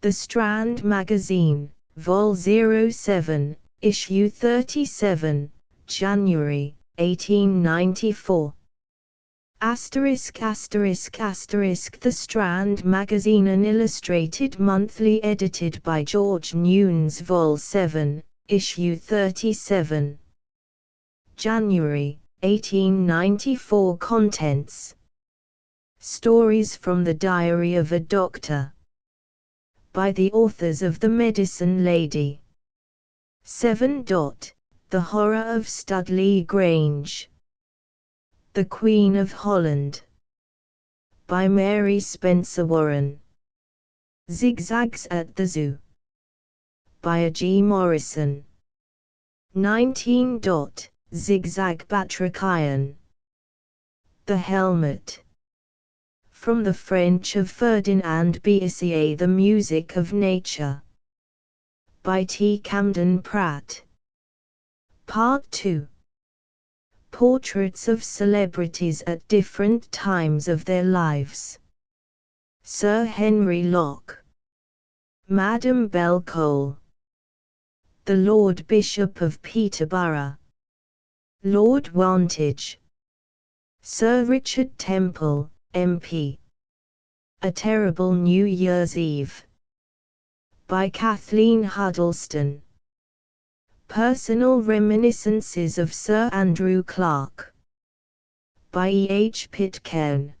The Strand Magazine, Vol. 07, Issue 37, January, 1894. The Strand Magazine, an illustrated monthly edited by George Newnes, Vol. 7, Issue 37. January, 1894. Contents: Stories from the Diary of a Doctor, by the authors of The Medicine Lady. 7. The Horror of Studley Grange. The Queen of Holland, by Mary Spencer Warren. Zigzags at the Zoo, by A. G. Morrison. 19. Zigzag Batrachian. The Helmet, from the French of Ferdinand Biessier. The Music of Nature, by T. Camden Pratt. Part 2. Portraits of celebrities at different times of their lives. Sir Henry Locke, Madame Belcole, the Lord Bishop of Peterborough, Lord Wantage, Sir Richard Temple, MP. A Terrible New Year's Eve, by Kathleen Huddleston. Personal Reminiscences of Sir Andrew Clarke, by E. H. Pitcairn.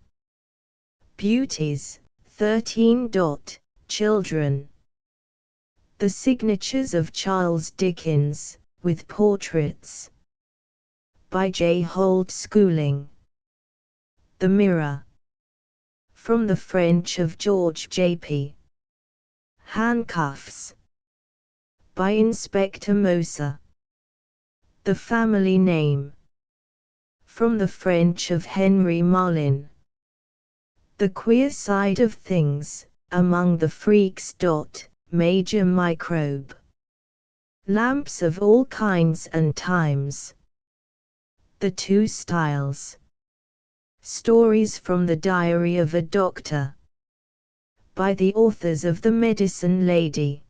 Beauties, 13. Children. The Signatures of Charles Dickens, with Portraits, by J. Holt Schooling. The Mirror, from the French of George J. P. Handcuffs, by Inspector Moser. The Family Name, from the French of Henry Mullin. The Queer Side of Things, Among the Freaks. Major Microbe. Lamps of All Kinds and Times. The Two Styles. Stories from the Diary of a Doctor, by the authors of The Medicine Lady.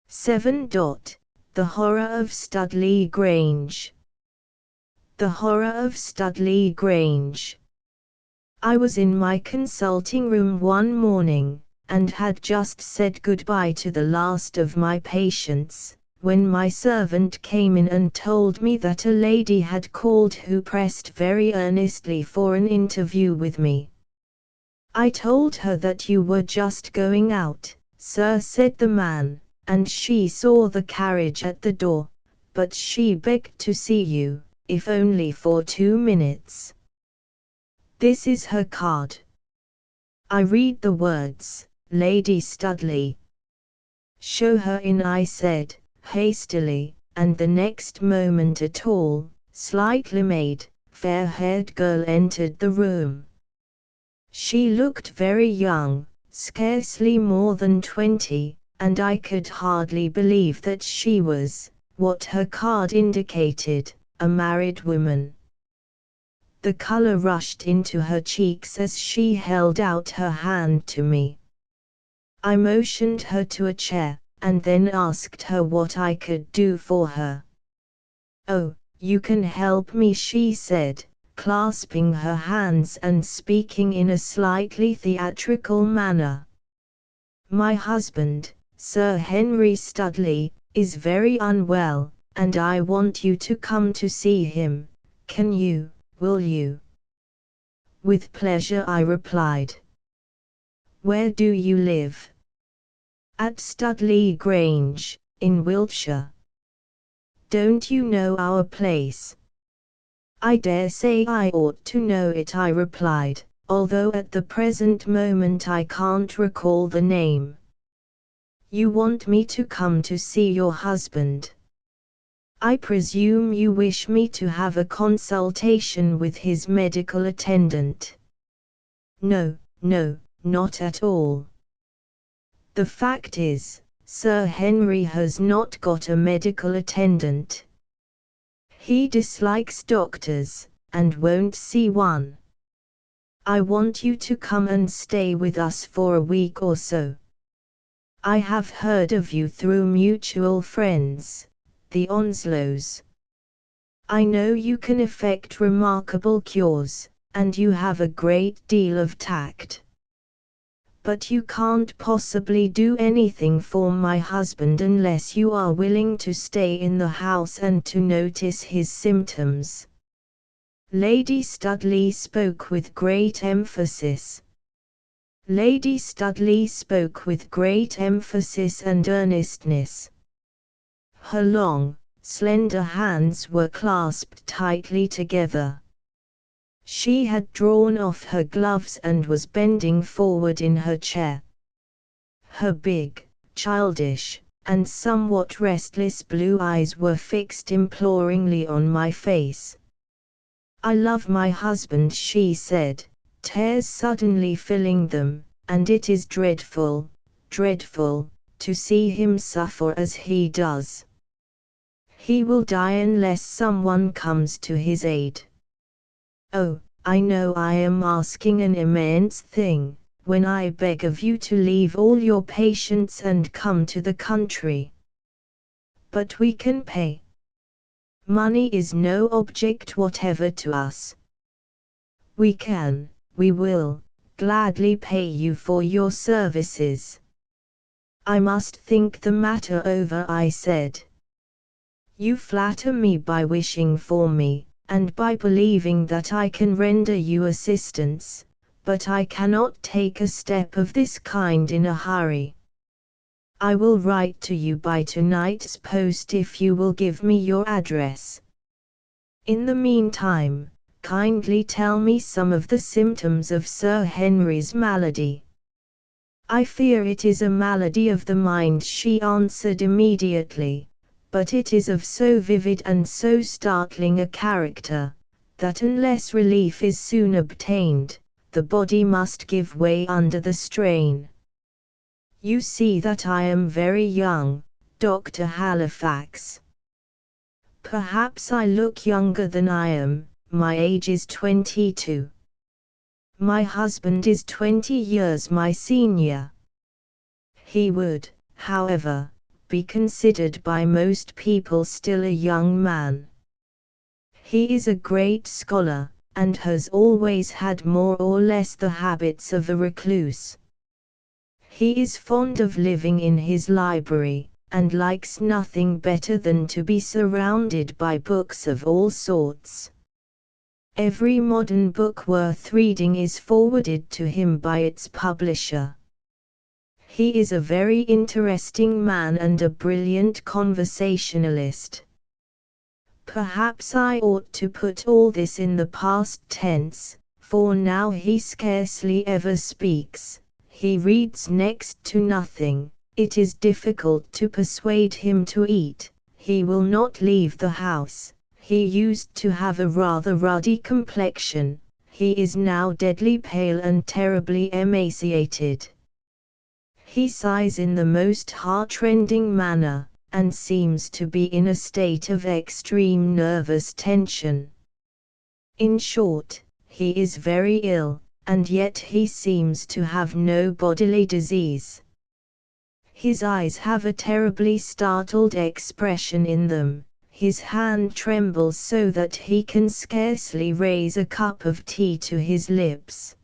7. The Horror of Studley Grange. The Horror of Studley Grange. I was in my consulting room one morning, and had just said goodbye to the last of my patients, when my servant came in and told me that a lady had called who pressed very earnestly for an interview with me. I told her that you were just going out, sir, said the man, and she saw the carriage at the door, but she begged to see you, if only for 2 minutes. This is her card. I read the words, Lady Studley. Show her in, I said, hastily, and the next moment a tall, slightly made, fair-haired girl entered the room. She looked very young, scarcely more than 20, and I could hardly believe that she was, what her card indicated, a married woman. The color rushed into her cheeks as she held out her hand to me. I motioned her to a chair, and then asked her what I could do for her. Oh, you can help me, she said, clasping her hands and speaking in a slightly theatrical manner. My husband, Sir Henry Studley, is very unwell, and I want you to come to see him. Can you, will you? With pleasure, I replied. Where do you live? At Studley Grange, in Wiltshire. Don't you know our place? I dare say I ought to know it, I replied, although at the present moment I can't recall the name. You want me to come to see your husband? I presume you wish me to have a consultation with his medical attendant. No, not at all. The fact is, Sir Henry has not got a medical attendant. He dislikes doctors, and won't see one. I want you to come and stay with us for a week or so. I have heard of you through mutual friends, the Onslows. I know you can effect remarkable cures, and you have a great deal of tact. But you can't possibly do anything for my husband unless you are willing to stay in the house and to notice his symptoms. Lady Studley spoke with great emphasis. Lady Studley spoke with great emphasis and earnestness. Her long, slender hands were clasped tightly together. She had drawn off her gloves and was bending forward in her chair. Her big, childish, and somewhat restless blue eyes were fixed imploringly on my face. "I love my husband," she said, tears suddenly filling them, "and it is dreadful, dreadful, to see him suffer as he does. He will die unless someone comes to his aid. Oh, I know I am asking an immense thing, when I beg of you to leave all your patients and come to the country. But we can pay. Money is no object whatever to us. We will, gladly pay you for your services." "I must think the matter over," I said. "You flatter me by wishing for me, and by believing that I can render you assistance, but I cannot take a step of this kind in a hurry. I will write to you by tonight's post if you will give me your address. In the meantime, kindly tell me some of the symptoms of Sir Henry's malady." "I fear it is a malady of the mind," she answered immediately, "but it is of so vivid and so startling a character, that unless relief is soon obtained, the body must give way under the strain. You see that I am very young, Dr. Halifax. Perhaps I look younger than I am. My age is 22. My husband is 20 years my senior. He would, however, be considered by most people still a young man. He is a great scholar, and has always had more or less the habits of a recluse. He is fond of living in his library, and likes nothing better than to be surrounded by books of all sorts. Every modern book worth reading is forwarded to him by its publisher. He is a very interesting man and a brilliant conversationalist. Perhaps I ought to put all this in the past tense, for now he scarcely ever speaks, he reads next to nothing, it is difficult to persuade him to eat, he will not leave the house, he used to have a rather ruddy complexion, he is now deadly pale and terribly emaciated. He sighs in the most heart-rending manner, and seems to be in a state of extreme nervous tension. In short, he is very ill, and yet he seems to have no bodily disease. His eyes have a terribly startled expression in them, his hand trembles so that he can scarcely raise a cup of tea to his lips.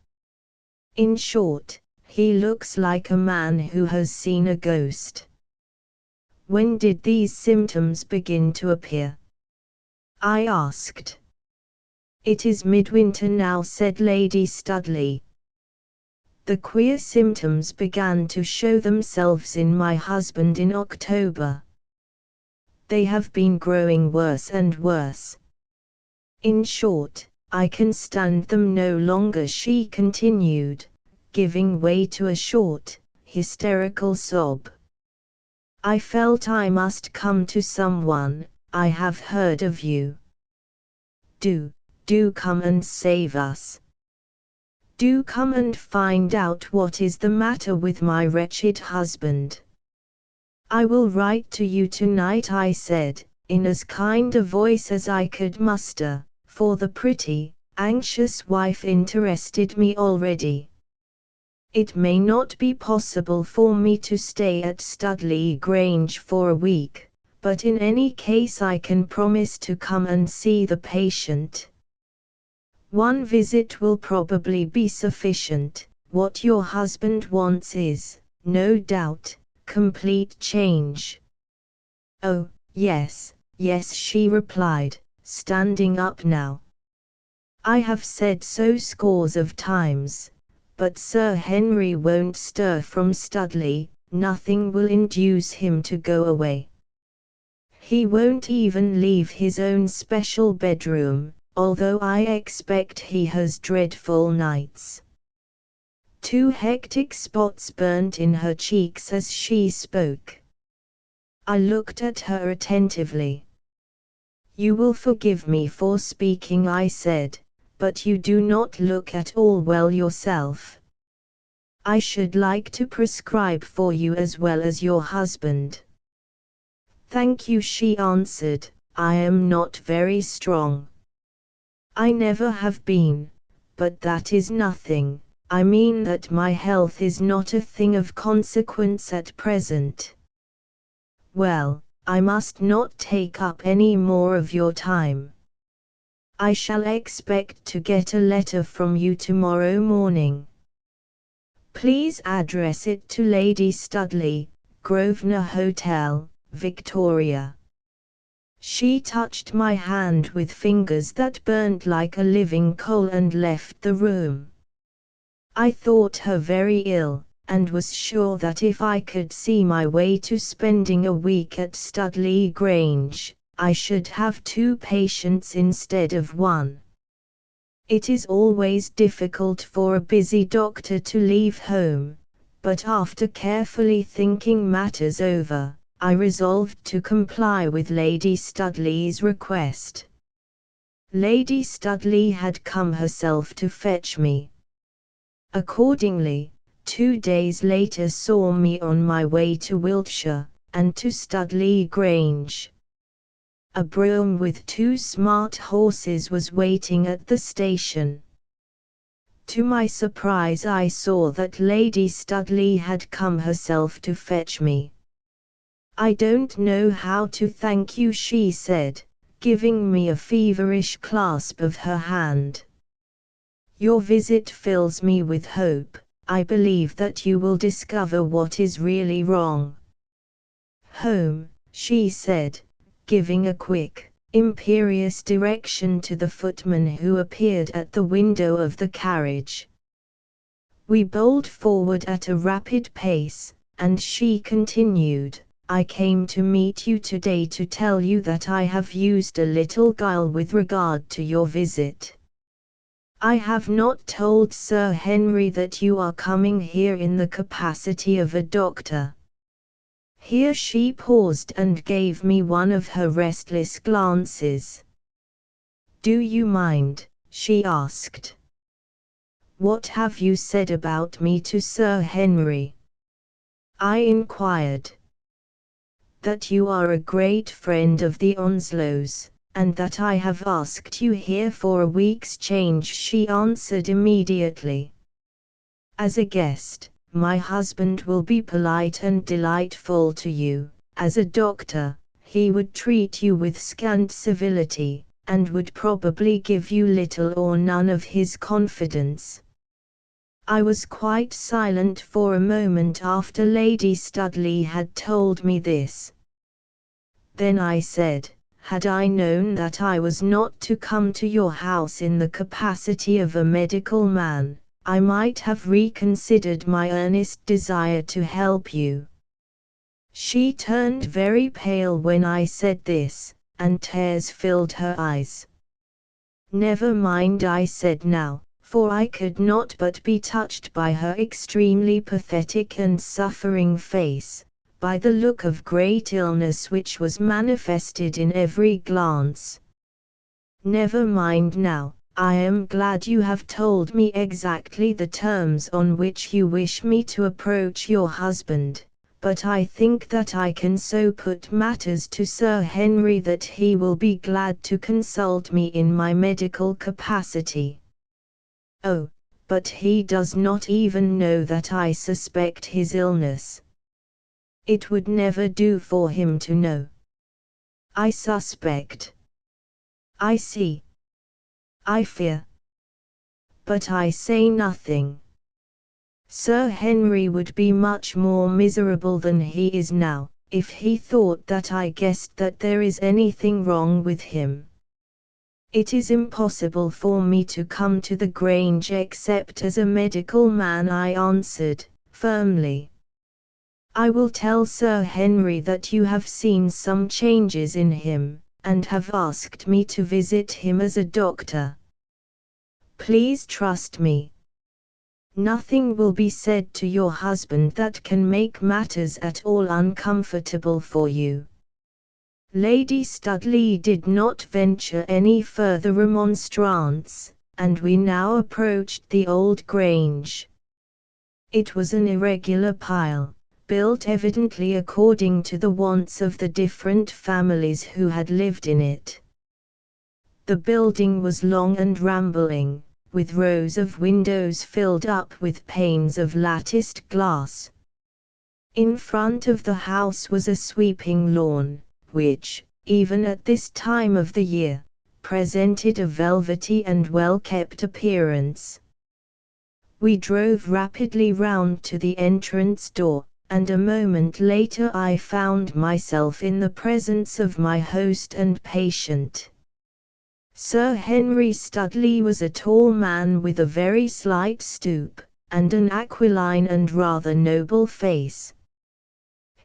In short, he looks like a man who has seen a ghost." "When did these symptoms begin to appear?" I asked. "It is midwinter now," said Lady Studley. "The queer symptoms began to show themselves in my husband in October. They have been growing worse and worse. In short, I can stand them no longer," she continued, giving way to a short, hysterical sob. "I felt I must come to someone. I have heard of you. Do come and save us. Do come and find out what is the matter with my wretched husband." "I will write to you tonight," I said, in as kind a voice as I could muster, for the pretty, anxious wife interested me already. It may not be possible for me to stay at Studley Grange for a week, but in any case I can promise to come and see the patient. One visit will probably be sufficient. What your husband wants is, no doubt, complete change. Oh, yes, yes, she replied, standing up now. I have said so scores of times, but Sir Henry won't stir from Studley, nothing will induce him to go away. He won't even leave his own special bedroom, although I expect he has dreadful nights. Two hectic spots burnt in her cheeks as she spoke. I looked at her attentively. You will forgive me for speaking, I said, but you do not look at all well yourself. I should like to prescribe for you as well as your husband. Thank you, she answered, I am not very strong. I never have been, but that is nothing. I mean that my health is not a thing of consequence at present. Well, I must not take up any more of your time. I shall expect to get a letter from you tomorrow morning. Please address it to Lady Studley, Grosvenor Hotel, Victoria. She touched my hand with fingers that burnt like a living coal and left the room. I thought her very ill, and was sure that if I could see my way to spending a week at Studley Grange, I should have two patients instead of one. It is always difficult for a busy doctor to leave home, but after carefully thinking matters over, I resolved to comply with Lady Studley's request. Lady Studley had come herself to fetch me. Accordingly, 2 days later saw me on my way to Wiltshire, and to Studley Grange. A brougham with 2 smart horses was waiting at the station. To my surprise I saw that Lady Studley had come herself to fetch me. I don't know how to thank you, she said, giving me a feverish clasp of her hand. Your visit fills me with hope. I believe that you will discover what is really wrong. Home, she said, giving a quick, imperious direction to the footman who appeared at the window of the carriage. We bowled forward at a rapid pace, and she continued, I came to meet you today to tell you that I have used a little guile with regard to your visit. I have not told Sir Henry that you are coming here in the capacity of a doctor. Here she paused and gave me one of her restless glances. Do you mind? She asked. What have you said about me to Sir Henry? I inquired. That you are a great friend of the Onslows, and that I have asked you here for a week's change, she answered immediately. As a guest, my husband will be polite and delightful to you. As a doctor, he would treat you with scant civility, and would probably give you little or none of his confidence. I was quite silent for a moment after Lady Studley had told me this. Then I said, had I known that I was not to come to your house in the capacity of a medical man, I might have reconsidered my earnest desire to help you. She turned very pale when I said this, and tears filled her eyes. Never mind, I said now, for I could not but be touched by her extremely pathetic and suffering face, by the look of great illness which was manifested in every glance. Never mind now, I am glad you have told me exactly the terms on which you wish me to approach your husband, but I think that I can so put matters to Sir Henry that he will be glad to consult me in my medical capacity. Oh, but he does not even know that I suspect his illness. It would never do for him to know. I suspect. I see. I fear. But I say nothing. Sir Henry would be much more miserable than he is now, if he thought that I guessed that there is anything wrong with him. It is impossible for me to come to the Grange except as a medical man, I answered, firmly. I will tell Sir Henry that you have seen some changes in him, and have asked me to visit him as a doctor. Please trust me. Nothing will be said to your husband that can make matters at all uncomfortable for you. Lady Studley did not venture any further remonstrance, and we now approached the old Grange. It was an irregular pile, built evidently according to the wants of the different families who had lived in it. The building was long and rambling, with rows of windows filled up with panes of latticed glass. In front of the house was a sweeping lawn, which, even at this time of the year, presented a velvety and well-kept appearance. We drove rapidly round to the entrance door, and a moment later I found myself in the presence of my host and patient. Sir Henry Studley was a tall man with a very slight stoop, and an aquiline and rather noble face.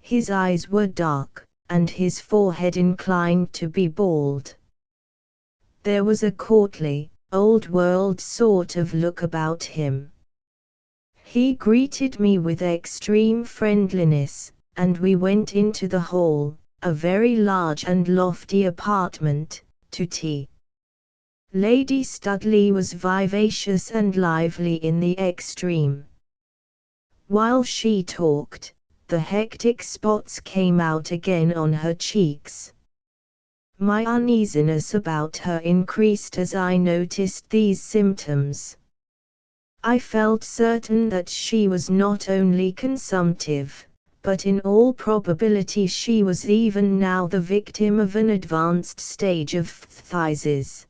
His eyes were dark, and his forehead inclined to be bald. There was a courtly, old-world sort of look about him. He greeted me with extreme friendliness, and we went into the hall, a very large and lofty apartment, to tea. Lady Studley was vivacious and lively in the extreme. While she talked, the hectic spots came out again on her cheeks. My uneasiness about her increased as I noticed these symptoms. I felt certain that she was not only consumptive, but in all probability she was even now the victim of an advanced stage of phthisis.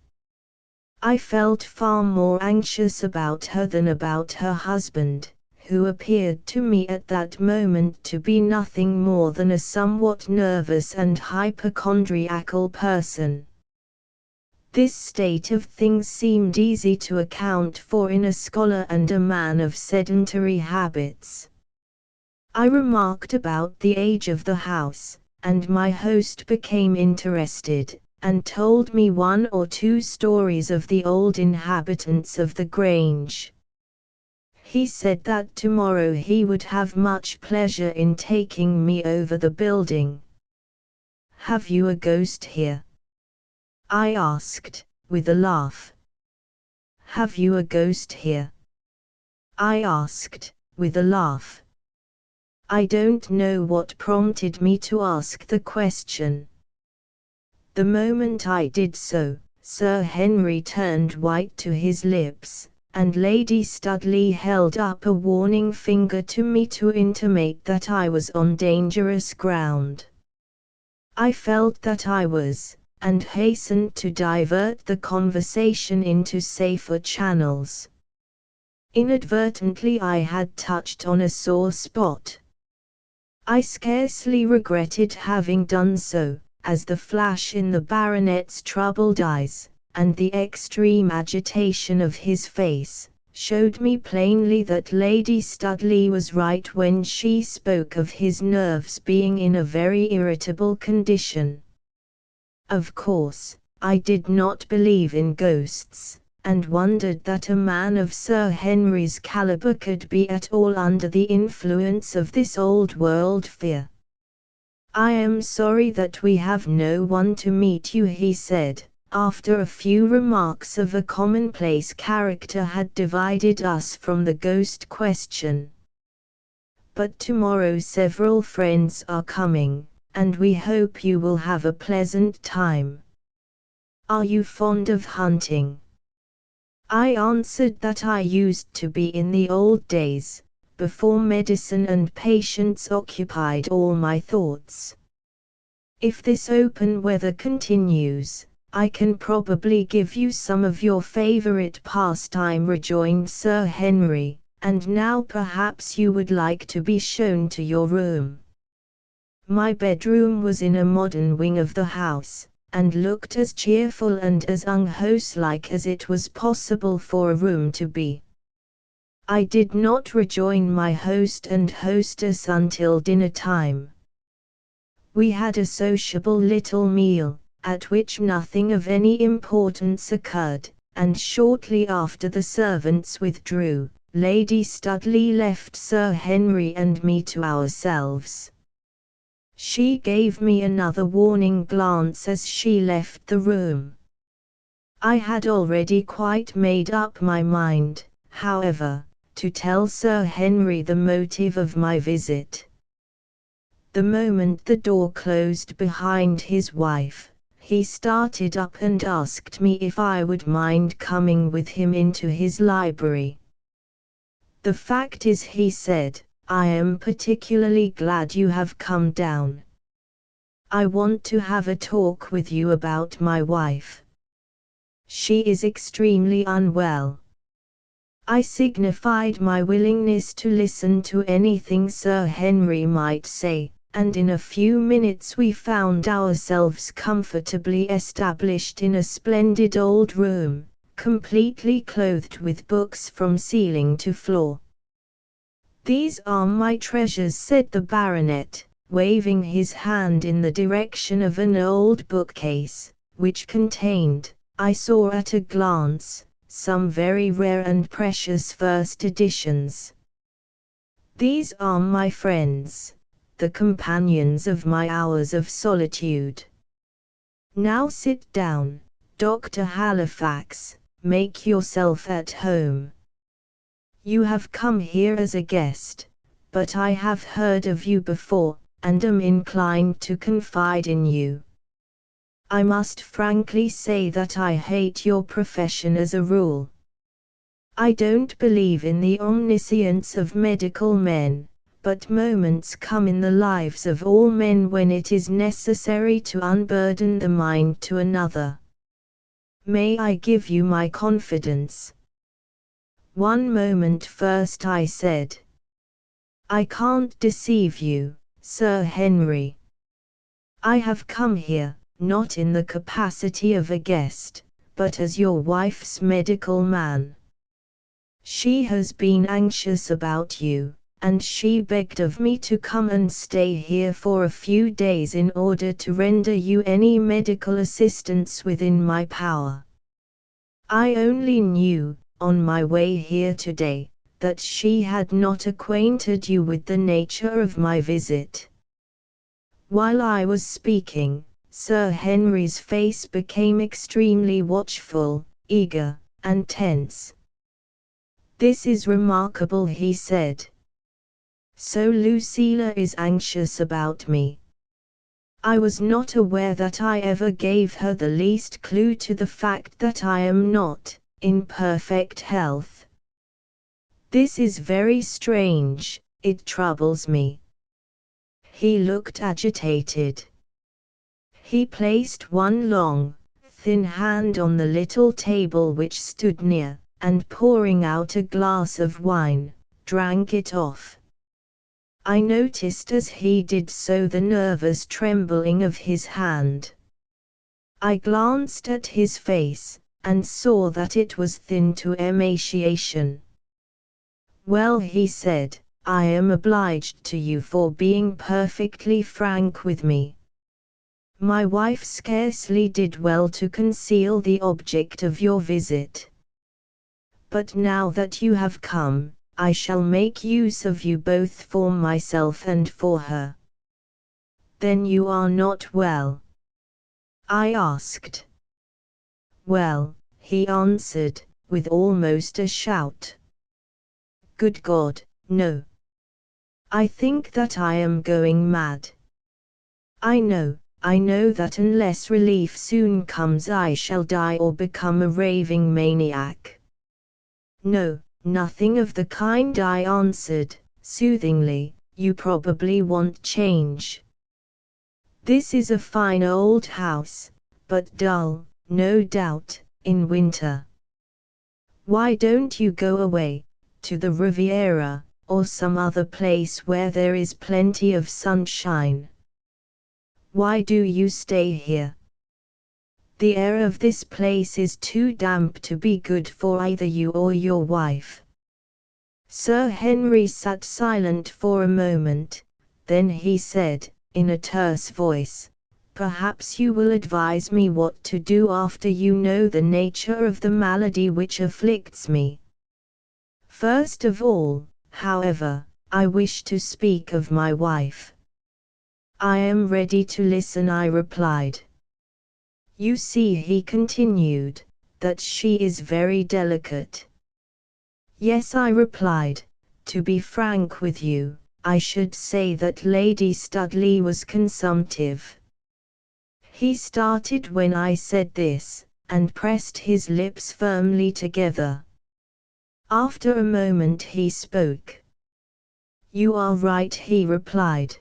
I felt far more anxious about her than about her husband, who appeared to me at that moment to be nothing more than a somewhat nervous and hypochondriacal person. This state of things seemed easy to account for in a scholar and a man of sedentary habits. I remarked about the age of the house, and my host became interested, and told me one or two stories of the old inhabitants of the Grange. He said that tomorrow he would have much pleasure in taking me over the building. "Have you a ghost here?" I asked, with a laugh. "Have you a ghost here?" I asked, with a laugh. I don't know what prompted me to ask the question. The moment I did so, Sir Henry turned white to his lips, and Lady Studley held up a warning finger to me to intimate that I was on dangerous ground. I felt that I was, and hastened to divert the conversation into safer channels. Inadvertently I had touched on a sore spot. I scarcely regretted having done so, as the flash in the baronet's troubled eyes, and the extreme agitation of his face, showed me plainly that Lady Studley was right when she spoke of his nerves being in a very irritable condition. Of course, I did not believe in ghosts, and wondered that a man of Sir Henry's caliber could be at all under the influence of this old-world fear. "I am sorry that we have no one to meet you," he said, after a few remarks of a commonplace character had divided us from the ghost question. "But tomorrow several friends are coming, and we hope you will have a pleasant time. Are you fond of hunting?" I answered that I used to be in the old days, before medicine and patients occupied all my thoughts. If this open weather continues, I can probably give you some of your favorite pastime, rejoined Sir Henry, and now perhaps you would like to be shown to your room. My bedroom was in a modern wing of the house, and looked as cheerful and as unhouse-like as it was possible for a room to be. I did not rejoin my host and hostess until dinner time. We had a sociable little meal, at which nothing of any importance occurred, and shortly after the servants withdrew, Lady Studley left Sir Henry and me to ourselves. She gave me another warning glance as she left the room. I had already quite made up my mind, however, to tell Sir Henry the motive of my visit. The moment the door closed behind his wife, he started up and asked me if I would mind coming with him into his library. "The fact is," he said, "I am particularly glad you have come down. I want to have a talk with you about my wife. She is extremely unwell." I signified my willingness to listen to anything Sir Henry might say, and in a few minutes we found ourselves comfortably established in a splendid old room, completely clothed with books from ceiling to floor. "These are my treasures," said the baronet, waving his hand in the direction of an old bookcase, which contained, I saw at a glance, some very rare and precious first editions. "These are my friends, the companions of my hours of solitude. Now sit down, Dr. Halifax, make yourself at home. You have come here as a guest, but I have heard of you before, and am inclined to confide in you. I must frankly say that I hate your profession as a rule. I don't believe in the omniscience of medical men, but moments come in the lives of all men when it is necessary to unburden the mind to another. May I give you my confidence?" "One moment first," I said. "I can't deceive you, Sir Henry. I have come here, not in the capacity of a guest, but as your wife's medical man. She has been anxious about you, and she begged of me to come and stay here for a few days in order to render you any medical assistance within my power. I only knew, on my way here today, that she had not acquainted you with the nature of my visit." While I was speaking, Sir Henry's face became extremely watchful, eager, and tense. "This is remarkable," he said. "So Lucilla is anxious about me. I was not aware that I ever gave her the least clue to the fact that I am not in perfect health. This is very strange, it troubles me." He looked agitated. He placed one long, thin hand on the little table which stood near, and pouring out a glass of wine, drank it off. I noticed as he did so the nervous trembling of his hand. I glanced at his face, and saw that it was thin to emaciation. "Well," he said, "I am obliged to you for being perfectly frank with me. My wife scarcely did well to conceal the object of your visit. But now that you have come, I shall make use of you both for myself and for her." "Then you are not well?" I asked. "Well," he answered, with almost a shout. "Good God, no. I think that I am going mad. I know that unless relief soon comes I shall die or become a raving maniac. No, nothing of the kind, I answered, soothingly. You probably want change. This is a fine old house, but dull, no doubt, in winter. Why don't you go away, to the Riviera, or some other place where there is plenty of sunshine? Why do you stay here? The air of this place is too damp to be good for either you or your wife. Sir Henry sat silent for a moment, then he said, in a terse voice, "Perhaps you will advise me what to do after you know the nature of the malady which afflicts me. First of all, however, I wish to speak of my wife." "I am ready to listen," I replied. "You see," he continued, "that she is very delicate." "Yes," I replied. "To be frank with you, I should say that Lady Studley was consumptive." He started when I said this, and pressed his lips firmly together. After a moment he spoke. "You are right," he replied.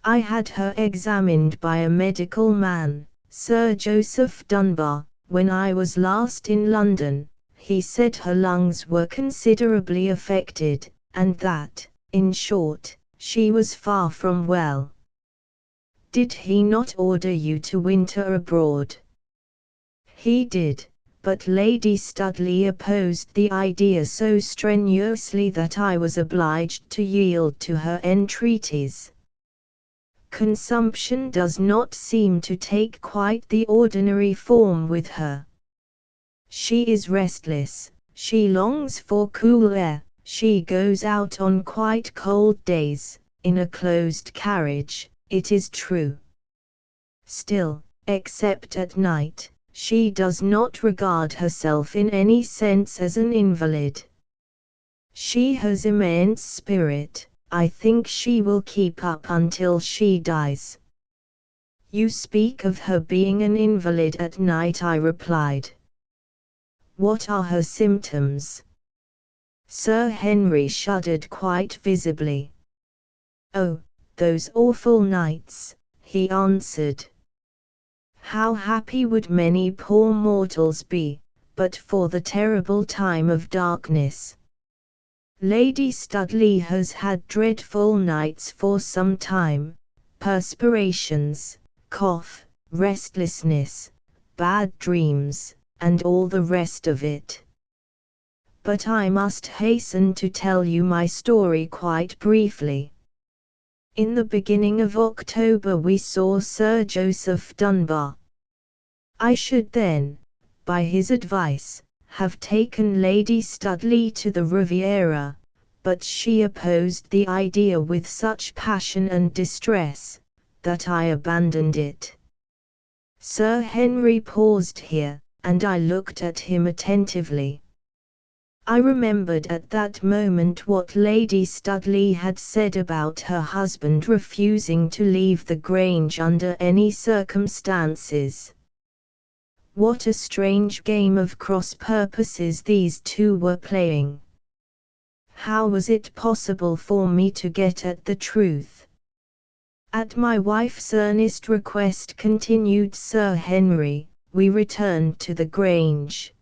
"I had her examined by a medical man, Sir Joseph Dunbar, when I was last in London. He said her lungs were considerably affected, and that, in short, she was far from well." "Did he not order you to winter abroad?" "He did, but Lady Studley opposed the idea so strenuously that I was obliged to yield to her entreaties. Consumption does not seem to take quite the ordinary form with her. She is restless, she longs for cool air, she goes out on quite cold days, in a closed carriage, it is true. Still, except at night, she does not regard herself in any sense as an invalid. She has immense spirit. I think she will keep up until she dies." "You speak of her being an invalid at night," I replied. "What are her symptoms?" Sir Henry shuddered quite visibly. "Oh, those awful nights," he answered. "How happy would many poor mortals be, but for the terrible time of darkness. Lady Studley has had dreadful nights for some time, perspirations, cough, restlessness, bad dreams, and all the rest of it. But I must hasten to tell you my story quite briefly. In the beginning of October we saw Sir Joseph Dunbar. I should then, by his advice, have taken Lady Studley to the Riviera, but she opposed the idea with such passion and distress, that I abandoned it." Sir Henry paused here, and I looked at him attentively. I remembered at that moment what Lady Studley had said about her husband refusing to leave the Grange under any circumstances. What a strange game of cross purposes these two were playing! How was it possible for me to get at the truth? "At my wife's earnest request," continued Sir Henry, "we returned to the Grange.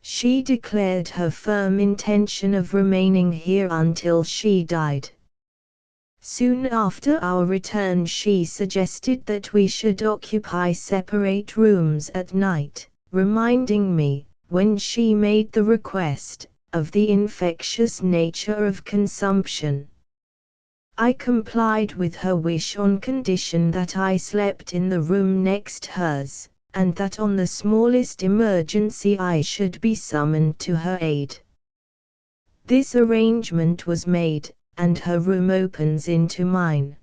She declared her firm intention of remaining here until she died. Soon after our return she suggested that we should occupy separate rooms at night, reminding me, when she made the request, of the infectious nature of consumption. I complied with her wish on condition that I slept in the room next hers, and that on the smallest emergency I should be summoned to her aid. This arrangement was made, and her room opens into mine.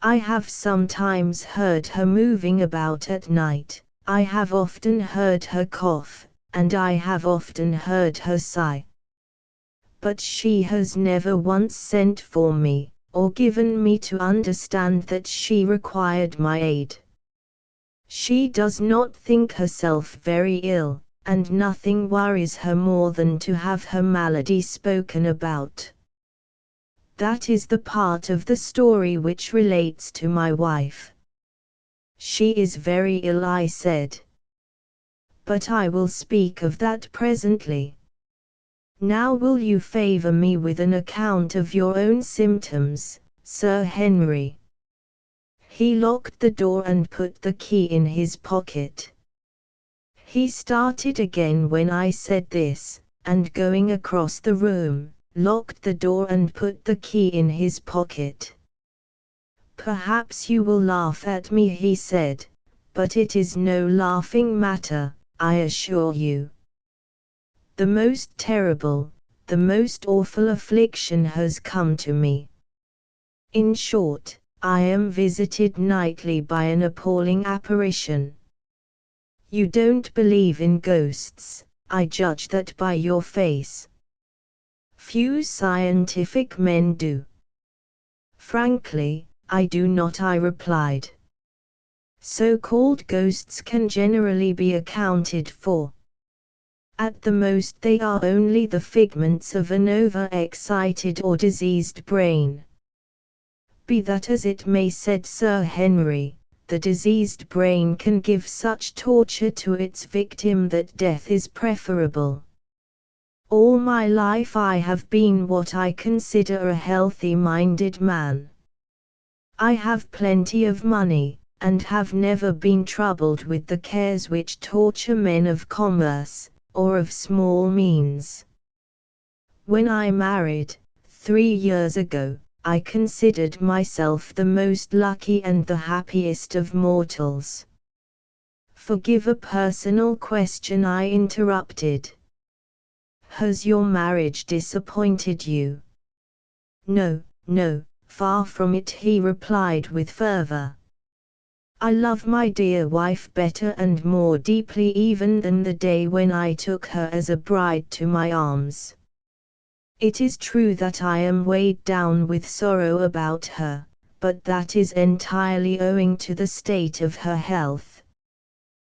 I have sometimes heard her moving about at night, I have often heard her cough, and I have often heard her sigh. But she has never once sent for me, or given me to understand that she required my aid. She does not think herself very ill, and nothing worries her more than to have her malady spoken about. That is the part of the story which relates to my wife. She is very ill, I said. But I will speak of that presently. Now will you favor me with an account of your own symptoms, Sir Henry? He locked the door and put the key in his pocket. He started again when I said this, and going across the room, locked the door and put the key in his pocket. Perhaps you will laugh at me, he said, but it is no laughing matter, I assure you. The most terrible, the most awful affliction has come to me. In short, I am visited nightly by an appalling apparition. You don't believe in ghosts, I judge that by your face. Few scientific men do. Frankly, I do not, I replied. So-called ghosts can generally be accounted for. At the most they are only the figments of an over-excited or diseased brain. Be that as it may, said Sir Henry, the diseased brain can give such torture to its victim that death is preferable. All my life I have been what I consider a healthy-minded man. I have plenty of money, and have never been troubled with the cares which torture men of commerce, or of small means. When I married, 3 years ago, I considered myself the most lucky and the happiest of mortals. Forgive a personal question, I interrupted. Has your marriage disappointed you? No, no, far from it, he replied with fervor. I love my dear wife better and more deeply even than the day when I took her as a bride to my arms. It is true that I am weighed down with sorrow about her, but that is entirely owing to the state of her health.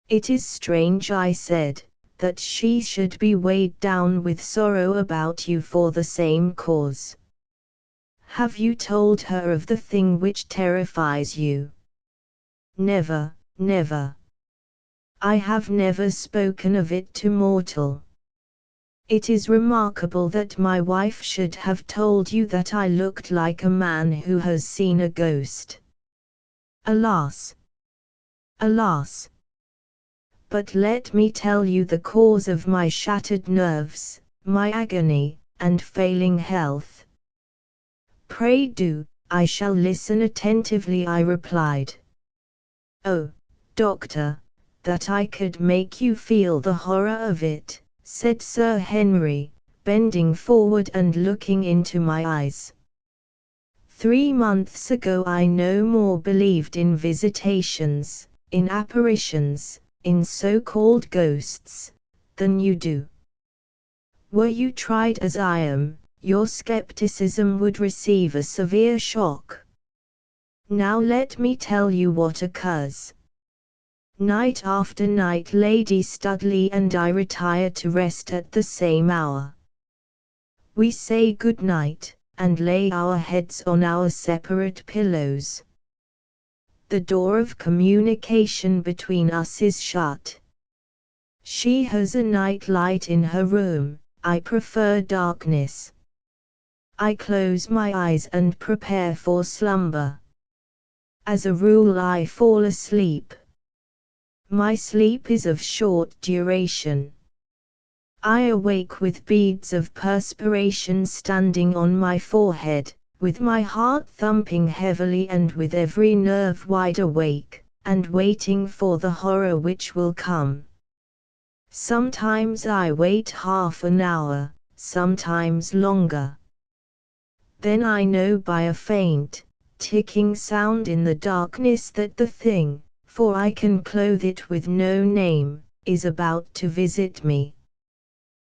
It is strange, I said, that she should be weighed down with sorrow about you for the same cause. Have you told her of the thing which terrifies you? Never, never. I have never spoken of it to mortal. It is remarkable that my wife should have told you that I looked like a man who has seen a ghost. Alas! Alas! But let me tell you the cause of my shattered nerves, my agony, and failing health. Pray do, I shall listen attentively, I replied. Oh, doctor, that I could make you feel the horror of it, said Sir Henry, bending forward and looking into my eyes. 3 months ago I no more believed in visitations, in apparitions, in so-called ghosts, than you do. Were you tried as I am, your skepticism would receive a severe shock. Now let me tell you what occurs. Night after night Lady Studley and I retire to rest at the same hour. We say good night, and lay our heads on our separate pillows. The door of communication between us is shut. She has a night light in her room, I prefer darkness. I close my eyes and prepare for slumber. As a rule I fall asleep. My sleep is of short duration. I awake with beads of perspiration standing on my forehead, with my heart thumping heavily and with every nerve wide awake, and waiting for the horror which will come. Sometimes I wait half an hour, sometimes longer. Then I know by a faint, ticking sound in the darkness that the thing, for I can clothe it with no name, is about to visit me.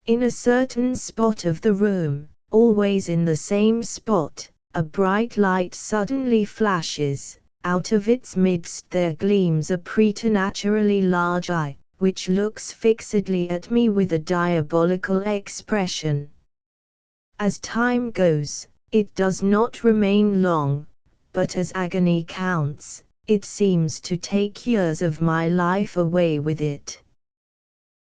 In a certain spot of the room, always in the same spot, a bright light suddenly flashes, out of its midst there gleams a preternaturally large eye, which looks fixedly at me with a diabolical expression. As time goes, it does not remain long, but as agony counts, it seems to take years of my life away with it.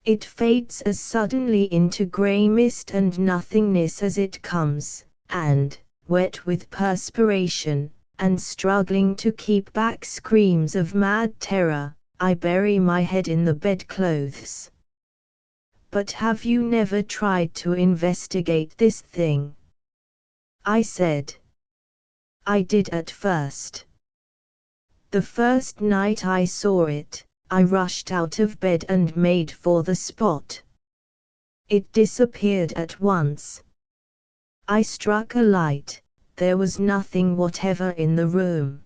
It fades as suddenly into grey mist and nothingness as it comes, and, wet with perspiration, and struggling to keep back screams of mad terror, I bury my head in the bedclothes. But have you never tried to investigate this thing? I said. I did at first. The first night I saw it, I rushed out of bed and made for the spot. It disappeared at once. I struck a light. There was nothing whatever in the room.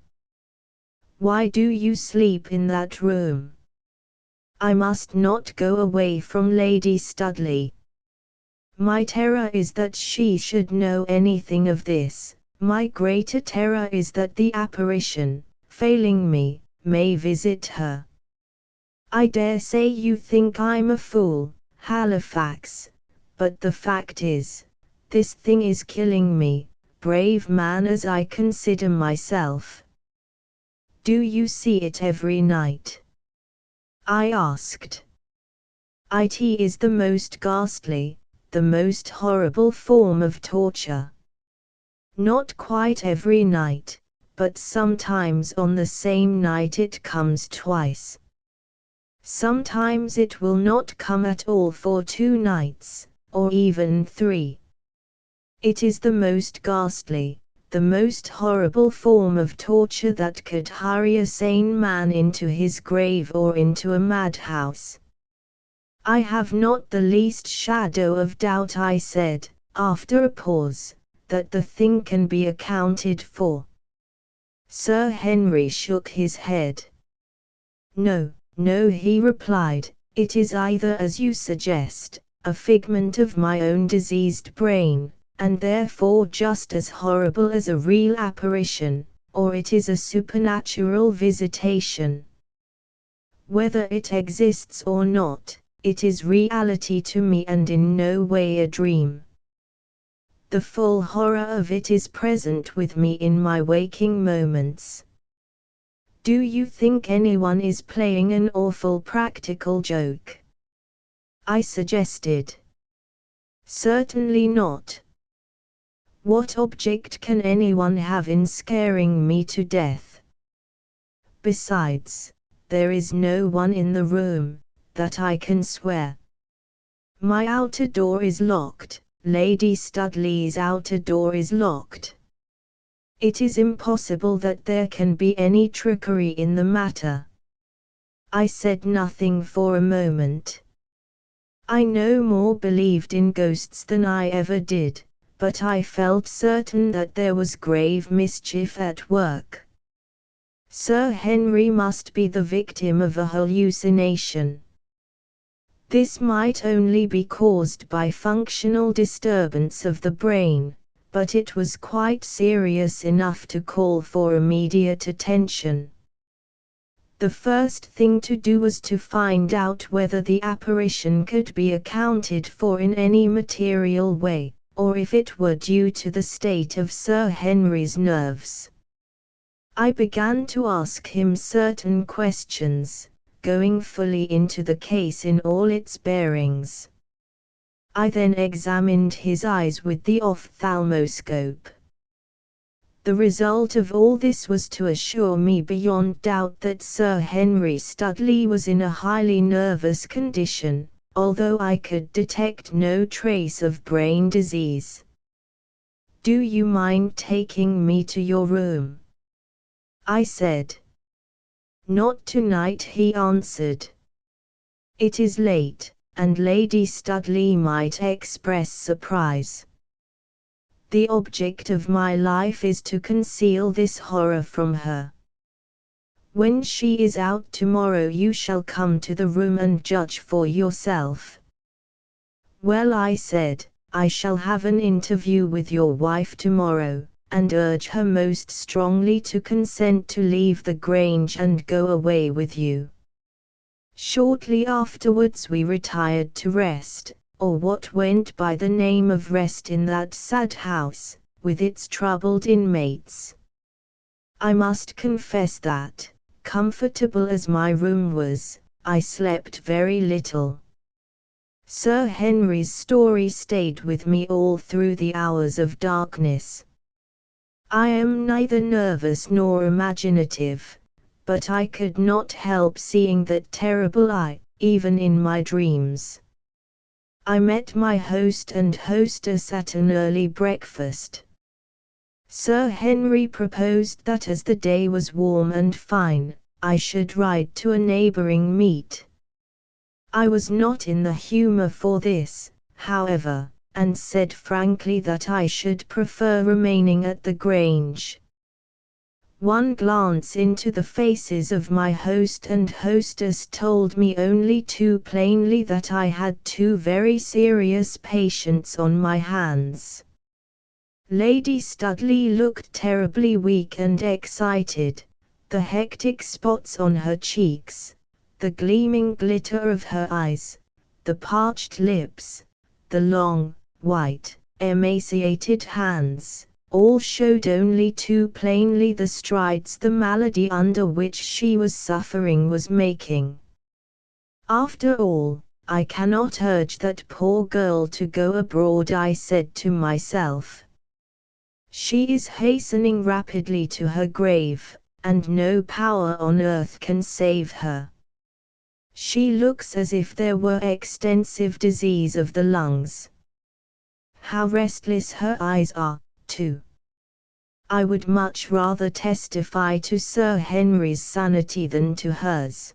Why do you sleep in that room? I must not go away from Lady Studley. My terror is that she should know anything of this. My greater terror is that the apparition, failing me, may visit her. I dare say you think I'm a fool, Halifax, but the fact is, this thing is killing me, brave man as I consider myself. Do you see it every night? I asked. It is the most ghastly, the most horrible form of torture. Not quite every night, but sometimes on the same night it comes twice. Sometimes it will not come at all for 2 nights, or even 3. It is the most ghastly, the most horrible form of torture that could hurry a sane man into his grave or into a madhouse. I have not the least shadow of doubt, I said, after a pause, that the thing can be accounted for. Sir Henry shook his head. No, no, he replied, it is either as you suggest, a figment of my own diseased brain, and therefore just as horrible as a real apparition, or it is a supernatural visitation. Whether it exists or not, it is reality to me and in no way a dream. The full horror of it is present with me in my waking moments. Do you think anyone is playing an awful practical joke? I suggested. Certainly not. What object can anyone have in scaring me to death? Besides, there is no one in the room, that I can swear. My outer door is locked, Lady Studley's outer door is locked. It is impossible that there can be any trickery in the matter. I said nothing for a moment. I no more believed in ghosts than I ever did, but I felt certain that there was grave mischief at work. Sir Henry must be the victim of a hallucination. This might only be caused by functional disturbance of the brain, but it was quite serious enough to call for immediate attention. The first thing to do was to find out whether the apparition could be accounted for in any material way, or if it were due to the state of Sir Henry's nerves. I began to ask him certain questions, going fully into the case in all its bearings. I then examined his eyes with the ophthalmoscope. The result of all this was to assure me beyond doubt that Sir Henry Studley was in a highly nervous condition, although I could detect no trace of brain disease. Do you mind taking me to your room? I said. Not tonight, he answered. It is late, and Lady Studley might express surprise. The object of my life is to conceal this horror from her. When she is out tomorrow you shall come to the room and judge for yourself. Well, I said, I shall have an interview with your wife tomorrow, and urge her most strongly to consent to leave the Grange and go away with you. Shortly afterwards we retired to rest, or what went by the name of rest in that sad house, with its troubled inmates. I must confess that, comfortable as my room was, I slept very little. Sir Henry's story stayed with me all through the hours of darkness. I am neither nervous nor imaginative, but I could not help seeing that terrible eye, even in my dreams. I met my host and hostess at an early breakfast. Sir Henry proposed that as the day was warm and fine, I should ride to a neighbouring meet. I was not in the humour for this, however, and said frankly that I should prefer remaining at the Grange. One glance into the faces of my host and hostess told me only too plainly that I had two very serious patients on my hands. Lady Studley looked terribly weak and excited, the hectic spots on her cheeks, the gleaming glitter of her eyes, the parched lips, the long, white, emaciated hands, all showed only too plainly the strides the malady under which she was suffering was making. After all, I cannot urge that poor girl to go abroad, I said to myself. She is hastening rapidly to her grave, and no power on earth can save her. She looks as if there were extensive disease of the lungs. How restless her eyes are, too. I would much rather testify to Sir Henry's sanity than to hers.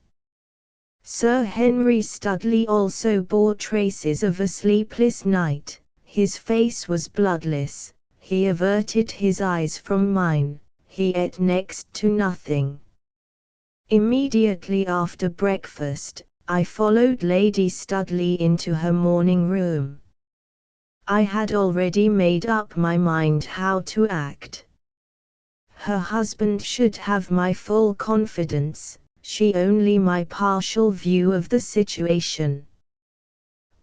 Sir Henry Studley also bore traces of a sleepless night. His face was bloodless. He averted his eyes from mine, he ate next to nothing. Immediately after breakfast, I followed Lady Studley into her morning room. I had already made up my mind how to act. Her husband should have my full confidence, she only my partial view of the situation.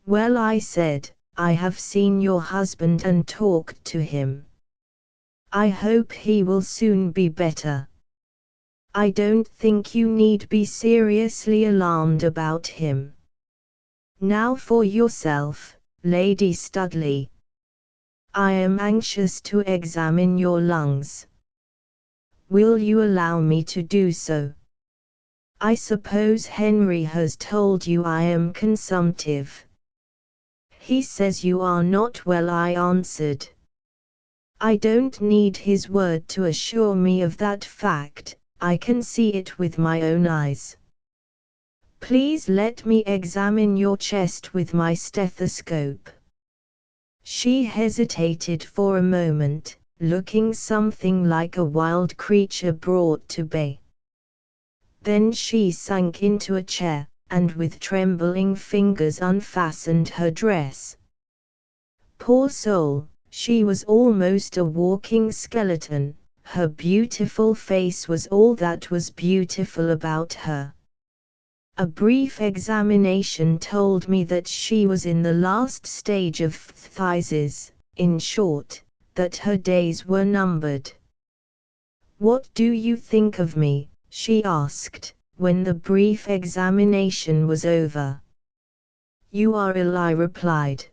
Well, I said, I have seen your husband and talked to him. I hope he will soon be better. I don't think you need be seriously alarmed about him. Now for yourself, Lady Studley. I am anxious to examine your lungs. Will you allow me to do so? I suppose Henry has told you I am consumptive. He says you are not well, I answered. I don't need his word to assure me of that fact, I can see it with my own eyes. Please let me examine your chest with my stethoscope. She hesitated for a moment, looking something like a wild creature brought to bay. Then she sank into a chair, and with trembling fingers unfastened her dress. Poor soul, she was almost a walking skeleton, her beautiful face was all that was beautiful about her. A brief examination told me that she was in the last stage of phthisis, in short, that her days were numbered. What do you think of me? She asked, when the brief examination was over. You are ill, I replied.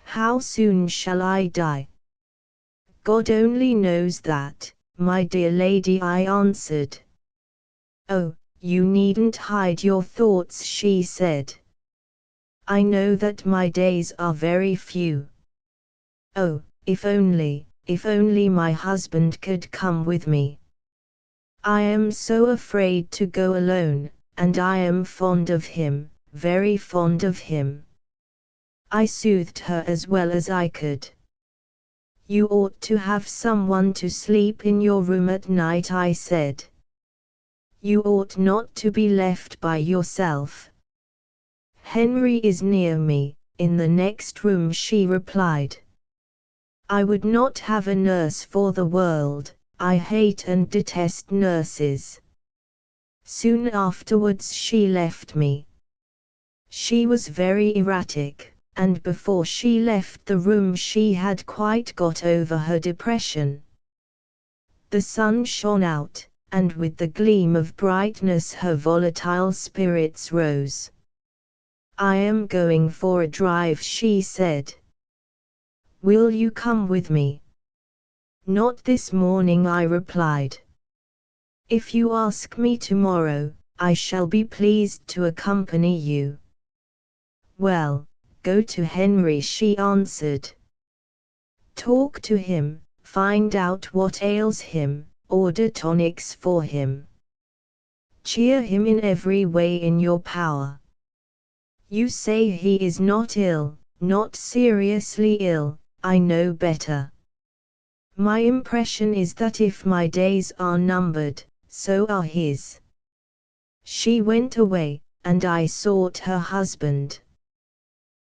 How soon shall I die? God only knows that, my dear lady, I answered. Oh, you needn't hide your thoughts, she said. I know that my days are very few. Oh, if only my husband could come with me. I am so afraid to go alone, and I am fond of him, very fond of him. I soothed her as well as I could. You ought to have someone to sleep in your room at night, I said. You ought not to be left by yourself. Henry is near me, in the next room, she replied. I would not have a nurse for the world, I hate and detest nurses. Soon afterwards she left me. She was very erratic, and before she left the room she had quite got over her depression. The sun shone out, and with the gleam of brightness her volatile spirits rose. "I am going for a drive," she said. "Will you come with me?" "Not this morning," I replied. "If you ask me tomorrow, I shall be pleased to accompany you." "Well, go to Henry," she answered. "Talk to him, find out what ails him, order tonics for him. Cheer him in every way in your power. You say he is not ill, not seriously ill, I know better. My impression is that if my days are numbered, so are his." She went away, and I sought her husband.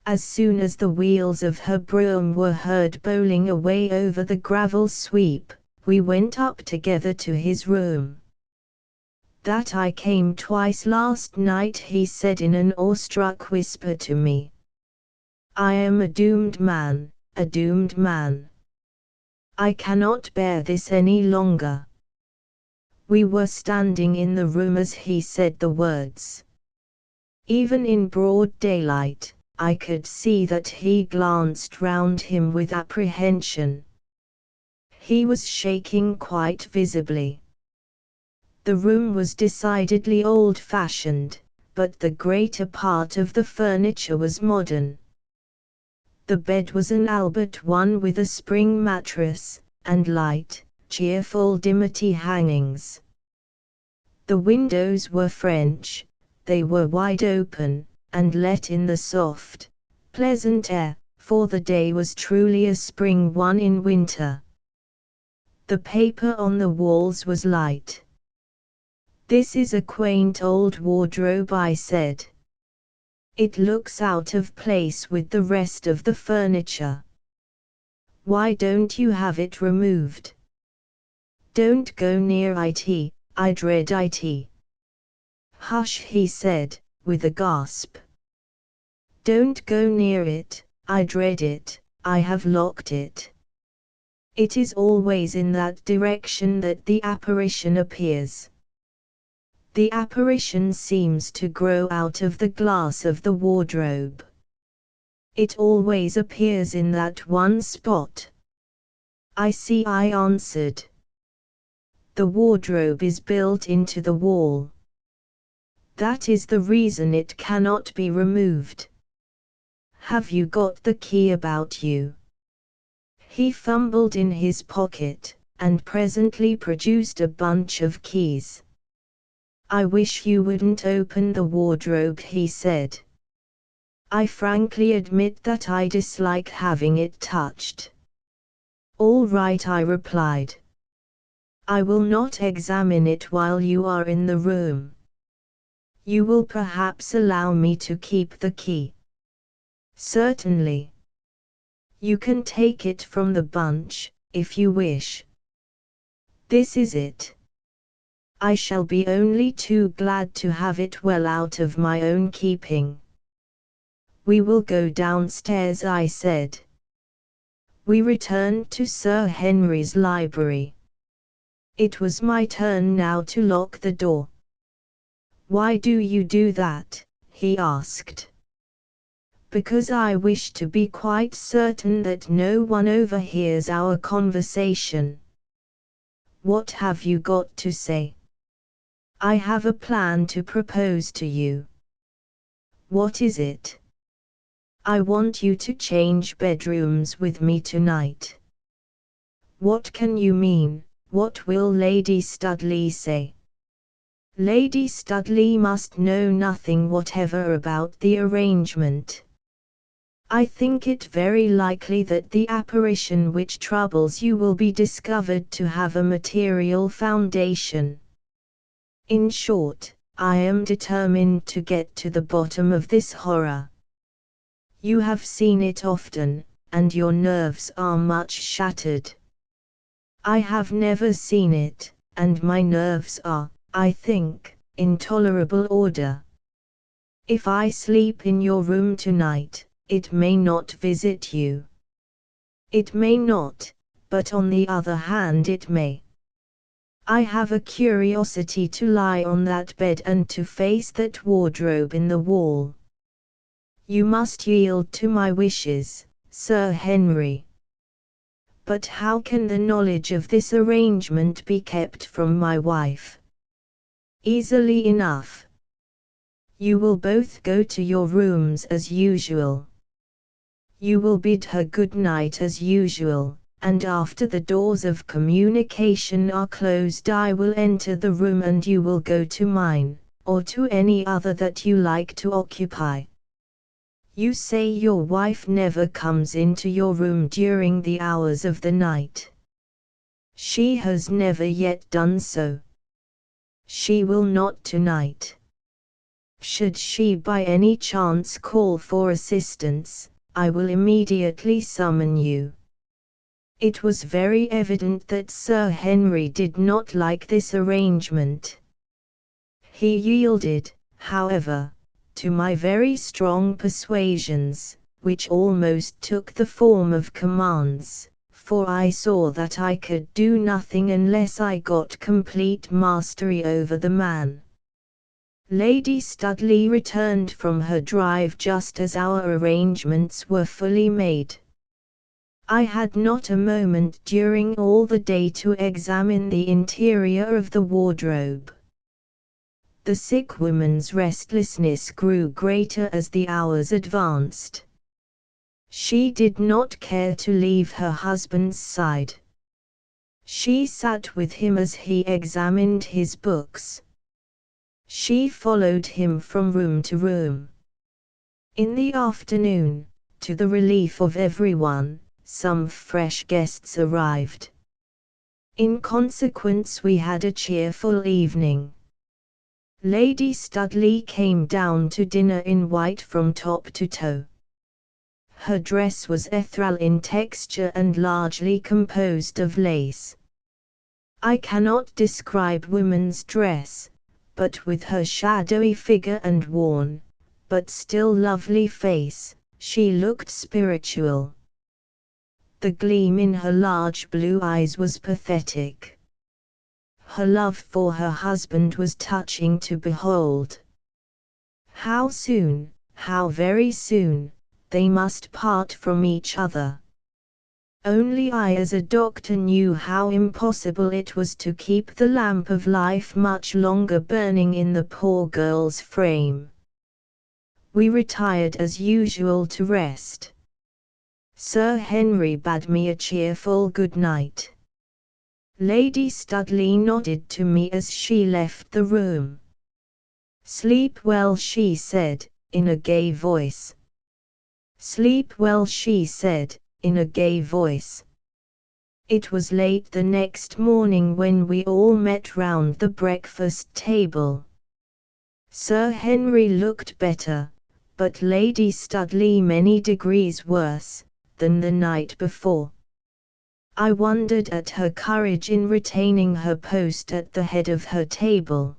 As soon as the wheels of her brougham were heard bowling away over the gravel sweep, we went up together to his room. "That I came twice last night," he said in an awestruck whisper to me. "I am a doomed man, a doomed man. I cannot bear this any longer." We were standing in the room as he said the words. Even in broad daylight, I could see that he glanced round him with apprehension. He was shaking quite visibly. The room was decidedly old-fashioned, but the greater part of the furniture was modern. The bed was an Albert one with a spring mattress, and light, cheerful dimity hangings. The windows were French, they were wide open, and let in the soft, pleasant air, for the day was truly a spring one in winter. The paper on the walls was light. "This is a quaint old wardrobe," I said. "It looks out of place with the rest of the furniture. Why don't you have it removed?" "Don't go near it, I dread it." "Hush," he said, with a gasp. "Don't go near it, I dread it, I have locked it. It is always in that direction that the apparition appears. The apparition seems to grow out of the glass of the wardrobe. It always appears in that one spot." "I see," I answered. "The wardrobe is built into the wall. That is the reason it cannot be removed. Have you got the key about you?" He fumbled in his pocket, and presently produced a bunch of keys. "I wish you wouldn't open the wardrobe," he said. "I frankly admit that I dislike having it touched." "All right," I replied. "I will not examine it while you are in the room. You will perhaps allow me to keep the key?" "Certainly. You can take it from the bunch, if you wish. This is it. I shall be only too glad to have it well out of my own keeping." "We will go downstairs," I said. We returned to Sir Henry's library. It was my turn now to lock the door. "Why do you do that?" he asked. "Because I wish to be quite certain that no one overhears our conversation." "What have you got to say?" "I have a plan to propose to you." "What is it?" "I want you to change bedrooms with me tonight." "What can you mean? What will Lady Studley say?" "Lady Studley must know nothing whatever about the arrangement. I think it very likely that the apparition which troubles you will be discovered to have a material foundation. In short, I am determined to get to the bottom of this horror. You have seen it often, and your nerves are much shattered. I have never seen it, and my nerves are, I think, intolerable order. If I sleep in your room tonight, it may not visit you. It may not, but on the other hand it may. I have a curiosity to lie on that bed and to face that wardrobe in the wall. You must yield to my wishes, Sir Henry. But how can the knowledge of this arrangement be kept from my wife? Easily enough. You will both go to your rooms as usual. You will bid her good night as usual, and after the doors of communication are closed I will enter the room and you will go to mine, or to any other that you like to occupy. You say your wife never comes into your room during the hours of the night. She has never yet done so. She will not tonight. Should she by any chance call for assistance, I will immediately summon you. It was very evident that Sir Henry did not like this arrangement. He yielded, however, to my very strong persuasions, which almost took the form of commands, for I saw that I could do nothing unless I got complete mastery over the man. Lady Studley returned from her drive just as our arrangements were fully made. I had not a moment during all the day to examine the interior of the wardrobe. The sick woman's restlessness grew greater as the hours advanced. She did not care to leave her husband's side. She sat with him as he examined his books. She followed him from room to room. In the afternoon, to the relief of everyone, some fresh guests arrived. In consequence we had a cheerful evening. Lady Studley came down to dinner in white from top to toe. Her dress was ethereal in texture and largely composed of lace. I cannot describe woman's dress, but with her shadowy figure and worn, but still lovely face, she looked spiritual. The gleam in her large blue eyes was pathetic. Her love for her husband was touching to behold. How soon, how very soon, they must part from each other. Only I as a doctor knew how impossible it was to keep the lamp of life much longer burning in the poor girl's frame. We retired as usual to rest. Sir Henry bade me a cheerful good night. Lady Studley nodded to me as she left the room. "Sleep well," she said, in a gay voice. "Sleep well," she said, in a gay voice. It was late the next morning when we all met round the breakfast table. Sir Henry looked better, but Lady Studley many degrees worse than the night before. I wondered at her courage in retaining her post at the head of her table.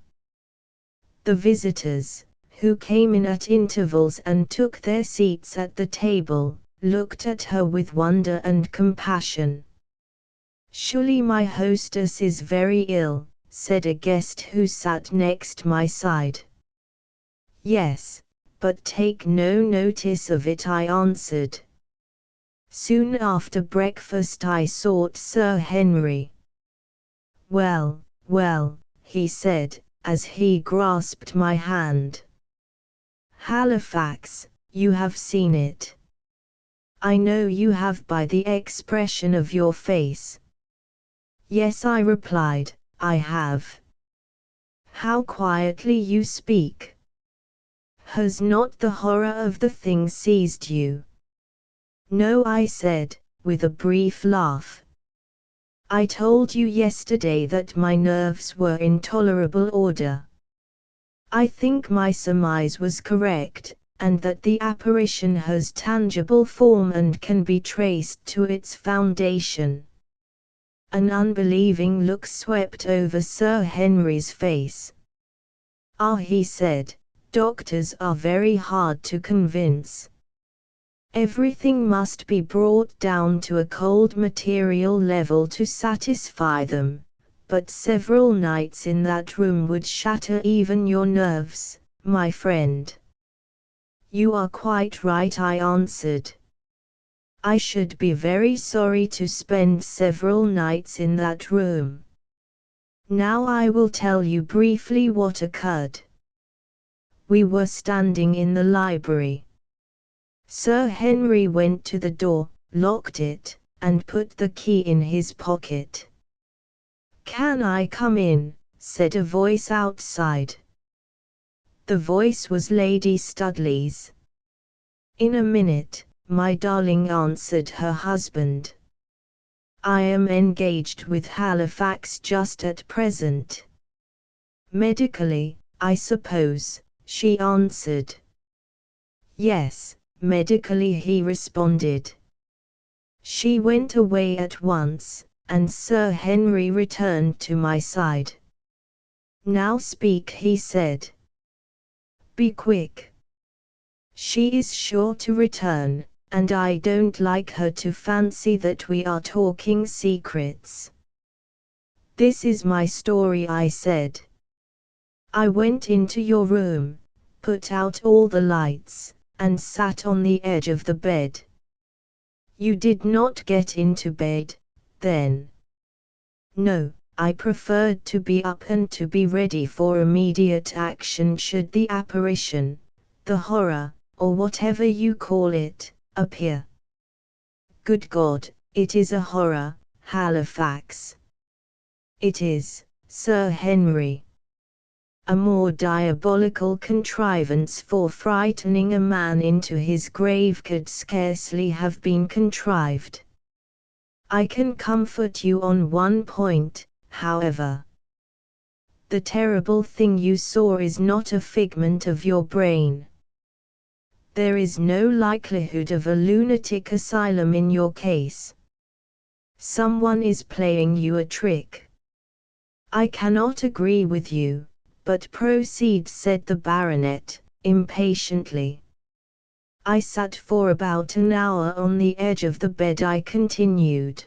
The visitors, who came in at intervals and took their seats at the table, looked at her with wonder and compassion. "Surely my hostess is very ill," said a guest who sat next my side. "Yes, but take no notice of it," I answered. Soon after breakfast I sought Sir Henry. "Well, well," he said, as he grasped my hand. "Halifax, you have seen it. I know you have by the expression of your face." "Yes," I replied, "I have." "How quietly you speak. Has not the horror of the thing seized you?" "No," I said, with a brief laugh. "I told you yesterday that my nerves were in tolerable order. I think my surmise was correct, and that the apparition has tangible form and can be traced to its foundation." An unbelieving look swept over Sir Henry's face. Ah, he said, doctors are very hard to convince. Everything must be brought down to a cold material level to satisfy them, but several nights in that room would shatter even your nerves, my friend. You are quite right, I answered. I should be very sorry to spend several nights in that room. Now I will tell you briefly what occurred. We were standing in the library. Sir Henry went to the door, locked it, and put the key in his pocket. "Can I come in?" said a voice outside. The voice was Lady Studley's. "In a minute, my darling," answered her husband. "I am engaged with Halifax just at present." "Medically, I suppose," she answered. "Yes, medically," he responded. She went away at once, and Sir Henry returned to my side. "Now speak," he said. "Be quick. She is sure to return, and I don't like her to fancy that we are talking secrets." "This is my story," I said. "I went into your room, put out all the lights, and sat on the edge of the bed." "You did not get into bed, then?" "No, I preferred to be up and to be ready for immediate action should the apparition, the horror, or whatever you call it, appear." "Good God, it is a horror, Halifax." "It is, Sir Henry. A more diabolical contrivance for frightening a man into his grave could scarcely have been contrived. I can comfort you on one point, however. The terrible thing you saw is not a figment of your brain. There is no likelihood of a lunatic asylum in your case. Someone is playing you a trick." "I cannot agree with you, but proceed," said the baronet, impatiently. "I sat for about an hour on the edge of the bed," I continued.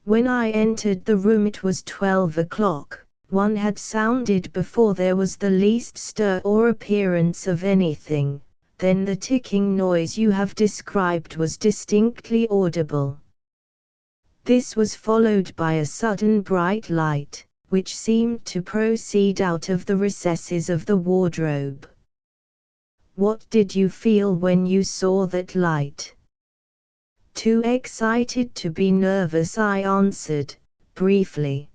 "When I entered the room it was 12 o'clock, one had sounded before there was the least stir or appearance of anything, then the ticking noise you have described was distinctly audible. This was followed by a sudden bright light, which seemed to proceed out of the recesses of the wardrobe." "What did you feel when you saw that light?" "Too excited to be nervous," I answered, briefly.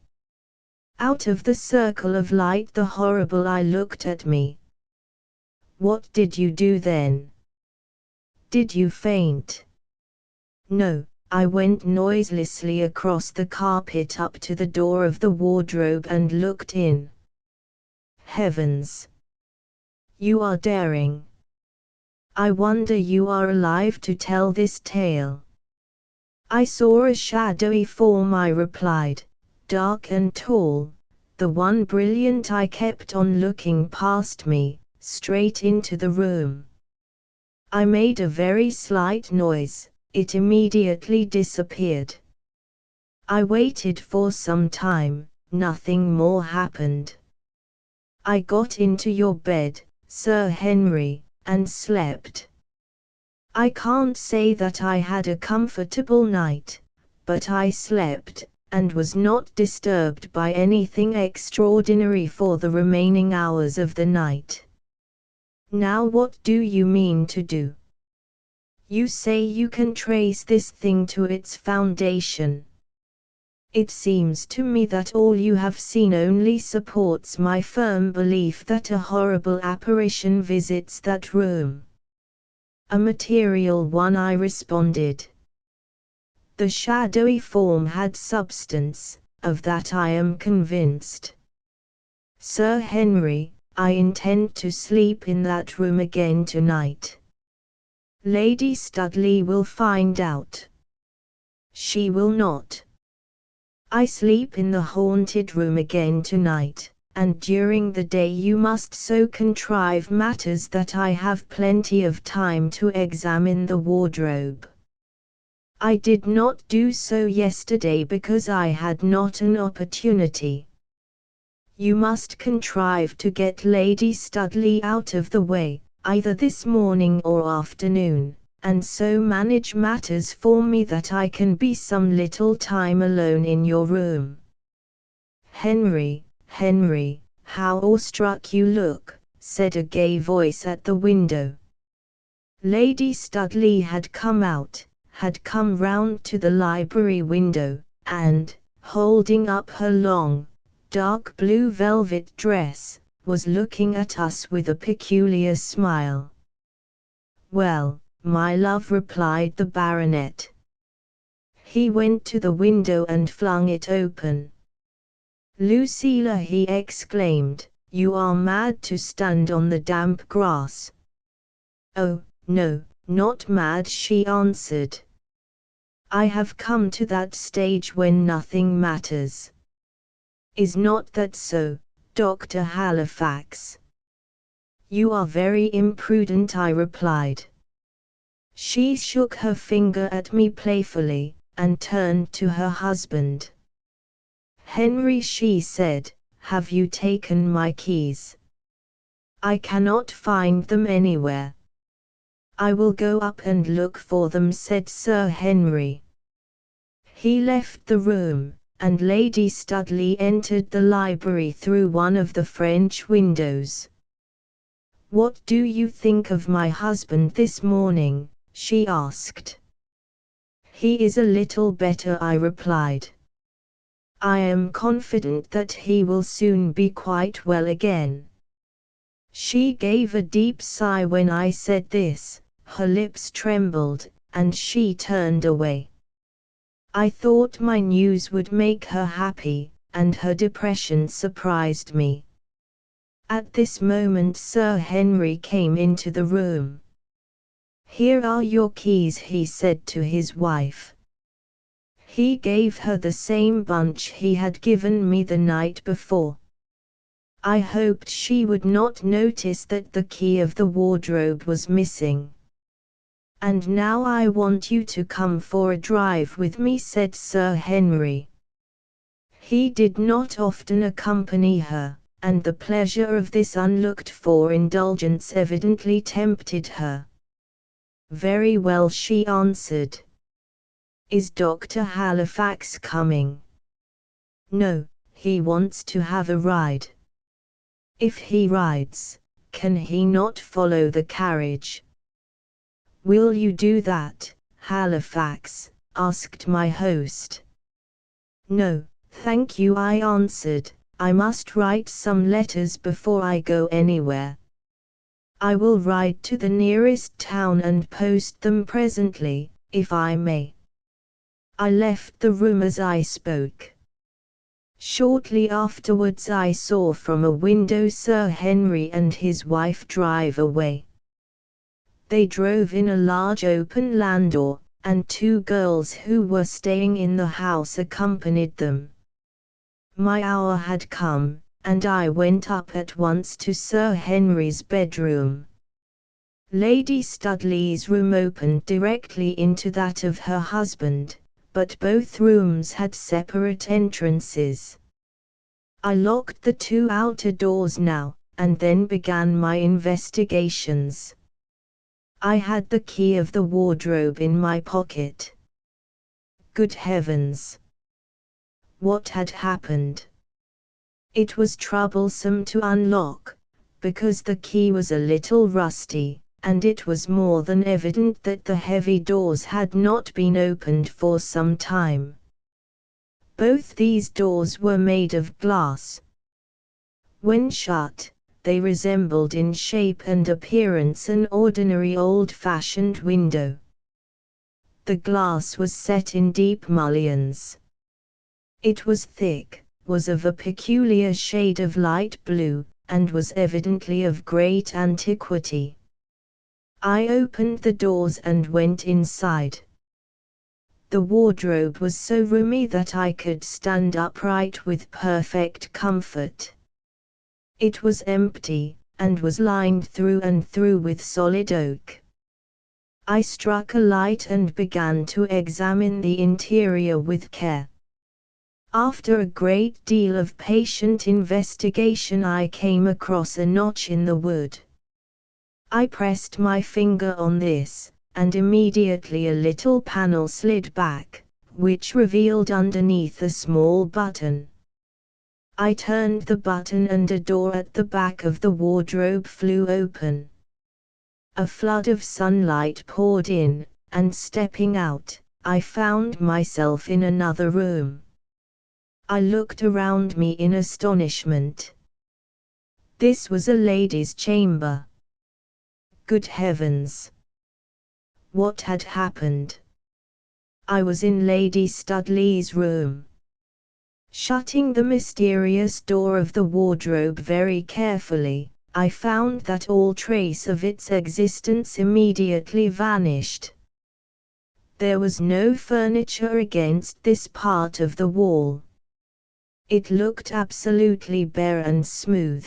Out of the circle of light the horrible eye looked at me. "What did you do then?" "Did you faint?" "No. I went noiselessly across the carpet up to the door of the wardrobe and looked in." "Heavens! You are daring. I wonder you are alive to tell this tale." "I saw a shadowy form," I replied, "dark and tall, the one brilliant. I kept on looking past me, straight into the room. I made a very slight noise. It immediately disappeared. I waited for some time, nothing more happened. I got into your bed, Sir Henry, and slept. I can't say that I had a comfortable night, but I slept, and was not disturbed by anything extraordinary for the remaining hours of the night." "Now what do you mean to do? You say you can trace this thing to its foundation. It seems to me that all you have seen only supports my firm belief that a horrible apparition visits that room." "A material one," I responded. "The shadowy form had substance, of that I am convinced. Sir Henry, I intend to sleep in that room again tonight." "Lady Studley will find out." "She will not. I sleep in the haunted room again tonight, and during the day you must so contrive matters that I have plenty of time to examine the wardrobe. I did not do so yesterday because I had not an opportunity. You must contrive to get Lady Studley out of the way, either this morning or afternoon, and so manage matters for me that I can be some little time alone in your room. Henry, Henry, how awestruck you look, said a gay voice at the window. Lady Studley had come out, had come round to the library window, and, holding up her long, dark blue velvet dress, was looking at us with a peculiar smile. Well, my love, replied the baronet. He went to the window and flung it open. Lucilla, he exclaimed, you are mad to stand on the damp grass. Oh, no, not mad, she answered. I have come to that stage when nothing matters. Is not that so, Dr. Halifax? You are very imprudent, I replied. She shook her finger at me playfully, and turned to her husband. Henry, she said, have you taken my keys? I cannot find them anywhere. I will go up and look for them, said Sir Henry. He left the room, and Lady Studley entered the library through one of the French windows. What do you think of my husband this morning? She asked. He is a little better, I replied. I am confident that he will soon be quite well again. She gave a deep sigh when I said this, her lips trembled, and she turned away. I thought my news would make her happy, and her depression surprised me. At this moment Sir Henry came into the room. Here are your keys, he said to his wife. He gave her the same bunch he had given me the night before. I hoped she would not notice that the key of the wardrobe was missing. And now I want you to come for a drive with me, said Sir Henry. He did not often accompany her, and the pleasure of this unlooked-for indulgence evidently tempted her. Very well, she answered. Is Dr. Halifax coming? No, he wants to have a ride. If he rides, can he not follow the carriage? Will you do that, Halifax? Asked my host. No, thank you, I answered. I must write some letters before I go anywhere. I will ride to the nearest town and post them presently, if I may. I left the room as I spoke. Shortly afterwards I saw from a window Sir Henry and his wife drive away. They drove in a large open landau, and two girls who were staying in the house accompanied them. My hour had come, and I went up at once to Sir Henry's bedroom. Lady Studley's room opened directly into that of her husband, but both rooms had separate entrances. I locked the two outer doors now, and then began my investigations. I had the key of the wardrobe in my pocket. Good heavens! What had happened? It was troublesome to unlock, because the key was a little rusty, and it was more than evident that the heavy doors had not been opened for some time. Both these doors were made of glass. When shut, they resembled in shape and appearance an ordinary old-fashioned window. The glass was set in deep mullions. It was thick, was of a peculiar shade of light blue, and was evidently of great antiquity. I opened the doors and went inside. The wardrobe was so roomy that I could stand upright with perfect comfort. It was empty, and was lined through and through with solid oak. I struck a light and began to examine the interior with care. After a great deal of patient investigation, I came across a notch in the wood. I pressed my finger on this, and immediately a little panel slid back, which revealed underneath a small button. I turned the button and a door at the back of the wardrobe flew open. A flood of sunlight poured in, and stepping out, I found myself in another room. I looked around me in astonishment. This was a lady's chamber. Good heavens! What had happened? I was in Lady Studley's room. Shutting the mysterious door of the wardrobe very carefully, I found that all trace of its existence immediately vanished. There was no furniture against this part of the wall. It looked absolutely bare and smooth.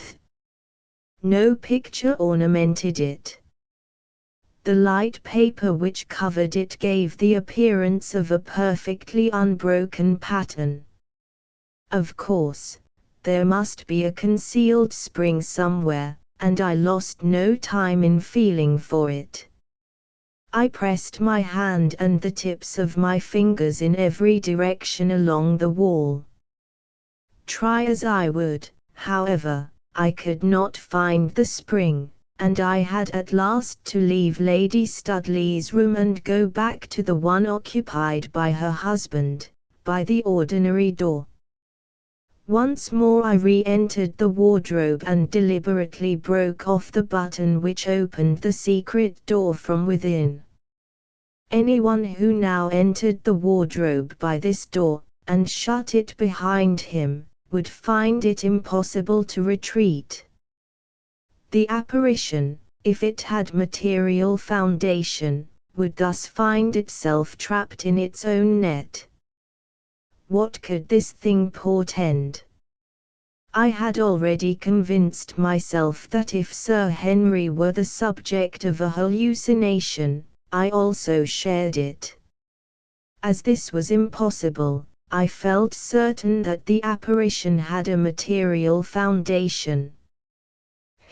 No picture ornamented it. The light paper which covered it gave the appearance of a perfectly unbroken pattern. Of course, there must be a concealed spring somewhere, and I lost no time in feeling for it. I pressed my hand and the tips of my fingers in every direction along the wall. Try as I would, however, I could not find the spring, and I had at last to leave Lady Studley's room and go back to the one occupied by her husband, by the ordinary door. Once more I re-entered the wardrobe and deliberately broke off the button which opened the secret door from within. Anyone who now entered the wardrobe by this door, and shut it behind him, would find it impossible to retreat. The apparition, if it had material foundation, would thus find itself trapped in its own net. What could this thing portend? I had already convinced myself that if Sir Henry were the subject of a hallucination, I also shared it. As this was impossible, I felt certain that the apparition had a material foundation.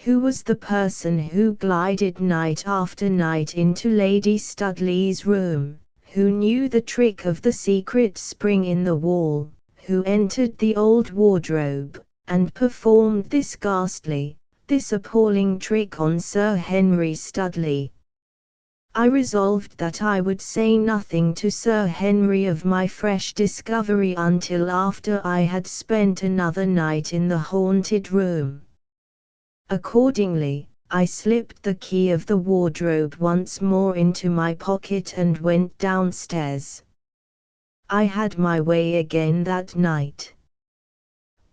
Who was the person who glided night after night into Lady Studley's room, who knew the trick of the secret spring in the wall, who entered the old wardrobe, and performed this ghastly, this appalling trick on Sir Henry Studley? I resolved that I would say nothing to Sir Henry of my fresh discovery until after I had spent another night in the haunted room. Accordingly, I slipped the key of the wardrobe once more into my pocket and went downstairs. I had my way again that night.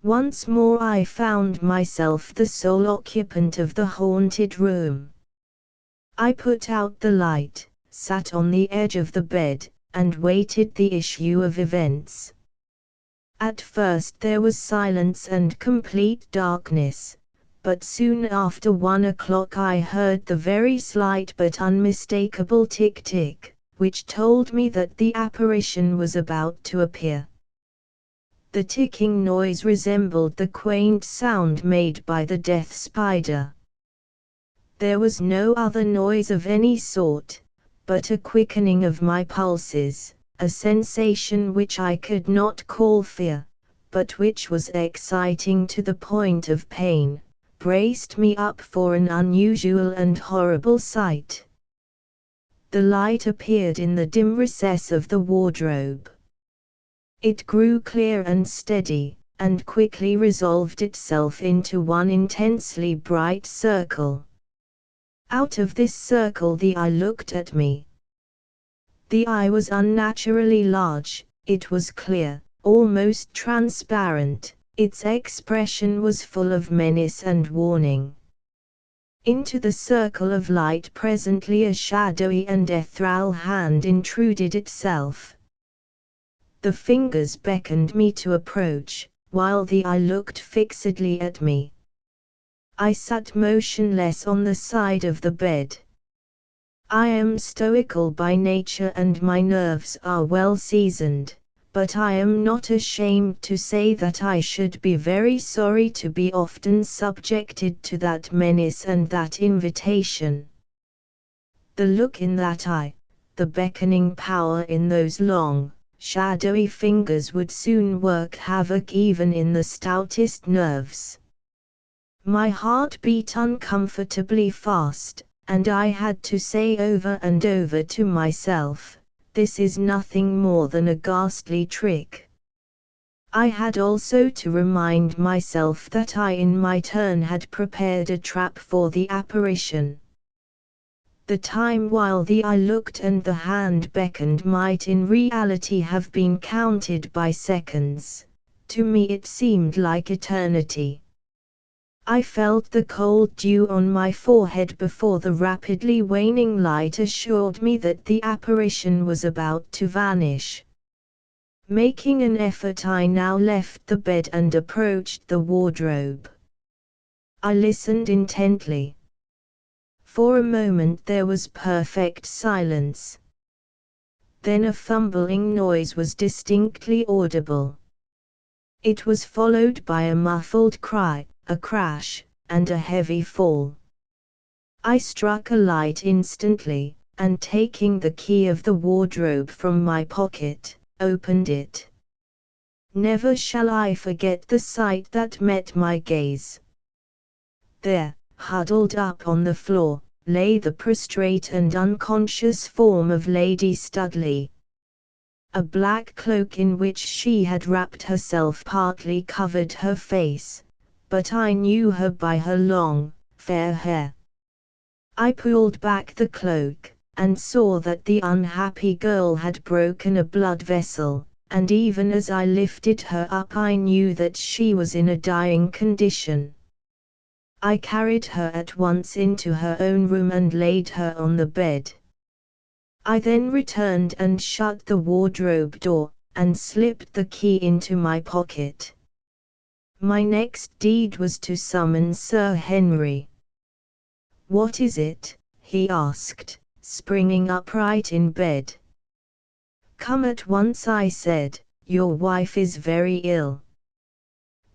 Once more I found myself the sole occupant of the haunted room. I put out the light, sat on the edge of the bed, and waited the issue of events. At first there was silence and complete darkness, but soon after 1 o'clock I heard the very slight but unmistakable tick-tick, which told me that the apparition was about to appear. The ticking noise resembled the quaint sound made by the death spider. There was no other noise of any sort, but a quickening of my pulses, a sensation which I could not call fear, but which was exciting to the point of pain, braced me up for an unusual and horrible sight. The light appeared in the dim recess of the wardrobe. It grew clear and steady, and quickly resolved itself into one intensely bright circle. Out of this circle the eye looked at me. The eye was unnaturally large, it was clear, almost transparent, its expression was full of menace and warning. Into the circle of light presently a shadowy and ethereal hand intruded itself. The fingers beckoned me to approach, while the eye looked fixedly at me. I sat motionless on the side of the bed. I am stoical by nature and my nerves are well seasoned, but I am not ashamed to say that I should be very sorry to be often subjected to that menace and that invitation. The look in that eye, the beckoning power in those long, shadowy fingers would soon work havoc even in the stoutest nerves. My heart beat uncomfortably fast, and I had to say over and over to myself, this is nothing more than a ghastly trick. I had also to remind myself that I in my turn had prepared a trap for the apparition. The time while the eye looked and the hand beckoned might in reality have been counted by seconds. To me it seemed like eternity. I felt the cold dew on my forehead before the rapidly waning light assured me that the apparition was about to vanish. Making an effort, I now left the bed and approached the wardrobe. I listened intently. For a moment there was perfect silence. Then a fumbling noise was distinctly audible. It was followed by a muffled cry, a crash, and a heavy fall. I struck a light instantly, and taking the key of the wardrobe from my pocket, opened it. Never shall I forget the sight that met my gaze. There, huddled up on the floor, lay the prostrate and unconscious form of Lady Studley. A black cloak in which she had wrapped herself partly covered her face, but I knew her by her long, fair hair. I pulled back the cloak, and saw that the unhappy girl had broken a blood vessel, and even as I lifted her up I knew that she was in a dying condition. I carried her at once into her own room and laid her on the bed. I then returned and shut the wardrobe door, and slipped the key into my pocket. My next deed was to summon Sir Henry. "What is it?" he asked, springing upright in bed. "Come at once," I said, "your wife is very ill."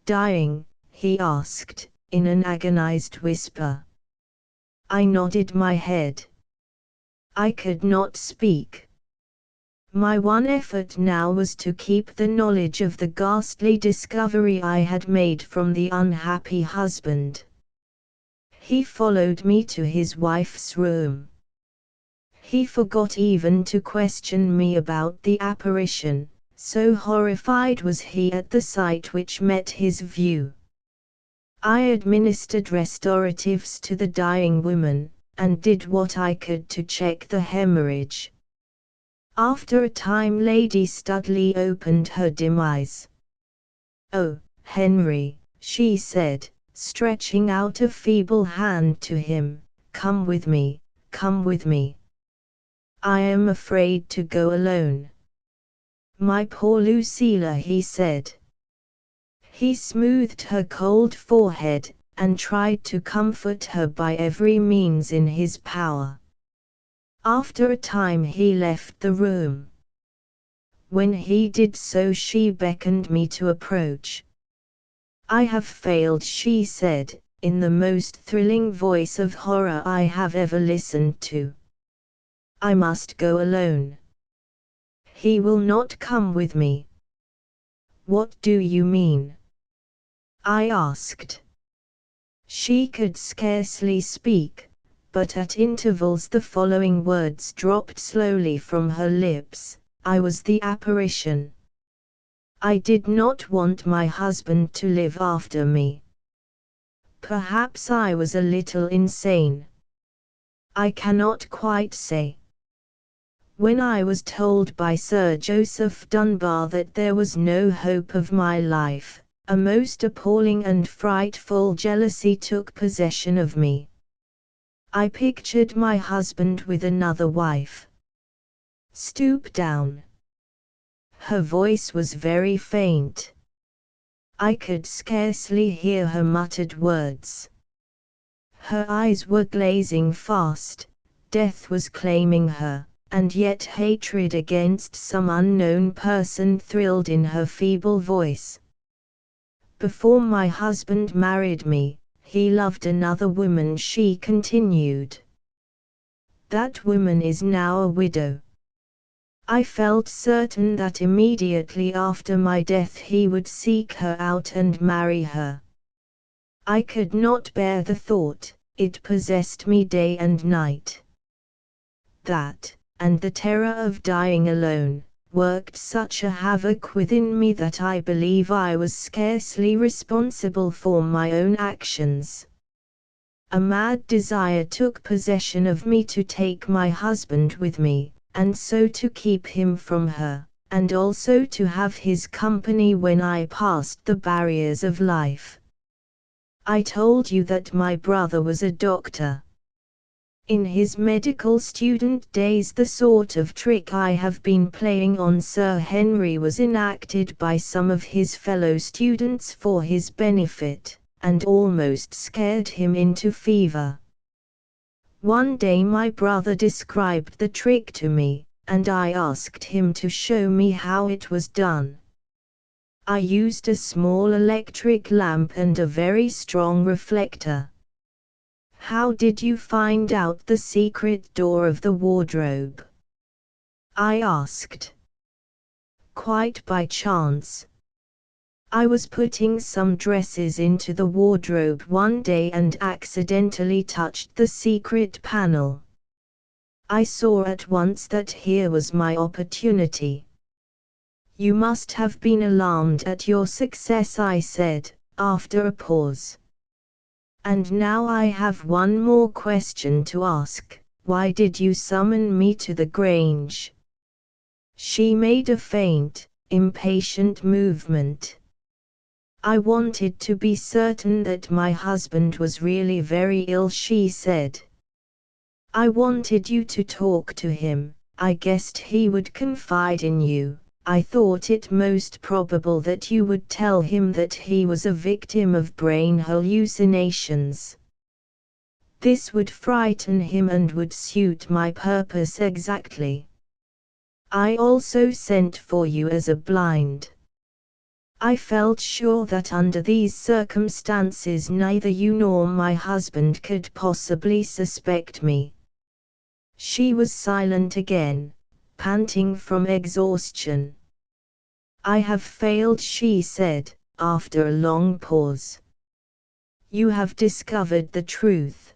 "Dying?" he asked, in an agonized whisper. I nodded my head. I could not speak. My one effort now was to keep the knowledge of the ghastly discovery I had made from the unhappy husband. He followed me to his wife's room. He forgot even to question me about the apparition, so horrified was he at the sight which met his view. I administered restoratives to the dying woman, and did what I could to check the hemorrhage. After a time Lady Studley opened her dim eyes. "Oh, Henry," she said, stretching out a feeble hand to him, "come with me, come with me. I am afraid to go alone." "My poor Lucilla," he said. He smoothed her cold forehead, and tried to comfort her by every means in his power. After a time he left the room. When he did so she beckoned me to approach. "I have failed," she said, in the most thrilling voice of horror I have ever listened to. "I must go alone." "He will not come with me." "What do you mean?" I asked. She could scarcely speak, but at intervals the following words dropped slowly from her lips: "I was the apparition. I did not want my husband to live after me. Perhaps I was a little insane. I cannot quite say. When I was told by Sir Joseph Dunbar that there was no hope of my life, a most appalling and frightful jealousy took possession of me. I pictured my husband with another wife. Stoop down." Her voice was very faint. I could scarcely hear her muttered words. Her eyes were glazing fast, death was claiming her, and yet hatred against some unknown person thrilled in her feeble voice. Before my husband married me, he loved another woman, she continued. That woman is now a widow. I felt certain that immediately after my death he would seek her out and marry her. I could not bear the thought, it possessed me day and night. That, and the terror of dying alone, worked such a havoc within me that I believe I was scarcely responsible for my own actions. A mad desire took possession of me to take my husband with me, and so to keep him from her, and also to have his company when I passed the barriers of life. I told you that my brother was a doctor. In his medical student days the sort of trick I have been playing on Sir Henry was enacted by some of his fellow students for his benefit, and almost scared him into fever. One day my brother described the trick to me, and I asked him to show me how it was done. I used a small electric lamp and a very strong reflector. How did you find out the secret door of the wardrobe? I asked. Quite by chance. I was putting some dresses into the wardrobe one day and accidentally touched the secret panel. I saw at once that here was my opportunity. You must have been alarmed at your success, I said, after a pause. And now I have one more question to ask. Why did you summon me to the Grange? She made a faint, impatient movement. I wanted to be certain that my husband was really very ill, she said. I wanted you to talk to him. I guessed he would confide in you. I thought it most probable that you would tell him that he was a victim of brain hallucinations. This would frighten him and would suit my purpose exactly. I also sent for you as a blind. I felt sure that under these circumstances neither you nor my husband could possibly suspect me. She was silent again, panting from exhaustion. I have failed, she said, after a long pause. You have discovered the truth.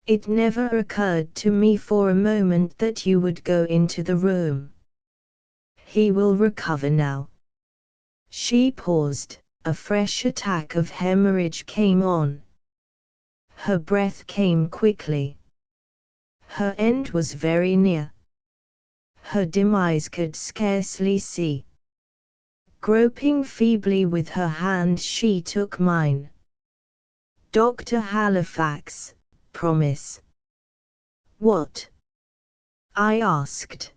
It never occurred to me for a moment that you would go into the room. He will recover now. She paused, a fresh attack of hemorrhage came on. Her breath came quickly. Her end was very near. Her dim eyes could scarcely see. Groping feebly with her hand she took mine. Dr. Halifax, promise. What? I asked.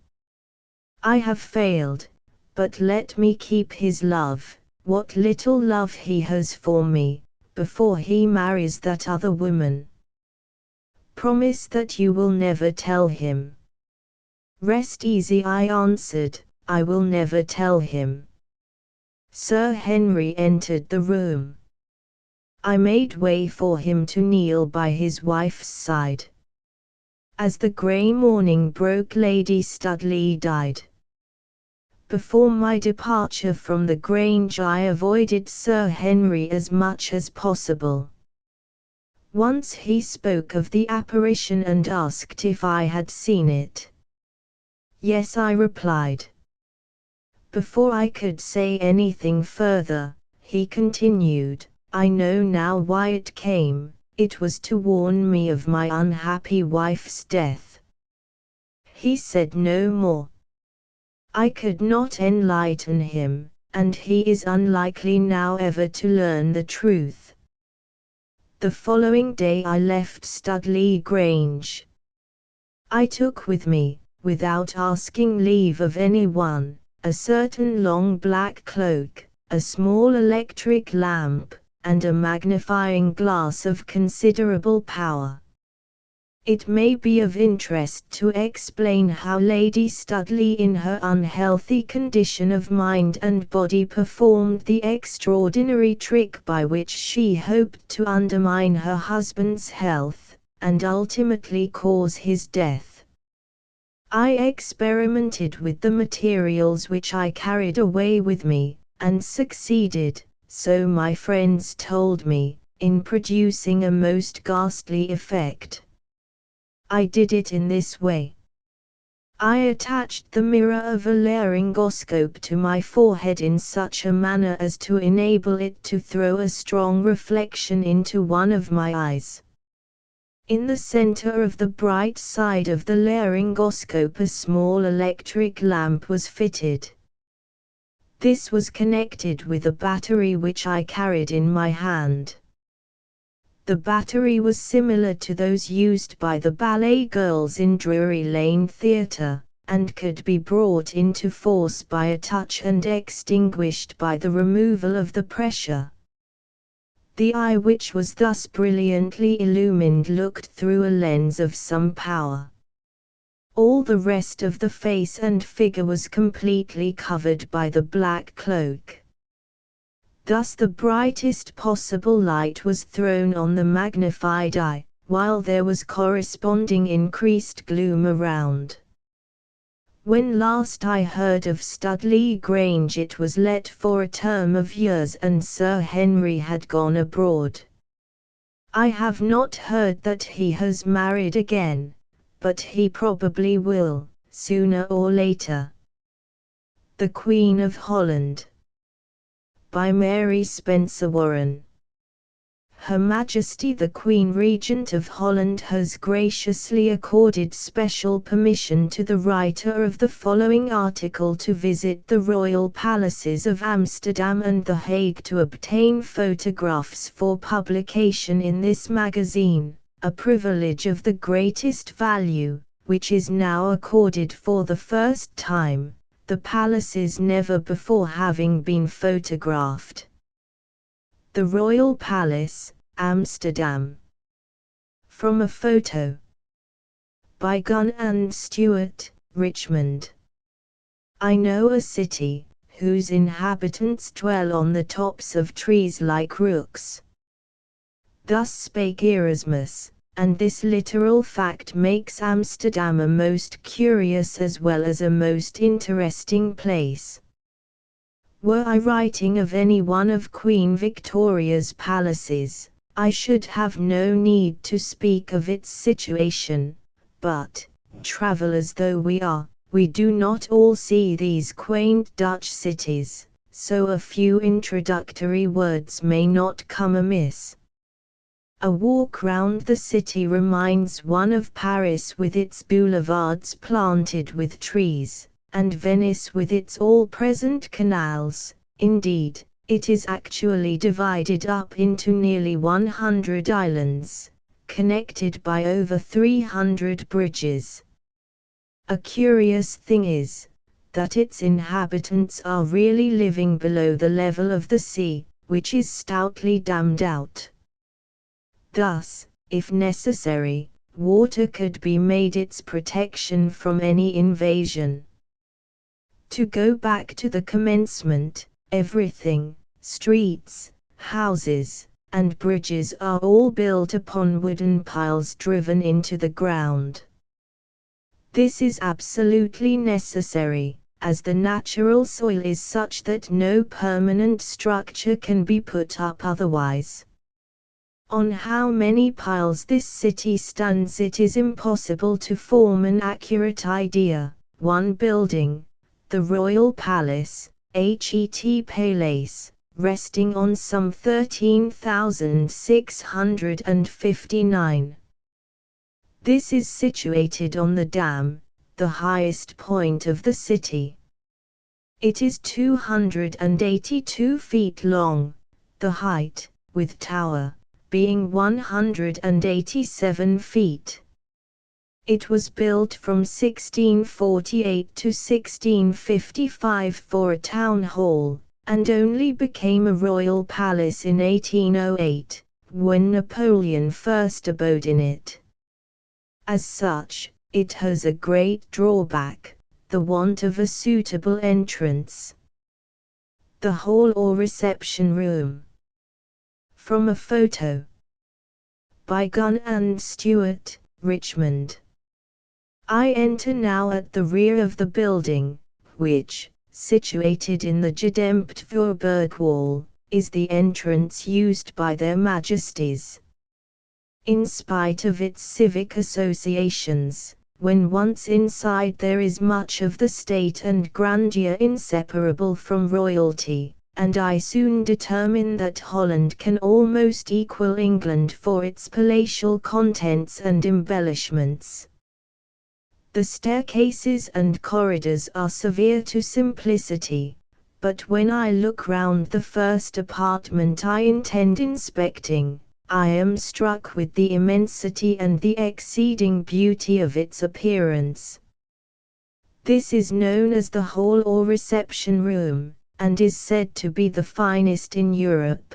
I have failed, but let me keep his love, what little love he has for me, before he marries that other woman. Promise that you will never tell him. Rest easy, I answered, I will never tell him. Sir Henry entered the room. I made way for him to kneel by his wife's side. As the grey morning broke, Lady Studley died. Before my departure from the Grange I avoided Sir Henry as much as possible. Once he spoke of the apparition and asked if I had seen it. Yes, I replied. Before I could say anything further, he continued, I know now why it came, it was to warn me of my unhappy wife's death. He said no more. I could not enlighten him, and he is unlikely now ever to learn the truth. The following day I left Studley Grange. I took with me, without asking leave of anyone, a certain long black cloak, a small electric lamp, and a magnifying glass of considerable power. It may be of interest to explain how Lady Studley in her unhealthy condition of mind and body performed the extraordinary trick by which she hoped to undermine her husband's health, and ultimately cause his death. I experimented with the materials which I carried away with me, and succeeded, so my friends told me, in producing a most ghastly effect. I did it in this way. I attached the mirror of a laryngoscope to my forehead in such a manner as to enable it to throw a strong reflection into one of my eyes. In the center of the bright side of the laryngoscope a small electric lamp was fitted. This was connected with a battery which I carried in my hand. The battery was similar to those used by the ballet girls in Drury Lane Theatre, and could be brought into force by a touch and extinguished by the removal of the pressure. The eye which was thus brilliantly illumined looked through a lens of some power. All the rest of the face and figure was completely covered by the black cloak. Thus the brightest possible light was thrown on the magnified eye, while there was corresponding increased gloom around. When last I heard of Studley Grange it was let for a term of years and Sir Henry had gone abroad. I have not heard that he has married again, but he probably will, sooner or later. The Queen of Holland. By Mary Spencer Warren. Her Majesty the Queen Regent of Holland has graciously accorded special permission to the writer of the following article to visit the royal palaces of Amsterdam and The Hague to obtain photographs for publication in this magazine, a privilege of the greatest value, which is now accorded for the first time, the palaces never before having been photographed. The Royal Palace, Amsterdam. From a photo. By Gunn and Stewart, Richmond. I know a city, whose inhabitants dwell on the tops of trees like rooks. Thus spake Erasmus, and this literal fact makes Amsterdam a most curious as well as a most interesting place. Were I writing of any one of Queen Victoria's palaces, I should have no need to speak of its situation, but, travellers though we are, we do not all see these quaint Dutch cities, so a few introductory words may not come amiss. A walk round the city reminds one of Paris with its boulevards planted with trees, and Venice with its all-present canals. Indeed, it is actually divided up into nearly 100 islands, connected by over 300 bridges. A curious thing is, that its inhabitants are really living below the level of the sea, which is stoutly dammed out. Thus, if necessary, water could be made its protection from any invasion. To go back to the commencement, everything, streets, houses, and bridges are all built upon wooden piles driven into the ground. This is absolutely necessary, as the natural soil is such that no permanent structure can be put up otherwise. On how many piles this city stands it is impossible to form an accurate idea. One building, the Royal Palace, Het Paleis, resting on some 13,659. This is situated on the Dam, the highest point of the city. It is 282 feet long, the height, with tower, being 187 feet. It was built from 1648 to 1655 for a town hall, and only became a royal palace in 1808, when Napoleon first abode in it. As such, it has a great drawback, the want of a suitable entrance. The hall or reception room. From a photo by Gunn and Stewart, Richmond. I enter now at the rear of the building, which, situated in the Gedemptvuurburg wall, is the entrance used by their Majesties. In spite of its civic associations, when once inside there is much of the state and grandeur inseparable from royalty, and I soon determine that Holland can almost equal England for its palatial contents and embellishments. The staircases and corridors are severe to simplicity, but when I look round the first apartment I intend inspecting, I am struck with the immensity and the exceeding beauty of its appearance. This is known as the hall or reception room, and is said to be the finest in Europe.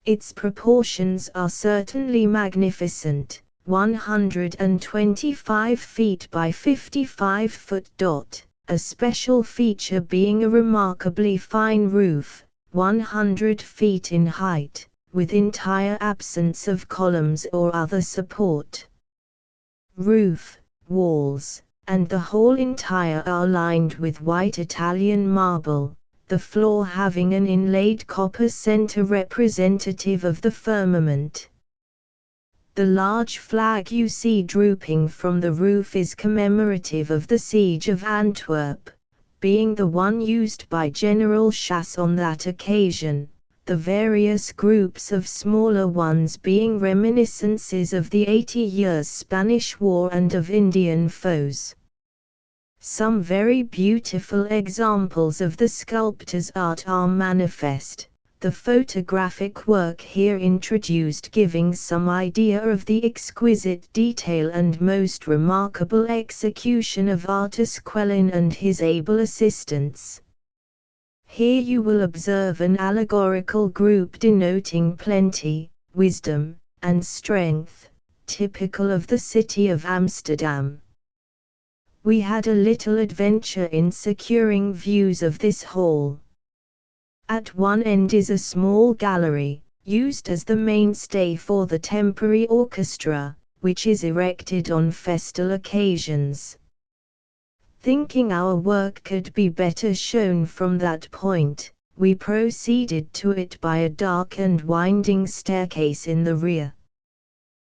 Its proportions are certainly magnificent, 125 feet by 55 foot. A special feature being a remarkably fine roof, 100 feet in height, with entire absence of columns or other support. Roof, walls, and the whole entire are lined with white Italian marble, the floor having an inlaid copper center representative of the firmament. The large flag you see drooping from the roof is commemorative of the siege of Antwerp, being the one used by General Chasse on that occasion, the various groups of smaller ones being reminiscences of the 80 Years' Spanish War and of Indian foes. Some very beautiful examples of the sculptor's art are manifest, the photographic work here introduced giving some idea of the exquisite detail and most remarkable execution of artist Quellin and his able assistants. Here you will observe an allegorical group denoting plenty, wisdom, and strength, typical of the city of Amsterdam. We had a little adventure in securing views of this hall. At one end is a small gallery, used as the mainstay for the temporary orchestra, which is erected on festal occasions. Thinking our work could be better shown from that point, we proceeded to it by a dark and winding staircase in the rear.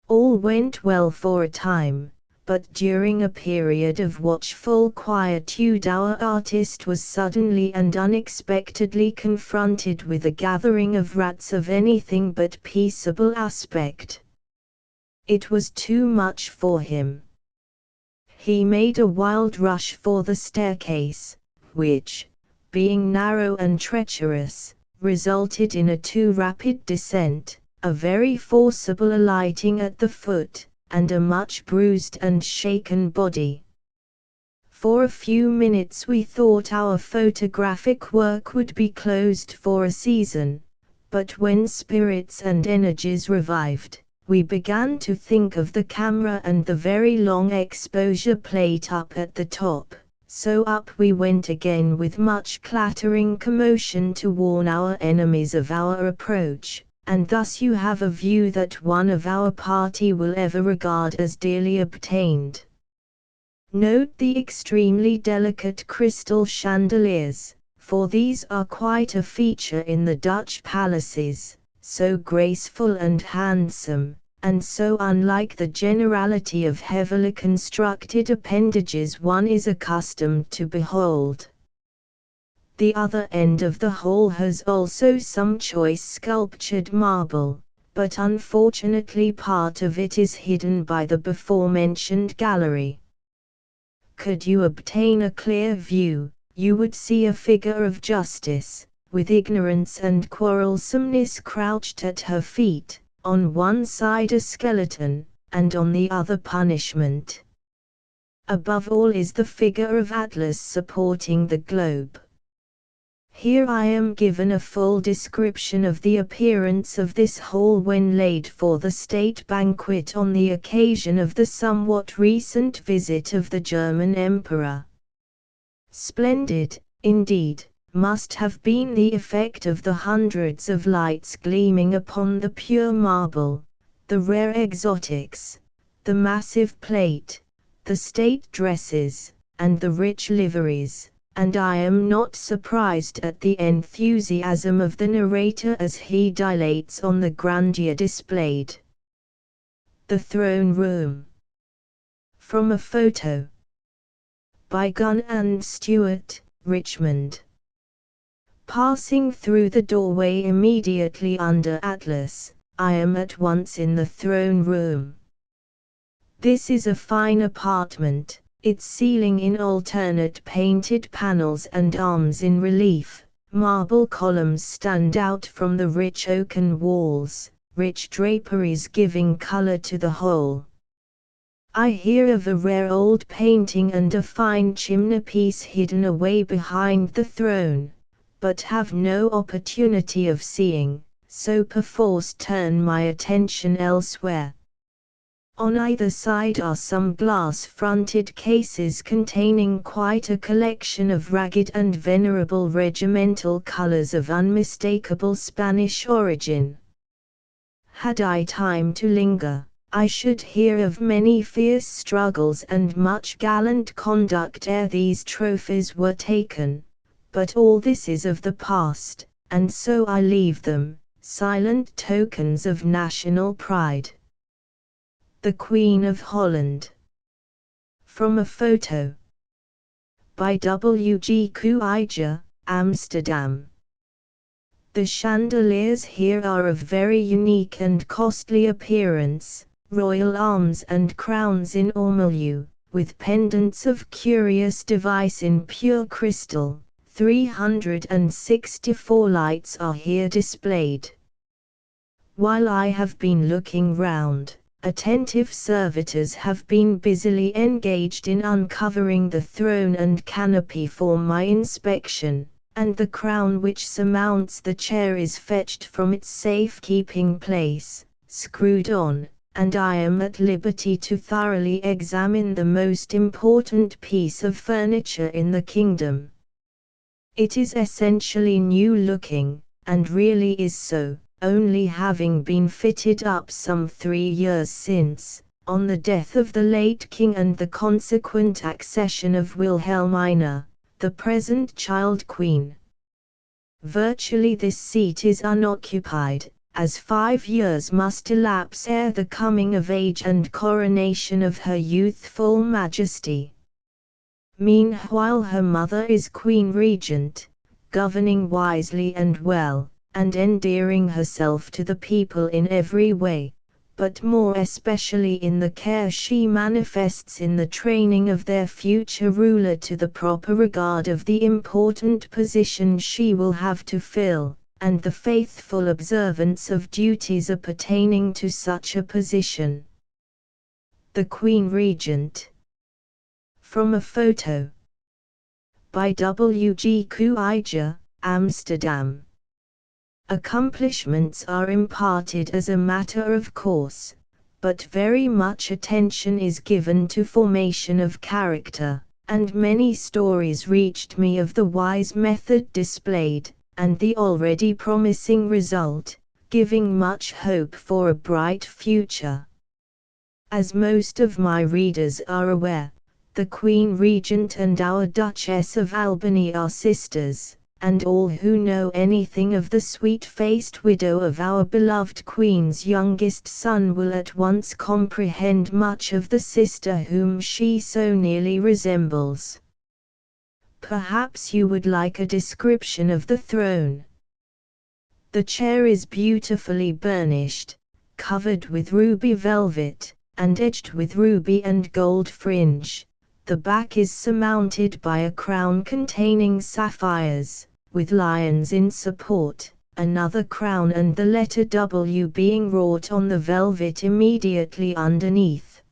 All went well for a time, but during a period of watchful quietude our artist was suddenly and unexpectedly confronted with a gathering of rats of anything but peaceable aspect. It was too much for him. He made a wild rush for the staircase, which, being narrow and treacherous, resulted in a too rapid descent, a very forcible alighting at the foot, and a much bruised and shaken body. For a few minutes we thought our photographic work would be closed for a season, but when spirits and energies revived, we began to think of the camera and the very long exposure plate up at the top, so up we went again with much clattering commotion to warn our enemies of our approach, and thus you have a view that one of our party will ever regard as dearly obtained. Note the extremely delicate crystal chandeliers, for these are quite a feature in the Dutch palaces, so graceful and handsome, and so unlike the generality of heavily constructed appendages one is accustomed to behold. The other end of the hall has also some choice sculptured marble, but unfortunately part of it is hidden by the before-mentioned gallery. Could you obtain a clear view, you would see a figure of justice, with ignorance and quarrelsomeness crouched at her feet, on one side a skeleton, and on the other punishment. Above all is the figure of Atlas supporting the globe. Here I am given a full description of the appearance of this hall when laid for the state banquet on the occasion of the somewhat recent visit of the German Emperor. Splendid, indeed, must have been the effect of the hundreds of lights gleaming upon the pure marble, the rare exotics, the massive plate, the state dresses, and the rich liveries, and I am not surprised at the enthusiasm of the narrator as he dilates on the grandeur displayed. The Throne Room. From a photo. By Gunn and Stewart, Richmond. Passing through the doorway immediately under Atlas, I am at once in the throne room. This is a fine apartment, its ceiling in alternate painted panels and arms in relief, marble columns stand out from the rich oaken walls, rich draperies giving color to the whole. I hear of a rare old painting and a fine chimneypiece hidden away behind the throne, but have no opportunity of seeing, so perforce turn my attention elsewhere. On either side are some glass-fronted cases containing quite a collection of ragged and venerable regimental colors of unmistakable Spanish origin. Had I time to linger, I should hear of many fierce struggles and much gallant conduct ere these trophies were taken, but all this is of the past, and so I leave them, silent tokens of national pride. The Queen of Holland. From a photo. By W. G. Kuijer, Amsterdam. The chandeliers here are of very unique and costly appearance, royal arms and crowns in ormolu, with pendants of curious device in pure crystal. 364 lights are here displayed. While I have been looking round, attentive servitors have been busily engaged in uncovering the throne and canopy for my inspection, and the crown which surmounts the chair is fetched from its safe-keeping place, screwed on, and I am at liberty to thoroughly examine the most important piece of furniture in the kingdom. It is essentially new-looking, and really is so, only having been fitted up some 3 years since, on the death of the late king and the consequent accession of Wilhelmina, the present child queen. Virtually this seat is unoccupied, as 5 years must elapse ere the coming of age and coronation of her youthful majesty. Meanwhile her mother is Queen Regent, governing wisely and well, and endearing herself to the people in every way, but more especially in the care she manifests in the training of their future ruler to the proper regard of the important position she will have to fill, and the faithful observance of duties appertaining to such a position. The Queen Regent. From a photo. By W. G. Kuijer, Amsterdam. Accomplishments are imparted as a matter of course, but very much attention is given to formation of character, and many stories reached me of the wise method displayed, and the already promising result, giving much hope for a bright future. As most of my readers are aware, the Queen Regent and our Duchess of Albany are sisters, and all who know anything of the sweet-faced widow of our beloved Queen's youngest son will at once comprehend much of the sister whom she so nearly resembles. Perhaps you would like a description of the throne. The chair is beautifully burnished, covered with ruby velvet, and edged with ruby and gold fringe. The back is surmounted by a crown containing sapphires, with lions in support, another crown and the letter W being wrought on the velvet immediately underneath.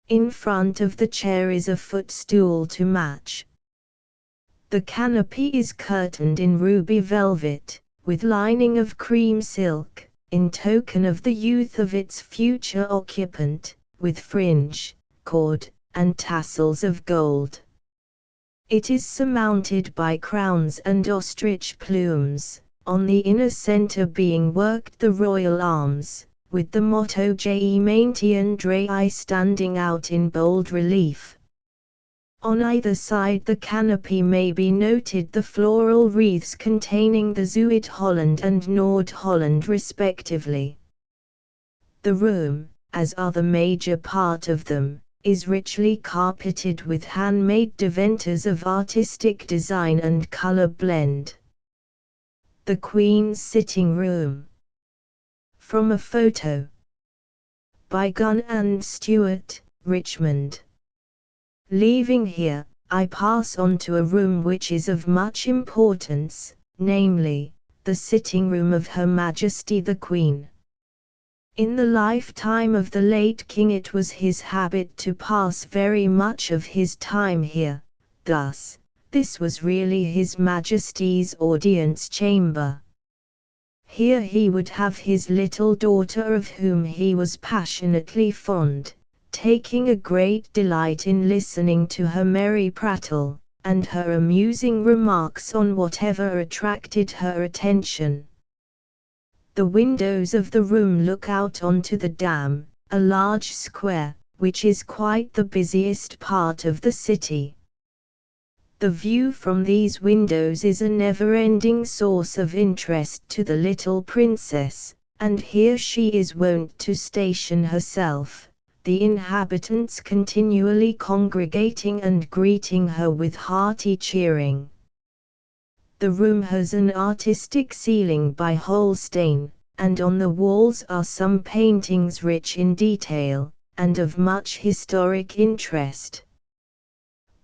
In front of the chair is a footstool to match. The canopy is curtained in ruby velvet, with lining of cream silk, in token of the youth of its future occupant, with fringe, cord, and tassels of gold. It is surmounted by crowns and ostrich plumes, on the inner center being worked the royal arms, with the motto Je maintiendrai standing out in bold relief. On either side the canopy may be noted the floral wreaths containing the Zuid-Holland and Noord-Holland respectively. The room, as other major part of them, is richly carpeted with handmade devanters of artistic design and color blend. The Queen's Sitting Room. From a photo. By Gunn and Stewart, Richmond. Leaving here, I pass on to a room which is of much importance, namely, the sitting room of Her Majesty the Queen. In the lifetime of the late king it was his habit to pass very much of his time here, thus, this was really His Majesty's audience chamber. Here he would have his little daughter of whom he was passionately fond, taking a great delight in listening to her merry prattle, and her amusing remarks on whatever attracted her attention. The windows of the room look out onto the Dam, a large square, which is quite the busiest part of the city. The view from these windows is a never-ending source of interest to the little princess, and here she is wont to station herself, the inhabitants continually congregating and greeting her with hearty cheering. The room has an artistic ceiling by Holstein, and on the walls are some paintings rich in detail, and of much historic interest.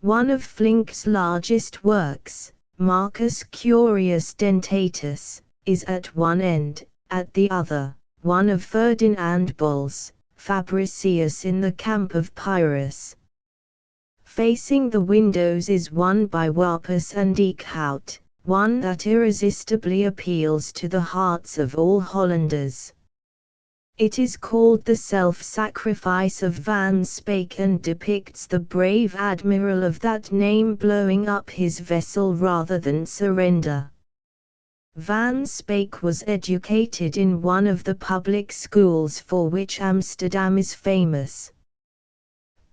One of Flink's largest works, Marcus Curius Dentatus, is at one end, at the other, one of Ferdinand Bull's, Fabricius in the camp of Pyrrhus. Facing the windows is one by Wapus and Eekhout, one that irresistibly appeals to the hearts of all Hollanders. It is called The Self-Sacrifice of Van Speyk and depicts the brave admiral of that name blowing up his vessel rather than surrender. Van Speyk was educated in one of the public schools for which Amsterdam is famous.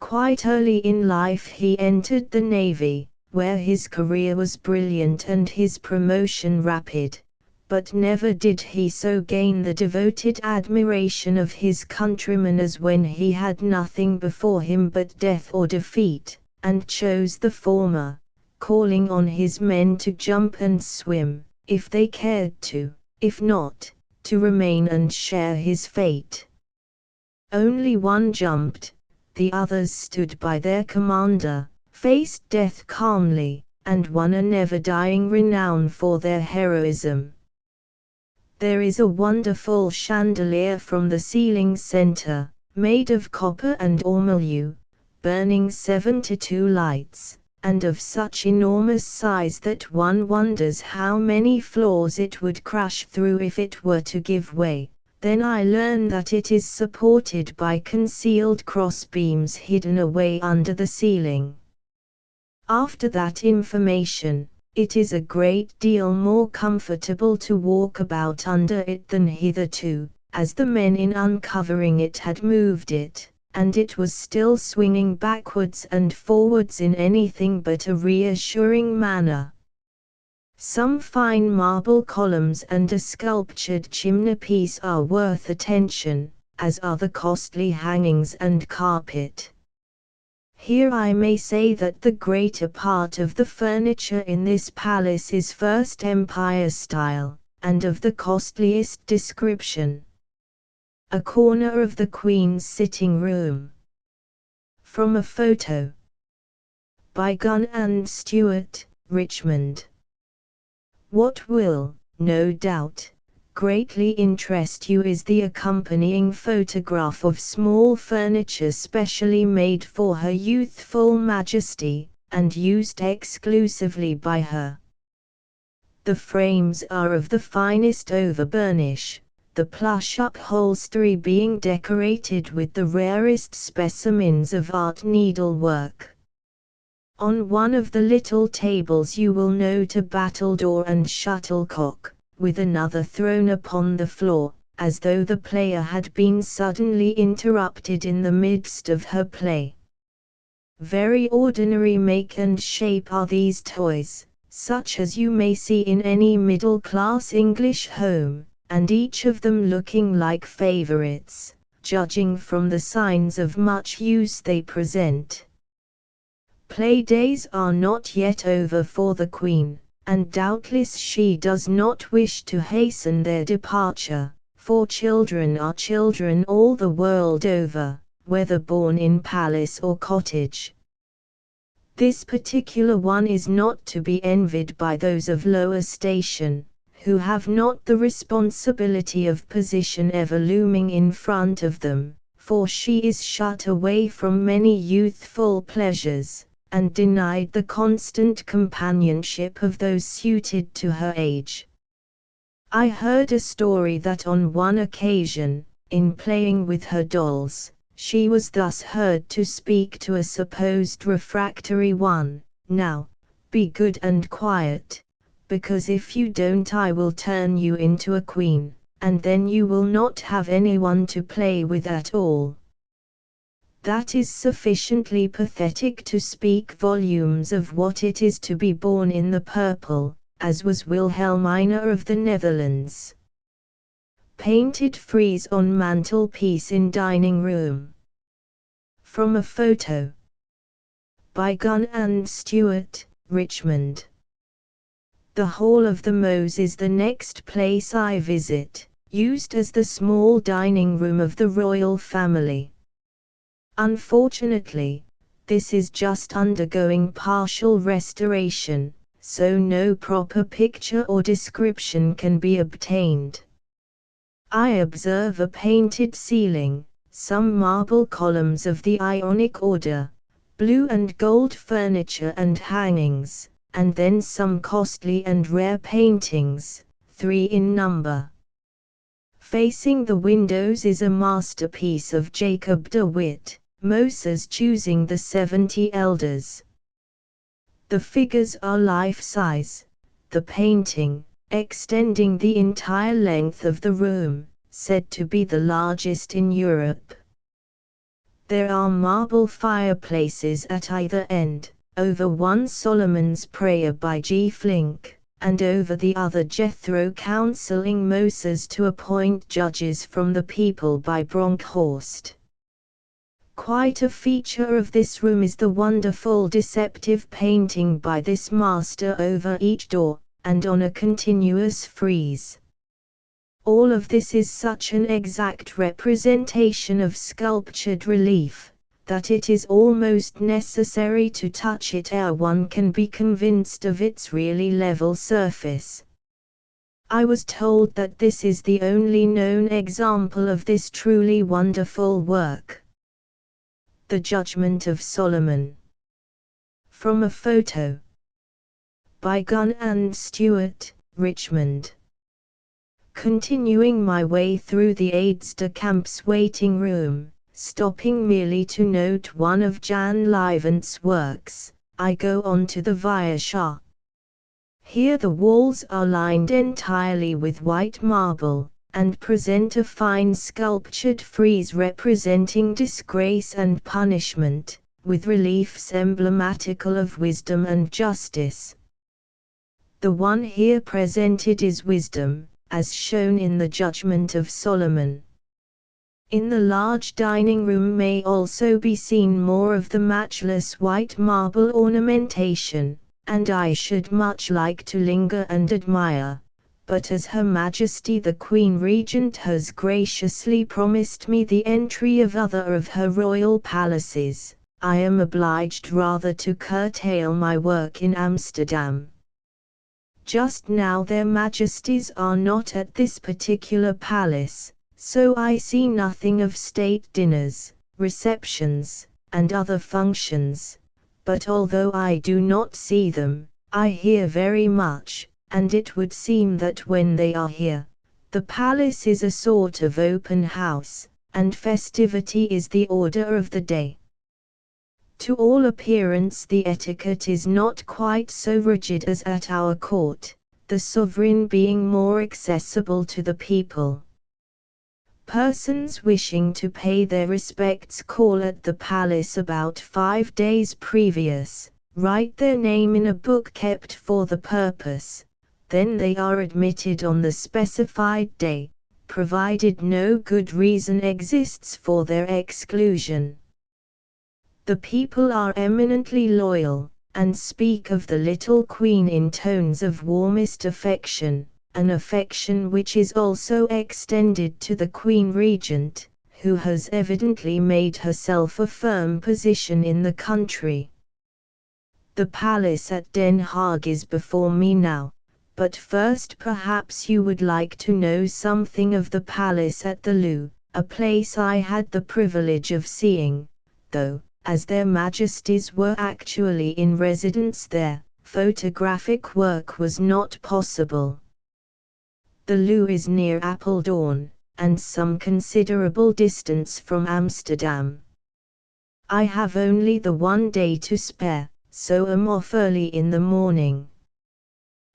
Quite early in life he entered the Navy, where his career was brilliant and his promotion rapid, but never did he so gain the devoted admiration of his countrymen as when he had nothing before him but death or defeat, and chose the former, calling on his men to jump and swim, if they cared to, if not, to remain and share his fate. Only one jumped, the others stood by their commander, faced death calmly, and won a never-dying renown for their heroism. There is a wonderful chandelier from the ceiling center, made of copper and ormolu, burning 72 lights, and of such enormous size that one wonders how many floors it would crash through if it were to give way. Then I learn that it is supported by concealed crossbeams hidden away under the ceiling. After that information, it is a great deal more comfortable to walk about under it than hitherto, as the men in uncovering it had moved it, and it was still swinging backwards and forwards in anything but a reassuring manner. Some fine marble columns and a sculptured chimney-piece are worth attention, as are the costly hangings and carpet. Here I may say that the greater part of the furniture in this palace is First Empire style, and of the costliest description. A corner of the Queen's sitting room. From a photo. By Gunn and Stewart, Richmond. What will, no doubt, greatly interest you is the accompanying photograph of small furniture specially made for Her Youthful Majesty, and used exclusively by her. The frames are of the finest overburnish, the plush upholstery being decorated with the rarest specimens of art needlework. On one of the little tables you will note a battledore and shuttlecock, with another thrown upon the floor, as though the player had been suddenly interrupted in the midst of her play. Very ordinary make and shape are these toys, such as you may see in any middle-class English home, and each of them looking like favorites, judging from the signs of much use they present. Play days are not yet over for the Queen, and doubtless she does not wish to hasten their departure, for children are children all the world over, whether born in palace or cottage. This particular one is not to be envied by those of lower station, who have not the responsibility of position ever looming in front of them, for she is shut away from many youthful pleasures, and denied the constant companionship of those suited to her age. I heard a story that on one occasion, in playing with her dolls, she was thus heard to speak to a supposed refractory one, "Now, be good and quiet, because if you don't I will turn you into a queen, and then you will not have anyone to play with at all." That is sufficiently pathetic to speak volumes of what it is to be born in the purple, as was Wilhelmina of the Netherlands. Painted frieze on mantelpiece in dining room. From a photo. By Gunn and Stewart, Richmond. The Hall of the Mose is the next place I visit, used as the small dining room of the royal family. Unfortunately, this is just undergoing partial restoration, so no proper picture or description can be obtained. I observe a painted ceiling, some marble columns of the Ionic order, blue and gold furniture and hangings, and then some costly and rare paintings, 3 in number. Facing the windows is a masterpiece of Jacob de Witt, Moses choosing the 70 elders. The figures are life-size, the painting, extending the entire length of the room, said to be the largest in Europe. There are marble fireplaces at either end, over one Solomon's Prayer by G. Flink, and over the other Jethro counseling Moses to appoint judges from the people by Bronkhorst. Quite a feature of this room is the wonderful deceptive painting by this master over each door, and on a continuous frieze. All of this is such an exact representation of sculptured relief, that it is almost necessary to touch it ere one can be convinced of its really level surface. I was told that this is the only known example of this truly wonderful work. The Judgment of Solomon. From a photo. By Gunn and Stewart, Richmond. Continuing my way through the aides de camp's waiting room, stopping merely to note one of Jan Livent's works, I go on to the Viasha. Here the walls are lined entirely with white marble, and present a fine sculptured frieze representing disgrace and punishment, with reliefs emblematical of wisdom and justice. The one here presented is wisdom, as shown in the Judgment of Solomon. In the large dining room may also be seen more of the matchless white marble ornamentation, and I should much like to linger and admire. But as Her Majesty the Queen Regent has graciously promised me the entry of other of her royal palaces, I am obliged rather to curtail my work in Amsterdam. Just now their Majesties are not at this particular palace, so I see nothing of state dinners, receptions, and other functions, but although I do not see them, I hear very much, and it would seem that when they are here, the palace is a sort of open house, and festivity is the order of the day. To all appearance the etiquette is not quite so rigid as at our court, the sovereign being more accessible to the people. Persons wishing to pay their respects call at the palace about 5 days previous, write their name in a book kept for the purpose, then they are admitted on the specified day, provided no good reason exists for their exclusion. The people are eminently loyal, and speak of the little queen in tones of warmest affection, an affection which is also extended to the Queen Regent, who has evidently made herself a firm position in the country. The palace at Den Haag is before me now, but first perhaps you would like to know something of the palace at the Louvre, a place I had the privilege of seeing, though, as their majesties were actually in residence there, photographic work was not possible. The Louvre is near Apeldoorn, and some considerable distance from Amsterdam. I have only the one day to spare, so am off early in the morning.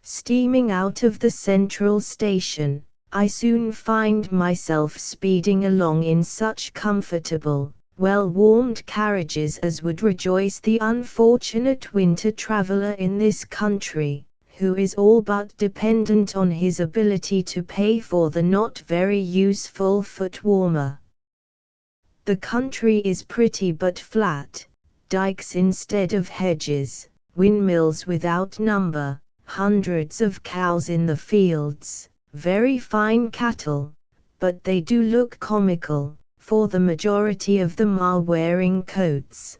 Steaming out of the central station, I soon find myself speeding along in such comfortable, well-warmed carriages as would rejoice the unfortunate winter traveller in this country, who is all but dependent on his ability to pay for the not very useful foot-warmer. The country is pretty but flat, dikes instead of hedges, windmills without number, hundreds of cows in the fields, very fine cattle, but they do look comical, for the majority of them are wearing coats.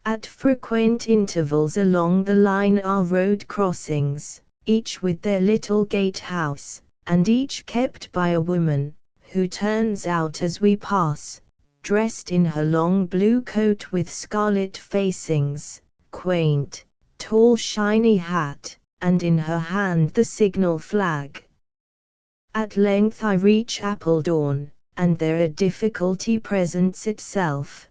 At frequent intervals along the line are road crossings, each with their little gatehouse, and each kept by a woman, who turns out as we pass, dressed in her long blue coat with scarlet facings, quaint, tall shiny hat, and in her hand the signal flag. At length I reach Apeldoorn, and there a difficulty presents itself.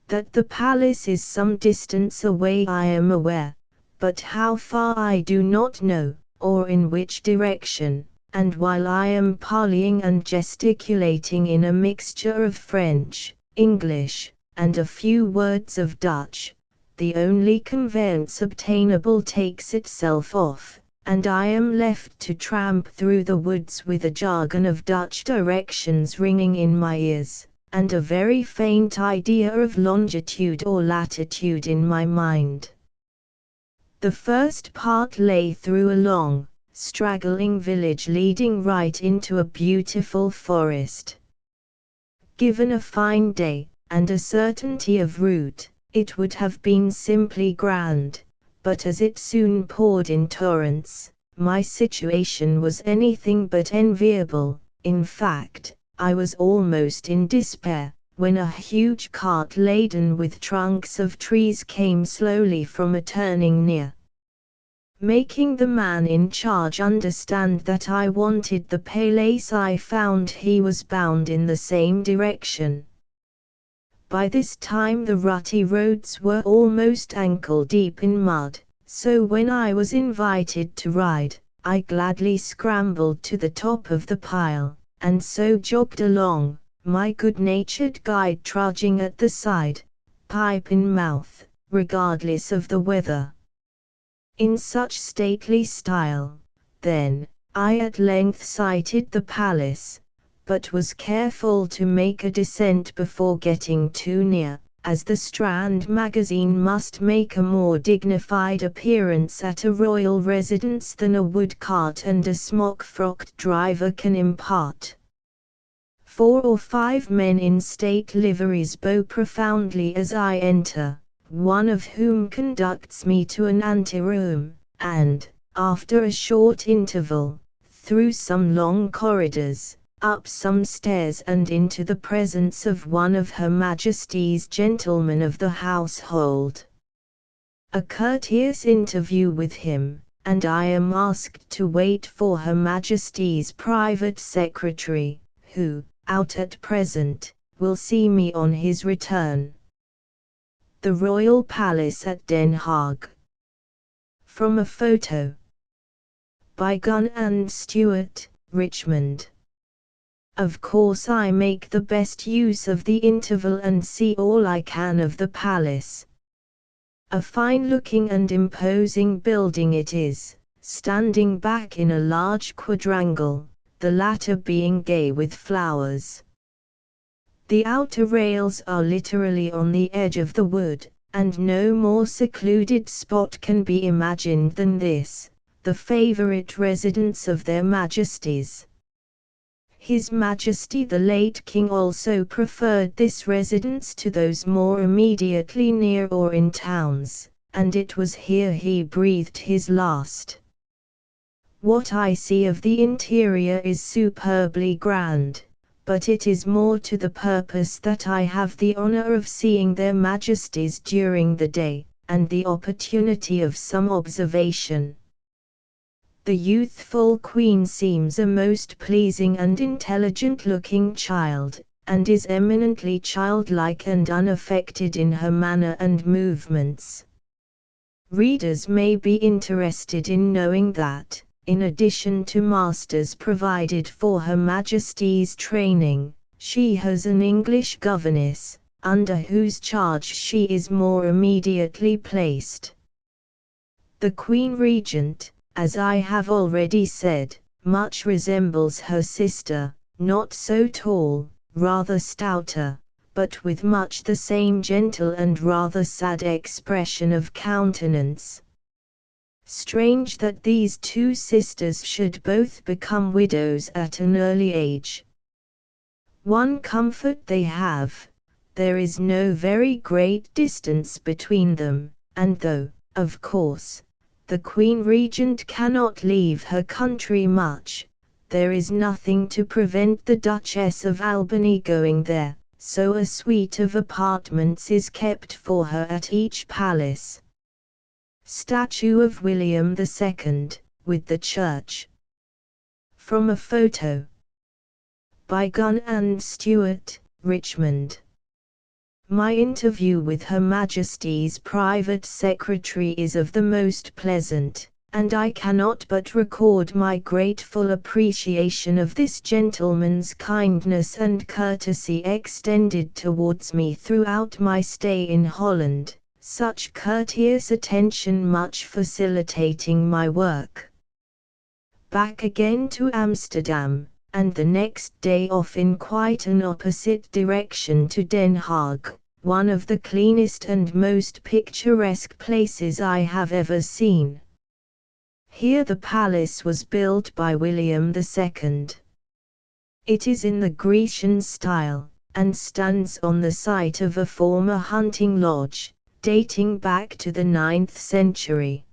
That the palace is some distance away I am aware, but how far I do not know, or in which direction, and while I am parleying and gesticulating in a mixture of French, English, and a few words of Dutch, the only conveyance obtainable takes itself off, and I am left to tramp through the woods with a jargon of Dutch directions ringing in my ears, and a very faint idea of longitude or latitude in my mind. The first part lay through a long, straggling village leading right into a beautiful forest. Given a fine day, and a certainty of route, it would have been simply grand, but as it soon poured in torrents, my situation was anything but enviable. In fact, I was almost in despair, when a huge cart laden with trunks of trees came slowly from a turning near. Making the man in charge understand that I wanted the palace, I found he was bound in the same direction. By this time the rutty roads were almost ankle-deep in mud, so when I was invited to ride, I gladly scrambled to the top of the pile, and so jogged along, my good-natured guide trudging at the side, pipe in mouth, regardless of the weather. In such stately style, then, I at length sighted the palace, but was careful to make a descent before getting too near, as the Strand magazine must make a more dignified appearance at a royal residence than a wood-cart and a smock-frocked driver can impart. 4 or 5 men in state liveries bow profoundly as I enter, one of whom conducts me to an anteroom, and, after a short interval, through some long corridors, up some stairs and into the presence of one of Her Majesty's gentlemen of the household. A courteous interview with him, and I am asked to wait for Her Majesty's private secretary, who, out at present, will see me on his return. The Royal Palace at Den Haag. From a photo by Gunn and Stewart, Richmond. Of course I make the best use of the interval and see all I can of the palace. A fine-looking and imposing building it is, standing back in a large quadrangle, the latter being gay with flowers. The outer rails are literally on the edge of the wood, and no more secluded spot can be imagined than this, the favourite residence of their Majesties. His Majesty the late King also preferred this residence to those more immediately near or in towns, and it was here he breathed his last. What I see of the interior is superbly grand, but it is more to the purpose that I have the honour of seeing their Majesties during the day, and the opportunity of some observation. The youthful Queen seems a most pleasing and intelligent-looking child, and is eminently childlike and unaffected in her manner and movements. Readers may be interested in knowing that, in addition to masters provided for Her Majesty's training, she has an English governess, under whose charge she is more immediately placed. The Queen Regent, as I have already said, much resembles her sister, not so tall, rather stouter, but with much the same gentle and rather sad expression of countenance. Strange that these two sisters should both become widows at an early age. One comfort they have, there is no very great distance between them, and though, of course, the Queen Regent cannot leave her country much, there is nothing to prevent the Duchess of Albany going there, so a suite of apartments is kept for her at each palace. Statue of William II, with the church. From a photo by Gunn and Stewart, Richmond. My interview with Her Majesty's private secretary is of the most pleasant, and I cannot but record my grateful appreciation of this gentleman's kindness and courtesy extended towards me throughout my stay in Holland, such courteous attention much facilitating my work. Back again to Amsterdam, and the next day off in quite an opposite direction to Den Haag, one of the cleanest and most picturesque places I have ever seen. Here the palace was built by William II. It is in the Grecian style, and stands on the site of a former hunting lodge, dating back to the 9th century.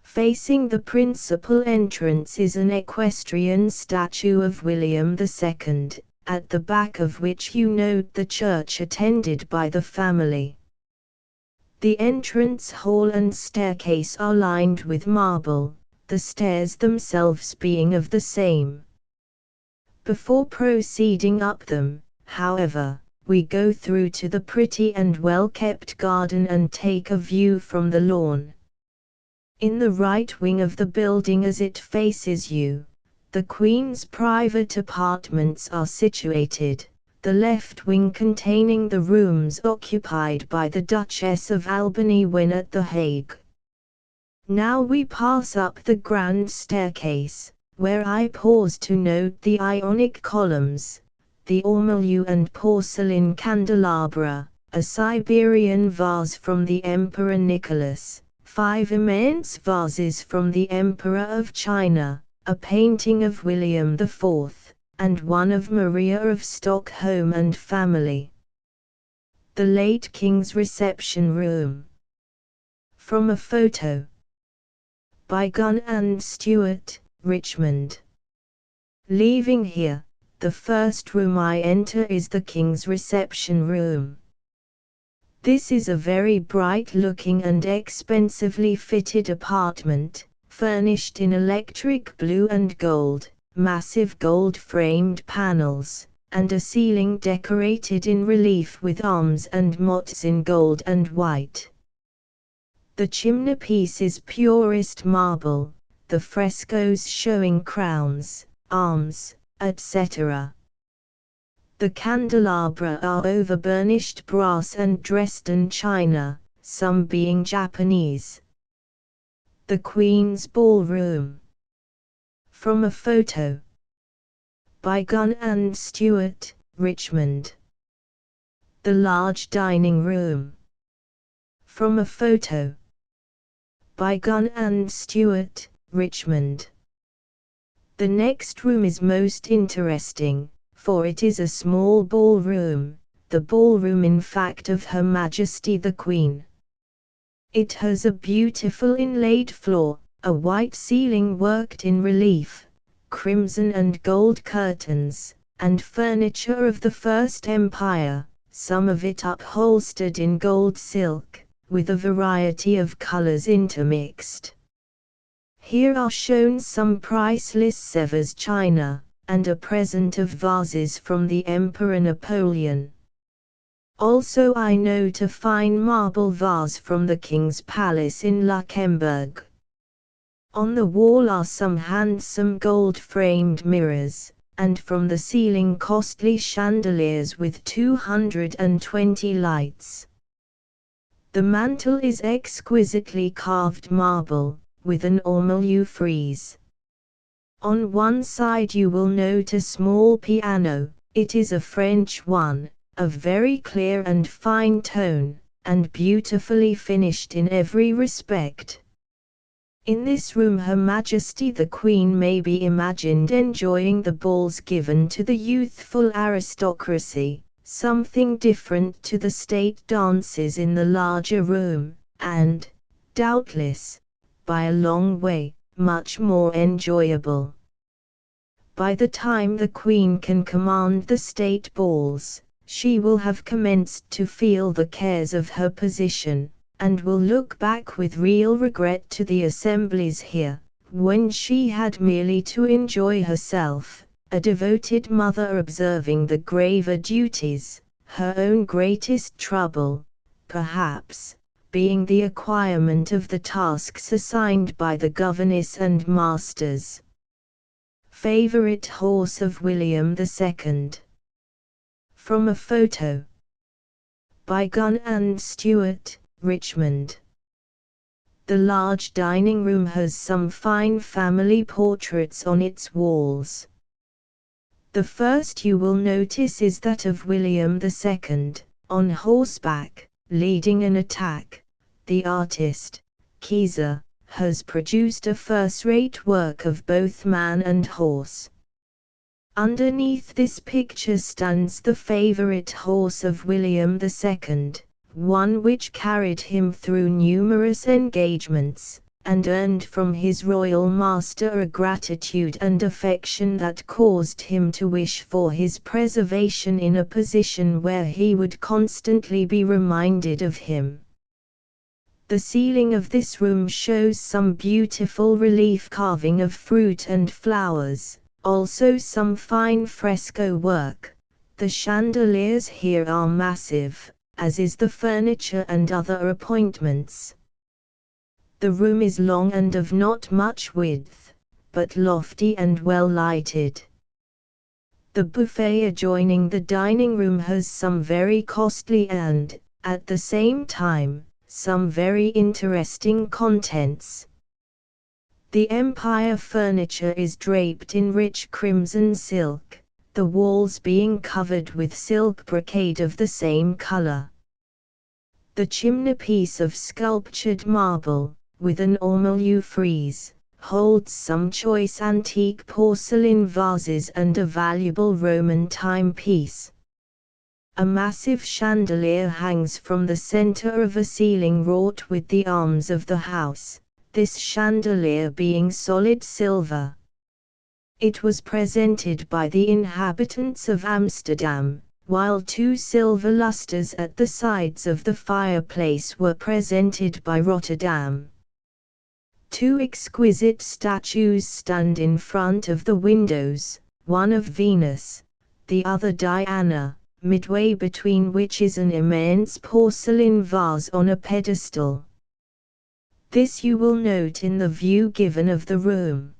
Facing the principal entrance is an equestrian statue of William II, at the back of which you note the church attended by the family. The entrance hall and staircase are lined with marble, the stairs themselves being of the same. Before proceeding up them, however, we go through to the pretty and well-kept garden and take a view from the lawn. In the right wing of the building as it faces you, the Queen's private apartments are situated, the left wing containing the rooms occupied by the Duchess of Albany when at The Hague. Now we pass up the grand staircase, where I pause to note the Ionic columns, the ormolu and porcelain candelabra, a Siberian vase from the Emperor Nicholas, 5 immense vases from the Emperor of China, a painting of William IV, and one of Maria of Stockholm and family. The late King's reception room. From a photo by Gunn and Stewart, Richmond. Leaving here, The first room I enter is the king's reception room. This is a very bright-looking and expensively fitted apartment, furnished in electric blue and gold, massive gold-framed panels, and a ceiling decorated in relief with arms and motifs in gold and white. The chimneypiece is purest marble, the frescoes showing crowns, arms, etc. The candelabra are over-burnished brass and Dresden china, some being Japanese. The Queen's Ballroom. From a photo. By Gunn and Stewart, Richmond. The large dining room. From a photo. By Gunn and Stewart, Richmond. The next room is most interesting, for it is a small ballroom, the ballroom in fact of Her Majesty the Queen. It has a beautiful inlaid floor, a white ceiling worked in relief, crimson and gold curtains, and furniture of the First Empire, some of it upholstered in gold silk, with a variety of colors intermixed. Here are shown some priceless Sevres china, and a present of vases from the Emperor Napoleon. Also I note a fine marble vase from the King's Palace in Luxembourg. On the wall are some handsome gold-framed mirrors, and from the ceiling costly chandeliers with 220 lights. The mantel is exquisitely carved marble, with an ormolu frieze. On one side you will note a small piano, it is a French one, of very clear and fine tone, and beautifully finished in every respect. In this room Her Majesty the Queen may be imagined enjoying the balls given to the youthful aristocracy, something different to the state dances in the larger room, and, doubtless, by a long way, much more enjoyable. By the time the Queen can command the state balls, she will have commenced to feel the cares of her position, and will look back with real regret to the assemblies here, when she had merely to enjoy herself, a devoted mother observing the graver duties, her own greatest trouble, perhaps, being the acquirement of the tasks assigned by the governess and masters. Favorite horse of William II. From a photo. By Gunn and Stewart, Richmond. The large dining room has some fine family portraits on its walls. The first you will notice is that of William II, on horseback, leading an attack. The artist, Keyser, has produced a first-rate work of both man and horse. Underneath this picture stands the favorite horse of William II, one which carried him through numerous engagements, and earned from his royal master a gratitude and affection that caused him to wish for his preservation in a position where he would constantly be reminded of him. The ceiling of this room shows some beautiful relief carving of fruit and flowers, also some fine fresco work. The chandeliers here are massive, as is the furniture and other appointments. The room is long and of not much width, but lofty and well lighted. The buffet adjoining the dining room has some very costly and, at the same time, some very interesting contents. The Empire furniture is draped in rich crimson silk, the walls being covered with silk brocade of the same color. The chimneypiece of sculptured marble, with an ormolu frieze, holds some choice antique porcelain vases and a valuable Roman timepiece. A massive chandelier hangs from the center of a ceiling wrought with the arms of the house, this chandelier being solid silver. It was presented by the inhabitants of Amsterdam, while two silver lustres at the sides of the fireplace were presented by Rotterdam. Two exquisite statues stand in front of the windows, one of Venus, the other Diana, midway between which is an immense porcelain vase on a pedestal. This you will note in the view given of the room.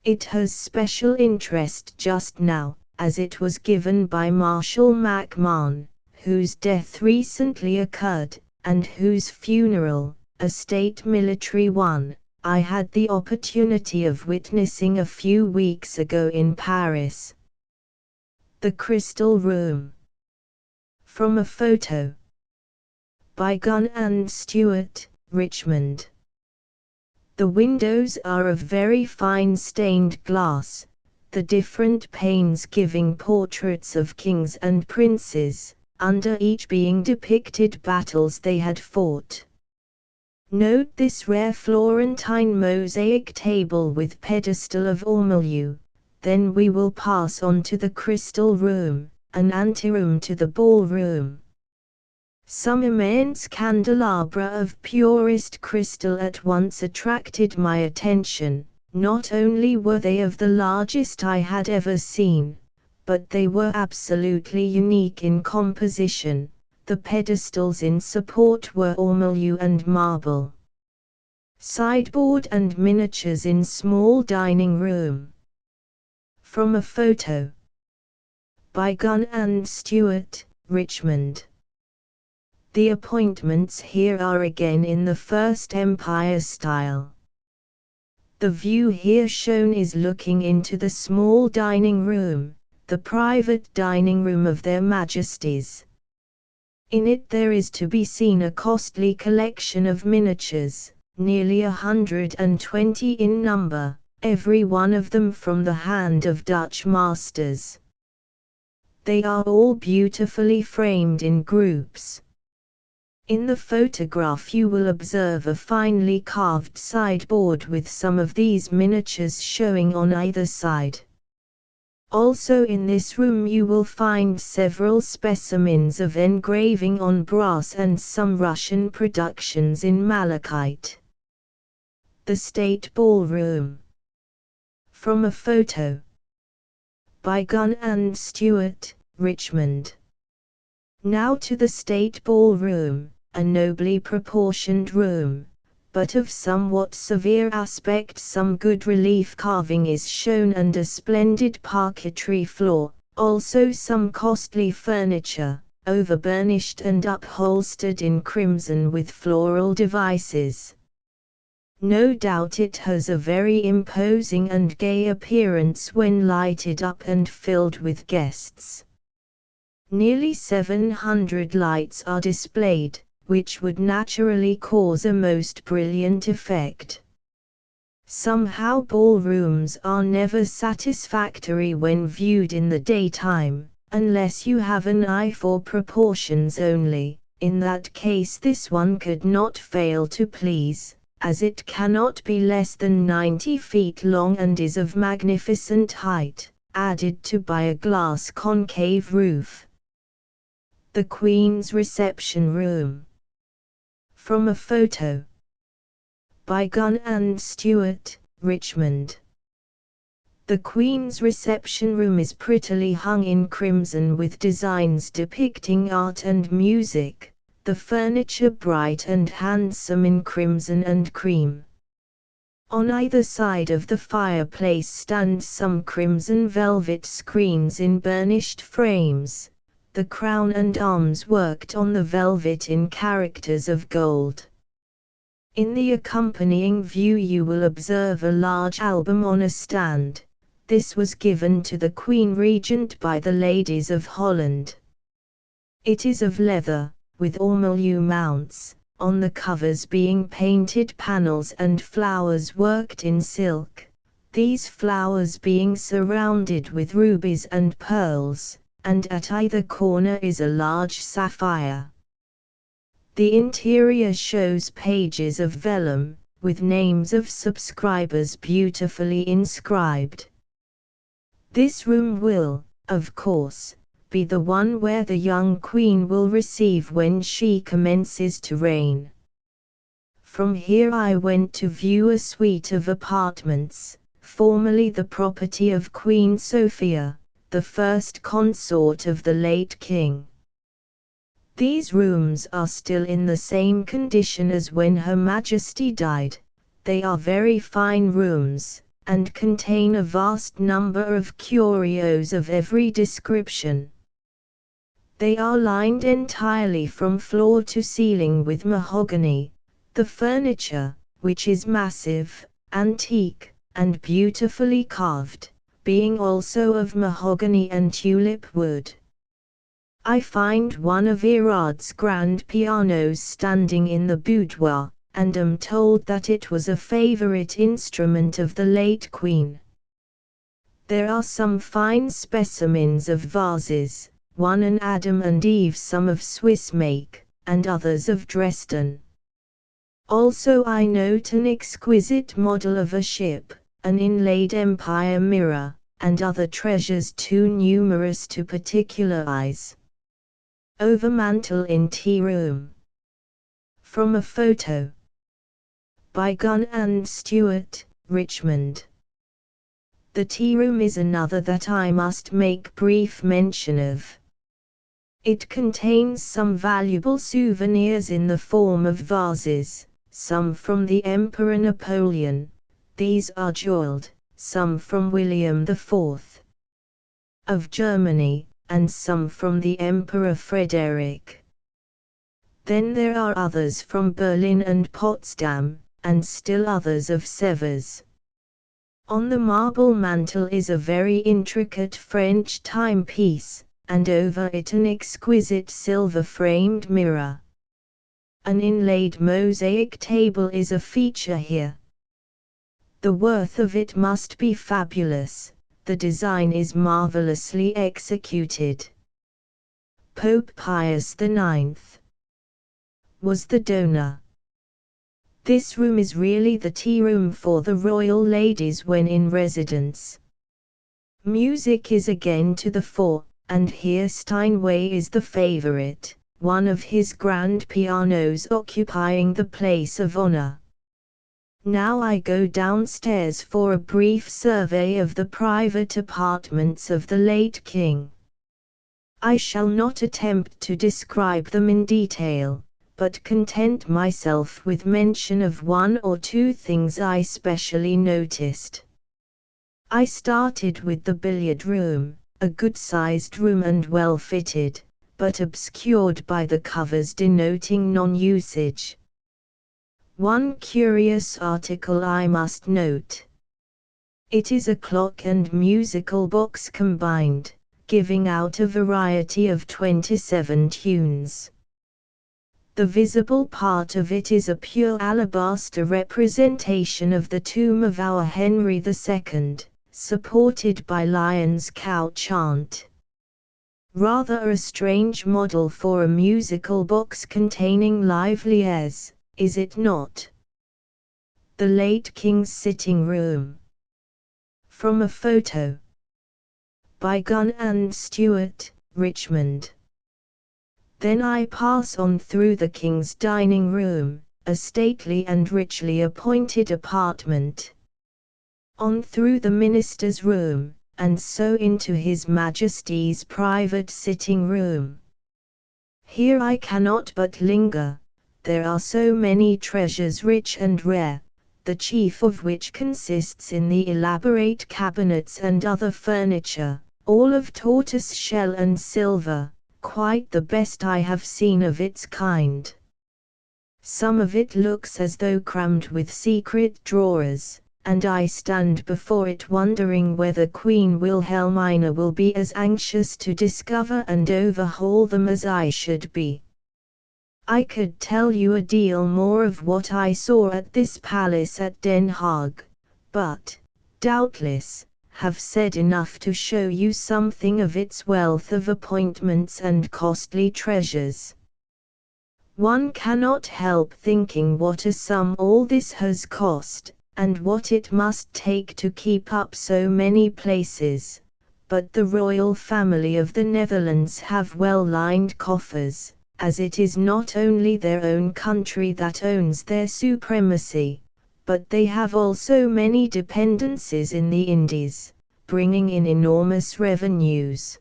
It has special interest just now, as it was given by Marshal MacMahon, whose death recently occurred, and whose funeral, a state military one, I had the opportunity of witnessing a few weeks ago in Paris. The Crystal Room. From a photo. By Gunn and Stewart, Richmond. The windows are of very fine stained glass, the different panes giving portraits of kings and princes, under each being depicted battles they had fought. Note this rare Florentine mosaic table with pedestal of ormolu. Then we will pass on to the Crystal Room, an anteroom to the ballroom. Some immense candelabra of purest crystal at once attracted my attention. Not only were they of the largest I had ever seen, but they were absolutely unique in composition. The pedestals in support were ormolu and marble. Sideboard and miniatures in small dining room. From a photo. By Gunn and Stewart, Richmond. The appointments here are again in the First Empire style. The view here shown is looking into the small dining room, the private dining room of their Majesties. In it there is to be seen a costly collection of miniatures, nearly 120 in number, every one of them from the hand of Dutch masters. They are all beautifully framed in groups. In the photograph you will observe a finely carved sideboard with some of these miniatures showing on either side. Also in this room you will find several specimens of engraving on brass and some Russian productions in malachite. The State Ballroom. From a photo. By Gunn and Stewart, Richmond. Now to the State Ballroom, a nobly proportioned room, but of somewhat severe aspect. Some good relief carving is shown and a splendid parquetry floor, also some costly furniture, over-burnished and upholstered in crimson with floral devices. No doubt it has a very imposing and gay appearance when lighted up and filled with guests. Nearly 700 lights are displayed, which would naturally cause a most brilliant effect. Somehow ballrooms are never satisfactory when viewed in the daytime, unless you have an eye for proportions only. In that case this one could not fail to please, as it cannot be less than 90 feet long and is of magnificent height, added to by a glass concave roof. The Queen's Reception Room. From a photo. By Gunn and Stewart, Richmond. The Queen's Reception Room is prettily hung in crimson with designs depicting art and music, the furniture bright and handsome in crimson and cream. On either side of the fireplace stand some crimson velvet screens in burnished frames, the crown and arms worked on the velvet in characters of gold. In the accompanying view you will observe a large album on a stand. This was given to the Queen Regent by the ladies of Holland. It is of leather, with ormolu mounts, on the covers being painted panels and flowers worked in silk, these flowers being surrounded with rubies and pearls, and at either corner is a large sapphire. The interior shows pages of vellum, with names of subscribers beautifully inscribed. This room will, of course, be the one where the young queen will receive when she commences to reign. From here I went to view a suite of apartments, formerly the property of Queen Sophia, the first consort of the late king. These rooms are still in the same condition as when Her Majesty died. They are very fine rooms, and contain a vast number of curios of every description. They are lined entirely from floor to ceiling with mahogany, the furniture, which is massive, antique, and beautifully carved, being also of mahogany and tulip wood. I find one of Irad's grand pianos standing in the boudoir, and am told that it was a favorite instrument of the late queen. There are some fine specimens of vases, one an Adam and Eve, some of Swiss make, and others of Dresden. Also I note an exquisite model of a ship, an inlaid empire mirror, and other treasures too numerous to particularize. Overmantel in tea room. From a photo. By Gunn and Stewart, Richmond. The tea room is another that I must make brief mention of. It contains some valuable souvenirs in the form of vases, some from the Emperor Napoleon, these are jeweled, some from William IV of Germany, and some from the Emperor Frederick. Then there are others from Berlin and Potsdam, and still others of Sevres. On the marble mantel is a very intricate French timepiece, and over it an exquisite silver-framed mirror. An inlaid mosaic table is a feature here. The worth of it must be fabulous. The design is marvelously executed. Pope Pius IX was the donor. This room is really the tea room for the royal ladies when in residence. Music is again to the fore, and here Steinway is the favorite, one of his grand pianos occupying the place of honor. Now I go downstairs for a brief survey of the private apartments of the late king. I shall not attempt to describe them in detail, but content myself with mention of one or two things I specially noticed. I started with the billiard room, a good-sized room and well-fitted, but obscured by the covers denoting non-usage. One curious article I must note. It is a clock and musical box combined, giving out a variety of 27 tunes. The visible part of it is a pure alabaster representation of the tomb of our Henry II, supported by lions' cow chant. Rather a strange model for a musical box containing lively airs, is it not? The late king's sitting room. From a photo. By Gunn and Stewart, Richmond. Then I pass on through the king's dining room, a stately and richly appointed apartment. On through the minister's room, and so into His Majesty's private sitting room. Here I cannot but linger. There are so many treasures rich and rare, the chief of which consists in the elaborate cabinets and other furniture, all of tortoise shell and silver, quite the best I have seen of its kind. Some of it looks as though crammed with secret drawers, and I stand before it wondering whether Queen Wilhelmina will be as anxious to discover and overhaul them as I should be. I could tell you a deal more of what I saw at this palace at Den Haag, but, doubtless, have said enough to show you something of its wealth of appointments and costly treasures. One cannot help thinking what a sum all this has cost, and what it must take to keep up so many places, but the royal family of the Netherlands have well-lined coffers, as it is not only their own country that owns their supremacy, but they have also many dependencies in the Indies, bringing in enormous revenues.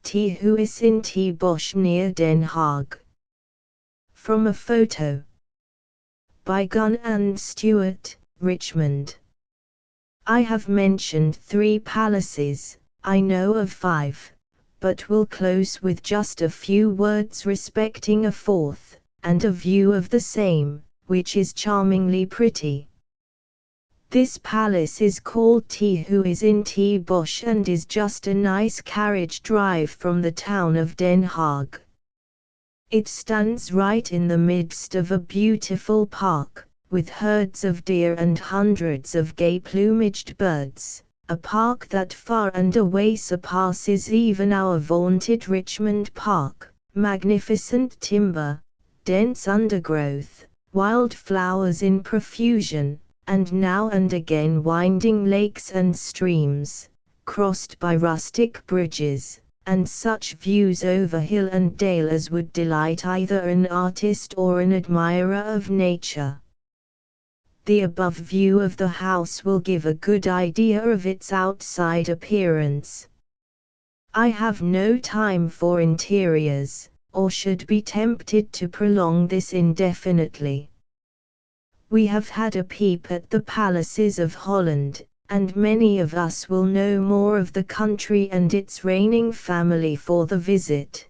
T. Huis in T. Bosch near Den Haag. From a photo by Gunn and Stewart, Richmond. I have mentioned 3 palaces, I know of 5, but will close with just a few words respecting a 4th, and a view of the same, which is charmingly pretty. This palace is called T. Huis in T. Bosch and is just a nice carriage drive from the town of Den Haag. It stands right in the midst of a beautiful park, with herds of deer and hundreds of gay-plumaged birds, a park that far and away surpasses even our vaunted Richmond Park, magnificent timber, dense undergrowth, wild flowers in profusion, and now and again winding lakes and streams, crossed by rustic bridges, and such views over hill and dale as would delight either an artist or an admirer of nature. The above view of the house will give a good idea of its outside appearance. I have no time for interiors, or should be tempted to prolong this indefinitely. We have had a peep at the palaces of Holland, and many of us will know more of the country and its reigning family for the visit.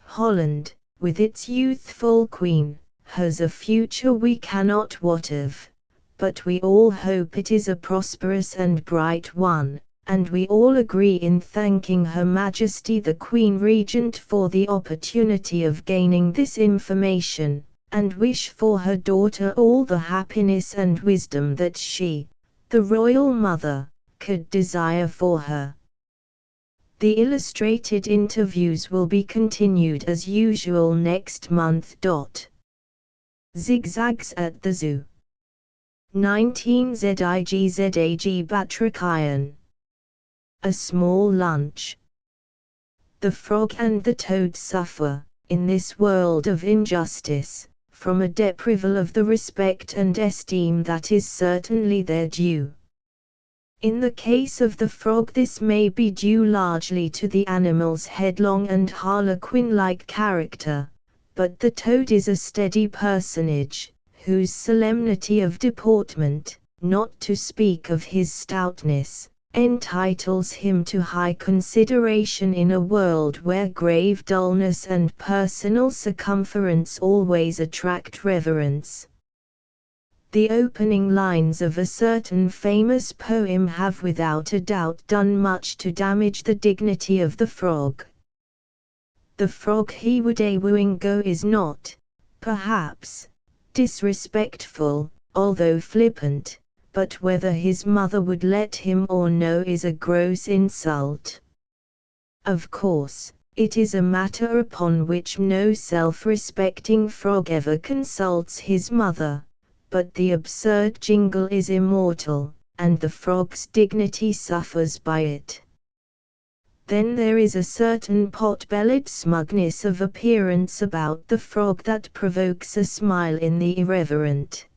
Holland, with its youthful queen, has a future we cannot wot of, but we all hope it is a prosperous and bright one, and we all agree in thanking Her Majesty the Queen Regent for the opportunity of gaining this information, and wish for her daughter all the happiness and wisdom that she, the royal mother, could desire for her. The illustrated interviews will be continued as usual next month. Zigzags at the Zoo. 19 Zigzag Batrakian. A small lunch. The frog and the toad suffer, in this world of injustice, from a deprival of the respect and esteem that is certainly their due. In the case of the frog this may be due largely to the animal's headlong and harlequin-like character, but the toad is a steady personage, whose solemnity of deportment, not to speak of his stoutness, entitles him to high consideration in a world where grave dullness and personal circumference always attract reverence. The opening lines of a certain famous poem have without a doubt done much to damage the dignity of the frog. The frog he would a wooing go is not, perhaps, disrespectful, although flippant, but whether his mother would let him or no is a gross insult. Of course, it is a matter upon which no self-respecting frog ever consults his mother, but the absurd jingle is immortal, and the frog's dignity suffers by it. Then there is a certain pot-bellied smugness of appearance about the frog that provokes a smile in the irreverent.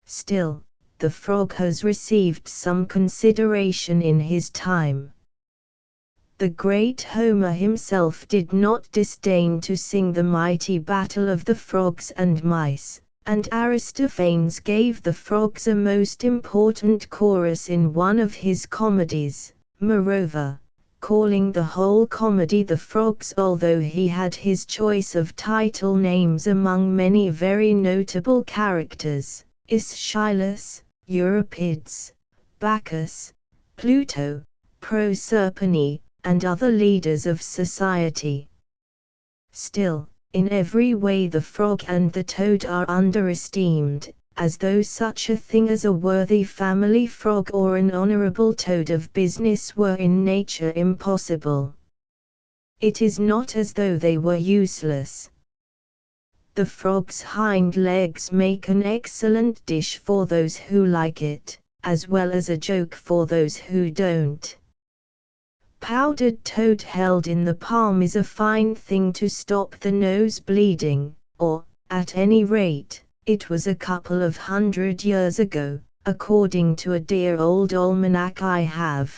Still, the frog has received some consideration in his time. The great Homer himself did not disdain to sing the mighty battle of the frogs and mice, and Aristophanes gave the frogs a most important chorus in one of his comedies, moreover, calling the whole comedy The Frogs, although he had his choice of title names among many very notable characters, Aeschylus, Euripides, Bacchus, Pluto, Proserpine, and other leaders of society. Still, in every way the frog and the toad are underesteemed, as though such a thing as a worthy family frog or an honorable toad of business were in nature impossible. It is not as though they were useless. The frog's hind legs make an excellent dish for those who like it, as well as a joke for those who don't. Powdered toad held in the palm is a fine thing to stop the nose bleeding, or, at any rate, it was a couple of 100 years ago, according to a dear old almanac I have.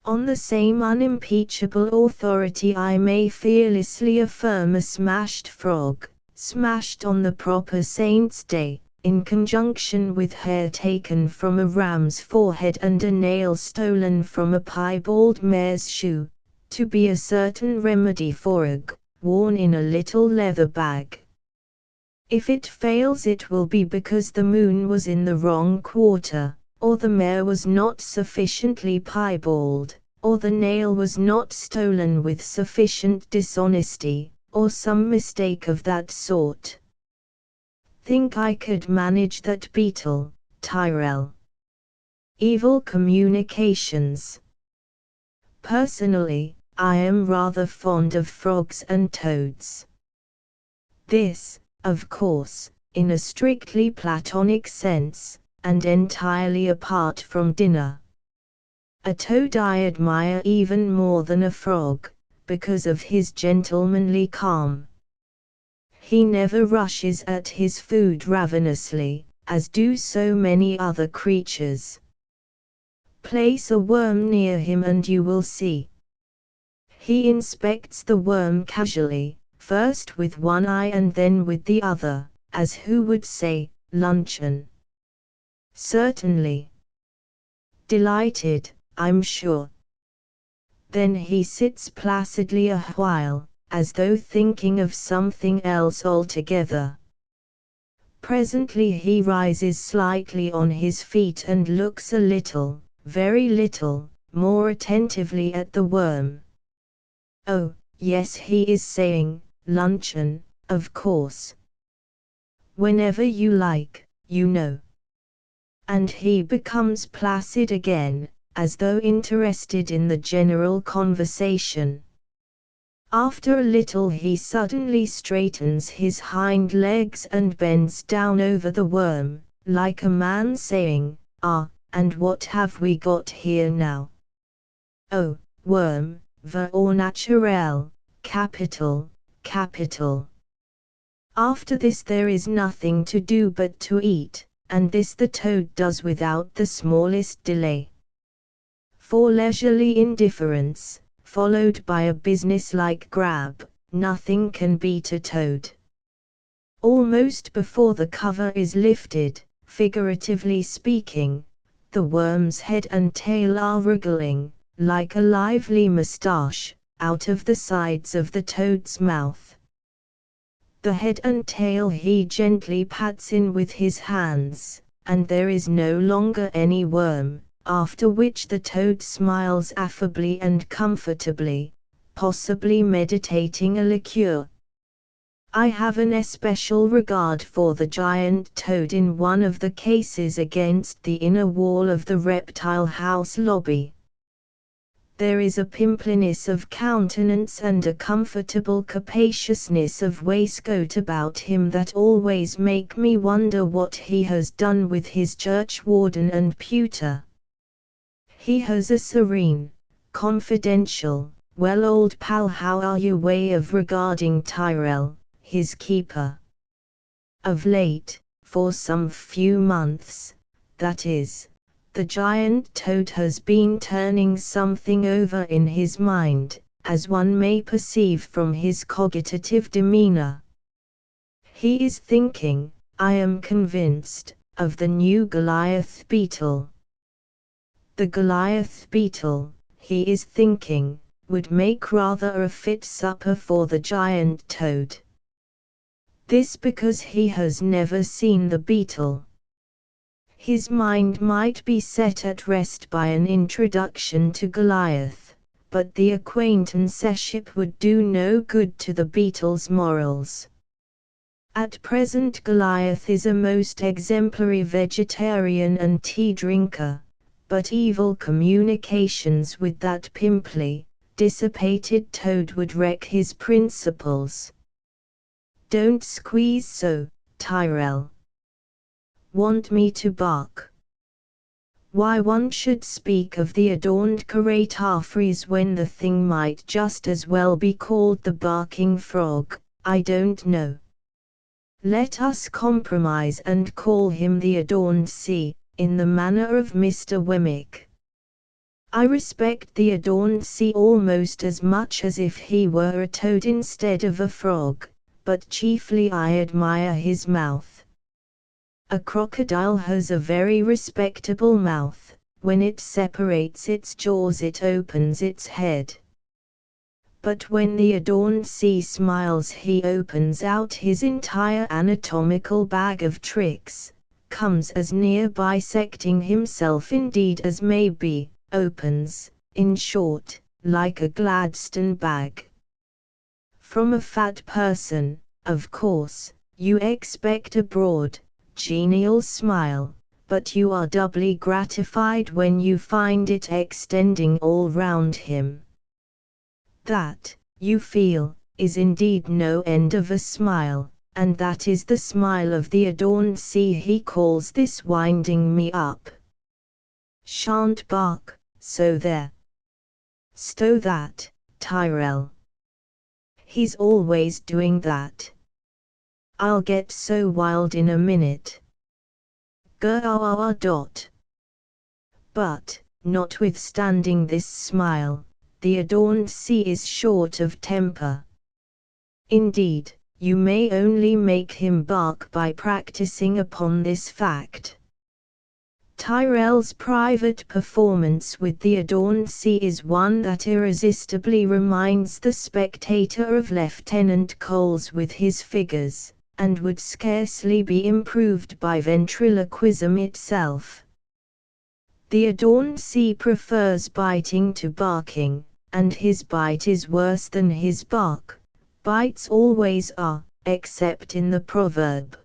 On the same unimpeachable authority I may fearlessly affirm a smashed frog, smashed on the proper saint's day, in conjunction with hair taken from a ram's forehead and a nail stolen from a piebald mare's shoe, to be a certain remedy for a worn in a little leather bag. If it fails it will be because the moon was in the wrong quarter, or the mare was not sufficiently piebald, or the nail was not stolen with sufficient dishonesty, or some mistake of that sort. Think I could manage that beetle, Tyrrell? Evil communications. Personally, I am rather fond of frogs and toads. This, of course, in a strictly platonic sense, and entirely apart from dinner. A toad I admire even more than a frog, because of his gentlemanly calm. He never rushes at his food ravenously, as do so many other creatures. Place a worm near him and you will see. He inspects the worm casually, first with one eye and then with the other, as who would say, luncheon. Certainly. Delighted, I'm sure. Then he sits placidly a while, as though thinking of something else altogether. Presently he rises slightly on his feet and looks a little, very little, more attentively at the worm. Oh, yes, he is saying, luncheon, of course. Whenever you like, you know. And he becomes placid again, as though interested in the general conversation. After a little he suddenly straightens his hind legs and bends down over the worm, like a man saying, "Ah, and what have we got here now? Oh, worm, au naturel, capital, capital." After this there is nothing to do but to eat, and this the toad does without the smallest delay. For leisurely indifference, followed by a business-like grab, nothing can beat a toad. Almost before the cover is lifted, figuratively speaking, the worm's head and tail are wriggling, like a lively moustache, out of the sides of the toad's mouth. The head and tail he gently pats in with his hands, and there is no longer any worm, after which the toad smiles affably and comfortably, possibly meditating a liqueur. I have an especial regard for the giant toad in one of the cases against the inner wall of the reptile house lobby. There is a pimpliness of countenance and a comfortable capaciousness of waistcoat about him that always make me wonder what he has done with his churchwarden and pewter. He has a serene, confidential, "Well, old pal, how are you" way of regarding Tyrrell, his keeper. Of late, for some few months, that is, the giant toad has been turning something over in his mind, as one may perceive from his cogitative demeanor. He is thinking, I am convinced, of the new Goliath beetle. The Goliath beetle, he is thinking, would make rather a fit supper for the giant toad. This because he has never seen the beetle. His mind might be set at rest by an introduction to Goliath, but the acquaintanceship would do no good to the beetle's morals. At present Goliath is a most exemplary vegetarian and tea drinker, but evil communications with that pimply, dissipated toad would wreck his principles. Don't squeeze so, Tyrrell. Want me to bark? Why one should speak of the adorned caratafres when the thing might just as well be called the barking frog, I don't know. Let us compromise and call him the adorned sea, in the manner of Mr. Wemmick. I respect the adorned sea almost as much as if he were a toad instead of a frog, but chiefly I admire his mouth. A crocodile has a very respectable mouth. When it separates its jaws it opens its head. But when the adorned sea smiles he opens out his entire anatomical bag of tricks, comes as near bisecting himself indeed as may be, opens, in short, like a Gladstone bag. From a fat person, of course, you expect a broad, genial smile, but you are doubly gratified when you find it extending all round him. That, you feel, is indeed no end of a smile, and that is the smile of the adorned sea. He calls this winding me up. Shan't bark, so there. Stow that, Tyrrell. He's always doing that. I'll get so wild in a minute. But, notwithstanding this smile, the adorned sea is short of temper. Indeed, you may only make him bark by practicing upon this fact. Tyrrell's private performance with the adorned sea is one that irresistibly reminds the spectator of Lieutenant Cole's with his figures, and would scarcely be improved by ventriloquism itself. The adorned sea prefers biting to barking, and his bite is worse than his bark. Bites always are, except in the proverb.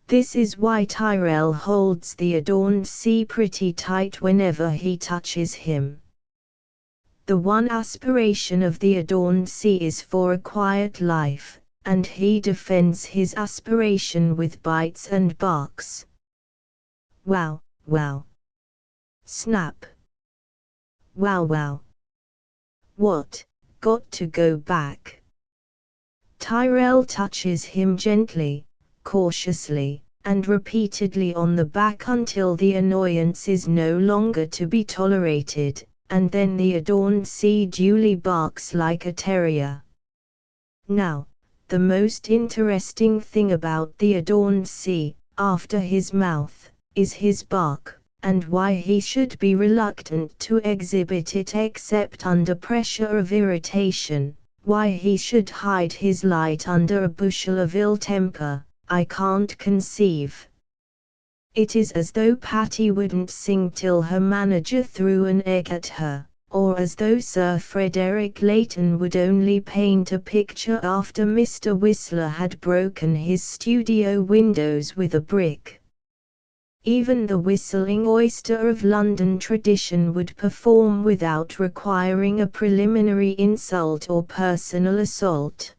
This is why Tyrrell holds the adorned sea pretty tight whenever he touches him. The one aspiration of the adorned sea is for a quiet life, and he defends his aspiration with bites and barks. Wow, wow. Snap. Wow, wow. What, got to go back? Tyrrell touches him gently, cautiously, and repeatedly on the back until the annoyance is no longer to be tolerated, and then the adorned sea duly barks like a terrier. Now, the most interesting thing about the adorned sea, after his mouth, is his bark, and why he should be reluctant to exhibit it except under pressure of irritation, why he should hide his light under a bushel of ill temper, I can't conceive. It is as though Patty wouldn't sing till her manager threw an egg at her, or as though Sir Frederick Leighton would only paint a picture after Mr. Whistler had broken his studio windows with a brick. Even the whistling oyster of London tradition would perform without requiring a preliminary insult or personal assault.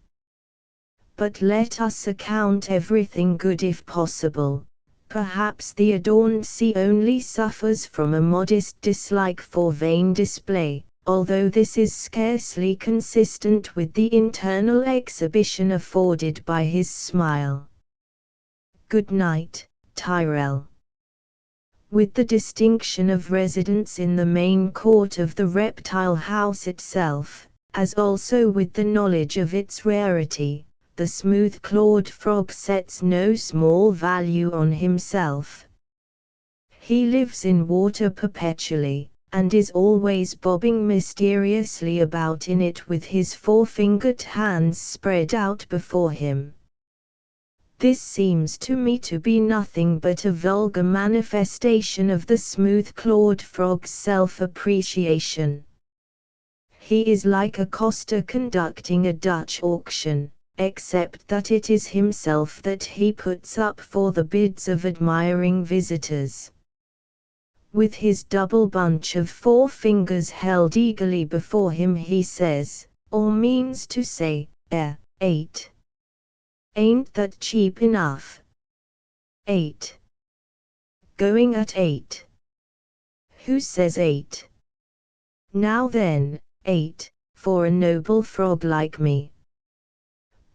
But let us account everything good if possible. Perhaps the adorned sea only suffers from a modest dislike for vain display, although this is scarcely consistent with the internal exhibition afforded by his smile. Good night, Tyrrell. With the distinction of residence in the main court of the reptile house itself, as also with the knowledge of its rarity, the smooth-clawed frog sets no small value on himself. He lives in water perpetually, and is always bobbing mysteriously about in it with his four-fingered hands spread out before him. This seems to me to be nothing but a vulgar manifestation of the smooth-clawed frog's self-appreciation. He is like a coster conducting a Dutch auction, except that it is himself that he puts up for the bids of admiring visitors. With his double bunch of four fingers held eagerly before him he says, or means to say, 8. Ain't that cheap enough? 8. Going at 8. Who says 8? Now then, 8, for a noble frog like me.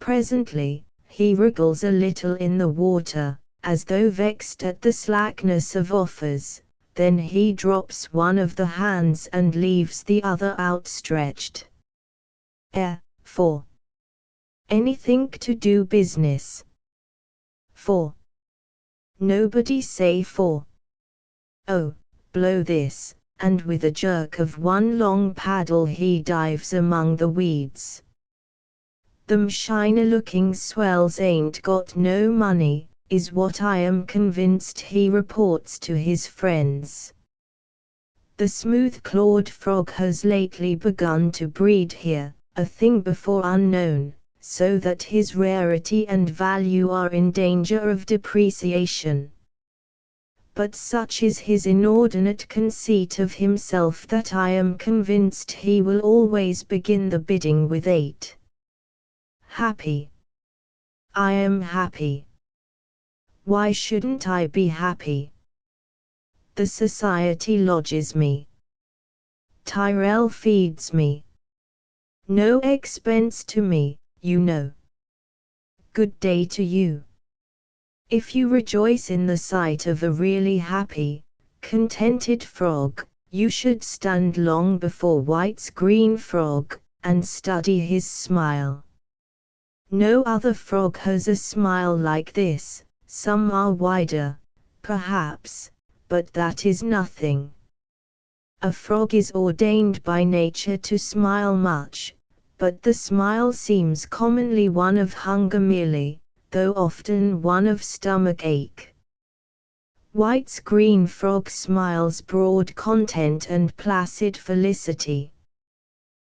Presently, he wriggles a little in the water, as though vexed at the slackness of offers, then he drops one of the hands and leaves the other outstretched. 4. Anything to do business. 4. Nobody say 4. Oh, blow this, and with a jerk of one long paddle he dives among the weeds. Them shiny-looking swells ain't got no money, is what I am convinced he reports to his friends. The smooth-clawed frog has lately begun to breed here, a thing before unknown, so that his rarity and value are in danger of depreciation. But such is his inordinate conceit of himself that I am convinced he will always begin the bidding with 8. Happy. I am happy. Why shouldn't I be happy? The society lodges me. Tyrell feeds me. No expense to me, you know. Good day to you. If you rejoice in the sight of a really happy, contented frog, you should stand long before White's green frog, and study his smile. No other frog has a smile like this. Some are wider, perhaps, but that is nothing. A frog is ordained by nature to smile much, but the smile seems commonly one of hunger merely, though often one of stomach ache. White's green frog smiles broad content and placid felicity.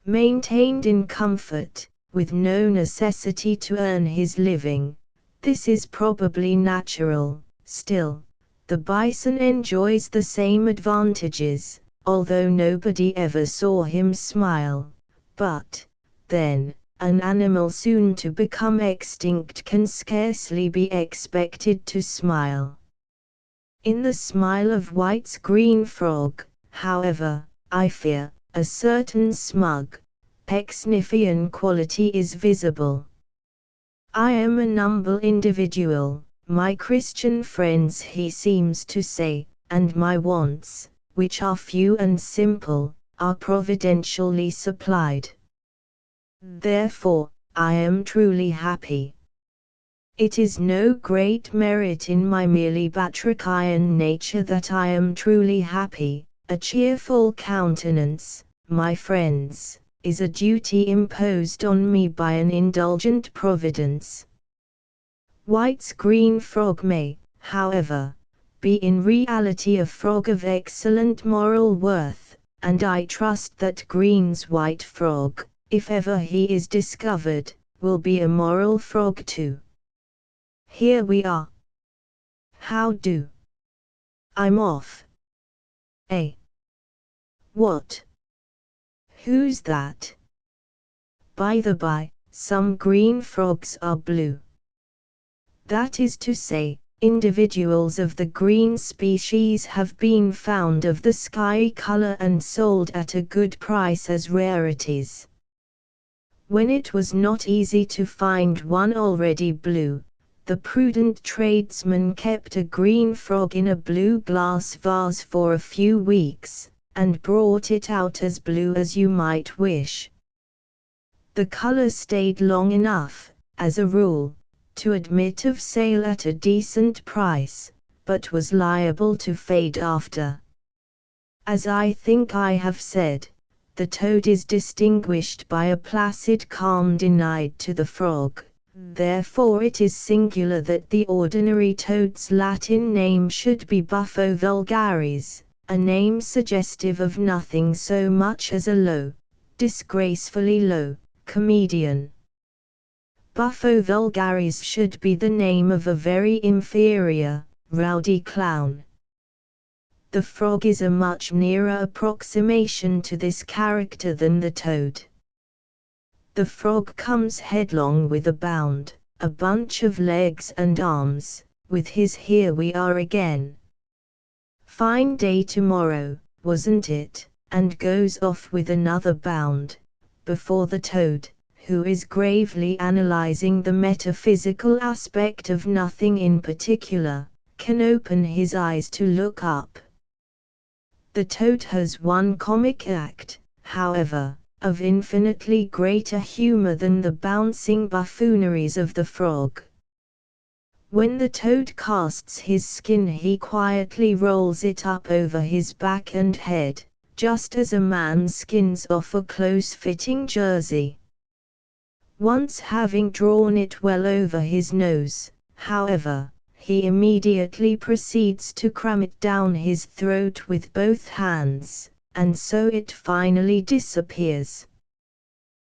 Maintained in comfort, with no necessity to earn his living, this is probably natural. Still, the bison enjoys the same advantages, although nobody ever saw him smile. But, then, an animal soon to become extinct can scarcely be expected to smile. In the smile of White's green frog, however, I fear, a certain smug, Pecksniffian quality is visible. I am an humble individual, my Christian friends he seems to say, and my wants, which are few and simple, are providentially supplied. Therefore, I am truly happy. It is no great merit in my merely batrachian nature that I am truly happy. A cheerful countenance, my friends, is a duty imposed on me by an indulgent providence. White's green frog may, however, be in reality a frog of excellent moral worth, and I trust that Green's white frog, if ever he is discovered, will be a moral frog too. Here we are. How do? I'm off. Eh? What? Who's that? By the by, some green frogs are blue. That is to say, individuals of the green species have been found of the sky color and sold at a good price as rarities. When it was not easy to find one already blue, the prudent tradesman kept a green frog in a blue glass vase for a few weeks, and brought it out as blue as you might wish. The color stayed long enough, as a rule, to admit of sale at a decent price, but was liable to fade after. As I think I have said, the toad is distinguished by a placid calm denied to the frog. Therefore it is singular that the ordinary toad's Latin name should be Buffo vulgaris, a name suggestive of nothing so much as a low, disgracefully low, comedian. Buffo vulgaris should be the name of a very inferior, rowdy clown. The frog is a much nearer approximation to this character than the toad. The frog comes headlong with a bound, a bunch of legs and arms, with his "Here we are again. Fine day tomorrow," wasn't it?" and goes off with another bound, before the toad, who is gravely analyzing the metaphysical aspect of nothing in particular, can open his eyes to look up. The toad has one comic act, however, of infinitely greater humor than the bouncing buffooneries of the frog. When the toad casts his skin, he quietly rolls it up over his back and head, just as a man skins off a close-fitting jersey. Once having drawn it well over his nose, however, he immediately proceeds to cram it down his throat with both hands, and so it finally disappears.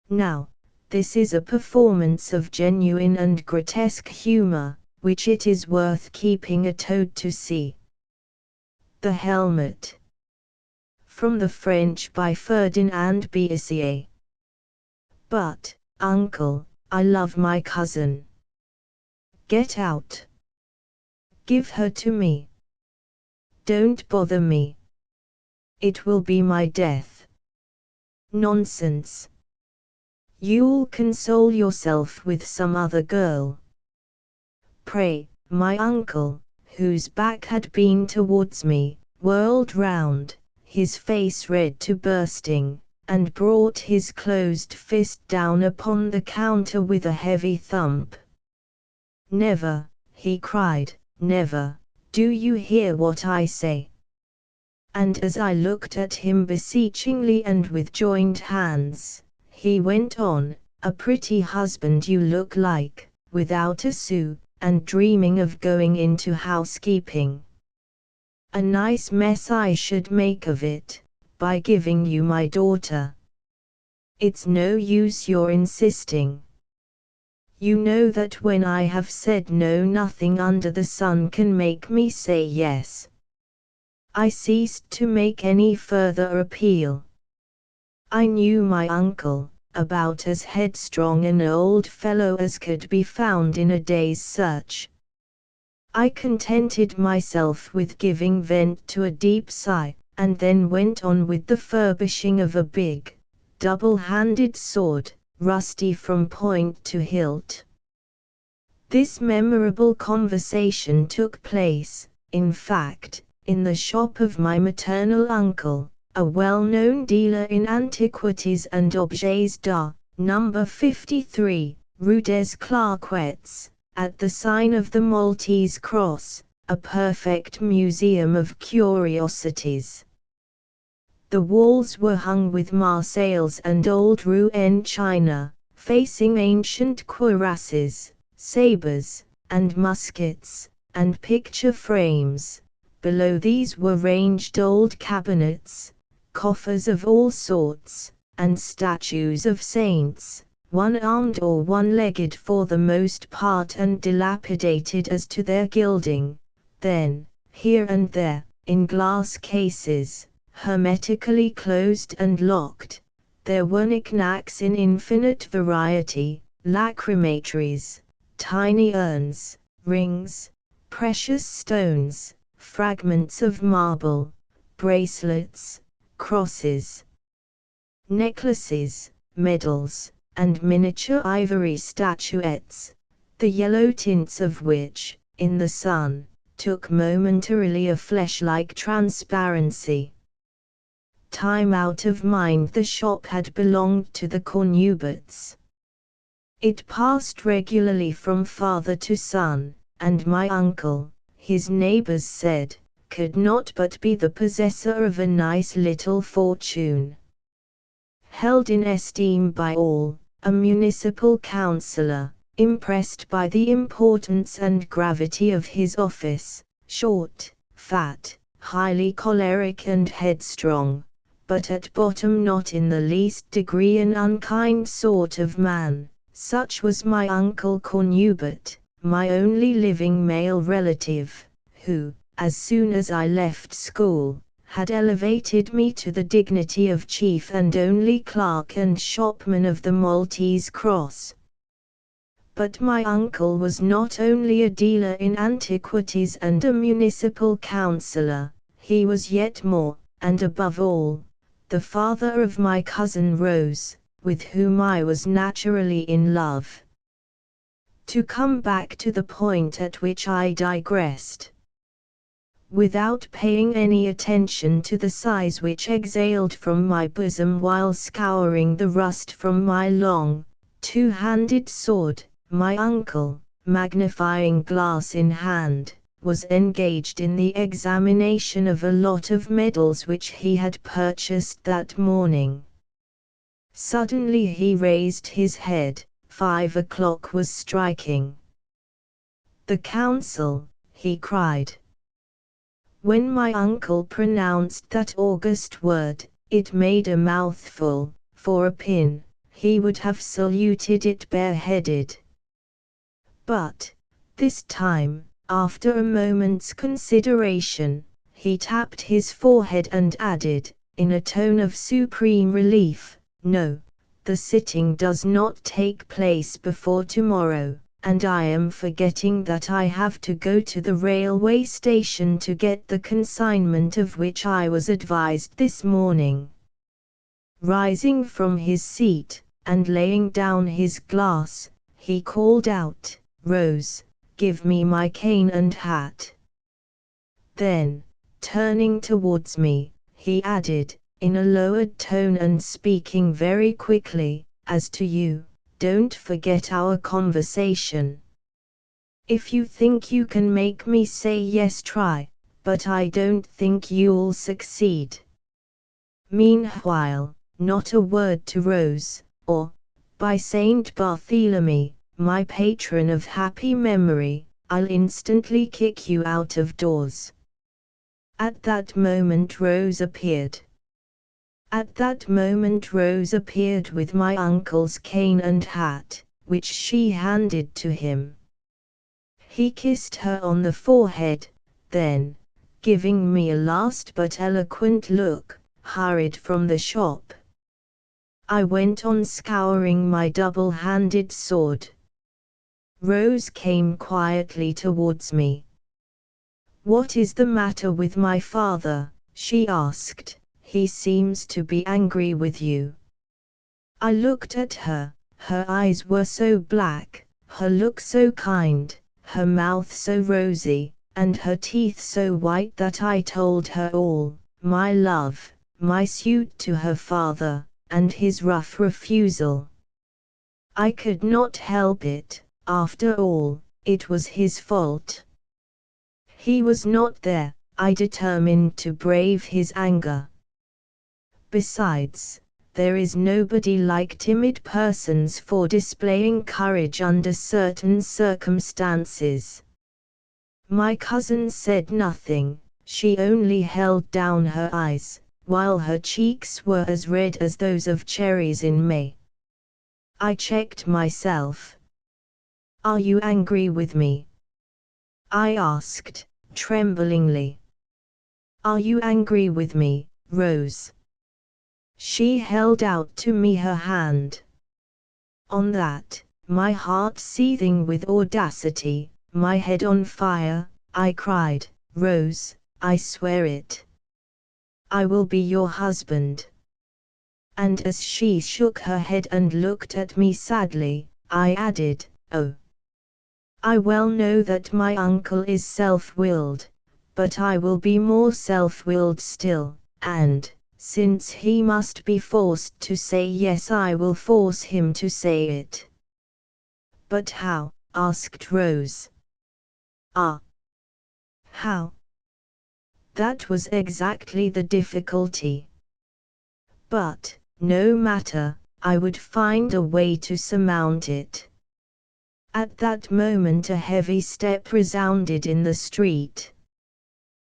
Now, this is a performance of genuine and grotesque humor, which it is worth keeping a toad to see. The Helmet. From the French by Ferdinand Biessier. "But, uncle, I love my cousin." "Get out. Give her to me. Don't bother me. It will be my death." "Nonsense. You'll console yourself with some other girl." Pray, my uncle, whose back had been towards me, whirled round, his face red to bursting, and brought his closed fist down upon the counter with a heavy thump. "Never," he cried, "never, do you hear what I say?" And as I looked at him beseechingly and with joined hands, he went on, "A pretty husband you look like, without a sou, and dreaming of going into housekeeping. A nice mess I should make of it, by giving you my daughter. It's no use your insisting. You know that when I have said no, nothing under the sun can make me say yes." I ceased to make any further appeal. I knew my uncle, about as headstrong an old fellow as could be found in a day's search. I contented myself with giving vent to a deep sigh, and then went on with the furbishing of a big, double-handed sword, rusty from point to hilt. This memorable conversation took place, in fact, in the shop of my maternal uncle, a well-known dealer in antiquities and objets d'art, number 53, Rue des Clarquettes, at the sign of the Maltese Cross, a perfect museum of curiosities. The walls were hung with Marseilles and old Rouen china, facing ancient cuirasses, sabres, and muskets, and picture frames. Below these were ranged old cabinets, coffers of all sorts, and statues of saints, one-armed or one-legged for the most part and dilapidated as to their gilding. Then, here and there, in glass cases, hermetically closed and locked, there were knickknacks in infinite variety, lacrimatories, tiny urns, rings, precious stones, fragments of marble, bracelets, crosses, necklaces, medals, and miniature ivory statuettes, the yellow tints of which, in the sun, took momentarily a flesh-like transparency. Time out of mind the shop had belonged to the Cornubots. It passed regularly from father to son, and my uncle, his neighbors said, could not but be the possessor of a nice little fortune. Held in esteem by all, a municipal councillor, impressed by the importance and gravity of his office, short, fat, highly choleric and headstrong, but at bottom not in the least degree an unkind sort of man. Such was my uncle Cornubot, my only living male relative, who, as soon as I left school, had elevated me to the dignity of chief and only clerk and shopman of the Maltese Cross. But my uncle was not only a dealer in antiquities and a municipal councillor, he was yet more, and above all, the father of my cousin Rose, with whom I was naturally in love. To come back to the point at which I digressed. Without paying any attention to the sighs which exhaled from my bosom while scouring the rust from my long, two-handed sword, my uncle, magnifying glass in hand, was engaged in the examination of a lot of medals which he had purchased that morning. Suddenly he raised his head. 5 o'clock was striking. "The council," he cried. When my uncle pronounced that august word, it made a mouthful. For a pin, he would have saluted it bareheaded. But, this time, after a moment's consideration, he tapped his forehead and added, in a tone of supreme relief, "No, the sitting does not take place before tomorrow, and I am forgetting that I have to go to the railway station to get the consignment of which I was advised this morning." Rising from his seat, and laying down his glass, he called out, "Rose, give me my cane and hat." Then, turning towards me, he added, in a lowered tone and speaking very quickly, "As to you, don't forget our conversation. If you think you can make me say yes, try, but I don't think you'll succeed." Meanwhile, not a word to Rose, or, by Saint Barthélemy, my patron of happy memory, I'll instantly kick you out of doors. At that moment Rose appeared. With my uncle's cane and hat, which she handed to him. He kissed her on the forehead, then, giving me a last but eloquent look, hurried from the shop. I went on scouring my double-handed sword. Rose came quietly towards me. "What is the matter with my father?" she asked. "He seems to be angry with you." I looked at her. Her eyes were so black, her look so kind, her mouth so rosy, and her teeth so white that I told her all, my love, my suit to her father, and his rough refusal. I could not help it. After all, it was his fault. He was not there. I determined to brave his anger. Besides, there is nobody like timid persons for displaying courage under certain circumstances. My cousin said nothing, she only held down her eyes, while her cheeks were as red as those of cherries in May. I checked myself. "Are you angry with me?" I asked, tremblingly. "Are you angry with me, Rose?" She held out to me her hand. On that, my heart seething with audacity, my head on fire, I cried, "Rose, I swear it. I will be your husband." And as she shook her head and looked at me sadly, I added, "Oh, I well know that my uncle is self-willed, but I will be more self-willed still, and, since he must be forced to say yes, I will force him to say it." "But how?" asked Rose. "Ah, how?" That was exactly the difficulty. But, no matter, I would find a way to surmount it. At that moment a heavy step resounded in the street.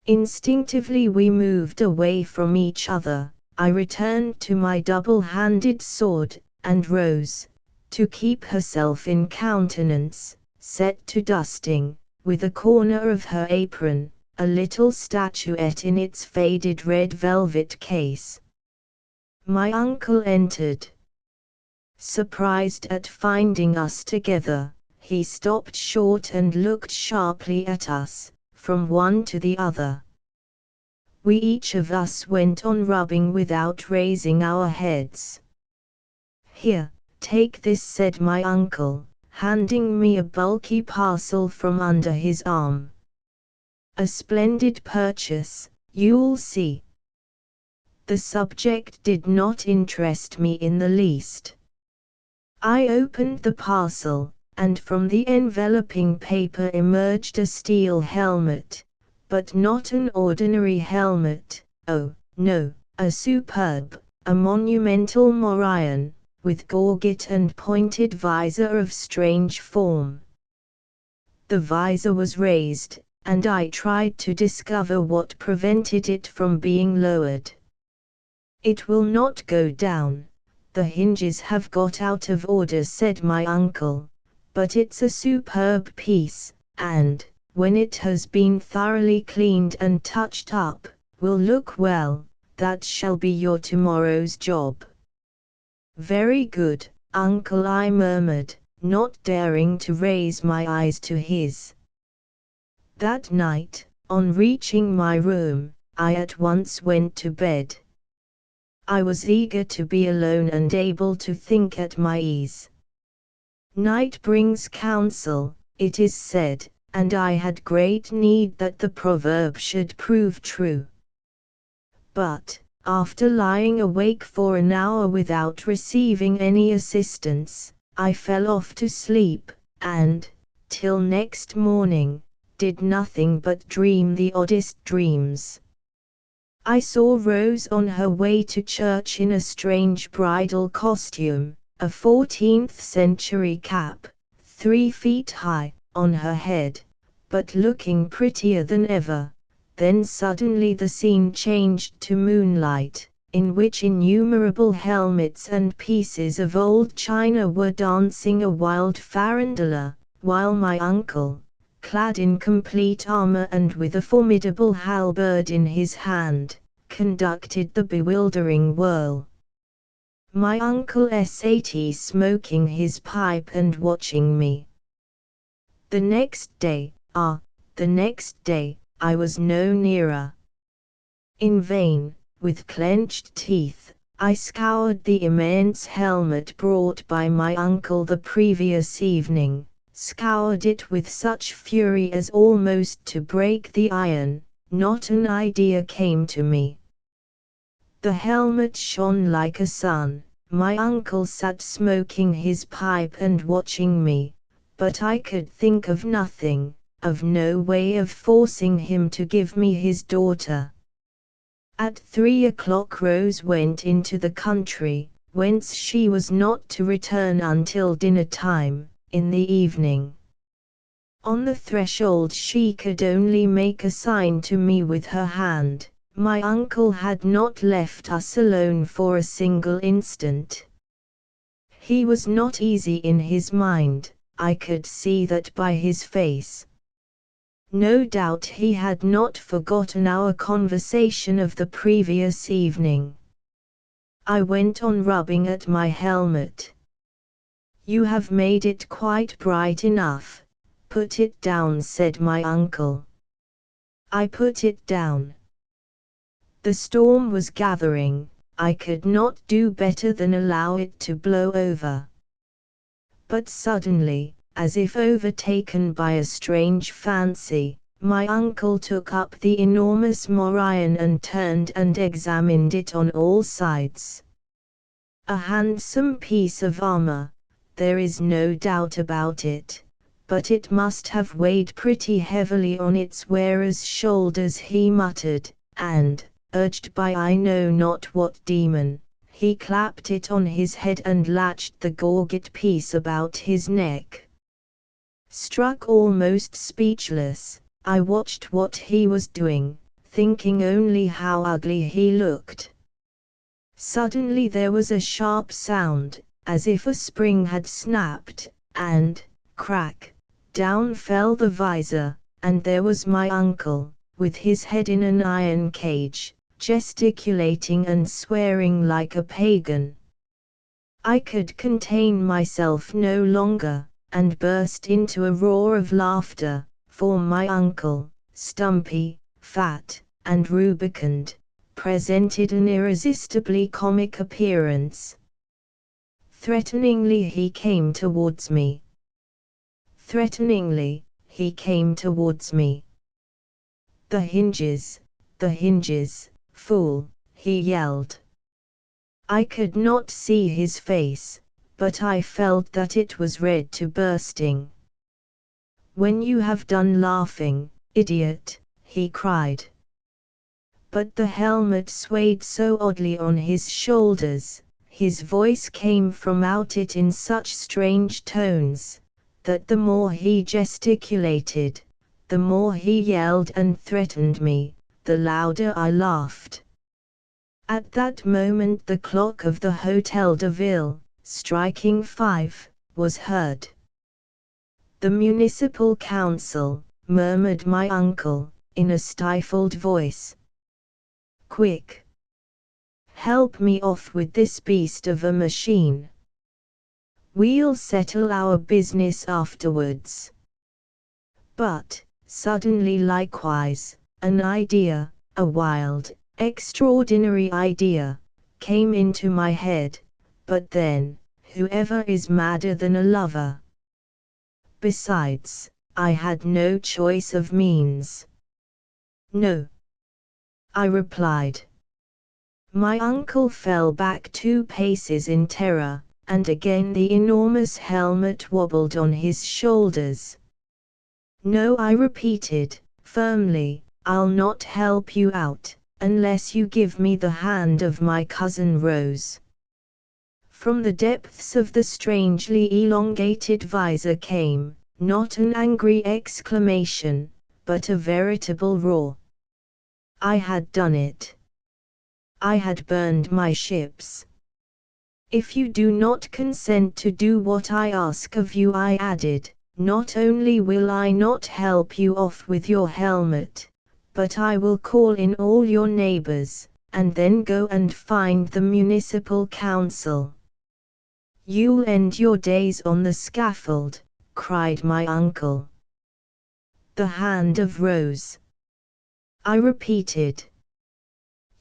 Instinctively we moved away from each other. I returned to my double-handed sword, and Rose, to keep herself in countenance, set to dusting, with a corner of her apron, a little statuette in its faded red velvet case. My uncle entered. Surprised at finding us together, he stopped short and looked sharply at us, from one to the other. we each of us went on rubbing without raising our heads. "Here, take this," said my uncle, handing me a bulky parcel from under his arm. "A splendid purchase, you'll see." The subject did not interest me in the least. I opened the parcel, and from the enveloping paper emerged a steel helmet, but not an ordinary helmet. Oh, no, a superb, a monumental morion, with gorget and pointed visor of strange form. The visor was raised, and I tried to discover what prevented it from being lowered. "It will not go down. The hinges have got out of order," said my uncle, "but it's a superb piece, and, when it has been thoroughly cleaned and touched up, will look well. That shall be your tomorrow's job." "Very good, uncle," I murmured, not daring to raise my eyes to his. That night, on reaching my room, I at once went to bed. I was eager to be alone and able to think at my ease. Night brings counsel, it is said, and I had great need that the proverb should prove true. But, after lying awake for an hour without receiving any assistance, I fell off to sleep, and, till next morning, did nothing but dream the oddest dreams. I saw Rose on her way to church in a strange bridal costume, a 14th century cap, 3 feet high, on her head, but looking prettier than ever. Then suddenly the scene changed to moonlight, in which innumerable helmets and pieces of old china were dancing a wild farandula, while my uncle, clad in complete armor and with a formidable halberd in his hand, conducted the bewildering whirl. My uncle sat smoking his pipe and watching me. The next day, I was no nearer. In vain, with clenched teeth, I scoured the immense helmet brought by my uncle the previous evening, scoured it with such fury as almost to break the iron. Not an idea came to me. The helmet shone like a sun. My uncle sat smoking his pipe and watching me, but I could think of nothing, of no way of forcing him to give me his daughter. At 3 o'clock Rose went into the country, whence she was not to return until dinner time, in the evening. On the threshold she could only make a sign to me with her hand. My uncle had not left us alone for a single instant. He was not easy in his mind, I could see that by his face. No doubt he had not forgotten our conversation of the previous evening. I went on rubbing at my helmet. "You have made it quite bright enough. Put it down," said my uncle. I put it down. The storm was gathering. I could not do better than allow it to blow over. But suddenly, as if overtaken by a strange fancy, my uncle took up the enormous morion and turned and examined it on all sides. A handsome piece of armor, there is no doubt about it, but it must have weighed pretty heavily on its wearer's shoulders, he muttered, and, urged by I know not what demon, he clapped it on his head and latched the gorget piece about his neck. Struck almost speechless, I watched what he was doing, thinking only how ugly he looked. Suddenly there was a sharp sound, as if a spring had snapped, and, crack, down fell the visor, and there was my uncle, with his head in an iron cage, gesticulating and swearing like a pagan. I could contain myself no longer, and burst into a roar of laughter, for my uncle, stumpy, fat, and rubicund, presented an irresistibly comic appearance. Threateningly he came towards me. Threateningly, he came towards me. The hinges, fool, he yelled. I could not see his face, but I felt that it was red to bursting. When you have done laughing, idiot, he cried. But the helmet swayed so oddly on his shoulders, his voice came from out it in such strange tones, that the more he gesticulated, the more he yelled and threatened me, the louder I laughed. At that moment the clock of the Hotel de Ville, striking 5, was heard. The municipal council, murmured my uncle, in a stifled voice. Quick! Help me off with this beast of a machine. We'll settle our business afterwards. But, suddenly likewise, an idea, a wild, extraordinary idea, came into my head, but then, whoever is madder than a lover? Besides, I had no choice of means. No, I replied. My uncle fell back 2 paces in terror, and again the enormous helmet wobbled on his shoulders. No, I repeated, firmly, I'll not help you out, unless you give me the hand of my cousin Rose. From the depths of the strangely elongated visor came, not an angry exclamation, but a veritable roar. I had done it. I had burned my ships. If you do not consent to do what I ask of you, I added, not only will I not help you off with your helmet, but I will call in all your neighbors, and then go and find the municipal council. You'll end your days on the scaffold, cried my uncle. The hand of Rose. I repeated.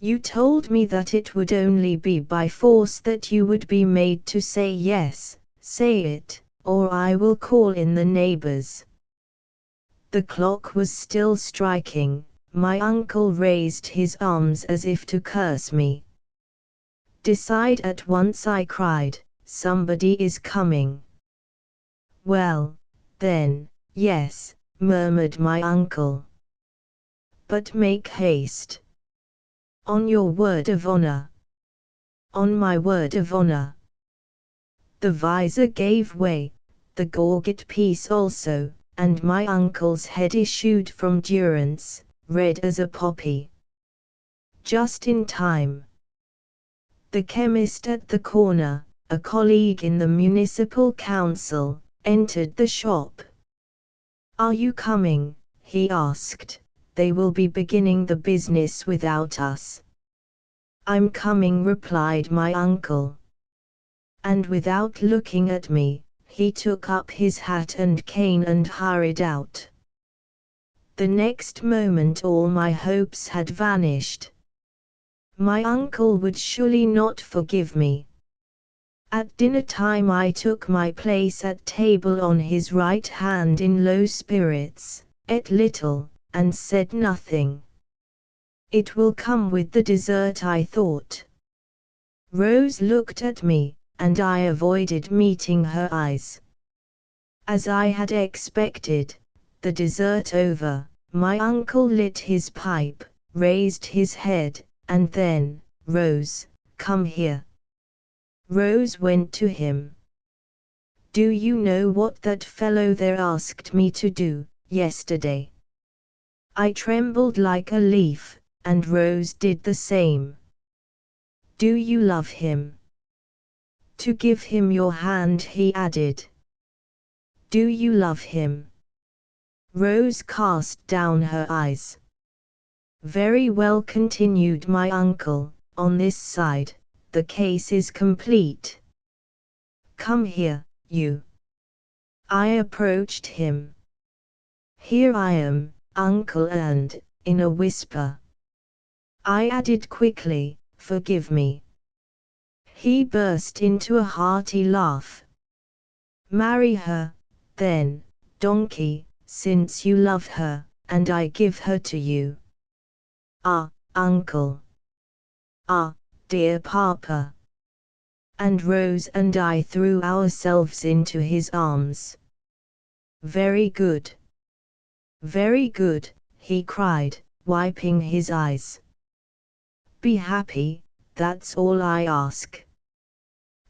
You told me that it would only be by force that you would be made to say yes. Say it, or I will call in the neighbors. The clock was still striking. My uncle raised his arms as if to curse me. Decide at once, I cried. Somebody is coming. Well, then, yes, murmured my uncle. But make haste. On your word of honor. On my word of honor. The visor gave way, the gorget piece also, and my uncle's head issued from durance, red as a poppy. Just in time. The chemist at the corner, a colleague in the municipal council, entered the shop. Are you coming? He asked. They will be beginning the business without us. I'm coming, replied my uncle. And without looking at me, he took up his hat and cane and hurried out. The next moment all my hopes had vanished. My uncle would surely not forgive me. At dinner time I took my place at table on his right hand in low spirits, ate little, and said nothing. It will come with the dessert, I thought. Rose looked at me, and I avoided meeting her eyes. As I had expected, the dessert over, my uncle lit his pipe, raised his head, and then, Rose, come here. Rose went to him. Do you know what that fellow there asked me to do, yesterday? I trembled like a leaf, and Rose did the same. Do you love him? To give him your hand, he added. Do you love him? Rose cast down her eyes. Very well, continued my uncle, on this side, the case is complete. Come here, you. I approached him. Here I am, uncle, and, in a whisper, I added quickly, forgive me. He burst into a hearty laugh. Marry her, then, donkey, since you love her, and I give her to you. Ah, uncle. Ah, dear papa. And Rose and I threw ourselves into his arms. Very good. Very good, he cried, wiping his eyes. Be happy, that's all I ask.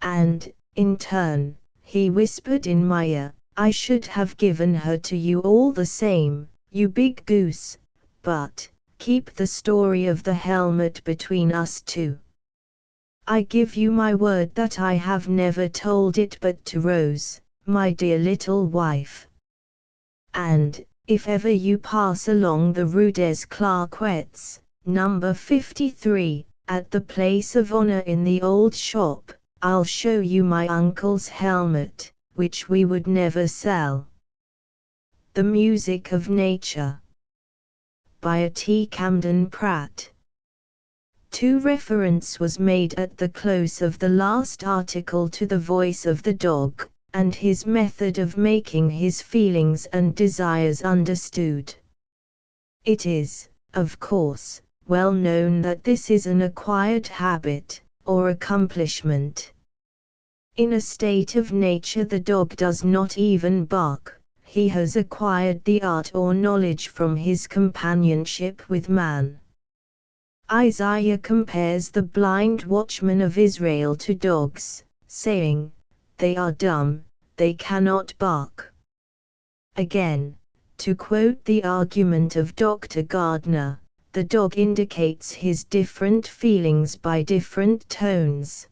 And, in turn, he whispered in my ear, I should have given her to you all the same, you big goose, but, keep the story of the helmet between us two. I give you my word that I have never told it but to Rose, my dear little wife. And, if ever you pass along the Rue des Clarquettes, number 53, at the place of honor in the old shop, I'll show you my uncle's helmet, which we would never sell. The Music of Nature by a T. Camden Pratt. Reference was made at the close of the last article to the voice of the dog, and his method of making his feelings and desires understood. It is, of course, well known that this is an acquired habit, or accomplishment. In a state of nature the dog does not even bark, he has acquired the art or knowledge from his companionship with man. Isaiah compares the blind watchmen of Israel to dogs, saying, they are dumb, they cannot bark. Again, to quote the argument of Dr. Gardner, the dog indicates his different feelings by different tones.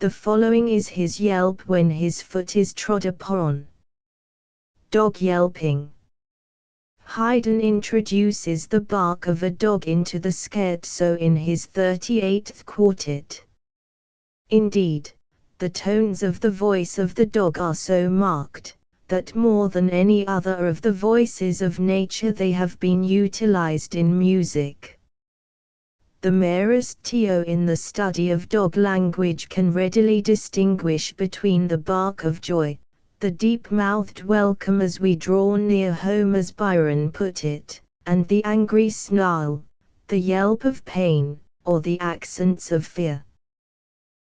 The following is his yelp when his foot is trod upon. Dog yelping. Haydn introduces the bark of a dog into the scherzo in his 38th quartet. Indeed, the tones of the voice of the dog are so marked, that more than any other of the voices of nature they have been utilized in music. The merest Tio in the study of dog language can readily distinguish between the bark of joy, the deep-mouthed welcome as we draw near home as Byron put it, and the angry snarl, the yelp of pain, or the accents of fear.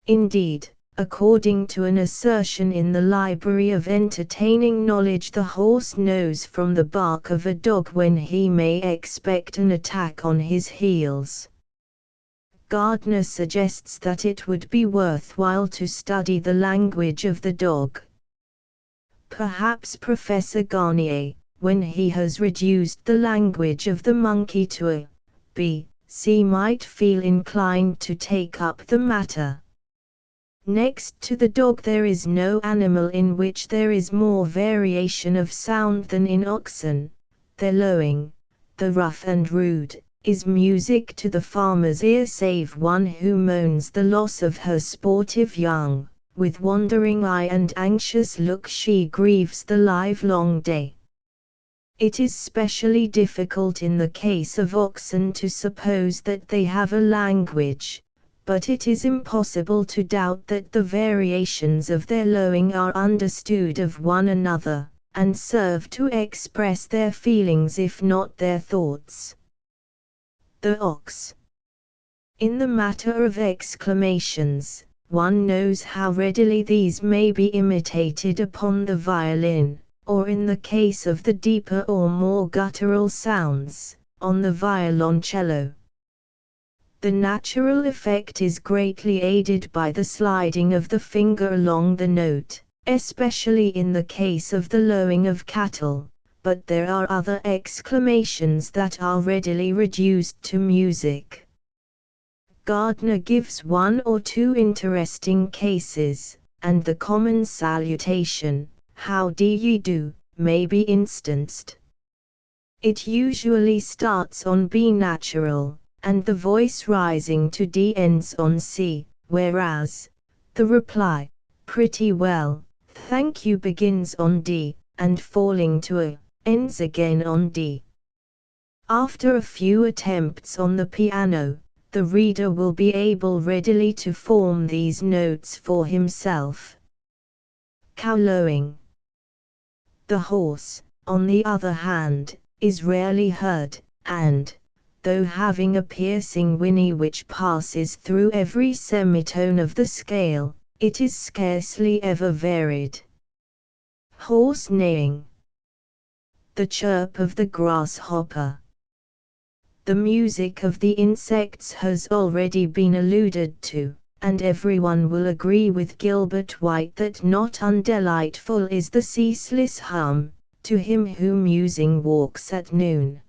Indeed, according to an assertion in the Library of Entertaining Knowledge, the horse knows from the bark of a dog when he may expect an attack on his heels. Gardner suggests that it would be worthwhile to study the language of the dog. Perhaps Professor Garnier, when he has reduced the language of the monkey to a B.C., might feel inclined to take up the matter. Next to the dog there is no animal in which there is more variation of sound than in oxen. Their lowing, the rough and rude, is music to the farmer's ear, save one who moans the loss of her sportive young. With wandering eye and anxious look she grieves the livelong day. It is specially difficult in the case of oxen to suppose that they have a language, but it is impossible to doubt that the variations of their lowing are understood of one another, and serve to express their feelings if not their thoughts. The ox. In the matter of exclamations, one knows how readily these may be imitated upon the violin, or in the case of the deeper or more guttural sounds, on the violoncello. The natural effect is greatly aided by the sliding of the finger along the note, especially in the case of the lowing of cattle, but there are other exclamations that are readily reduced to music. Gardner gives one or two interesting cases, and the common salutation, "How do ye do," may be instanced. It usually starts on B natural, and the voice rising to D ends on C, whereas the reply, "Pretty well, thank you," begins on D, and falling to A, ends again on D. After a few attempts on the piano, the reader will be able readily to form these notes for himself. Cowlowing. The horse, on the other hand, is rarely heard, and, though having a piercing whinny which passes through every semitone of the scale, it is scarcely ever varied. Horse neighing. The chirp of the grasshopper. The music of the insects has already been alluded to, and everyone will agree with Gilbert White that not undelightful is the ceaseless hum, to him who musing walks at noon.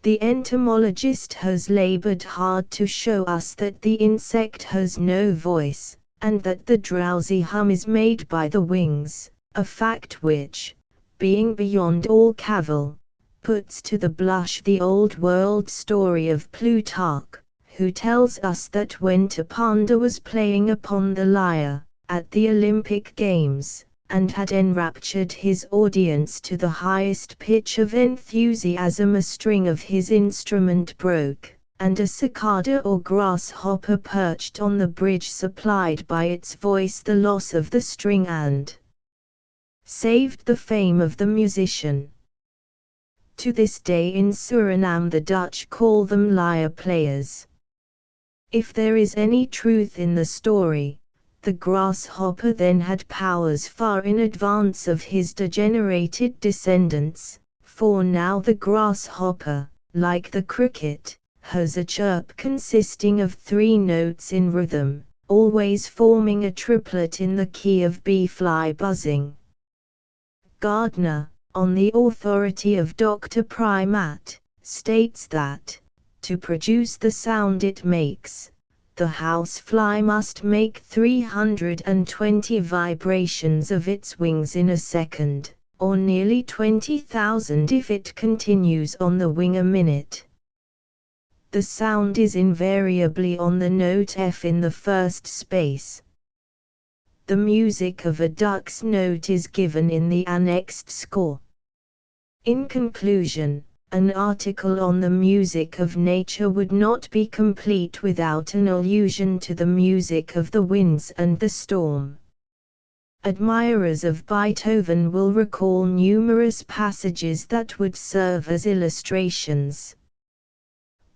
The entomologist has labored hard to show us that the insect has no voice, and that the drowsy hum is made by the wings, a fact which, being beyond all cavil, puts to the blush the old-world story of Plutarch, who tells us that when Terpander was playing upon the lyre, at the Olympic Games, and had enraptured his audience to the highest pitch of enthusiasm, a string of his instrument broke, and a cicada or grasshopper perched on the bridge supplied by its voice the loss of the string and saved the fame of the musician. To this day in Suriname the Dutch call them lyre players. If there is any truth in the story, the grasshopper then had powers far in advance of his degenerated descendants, for now the grasshopper, like the cricket, has a chirp consisting of 3 notes in rhythm, always forming a triplet in the key of bee-fly buzzing. Gardner, on the authority of Dr. Primat, states that, to produce the sound it makes, the housefly must make 320 vibrations of its wings in a second, or nearly 20,000 if it continues on the wing a minute. The sound is invariably on the note F in the first space. The music of a duck's note is given in the annexed score. In conclusion, an article on the music of nature would not be complete without an allusion to the music of the winds and the storm. Admirers of Beethoven will recall numerous passages that would serve as illustrations.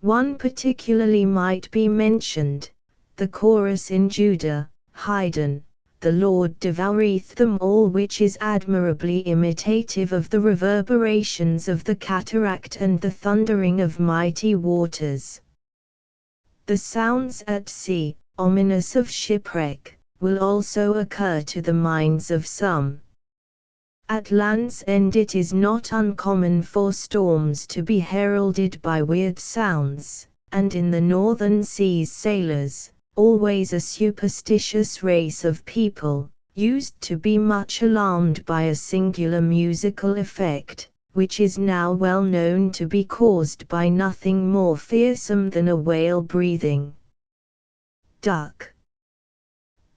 One particularly might be mentioned, the chorus in Judah, Haydn, "The Lord devoureth them all," which is admirably imitative of the reverberations of the cataract and the thundering of mighty waters. The sounds at sea, ominous of shipwreck, will also occur to the minds of some. At Land's End it is not uncommon for storms to be heralded by weird sounds, and in the northern seas sailors, always a superstitious race of people, used to be much alarmed by a singular musical effect, which is now well known to be caused by nothing more fearsome than a whale breathing. Duck.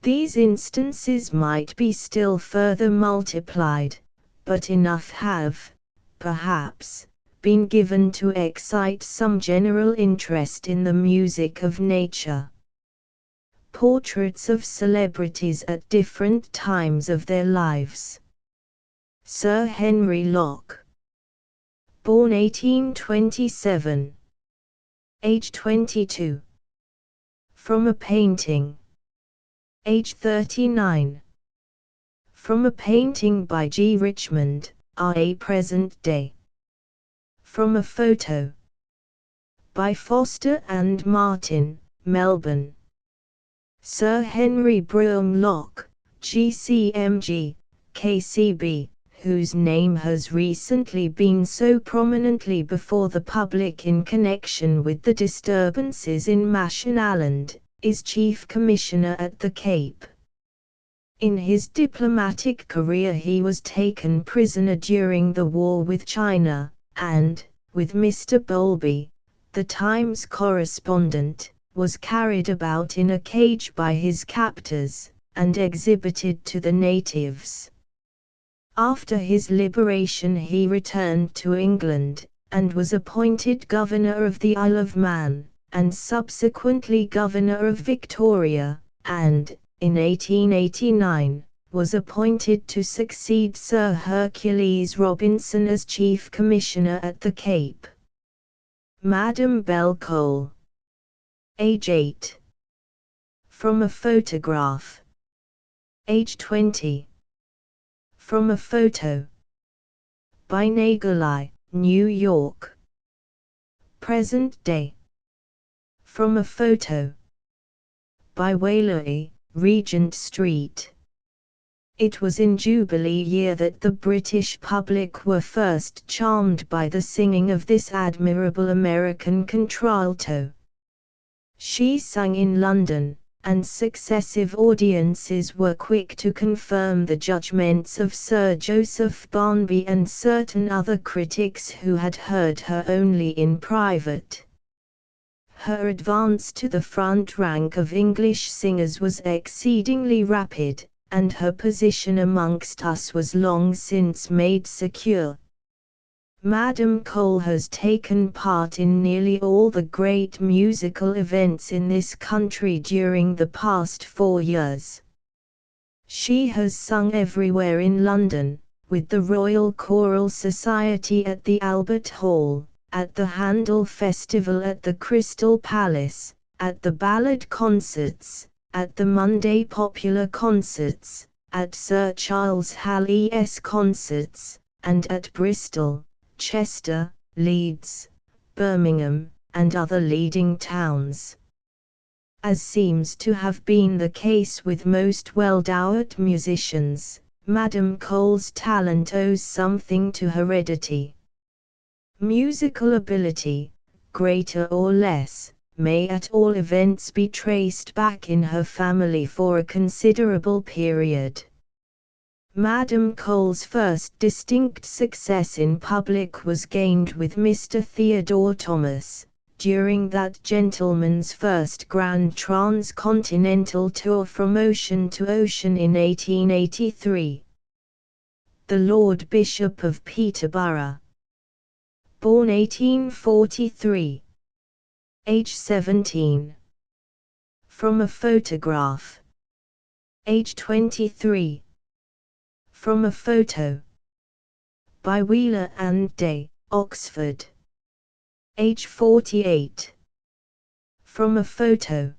These instances might be still further multiplied, but enough have, perhaps, been given to excite some general interest in the music of nature. Portraits of celebrities at different times of their lives. Sir Henry Locke. Born 1827. Age 22. From a painting. Age 39. From a painting by G. Richmond, R.A. Present day. From a photo. By Foster and Martin, Melbourne. Sir Henry Brougham Locke, GCMG, KCB, whose name has recently been so prominently before the public in connection with the disturbances in Mashonaland, is Chief Commissioner at the Cape. In his diplomatic career he was taken prisoner during the war with China, and, with Mr. Bowlby, the Times correspondent, was carried about in a cage by his captors, and exhibited to the natives. After his liberation he returned to England, and was appointed Governor of the Isle of Man, and subsequently Governor of Victoria, and, in 1889, was appointed to succeed Sir Hercules Robinson as Chief Commissioner at the Cape. Madame Belle Cole. Age 8. From a photograph. Age 20. From a photo. By Nagelai, New York. Present day. From a photo. By Whaley, Regent Street. It was in Jubilee year that the British public were first charmed by the singing of this admirable American contralto. She sang in London, and successive audiences were quick to confirm the judgments of Sir Joseph Barnby and certain other critics who had heard her only in private. Her advance to the front rank of English singers was exceedingly rapid, and her position amongst us was long since made secure. Madame Cole has taken part in nearly all the great musical events in this country during the past 4 years. She has sung everywhere in London, with the Royal Choral Society at the Albert Hall, at the Handel Festival at the Crystal Palace, at the Ballad Concerts, at the Monday Popular Concerts, at Sir Charles Halley's concerts, and at Bristol, Chester, Leeds, Birmingham, and other leading towns. As seems to have been the case with most well-dowered musicians, Madame Cole's talent owes something to heredity. Musical ability, greater or less, may at all events be traced back in her family for a considerable period. Madame Cole's first distinct success in public was gained with Mr. Theodore Thomas, during that gentleman's first grand transcontinental tour from ocean to ocean in 1883. The Lord Bishop of Peterborough. Born 1843. Age 17. From a photograph. Age 23. From a photo. By Wheeler and Day, Oxford. Age 48. From a photo.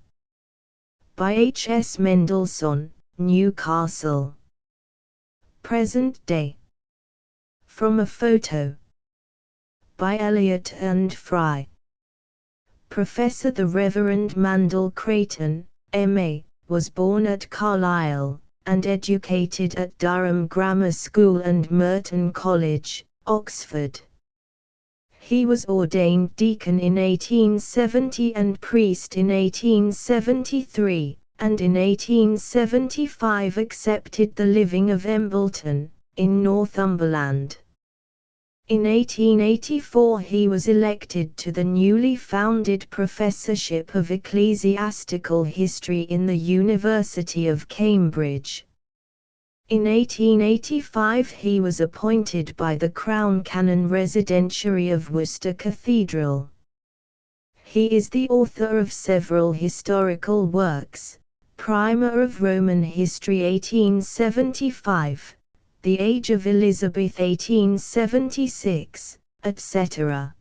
By H. S. Mendelssohn, Newcastle. Present day. From a photo. By Elliot and Fry. Professor the Reverend Mandell Creighton, M.A., was born at Carlisle, and educated at Durham Grammar School and Merton College, Oxford. He was ordained deacon in 1870 and priest in 1873, and in 1875 accepted the living of Embleton, in Northumberland. In 1884 he was elected to the newly founded Professorship of Ecclesiastical History in the University of Cambridge. In 1885 he was appointed by the Crown Canon Residentiary of Worcester Cathedral. He is the author of several historical works, Primer of Roman History 1875, The Age of Elizabeth 1876, etc.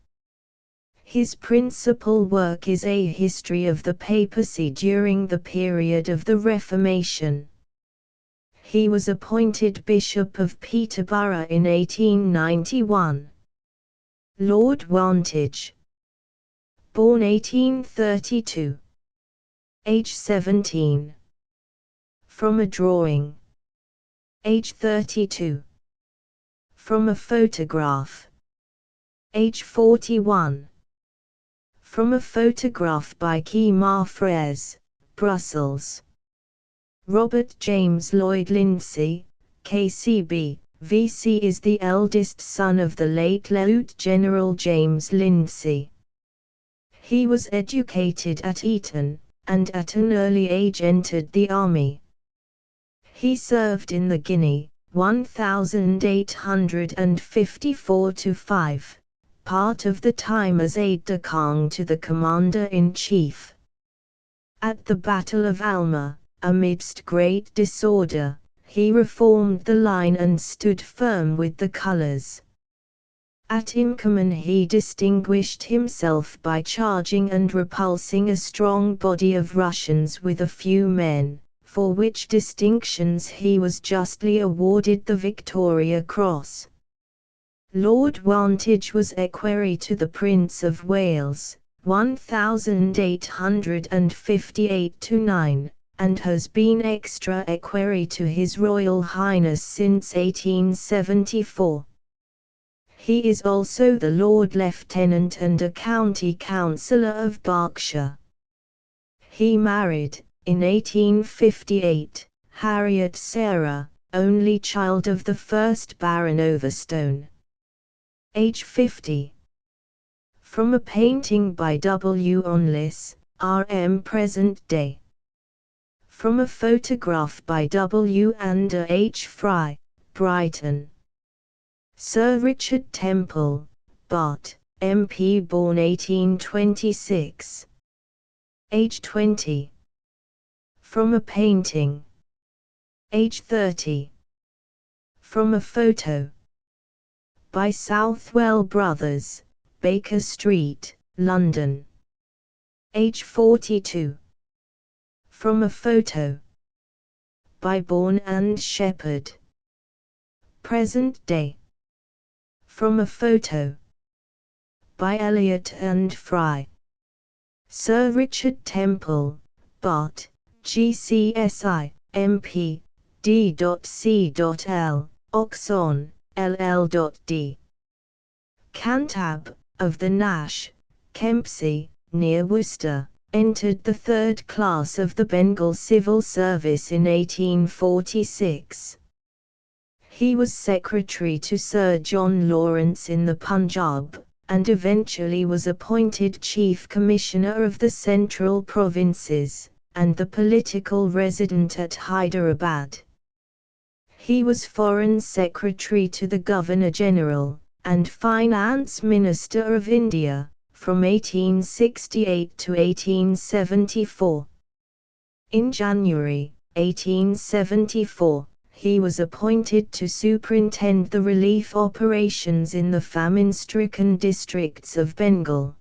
His principal work is A History of the Papacy during the period of the Reformation. He was appointed Bishop of Peterborough in 1891. Lord Wantage. Born 1832. Age 17. From a drawing. Age 32. From a photograph. Age 41. From a photograph by Keimar Fraisse, Brussels. Robert James Lloyd Lindsay, KCB, VC is the eldest son of the late Lieutenant General James Lindsay. He was educated at Eton, and at an early age entered the army. He served in the Guinea, 1854–5, part of the time as aide-de-camp to the commander-in-chief. At the Battle of Alma, amidst great disorder, he reformed the line and stood firm with the colors. At Inkerman he distinguished himself by charging and repulsing a strong body of Russians with a few men, for which distinctions he was justly awarded the Victoria Cross. Lord Wantage was equerry to the Prince of Wales, 1858–9, and has been extra equerry to His Royal Highness since 1874. He is also the Lord Lieutenant and a County Councillor of Berkshire. He married, in 1858, Harriet Sarah, only child of the first Baron Overstone. Age 50. From a painting by W. Onlis, R.M. Present day. From a photograph by W. Ander H. Fry, Brighton. Sir Richard Temple, Bart., MP, born 1826. Age 20. From a painting. Age 30. From a photo. By Southwell Brothers, Baker Street, London. Age 42. From a photo. By Bourne and Shepherd. Present day. From a photo. By Elliot and Fry. Sir Richard Temple, Bart., GCSI, MP, D.C.L., Oxon, LL.D. Cantab, of the Nash, Kempsey, near Worcester, entered the third class of the Bengal Civil Service in 1846. He was secretary to Sir John Lawrence in the Punjab, and eventually was appointed Chief Commissioner of the Central Provinces, and the political resident at Hyderabad. He was Foreign Secretary to the Governor-General, and Finance Minister of India, from 1868 to 1874. In January 1874, he was appointed to superintend the relief operations in the famine-stricken districts of Bengal.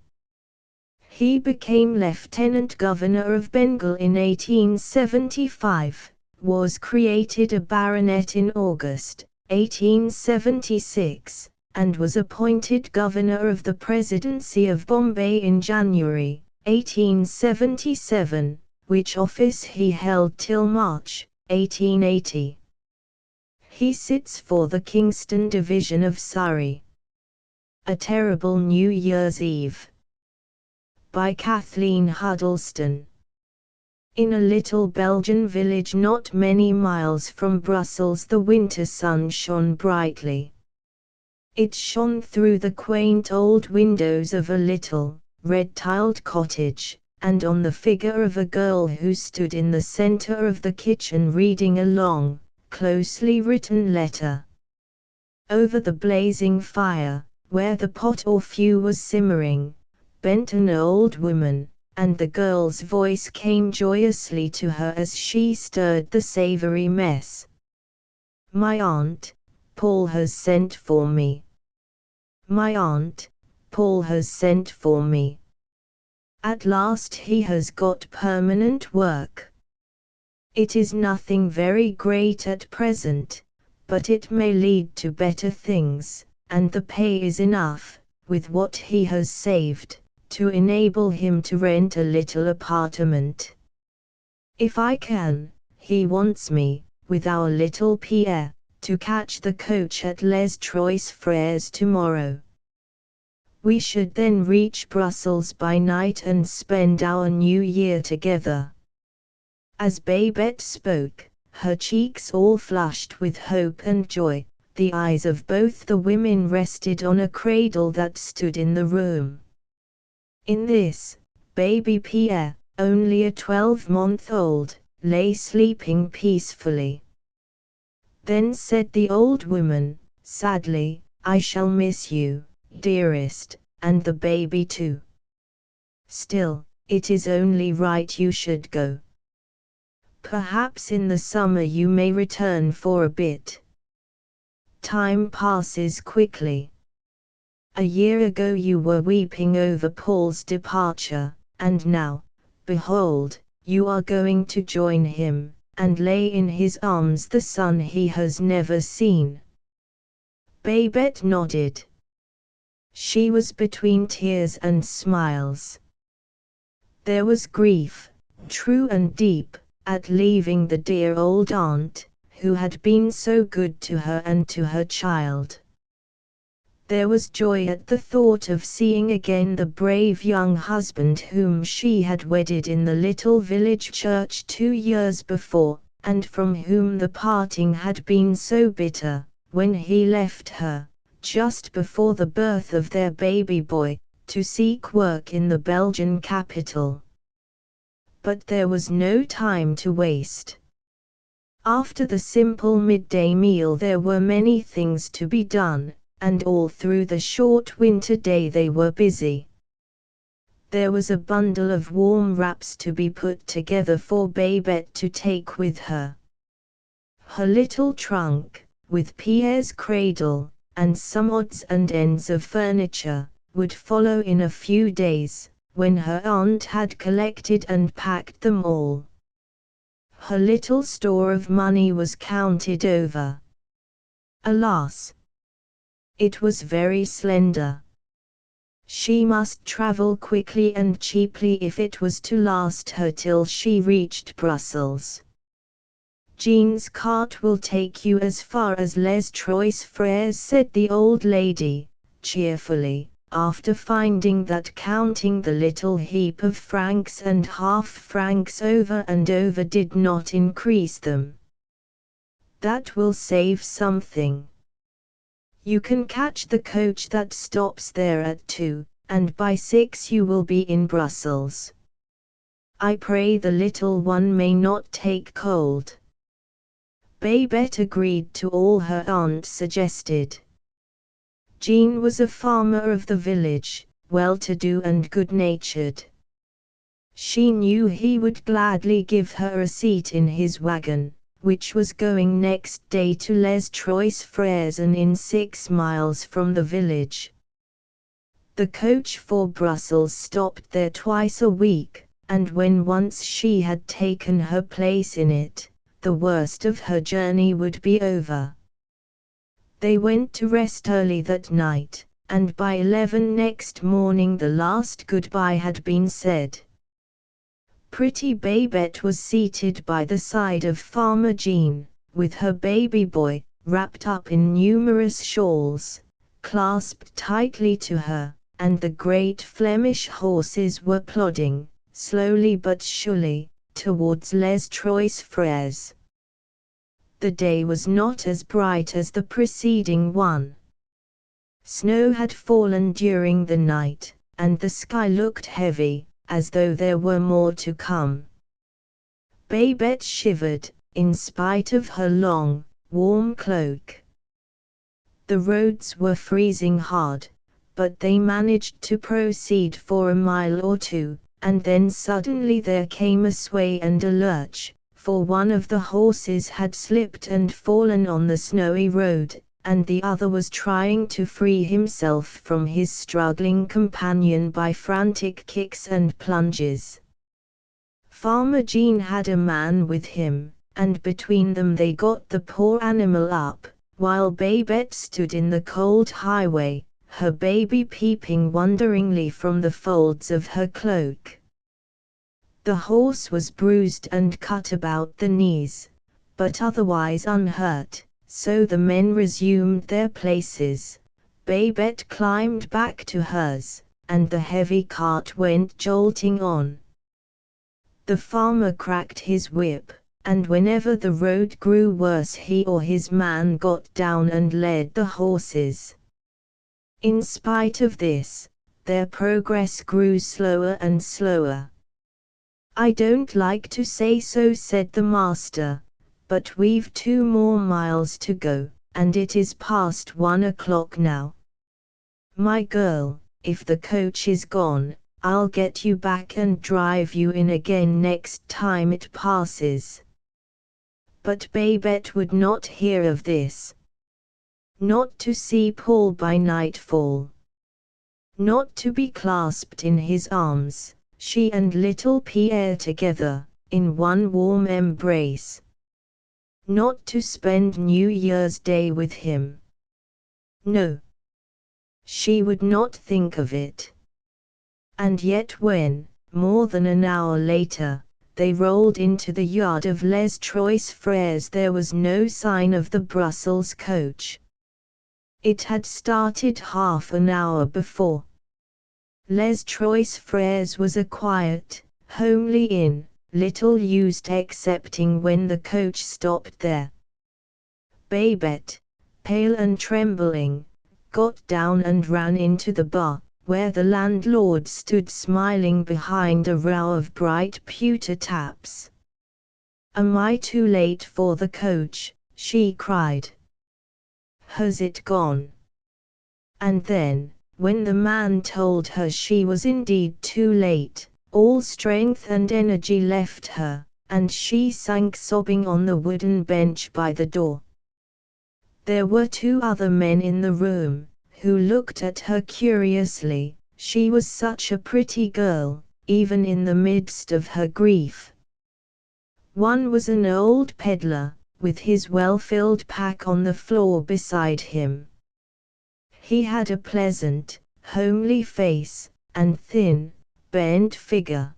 He became Lieutenant Governor of Bengal in 1875, was created a baronet in August 1876, and was appointed Governor of the Presidency of Bombay in January 1877, which office he held till March 1880. He sits for the Kingston Division of Surrey. A Terrible New Year's Eve. By Kathleen Huddleston. In a little Belgian village not many miles from Brussels the winter sun shone brightly. It shone through the quaint old windows of a little, red-tiled cottage, and on the figure of a girl who stood in the center of the kitchen reading a long, closely written letter. Over the blazing fire, where the pot or few was simmering, bent an old woman, and the girl's voice came joyously to her as she stirred the savory mess. "My aunt, Paul has sent for me. My aunt, Paul has sent for me. At last he has got permanent work. It is nothing very great at present, but it may lead to better things, and the pay is enough, with what he has saved, to enable him to rent a little apartment. If I can, he wants me, with our little Pierre, to catch the coach at Les Trois Frères tomorrow. We should then reach Brussels by night and spend our New Year together." As Babette spoke, her cheeks all flushed with hope and joy, the eyes of both the women rested on a cradle that stood in the room. In this, baby Pierre, only a 12-month-old, lay sleeping peacefully. Then said the old woman, sadly, "I shall miss you, dearest, and the baby too. Still, it is only right you should go. Perhaps in the summer you may return for a bit. Time passes quickly. A year ago you were weeping over Paul's departure, and now, behold, you are going to join him, and lay in his arms the son he has never seen. Babette nodded. She was between tears and smiles. There was grief, true and deep, at leaving the dear old aunt, who had been so good to her and to her child. There was joy at the thought of seeing again the brave young husband whom she had wedded in the little village church 2 years before, and from whom the parting had been so bitter, when he left her, just before the birth of their baby boy, to seek work in the Belgian capital. But there was no time to waste. After the simple midday meal there were many things to be done, and all through the short winter day they were busy. There was a bundle of warm wraps to be put together for Babette to take with her. Her little trunk, with Pierre's cradle, and some odds and ends of furniture, would follow in a few days, when her aunt had collected and packed them all. Her little store of money was counted over. Alas! It was very slender. She must travel quickly and cheaply if it was to last her till she reached Brussels. Jean's cart will take you as far as Les Trois Frères, said the old lady, cheerfully, after finding that counting the little heap of francs and half-francs over and over did not increase them. That will save something. You can catch the coach that stops there at 2, and by 6 you will be in Brussels. I pray the little one may not take cold. Babette agreed to all her aunt suggested. Jean was a farmer of the village, well-to-do and good-natured. She knew he would gladly give her a seat in his wagon, which was going next day to Les Trois Frères and in 6 miles from the village. The coach for Brussels stopped there twice a week, and when once she had taken her place in it, the worst of her journey would be over. They went to rest early that night, and by 11 next morning the last goodbye had been said. Pretty Babette was seated by the side of Farmer Jean, with her baby boy, wrapped up in numerous shawls, clasped tightly to her, and the great Flemish horses were plodding, slowly but surely, towards Les Trois Frères. The day was not as bright as the preceding one. Snow had fallen during the night, and the sky looked heavy, as though there were more to come. Babette shivered, in spite of her long, warm cloak. The roads were freezing hard, but they managed to proceed for a mile or two, and then suddenly there came a sway and a lurch, for one of the horses had slipped and fallen on the snowy road, and the other was trying to free himself from his struggling companion by frantic kicks and plunges. Farmer Jean had a man with him, and between them they got the poor animal up, while Babette stood in the cold highway, her baby peeping wonderingly from the folds of her cloak. The horse was bruised and cut about the knees, but otherwise unhurt, so the men resumed their places. Babette climbed back to hers, and the heavy cart went jolting on. The farmer cracked his whip, and whenever the road grew worse he or his man got down and led the horses. In spite of this, their progress grew slower and slower. "I don't like to say so," said the master, "but we've 2 more miles to go, and it is past 1 o'clock now." My girl, if the coach is gone, I'll get you back and drive you in again next time it passes. But Babette would not hear of this. Not to see Paul by nightfall. Not to be clasped in his arms, she and little Pierre together, in one warm embrace. Not to spend New Year's Day with him. No. She would not think of it. And yet when, more than an hour later, they rolled into the yard of Les Trois Frères, there was no sign of the Brussels coach. It had started half an hour before. Les Trois Frères was a quiet, homely inn, little used excepting when the coach stopped there. Babette, pale and trembling, got down and ran into the bar, where the landlord stood smiling behind a row of bright pewter taps. "Am I too late for the coach?" she cried. "Has it gone?" And then, when the man told her she was indeed too late, all strength and energy left her, and she sank sobbing on the wooden bench by the door. There were two other men in the room, who looked at her curiously. She was such a pretty girl, even in the midst of her grief. One was an old peddler, with his well-filled pack on the floor beside him. He had a pleasant, homely face, and thin, bent figure.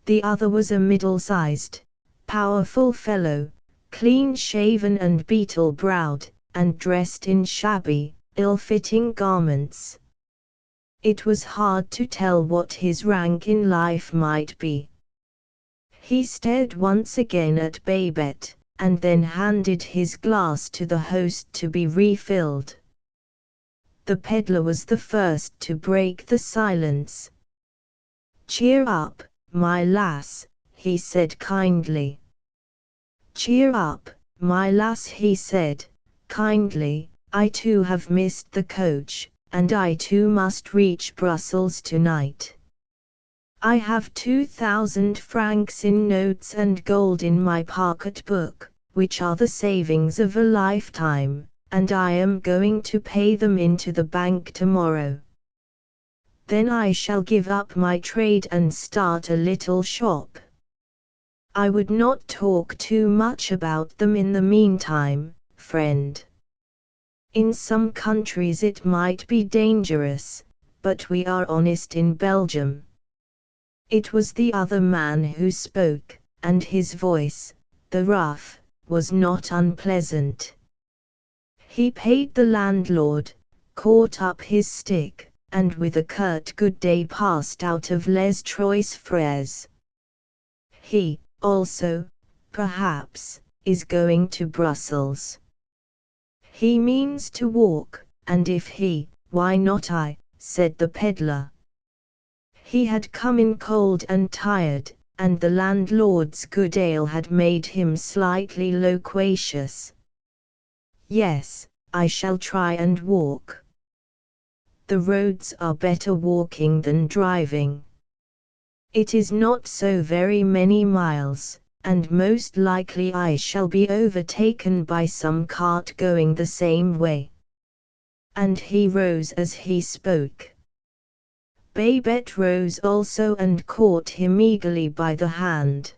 The other was a middle-sized, powerful fellow, clean-shaven and beetle-browed, and dressed in shabby, ill-fitting garments. It was hard to tell what his rank in life might be. He stared once again at Babette, and then handed his glass to the host to be refilled. The peddler was the first to break the silence. "Cheer up, my lass," he said kindly. "Cheer up, my lass," he said, kindly, "I too have missed the coach, and I too must reach Brussels tonight. I have 2,000 francs in notes and gold in my pocket-book, which are the savings of a lifetime, and I am going to pay them into the bank tomorrow. Then I shall give up my trade and start a little shop. I would not talk too much about them in the meantime, friend. In some countries it might be dangerous, but we are honest in Belgium." It was the other man who spoke, and his voice, the rough, was not unpleasant. He paid the landlord, caught up his stick, and with a curt good day passed out of Les Trois Frères. He, also, perhaps, is going to Brussels. He means to walk, and if he, why not I, said the peddler. He had come in cold and tired, and the landlord's good ale had made him slightly loquacious. "Yes, I shall try and walk. The roads are better walking than driving. It is not so very many miles, and most likely I shall be overtaken by some cart going the same way." And he rose as he spoke. Babette rose also and caught him eagerly by the hand.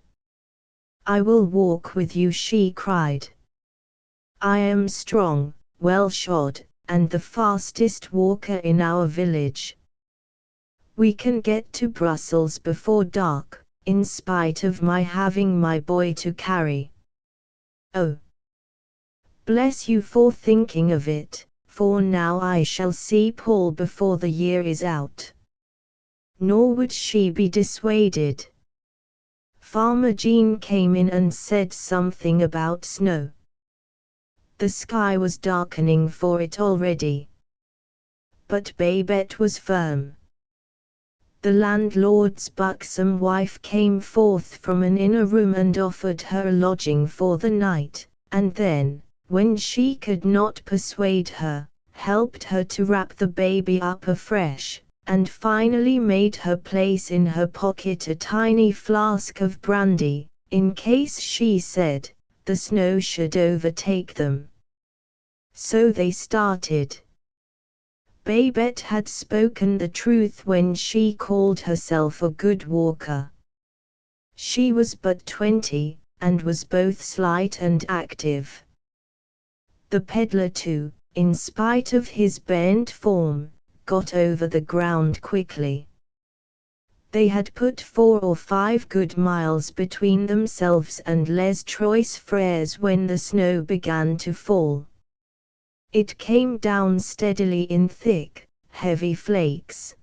"I will walk with you," she cried. "I am strong, well shod, and the fastest walker in our village. We can get to Brussels before dark, in spite of my having my boy to carry. Oh, bless you for thinking of it, for now I shall see Paul before the year is out." Nor would she be dissuaded. Farmer Jean came in and said something about snow. The sky was darkening for it already. But Babette was firm. The landlord's buxom wife came forth from an inner room and offered her a lodging for the night, and then, when she could not persuade her, helped her to wrap the baby up afresh, and finally made her place in her pocket a tiny flask of brandy, in case, she said, the snow should overtake them. So they started. Babette had spoken the truth when she called herself a good walker. She was but 20, and was both slight and active. The peddler too, in spite of his bent form, got over the ground quickly. They had put 4 or 5 good miles between themselves and Les Trois Frères when the snow began to fall. It came down steadily in thick, heavy flakes.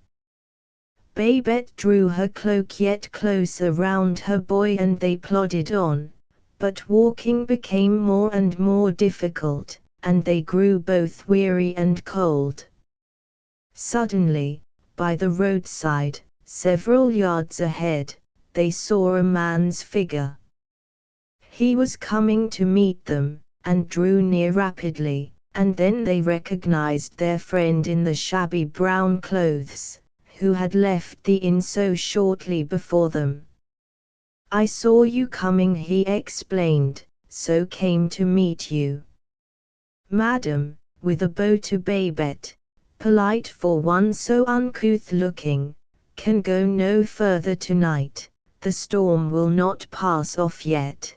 Babette drew her cloak yet closer round her boy and they plodded on, but walking became more and more difficult, and they grew both weary and cold. Suddenly, by the roadside, several yards ahead, they saw a man's figure. He was coming to meet them, and drew near rapidly, and then they recognized their friend in the shabby brown clothes, who had left the inn so shortly before them. "I saw you coming," he explained, "so came to meet you." Madam, with a bow to Babette, polite for one so uncouth-looking, "can go no further tonight, the storm will not pass off yet.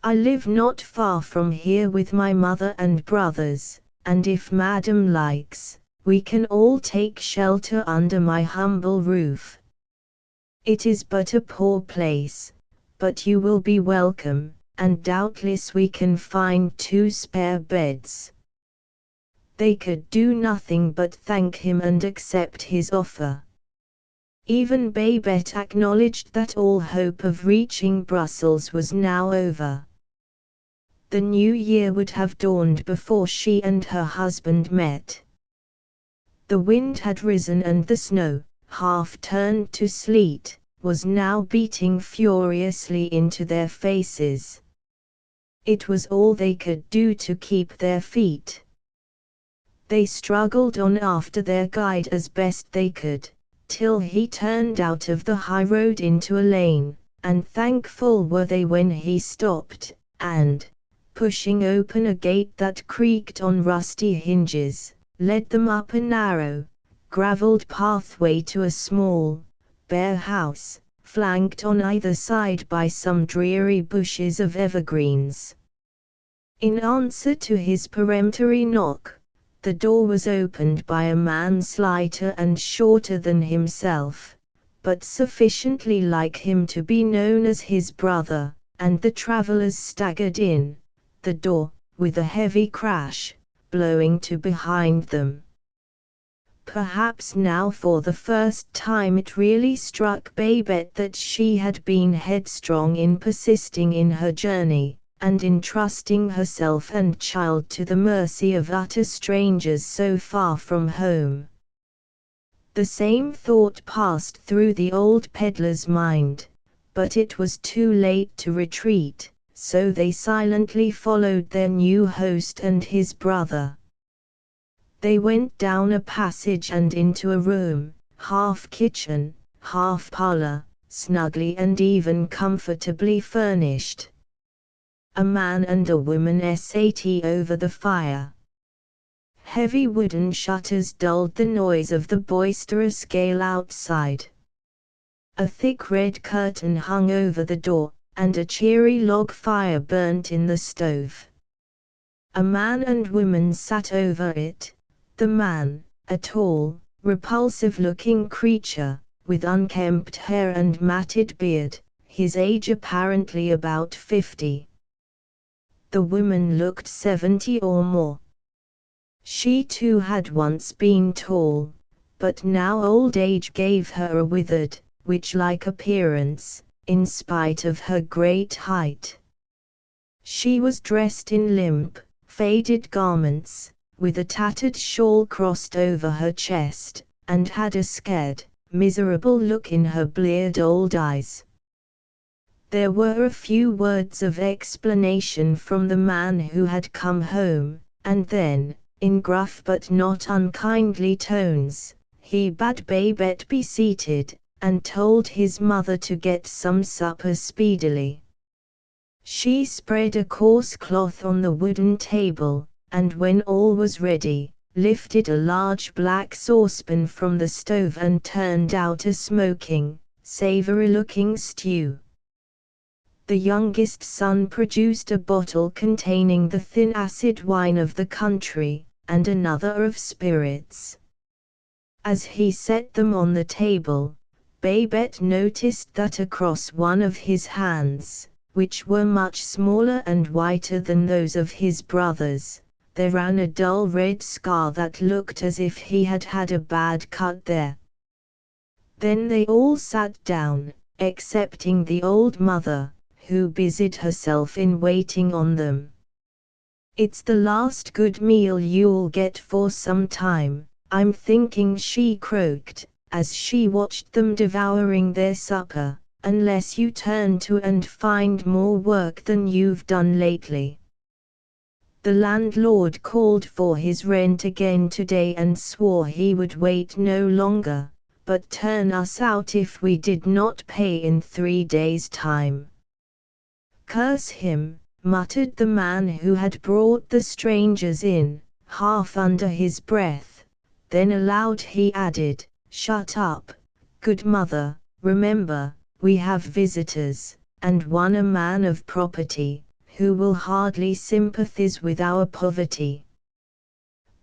I live not far from here with my mother and brothers, and if Madam likes, we can all take shelter under my humble roof. It is but a poor place, but you will be welcome, and doubtless we can find 2 spare beds." They could do nothing but thank him and accept his offer. Even Babette acknowledged that all hope of reaching Brussels was now over. The new year would have dawned before she and her husband met. The wind had risen and the snow, half turned to sleet, was now beating furiously into their faces. It was all they could do to keep their feet. They struggled on after their guide as best they could, till he turned out of the high road into a lane, and thankful were they when he stopped, and, pushing open a gate that creaked on rusty hinges, led them up a narrow, gravelled pathway to a small, bare house, flanked on either side by some dreary bushes of evergreens. In answer to his peremptory knock, the door was opened by a man slighter and shorter than himself, but sufficiently like him to be known as his brother, and the travellers staggered in, the door, with a heavy crash, blowing to behind them. Perhaps now for the first time it really struck Babette that she had been headstrong in persisting in her journey, and in trusting herself and child to the mercy of utter strangers so far from home. The same thought passed through the old peddler's mind, but it was too late to retreat, so they silently followed their new host and his brother. They went down a passage and into a room, half kitchen, half parlor, snugly and even comfortably furnished. A man and a woman sat over the fire. Heavy wooden shutters dulled the noise of the boisterous gale outside. A thick red curtain hung over the door, and a cheery log fire burnt in the stove. A man and woman sat over it, the man, a tall, repulsive-looking creature, with unkempt hair and matted beard, his age apparently about 50. The woman looked 70 or more. She too had once been tall, but now old age gave her a withered, witch-like appearance, in spite of her great height. She was dressed in limp, faded garments, with a tattered shawl crossed over her chest, and had a scared, miserable look in her bleared old eyes. There were a few words of explanation from the man who had come home, and then, in gruff but not unkindly tones, he bade Babette be seated, and told his mother to get some supper speedily. She spread a coarse cloth on the wooden table, and when all was ready, lifted a large black saucepan from the stove and turned out a smoking, savory-looking stew. The youngest son produced a bottle containing the thin acid wine of the country, and another of spirits. As he set them on the table, Babette noticed that across one of his hands, which were much smaller and whiter than those of his brothers, there ran a dull red scar that looked as if he had had a bad cut there. Then they all sat down, excepting the old mother, who busied herself in waiting on them. "It's the last good meal you'll get for some time, I'm thinking," she croaked, as she watched them devouring their supper, "unless you turn to and find more work than you've done lately." The landlord called for his rent again today and swore he would wait no longer, but turn us out if we did not pay in 3 days' time. "Curse him," muttered the man who had brought the strangers in, half under his breath. Then aloud he added, "Shut up, good mother, remember, we have visitors, and one a man of property, who will hardly sympathize with our poverty."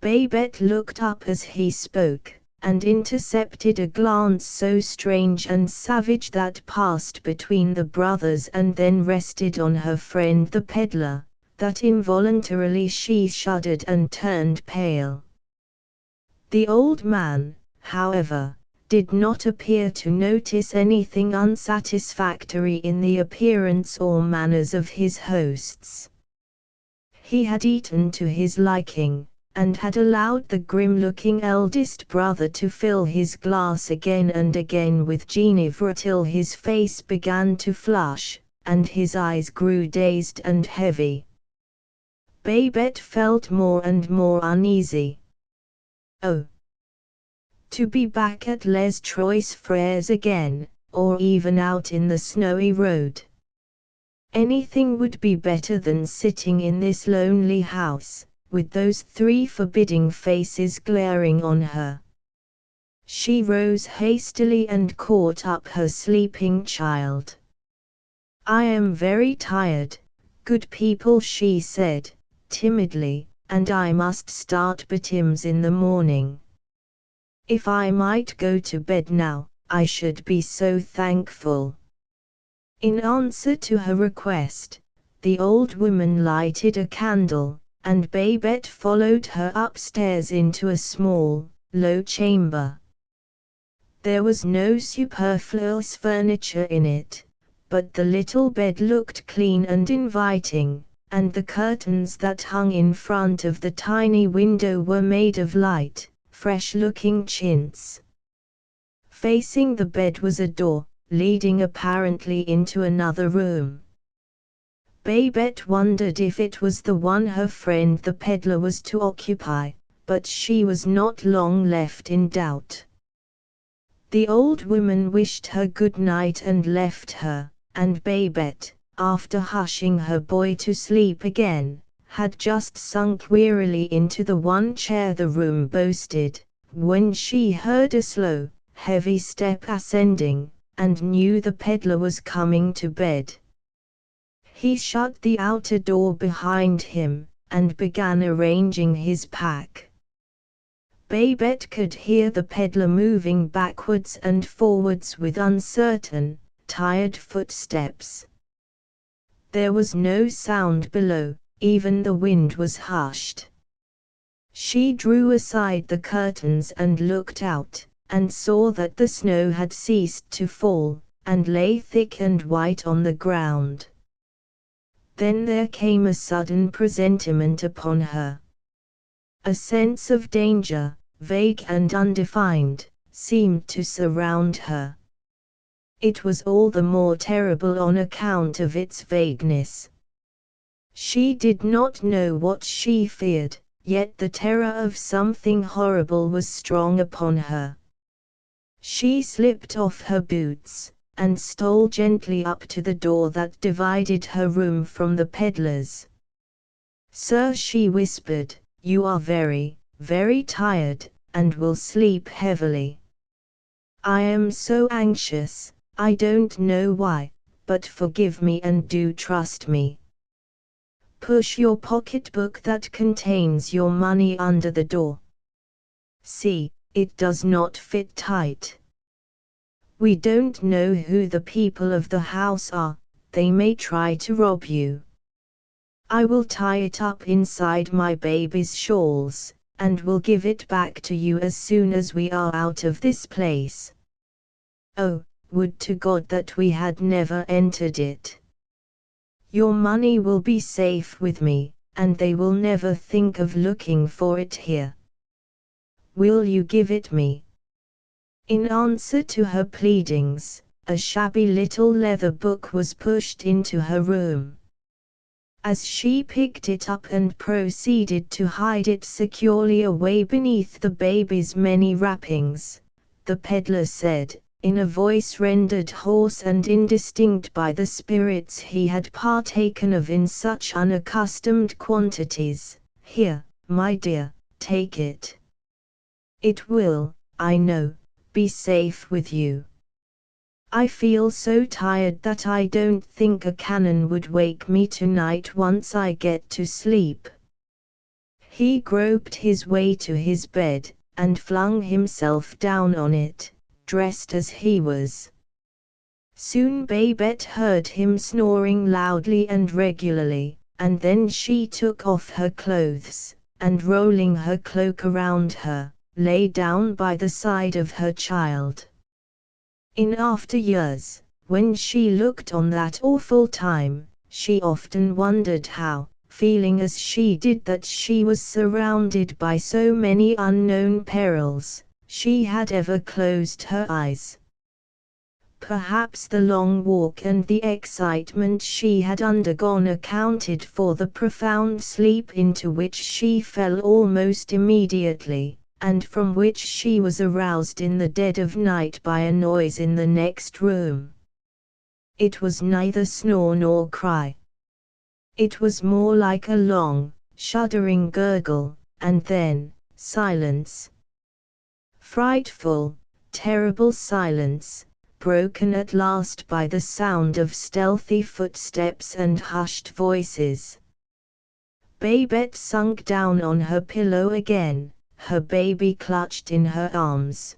Babette looked up as he spoke, and intercepted a glance so strange and savage that passed between the brothers and then rested on her friend the peddler, that involuntarily she shuddered and turned pale. The old man, however, did not appear to notice anything unsatisfactory in the appearance or manners of his hosts. He had eaten to his liking, and had allowed the grim-looking eldest brother to fill his glass again and again with Genever till his face began to flush, and his eyes grew dazed and heavy. Babette felt more and more uneasy. Oh! To be back at Les Trois Frères again, or even out in the snowy road. Anything would be better than sitting in this lonely house, with those 3 forbidding faces glaring on her. She rose hastily and caught up her sleeping child. "I am very tired, good people," she said, timidly, "and I must start betimes in the morning. If I might go to bed now, I should be so thankful." In answer to her request, the old woman lighted a candle, and Babette followed her upstairs into a small, low chamber. There was no superfluous furniture in it, but the little bed looked clean and inviting, and the curtains that hung in front of the tiny window were made of light, fresh-looking chintz. Facing the bed was a door, leading apparently into another room. Babette wondered if it was the one her friend the peddler was to occupy, but she was not long left in doubt. The old woman wished her good night and left her, and Babette, after hushing her boy to sleep again, had just sunk wearily into the one chair the room boasted, when she heard a slow, heavy step ascending, and knew the peddler was coming to bed. He shut the outer door behind him, and began arranging his pack. Babette could hear the peddler moving backwards and forwards with uncertain, tired footsteps. There was no sound below, even the wind was hushed. She drew aside the curtains and looked out, and saw that the snow had ceased to fall, and lay thick and white on the ground. Then there came a sudden presentiment upon her. A sense of danger, vague and undefined, seemed to surround her. It was all the more terrible on account of its vagueness. She did not know what she feared, yet the terror of something horrible was strong upon her. She slipped off her boots, and stole gently up to the door that divided her room from the peddler's. "Sir," she whispered, "you are very, very tired, and will sleep heavily. I am so anxious, I don't know why, but forgive me and do trust me. Push your pocketbook that contains your money under the door. See, it does not fit tight. We don't know who the people of the house are, they may try to rob you. I will tie it up inside my baby's shawls, and will give it back to you as soon as we are out of this place. Oh, would to God that we had never entered it. Your money will be safe with me, and they will never think of looking for it here. Will you give it me?" In answer to her pleadings, a shabby little leather book was pushed into her room. As she picked it up and proceeded to hide it securely away beneath the baby's many wrappings, the peddler said, in a voice rendered hoarse and indistinct by the spirits he had partaken of in such unaccustomed quantities, "Here, my dear, take it. It will, I know, be safe with you. I feel so tired that I don't think a cannon would wake me tonight once I get to sleep." He groped his way to his bed, and flung himself down on it, dressed as he was. Soon Babette heard him snoring loudly and regularly, and then she took off her clothes, and rolling her cloak around her, lay down by the side of her child. In after years, when she looked on that awful time, she often wondered how, feeling as she did that she was surrounded by so many unknown perils, she had ever closed her eyes. Perhaps the long walk and the excitement she had undergone accounted for the profound sleep into which she fell almost immediately, and from which she was aroused in the dead of night by a noise in the next room. It was neither snore nor cry. It was more like a long, shuddering gurgle, and then, silence. Frightful, terrible silence, broken at last by the sound of stealthy footsteps and hushed voices. Babette sunk down on her pillow again, her baby clutched in her arms.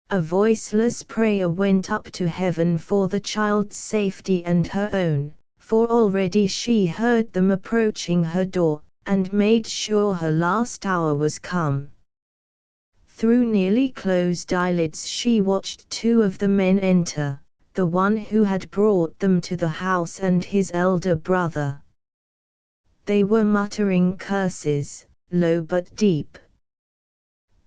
A voiceless prayer went up to heaven for the child's safety and her own, for already she heard them approaching her door, and made sure her last hour was come. Through nearly closed eyelids she watched two of the men enter, the one who had brought them to the house and his elder brother. They were muttering curses, low but deep.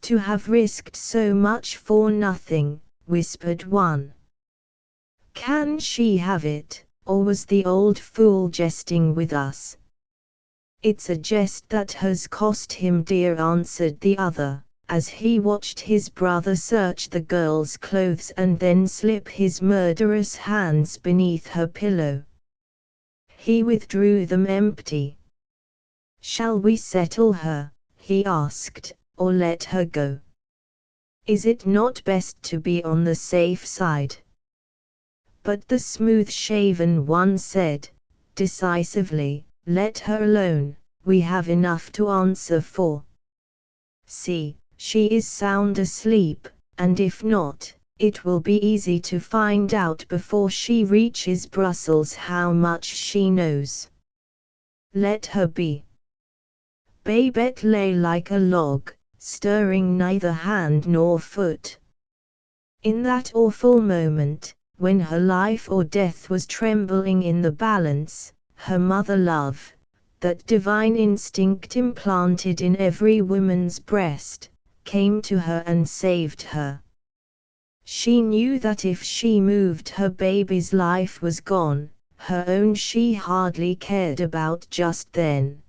"To have risked so much for nothing," whispered one. "Can she have it, or was the old fool jesting with us?" "It's a jest that has cost him dear," answered the other, as he watched his brother search the girl's clothes and then slip his murderous hands beneath her pillow. He withdrew them empty. "Shall we settle her," he asked, "or let her go? Is it not best to be on the safe side?" But the smooth-shaven one said, decisively, "Let her alone, we have enough to answer for. See, she is sound asleep, and if not, it will be easy to find out before she reaches Brussels how much she knows. Let her be." Babette lay like a log, stirring neither hand nor foot. In that awful moment, when her life or death was trembling in the balance, her mother love, that divine instinct implanted in every woman's breast, came to her and saved her. She knew that if she moved her baby's life was gone, her own she hardly cared about just then.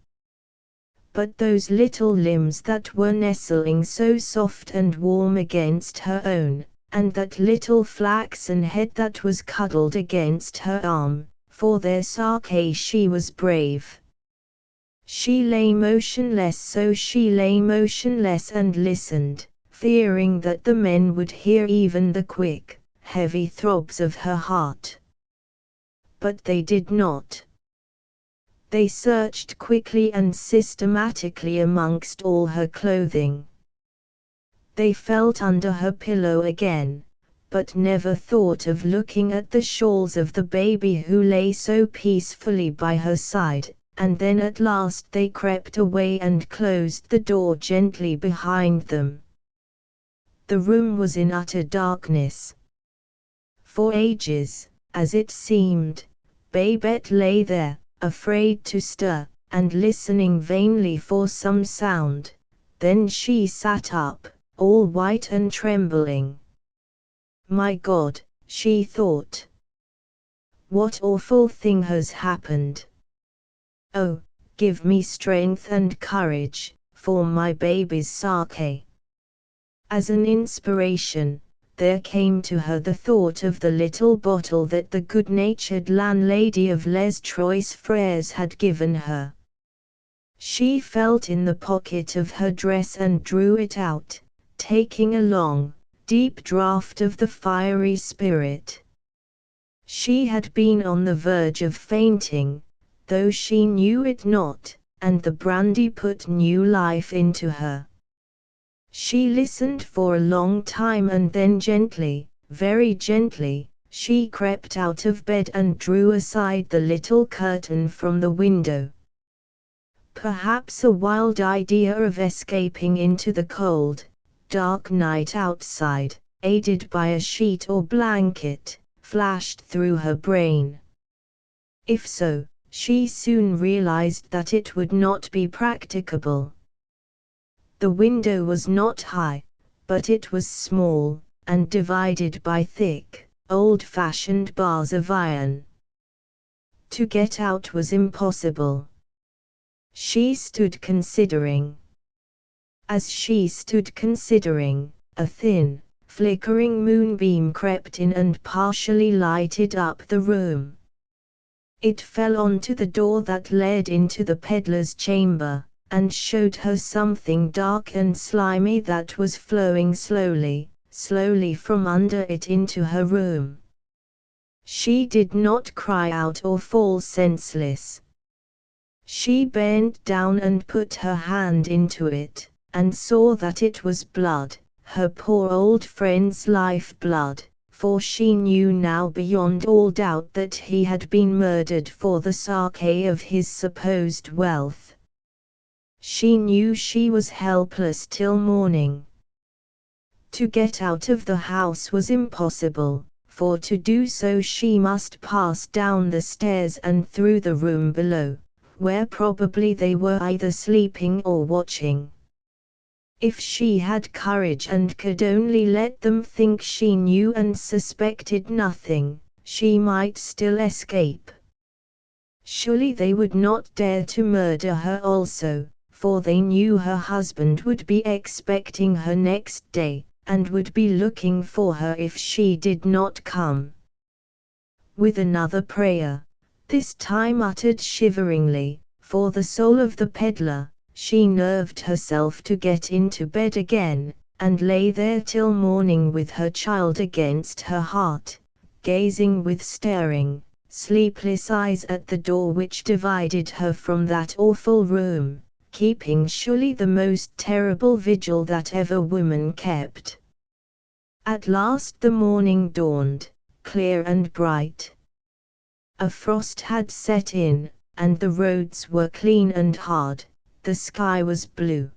but those little limbs that were nestling so soft and warm against her own, and that little flaxen head that was cuddled against her arm, for their Sake she was brave. She lay motionless, so she lay motionless and listened, fearing that the men would hear even the quick, heavy throbs of her heart. But they did not. They searched quickly and systematically amongst all her clothing. They felt under her pillow again, but never thought of looking at the shawls of the baby who lay so peacefully by her side, and then at last they crept away and closed the door gently behind them. The room was in utter darkness. For ages, as it seemed, Babette lay there, afraid to stir, and listening vainly for some sound. Then she sat up, all white and trembling. "My God," she thought. "What awful thing has happened? Oh, give me strength and courage, for my baby's sake." As an inspiration, there came to her the thought of the little bottle that the good-natured landlady of Les Trois Frères had given her. She felt in the pocket of her dress and drew it out, taking a long, deep draught of the fiery spirit. She had been on the verge of fainting, though she knew it not, and the brandy put new life into her. She listened for a long time, and then gently, very gently, she crept out of bed and drew aside the little curtain from the window. Perhaps a wild idea of escaping into the cold, dark night outside, aided by a sheet or blanket, flashed through her brain. If so, she soon realized that it would not be practicable. The window was not high, but it was small, and divided by thick, old-fashioned bars of iron. To get out was impossible. She stood considering. As she stood considering, a thin, flickering moonbeam crept in and partially lighted up the room. It fell onto the door that led into the peddler's chamber, and showed her something dark and slimy that was flowing slowly, slowly from under it into her room. She did not cry out or fall senseless. She bent down and put her hand into it, and saw that it was blood, her poor old friend's life blood, for she knew now beyond all doubt that he had been murdered for the sake of his supposed wealth. She knew she was helpless till morning. To get out of the house was impossible, for to do so she must pass down the stairs and through the room below, where probably they were either sleeping or watching. If she had courage and could only let them think she knew and suspected nothing, she might still escape. Surely they would not dare to murder her also, for they knew her husband would be expecting her next day, and would be looking for her if she did not come. With another prayer, this time uttered shiveringly, for the soul of the peddler, she nerved herself to get into bed again, and lay there till morning with her child against her heart, gazing with staring, sleepless eyes at the door which divided her from that awful room, keeping surely the most terrible vigil that ever woman kept. At last the morning dawned, clear and bright. A frost had set in, and the roads were clean and hard, the sky was blue.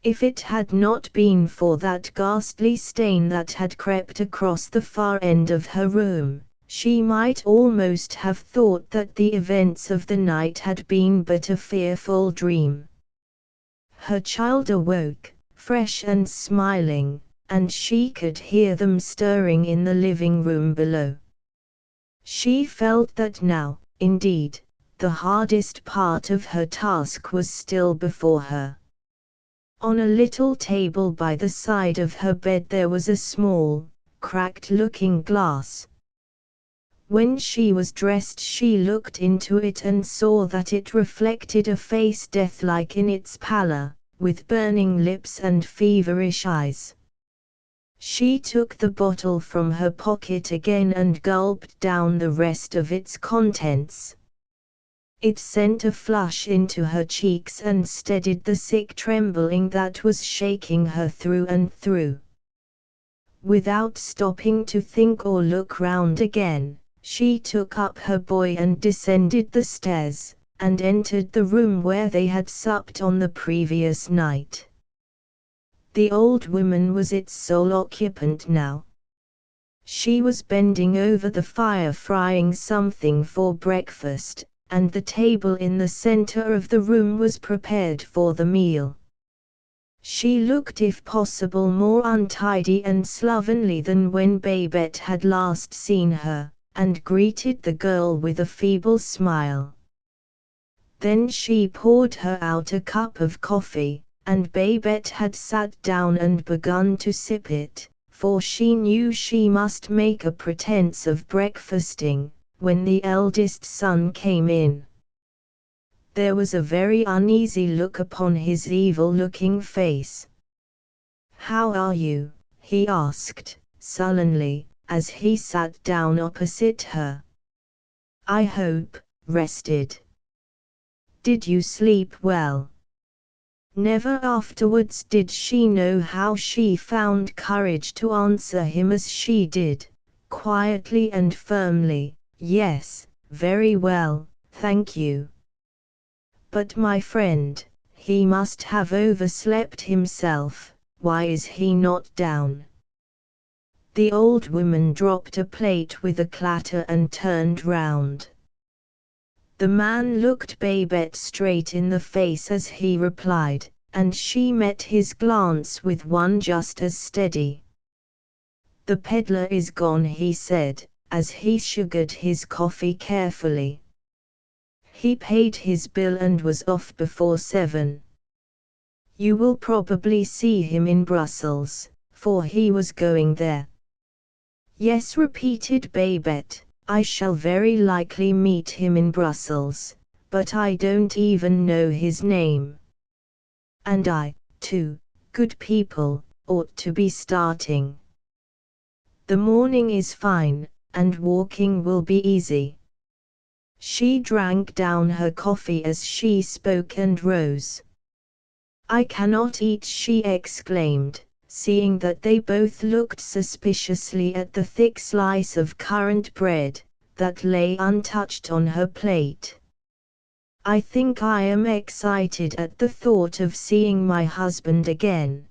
If it had not been for that ghastly stain that had crept across the far end of her room, she might almost have thought that the events of the night had been but a fearful dream. Her child awoke, fresh and smiling, and she could hear them stirring in the living room below. She felt that now, indeed, the hardest part of her task was still before her. On a little table by the side of her bed there was a small, cracked-looking glass. When she was dressed she looked into it and saw that it reflected a face death-like in its pallor, with burning lips and feverish eyes. She took the bottle from her pocket again and gulped down the rest of its contents. It sent a flush into her cheeks and steadied the sick trembling that was shaking her through and through. Without stopping to think or look round again, she took up her boy and descended the stairs, and entered the room where they had supped on the previous night. The old woman was its sole occupant now. She was bending over the fire frying something for breakfast, and the table in the center of the room was prepared for the meal. She looked if possible more untidy and slovenly than when Babette had last seen her, and greeted the girl with a feeble smile. Then she poured her out a cup of coffee, and Babette had sat down and begun to sip it, for she knew she must make a pretense of breakfasting, when the eldest son came in. There was a very uneasy look upon his evil-looking face. "How are you?" he asked, sullenly, as he sat down opposite her. "I hope, rested. Did you sleep well?" Never afterwards did she know how she found courage to answer him as she did, quietly and firmly, "Yes, very well, thank you." "But my friend, he must have overslept himself, why is he not down?" The old woman dropped a plate with a clatter and turned round. The man looked Babette straight in the face as he replied, and she met his glance with one just as steady. "The peddler is gone," he said, as he sugared his coffee carefully. "He paid his bill and was off before 7. You will probably see him in Brussels, for he was going there." "Yes," repeated Babette, "I shall very likely meet him in Brussels, but I don't even know his name. And I, too, good people, ought to be starting. The morning is fine, and walking will be easy." She drank down her coffee as she spoke and rose. "I cannot eat," she exclaimed, seeing that they both looked suspiciously at the thick slice of currant bread that lay untouched on her plate. "I think I am excited at the thought of seeing my husband again.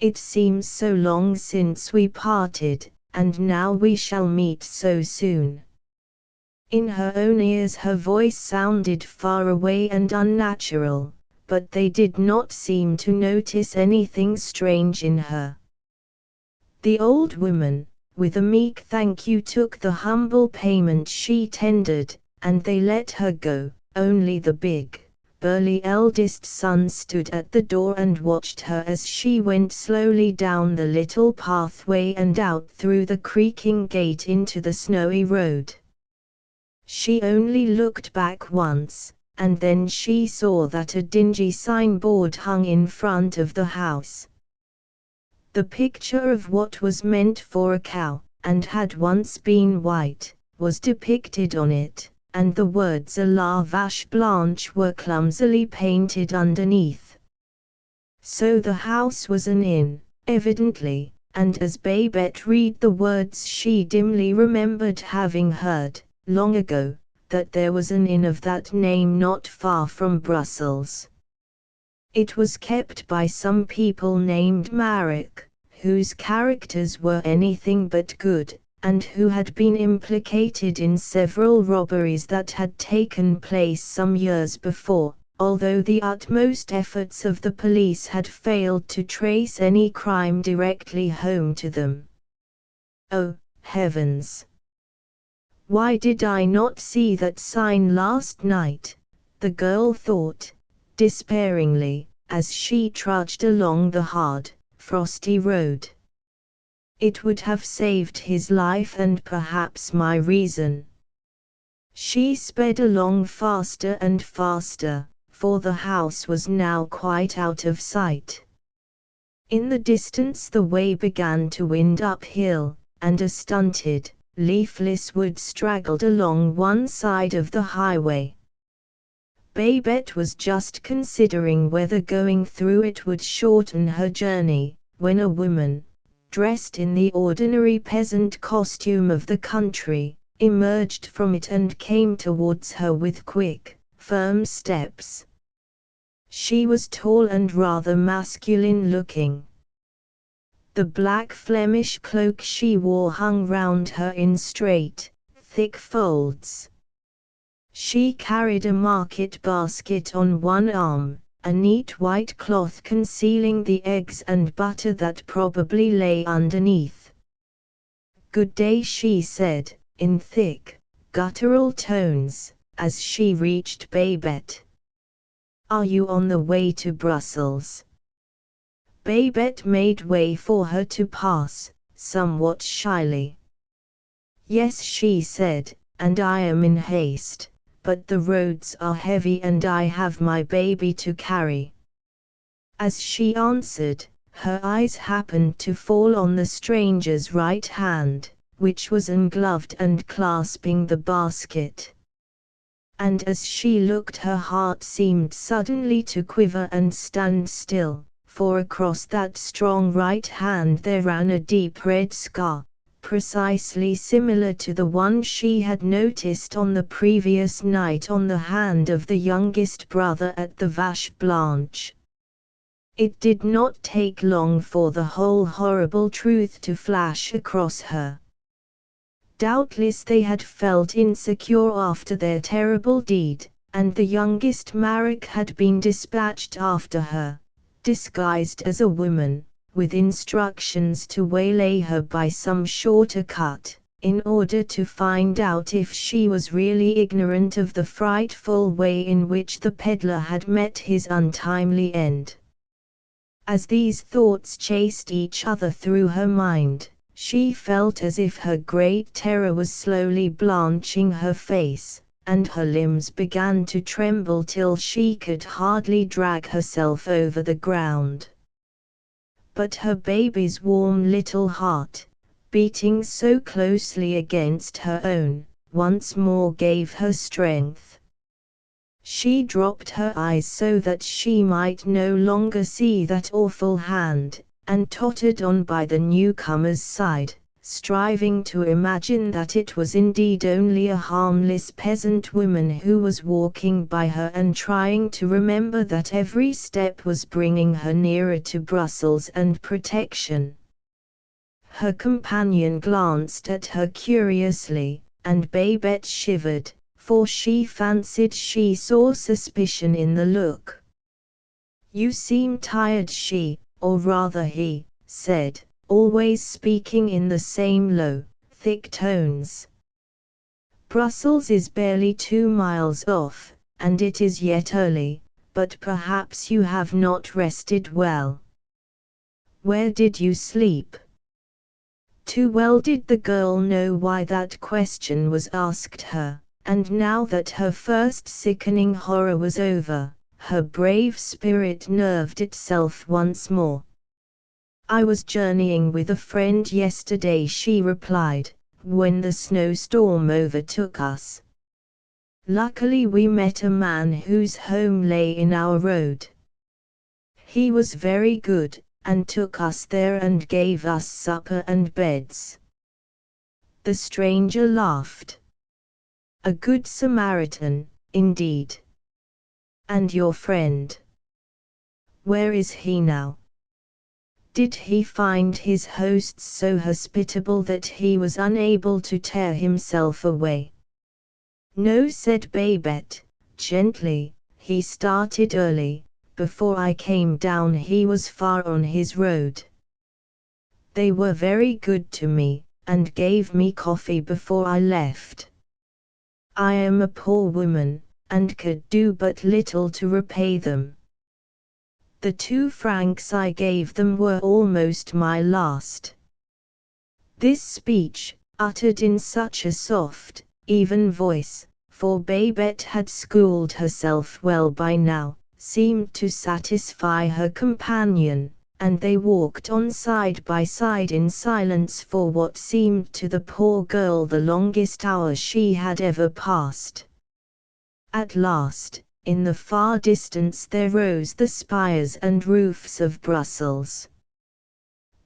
It seems so long since we parted, and now we shall meet so soon." In her own ears her voice sounded far away and unnatural, but they did not seem to notice anything strange in her. The old woman, with a meek thank you, took the humble payment she tendered, and they let her go. Only the big, burly eldest son stood at the door and watched her as she went slowly down the little pathway and out through the creaking gate into the snowy road. She only looked back once, and then she saw that a dingy signboard hung in front of the house. The picture of what was meant for a cow, and had once been white, was depicted on it, and the words "A la vache blanche" were clumsily painted underneath. So the house was an inn, evidently, and as Babette read the words she dimly remembered having heard, long ago, that there was an inn of that name not far from Brussels. It was kept by some people named Marek, whose characters were anything but good, and who had been implicated in several robberies that had taken place some years before, although the utmost efforts of the police had failed to trace any crime directly home to them. Oh, heavens! Why did I not see that sign last night? The girl thought, despairingly, as she trudged along the hard, frosty road. It would have saved his life and perhaps my reason. She sped along faster and faster, for the house was now quite out of sight. In the distance the way began to wind uphill, and a stunted, leafless wood straggled along one side of the highway. Babette was just considering whether going through it would shorten her journey, when a woman, dressed in the ordinary peasant costume of the country, emerged from it and came towards her with quick, firm steps. She was tall and rather masculine-looking. The black Flemish cloak she wore hung round her in straight, thick folds. She carried a market basket on one arm, a neat white cloth concealing the eggs and butter that probably lay underneath. "Good day," she said, in thick, guttural tones, as she reached Babette. "Are you on the way to Brussels?" Babette made way for her to pass, somewhat shyly. "Yes," she said, "and I am in haste, but the roads are heavy and I have my baby to carry." As she answered, her eyes happened to fall on the stranger's right hand, which was ungloved and clasping the basket. And as she looked her heart seemed suddenly to quiver and stand still, for across that strong right hand there ran a deep red scar, precisely similar to the one she had noticed on the previous night on the hand of the youngest brother at the Vache Blanche. It did not take long for the whole horrible truth to flash across her. Doubtless they had felt insecure after their terrible deed, and the youngest Marek had been dispatched after her, disguised as a woman, with instructions to waylay her by some shorter cut, in order to find out if she was really ignorant of the frightful way in which the peddler had met his untimely end. As these thoughts chased each other through her mind, she felt as if her great terror was slowly blanching her face, and her limbs began to tremble till she could hardly drag herself over the ground. But her baby's warm little heart, beating so closely against her own, once more gave her strength. She dropped her eyes so that she might no longer see that awful hand, and tottered on by the newcomer's side, striving to imagine that it was indeed only a harmless peasant woman who was walking by her and trying to remember that every step was bringing her nearer to Brussels and protection. Her companion glanced at her curiously, and Babette shivered, for she fancied she saw suspicion in the look. "You seem tired," she, or rather he, said, always speaking in the same low, thick tones. "Brussels is barely 2 miles off, and it is yet early, but perhaps you have not rested well. Where did you sleep?" Too well did the girl know why that question was asked her, and now that her first sickening horror was over, her brave spirit nerved itself once more. "I was journeying with a friend yesterday," she replied, "when the snowstorm overtook us. Luckily we met a man whose home lay in our road. He was very good, and took us there and gave us supper and beds." The stranger laughed. "A good Samaritan, indeed. And your friend? Where is he now? Did he find his hosts so hospitable that he was unable to tear himself away?" "No," said Babette, gently, "he started early. Before I came down he was far on his road. They were very good to me, and gave me coffee before I left." I am a poor woman, and could do but little to repay them. The 2 francs I gave them were almost my last." This speech, uttered in such a soft, even voice, for Babette had schooled herself well by now, seemed to satisfy her companion, and they walked on side by side in silence for what seemed to the poor girl the longest hour she had ever passed. At last, in the far distance there rose the spires and roofs of Brussels.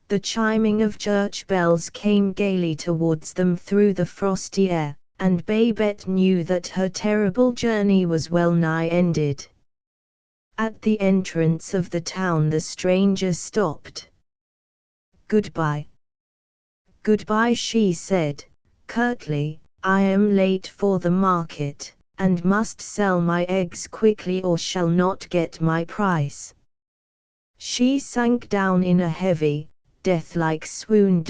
The chiming of church bells came gaily towards them through the frosty air, and Babette knew that her terrible journey was well nigh ended. At the entrance of the town the stranger stopped. "Goodbye." "Goodbye," she said, curtly, "I am late for the market, and must sell my eggs quickly or shall not get my price." She sank down in a heavy, death-like swoon.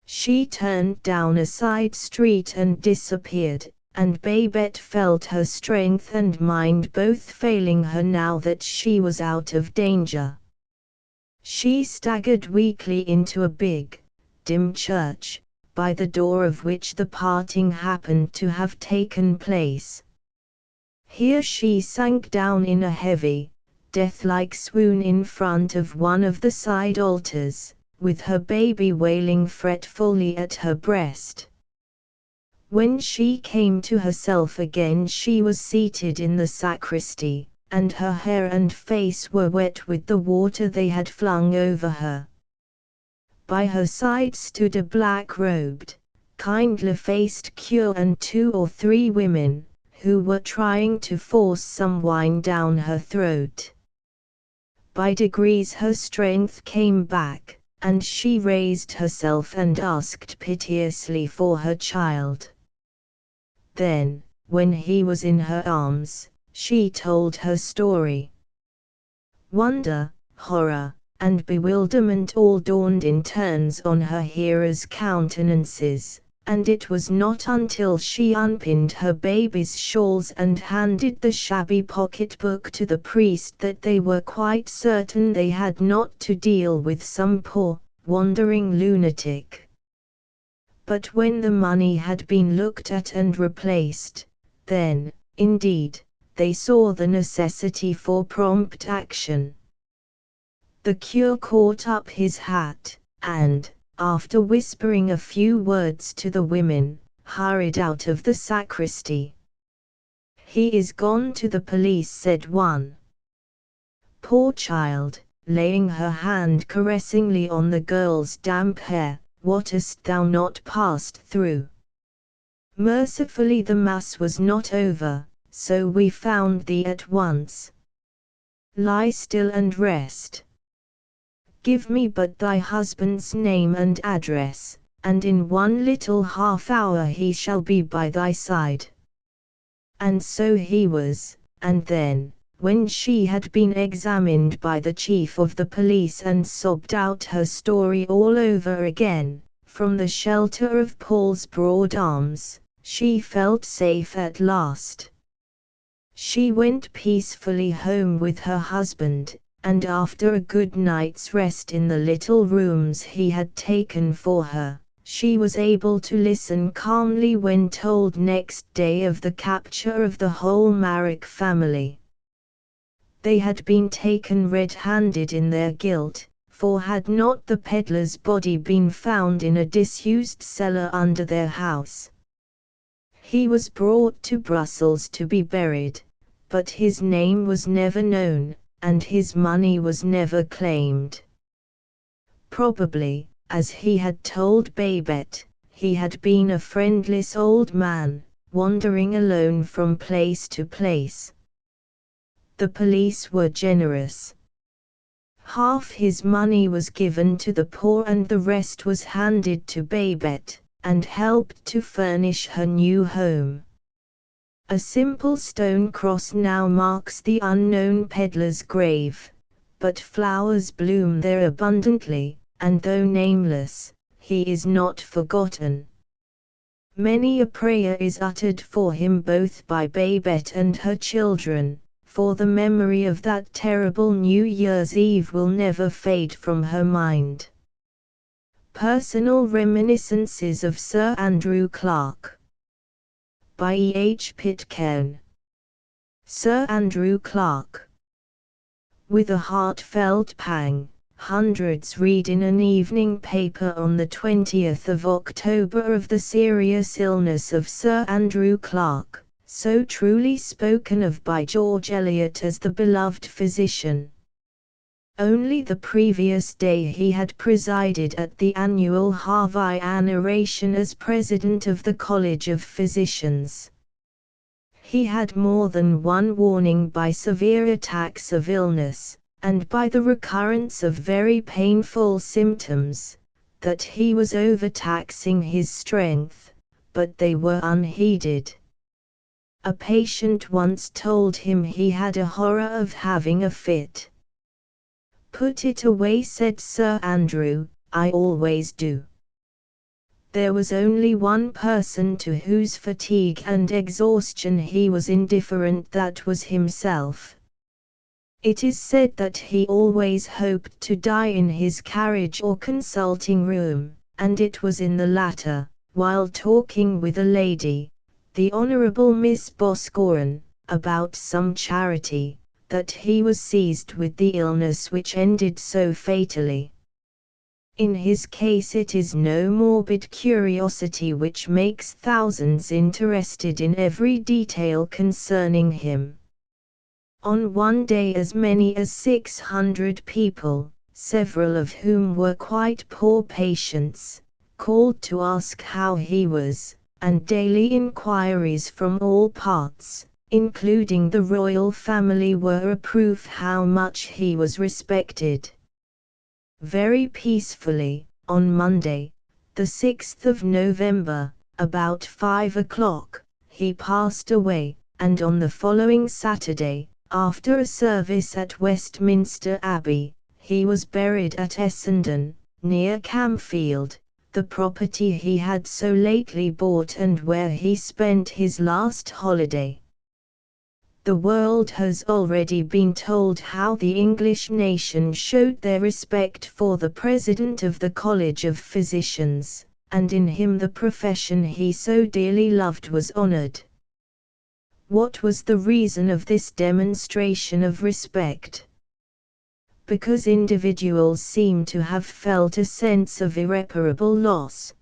She turned down a side street and disappeared, and Babette felt her strength and mind both failing her now that she was out of danger. She staggered weakly into a big, dim church, by the door of which the parting happened to have taken place. Here she sank down in a heavy, death-like swoon in front of one of the side altars, with her baby wailing fretfully at her breast. When she came to herself again she was seated in the sacristy, and her hair and face were wet with the water they had flung over her. By her side stood a black-robed, kindly-faced cure and 2 or 3 women, who were trying to force some wine down her throat. By degrees her strength came back, and she raised herself and asked piteously for her child. Then, when he was in her arms, she told her story. Wonder, horror, and bewilderment all dawned in turns on her hearers' countenances, and it was not until she unpinned her baby's shawls and handed the shabby pocketbook to the priest that they were quite certain they had not to deal with some poor, wandering lunatic. But when the money had been looked at and replaced, then, indeed, they saw the necessity for prompt action. The cure caught up his hat, and, after whispering a few words to the women, hurried out of the sacristy. "He is gone to the police," said one. "Poor child," laying her hand caressingly on the girl's damp hair, "what hast thou not passed through? Mercifully the mass was not over, so we found thee at once. Lie still and rest. Give me but thy husband's name and address, and in 1 little half-hour he shall be by thy side." And so he was, and then, when she had been examined by the chief of the police and sobbed out her story all over again, from the shelter of Paul's broad arms, she felt safe at last. She went peacefully home with her husband, and after a good night's rest in the little rooms he had taken for her, she was able to listen calmly when told next day of the capture of the whole Marek family. They had been taken red-handed in their guilt, for had not the peddler's body been found in a disused cellar under their house? He was brought to Brussels to be buried, but his name was never known, and his money was never claimed. Probably, as he had told Babette, he had been a friendless old man, wandering alone from place to place. The police were generous. Half his money was given to the poor and the rest was handed to Babette, and helped to furnish her new home. A simple stone cross now marks the unknown peddler's grave, but flowers bloom there abundantly, and though nameless, he is not forgotten. Many a prayer is uttered for him both by Babette and her children, for the memory of that terrible New Year's Eve will never fade from her mind. Personal Reminiscences of Sir Andrew Clarke by E. H. Pitcairn. Sir Andrew Clarke. With a heartfelt pang, hundreds read in an evening paper on the 20th of October of the serious illness of Sir Andrew Clarke, so truly spoken of by George Eliot as the beloved physician. Only the previous day he had presided at the annual Harvey-annuration as president of the College of Physicians. He had more than one warning by severe attacks of illness, and by the recurrence of very painful symptoms, that he was overtaxing his strength, but they were unheeded. A patient once told him he had a horror of having a fit. "Put it away," said Sir Andrew, "I always do." There was only one person to whose fatigue and exhaustion he was indifferent, that was himself. It is said that he always hoped to die in his carriage or consulting room, and it was in the latter, while talking with a lady, the Honourable Miss Boscawen, about some charity, that he was seized with the illness which ended so fatally. In his case it is no morbid curiosity which makes thousands interested in every detail concerning him. On one day as many as 600 people, several of whom were quite poor patients, called to ask how he was, and daily inquiries from all parts, including the royal family, were a proof how much he was respected. Very peacefully, on Monday, the 6th of November, about 5 o'clock, he passed away, and on the following Saturday, after a service at Westminster Abbey, he was buried at Essendon, near Camfield, the property he had so lately bought and where he spent his last holiday. The world has already been told how the English nation showed their respect for the President of the College of Physicians, and in him the profession he so dearly loved was honoured. What was the reason of this demonstration of respect? Because individuals seem to have felt a sense of irreparable loss.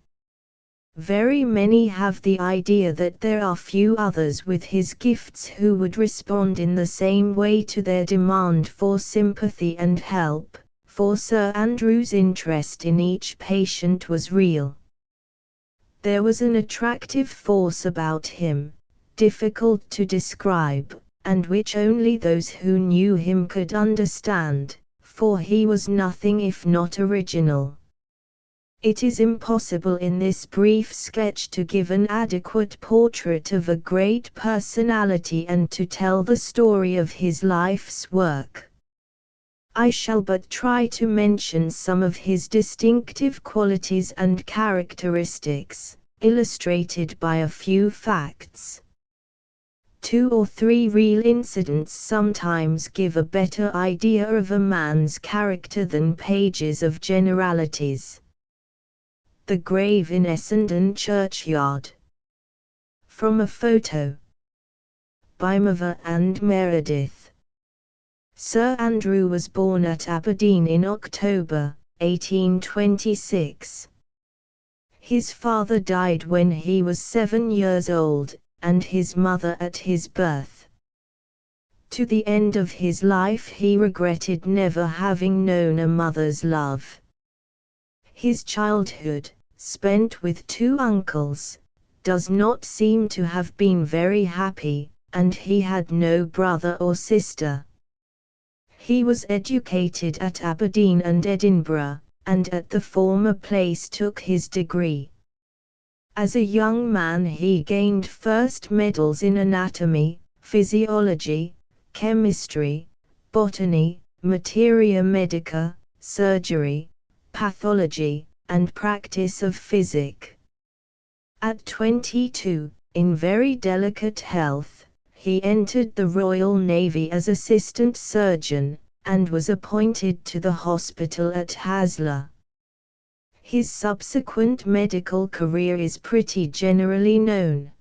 Very many have the idea that there are few others with his gifts who would respond in the same way to their demand for sympathy and help, for Sir Andrew's interest in each patient was real. There was an attractive force about him, difficult to describe, and which only those who knew him could understand, for he was nothing if not original. It is impossible in this brief sketch to give an adequate portrait of a great personality and to tell the story of his life's work. I shall but try to mention some of his distinctive qualities and characteristics, illustrated by a few facts. 2 or 3 real incidents sometimes give a better idea of a man's character than pages of generalities. The grave in Essendon churchyard. From a photo by Mava and Meredith. Sir Andrew was born at Aberdeen in October, 1826. His father died when he was 7 years old, and his mother at his birth. To the end of his life he regretted never having known a mother's love. His childhood, spent with 2 uncles, does not seem to have been very happy, and he had no brother or sister. He was educated at Aberdeen and Edinburgh, and at the former place took his degree. As a young man he gained first medals in anatomy, physiology, chemistry, botany, materia medica, surgery, pathology, and practice of physic. At 22, in very delicate health, he entered the Royal Navy as assistant surgeon, and was appointed to the hospital at Haslar. His subsequent medical career is pretty generally known.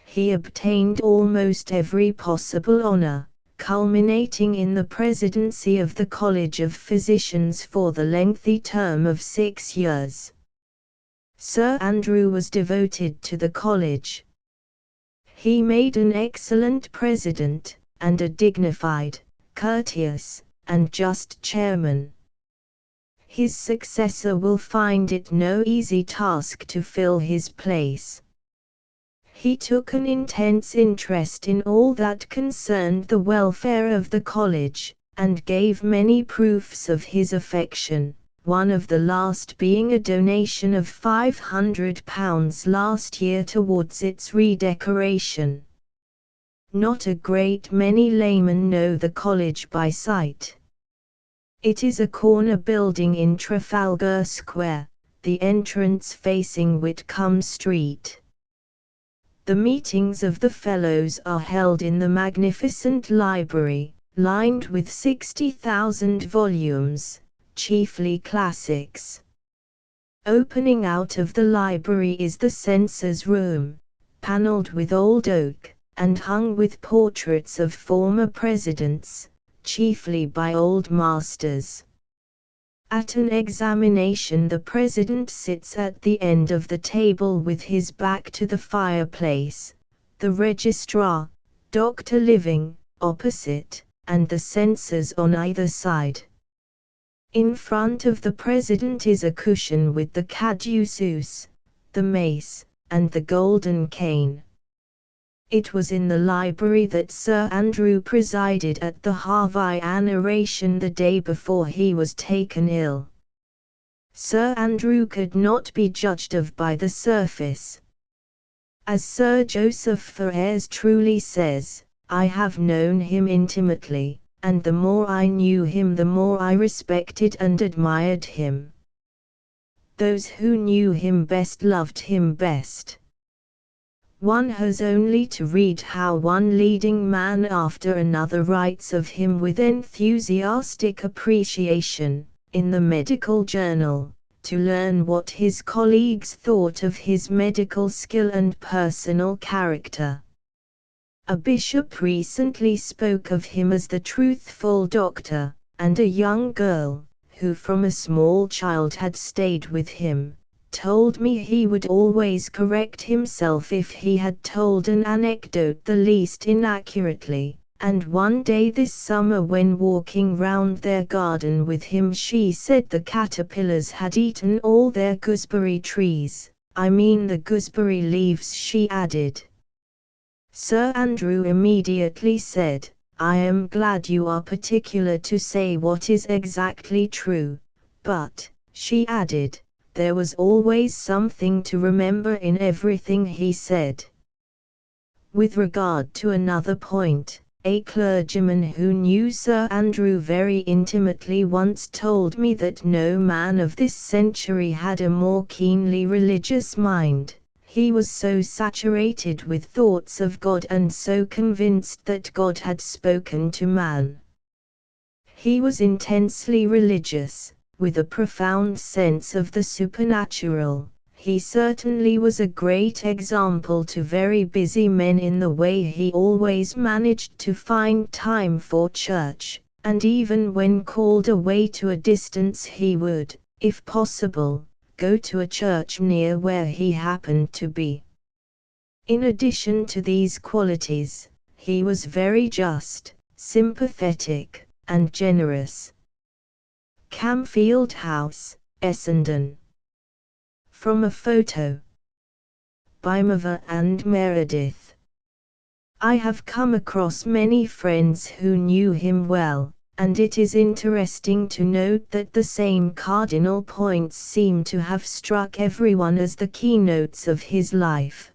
He obtained almost every possible honor, culminating in the presidency of the College of Physicians for the lengthy term of 6 years. Sir Andrew was devoted to the college. He made an excellent president, and a dignified, courteous, and just chairman. His successor will find it no easy task to fill his place. He took an intense interest in all that concerned the welfare of the college, and gave many proofs of his affection, one of the last being a donation of £500 last year towards its redecoration. Not a great many laymen know the college by sight. It is a corner building in Trafalgar Square, the entrance facing Whitcomb Street. The meetings of the Fellows are held in the magnificent library, lined with 60,000 volumes, chiefly classics. Opening out of the library is the Censors' Room, panelled with old oak, and hung with portraits of former presidents, chiefly by old masters. At an examination the president sits at the end of the table with his back to the fireplace, the registrar, Dr. Living, opposite, and the censors on either side. In front of the president is a cushion with the caduceus, the mace, and the golden cane. It was in the library that Sir Andrew presided at the Harvey oration the day before he was taken ill. Sir Andrew could not be judged of by the surface. As Sir Joseph Ferrers truly says, I have known him intimately, and the more I knew him the more I respected and admired him. Those who knew him best loved him best. One has only to read how one leading man after another writes of him with enthusiastic appreciation, in the medical journal, to learn what his colleagues thought of his medical skill and personal character. A bishop recently spoke of him as the truthful doctor, and a young girl, who from a small child had stayed with him, told me he would always correct himself if he had told an anecdote the least inaccurately, and one day this summer when walking round their garden with him she said the caterpillars had eaten all their gooseberry trees, I mean the gooseberry leaves, she added. Sir Andrew immediately said, I am glad you are particular to say what is exactly true, but, she added, there was always something to remember in everything he said. With regard to another point, a clergyman who knew Sir Andrew very intimately once told me that no man of this century had a more keenly religious mind. He was so saturated with thoughts of God and so convinced that God had spoken to man. He was intensely religious, with a profound sense of the supernatural. He certainly was a great example to very busy men in the way he always managed to find time for church, and even when called away to a distance he would, if possible, go to a church near where he happened to be. In addition to these qualities, he was very just, sympathetic, and generous. Camfield House, Essendon. From a photo by Mava and Meredith. I have come across many friends who knew him well, and it is interesting to note that the same cardinal points seem to have struck everyone as the keynotes of his life.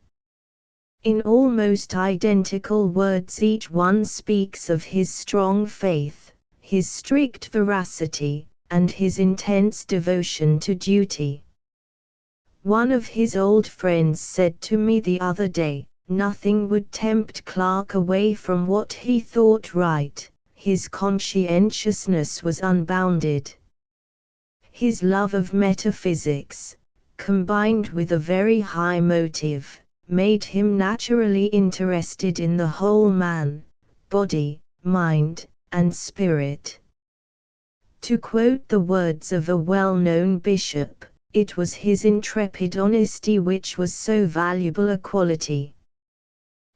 In almost identical words each one speaks of his strong faith, his strict veracity, and his intense devotion to duty. One of his old friends said to me the other day, nothing would tempt Clark away from what he thought right. His conscientiousness was unbounded. His love of metaphysics, combined with a very high motive, made him naturally interested in the whole man, body, mind, and spirit. To quote the words of a well-known bishop, it was his intrepid honesty which was so valuable a quality.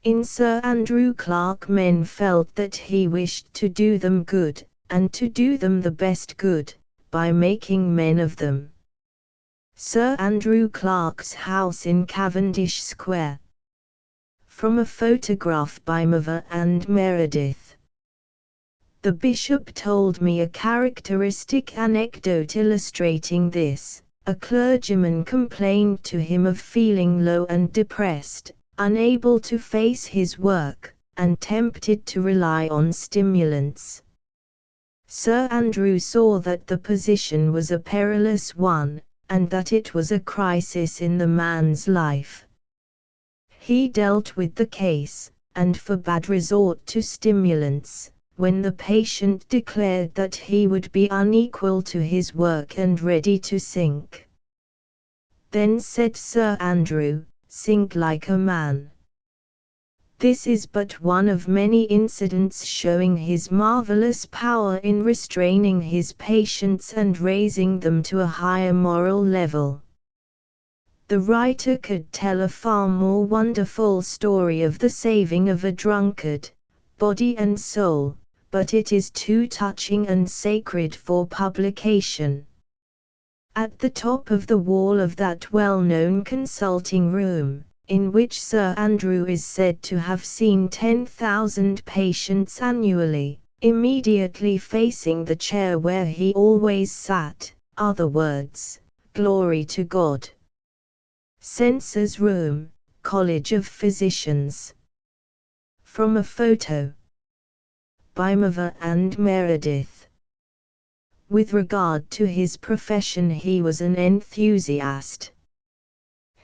In Sir Andrew Clark men felt that he wished to do them good, and to do them the best good, by making men of them. Sir Andrew Clark's house in Cavendish Square. From a photograph by Mother and Meredith. The bishop told me a characteristic anecdote illustrating this. A clergyman complained to him of feeling low and depressed, unable to face his work, and tempted to rely on stimulants. Sir Andrew saw that the position was a perilous one, and that it was a crisis in the man's life. He dealt with the case, and forbade resort to stimulants, when the patient declared that he would be unequal to his work and ready to sink. Then said Sir Andrew, "Sink like a man." This is but one of many incidents showing his marvelous power in restraining his patients and raising them to a higher moral level. The writer could tell a far more wonderful story of the saving of a drunkard, body and soul, but it is too touching and sacred for publication. At the top of the wall of that well-known consulting room, in which Sir Andrew is said to have seen 10,000 patients annually, immediately facing the chair where he always sat, are the words, "Glory to God." Censor's Room, College of Physicians. From a photo by Mother and Meredith. With regard to his profession, he was an enthusiast.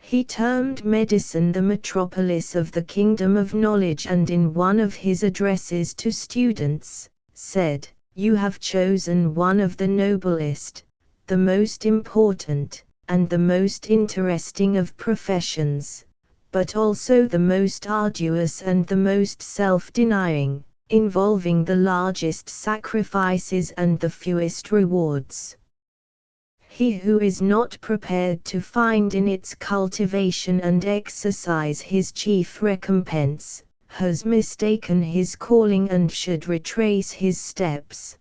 He termed medicine the metropolis of the kingdom of knowledge, and in one of his addresses to students, said, "You have chosen one of the noblest, the most important, and the most interesting of professions, but also the most arduous and the most self-denying, involving the largest sacrifices and the fewest rewards. He who is not prepared to find in its cultivation and exercise his chief recompense, has mistaken his calling and should retrace his steps."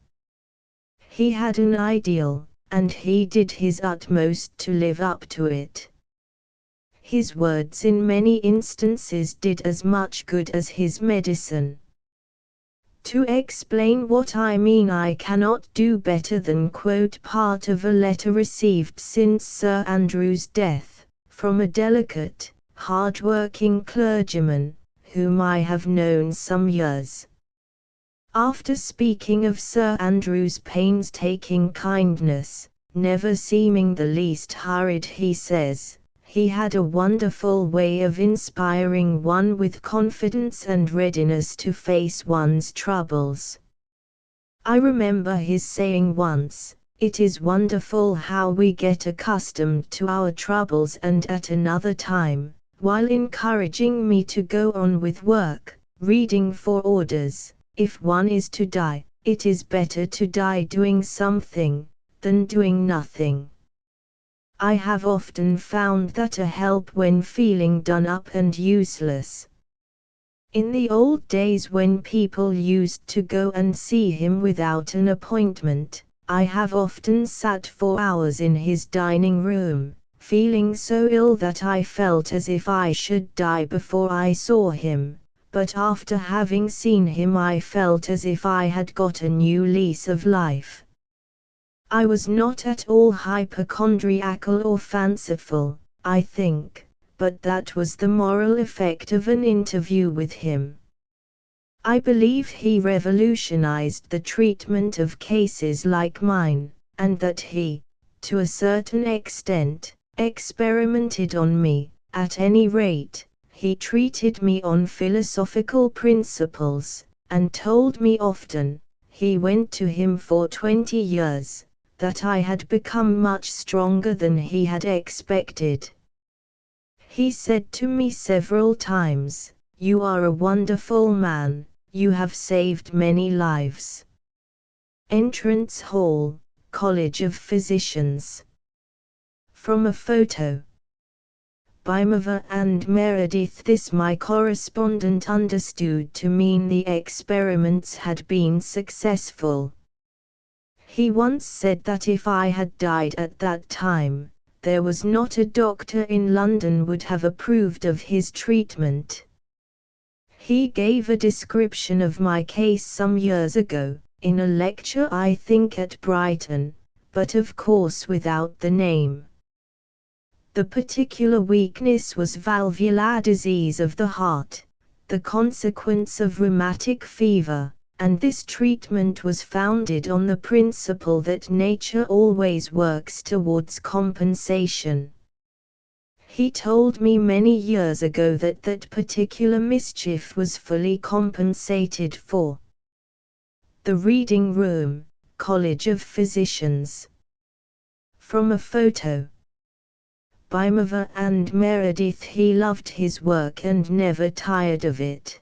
He had an ideal, and he did his utmost to live up to it. His words in many instances did as much good as his medicine. To explain what I mean, I cannot do better than quote part of a letter received since Sir Andrew's death, from a delicate, hard-working clergyman, whom I have known some years. After speaking of Sir Andrew's painstaking kindness, never seeming the least hurried, he says, "He had a wonderful way of inspiring one with confidence and readiness to face one's troubles. I remember his saying once, 'It is wonderful how we get accustomed to our troubles,' and at another time, while encouraging me to go on with work, reading for orders, 'If one is to die, it is better to die doing something, than doing nothing.' I have often found that a help when feeling done up and useless. In the old days when people used to go and see him without an appointment, I have often sat for hours in his dining room, feeling so ill that I felt as if I should die before I saw him, but after having seen him I felt as if I had got a new lease of life. I was not at all hypochondriacal or fanciful, I think, but that was the moral effect of an interview with him. I believe he revolutionized the treatment of cases like mine, and that he, to a certain extent, experimented on me. At any rate, he treated me on philosophical principles, and told me often, he went to him for 20 years, that I had become much stronger than he had expected. He said to me several times, "You are a wonderful man, you have saved many lives." Entrance Hall, College of Physicians. From a photo by Mava and Meredith. This my correspondent understood to mean the experiments had been successful. He once said that if I had died at that time, there was not a doctor in London would have approved of his treatment. He gave a description of my case some years ago, in a lecture I think at Brighton, but of course without the name. The particular weakness was valvular disease of the heart, the consequence of rheumatic fever, and this treatment was founded on the principle that nature always works towards compensation. He told me many years ago that that particular mischief was fully compensated for. The Reading Room, College of Physicians. From a photo by Mava and Meredith. He loved his work and never tired of it.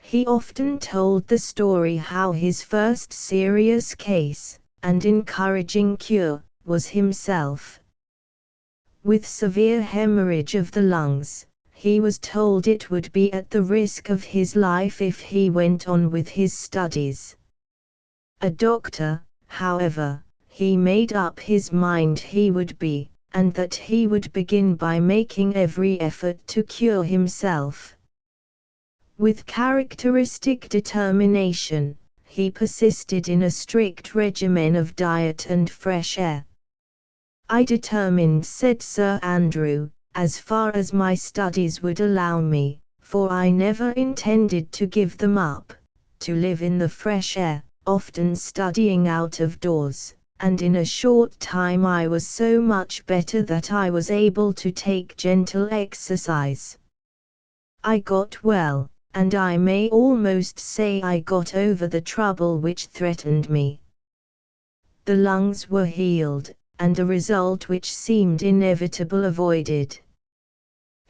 He often told the story how his first serious case, and encouraging cure, was himself. With severe hemorrhage of the lungs, he was told it would be at the risk of his life if he went on with his studies. A doctor, however, he made up his mind he would be, and that he would begin by making every effort to cure himself. With characteristic determination, he persisted in a strict regimen of diet and fresh air. "I determined," said Sir Andrew, "as far as my studies would allow me, for I never intended to give them up, to live in the fresh air, often studying out of doors, and in a short time I was so much better that I was able to take gentle exercise. I got well, and I may almost say I got over the trouble which threatened me. The lungs were healed, and a result which seemed inevitable avoided."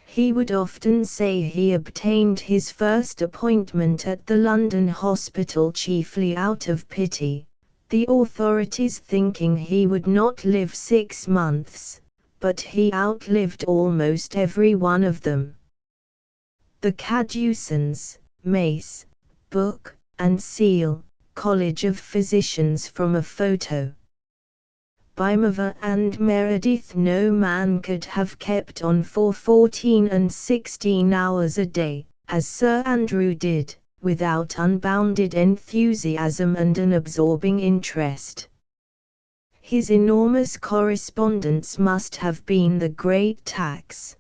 He would often say he obtained his first appointment at the London hospital chiefly out of pity, the authorities thinking he would not live 6 months, but he outlived almost every one of them. The Caducins, Mace, Book, and Seal, College of Physicians. From a photo by Mava and Meredith. No man could have kept on for 14 and 16 hours a day, as Sir Andrew did, without unbounded enthusiasm and an absorbing interest. His enormous correspondence must have been the great tax.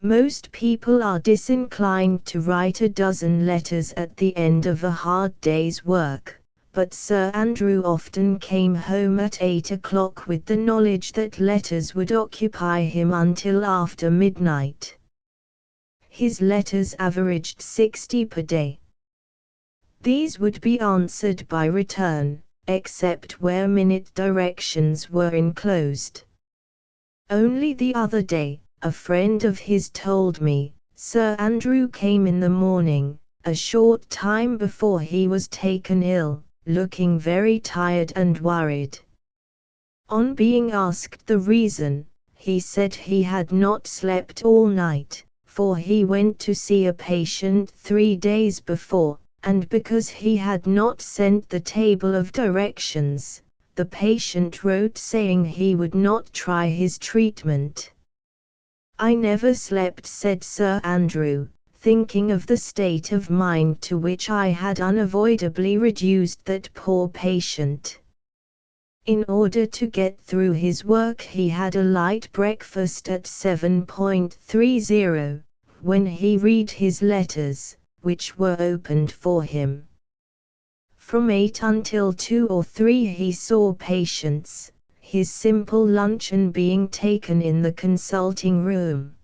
Most people are disinclined to write a dozen letters at the end of a hard day's work, but Sir Andrew often came home at 8 o'clock with the knowledge that letters would occupy him until after midnight. His letters averaged 60 per day. These would be answered by return, except where minute directions were enclosed. Only the other day, a friend of his told me, Sir Andrew came in the morning, a short time before he was taken ill, looking very tired and worried. On being asked the reason, he said he had not slept all night, for he went to see a patient 3 days before, and because he had not sent the table of directions, the patient wrote saying he would not try his treatment. "I never slept," said Sir Andrew, thinking of the state of mind to which I had unavoidably reduced that poor patient. In order to get through his work he had a light breakfast at 7:30, when he read his letters, which were opened for him. From 8 until 2 or 3 he saw patients. his simple luncheon being taken in the consulting room.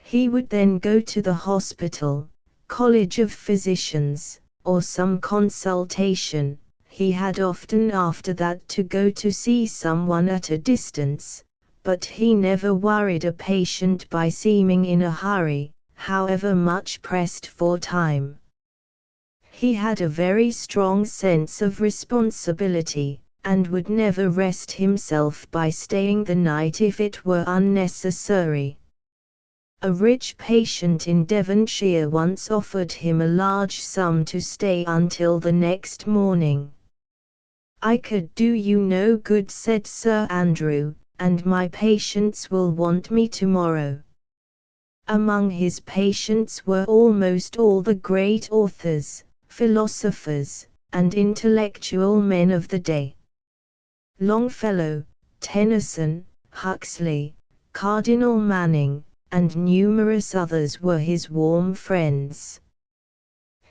He would then go to the hospital, college of physicians, or some consultation. He had often after that to go to see someone at a distance, but he never worried a patient by seeming in a hurry, however much pressed for time. He had a very strong sense of responsibility, and would never rest himself by staying the night if it were unnecessary. A rich patient in Devonshire once offered him a large sum to stay until the next morning. "I could do you no good," said Sir Andrew, "and my patients will want me tomorrow." Among his patients were almost all the great authors, philosophers, and intellectual men of the day. Longfellow, Tennyson, Huxley, Cardinal Manning, and numerous others were his warm friends.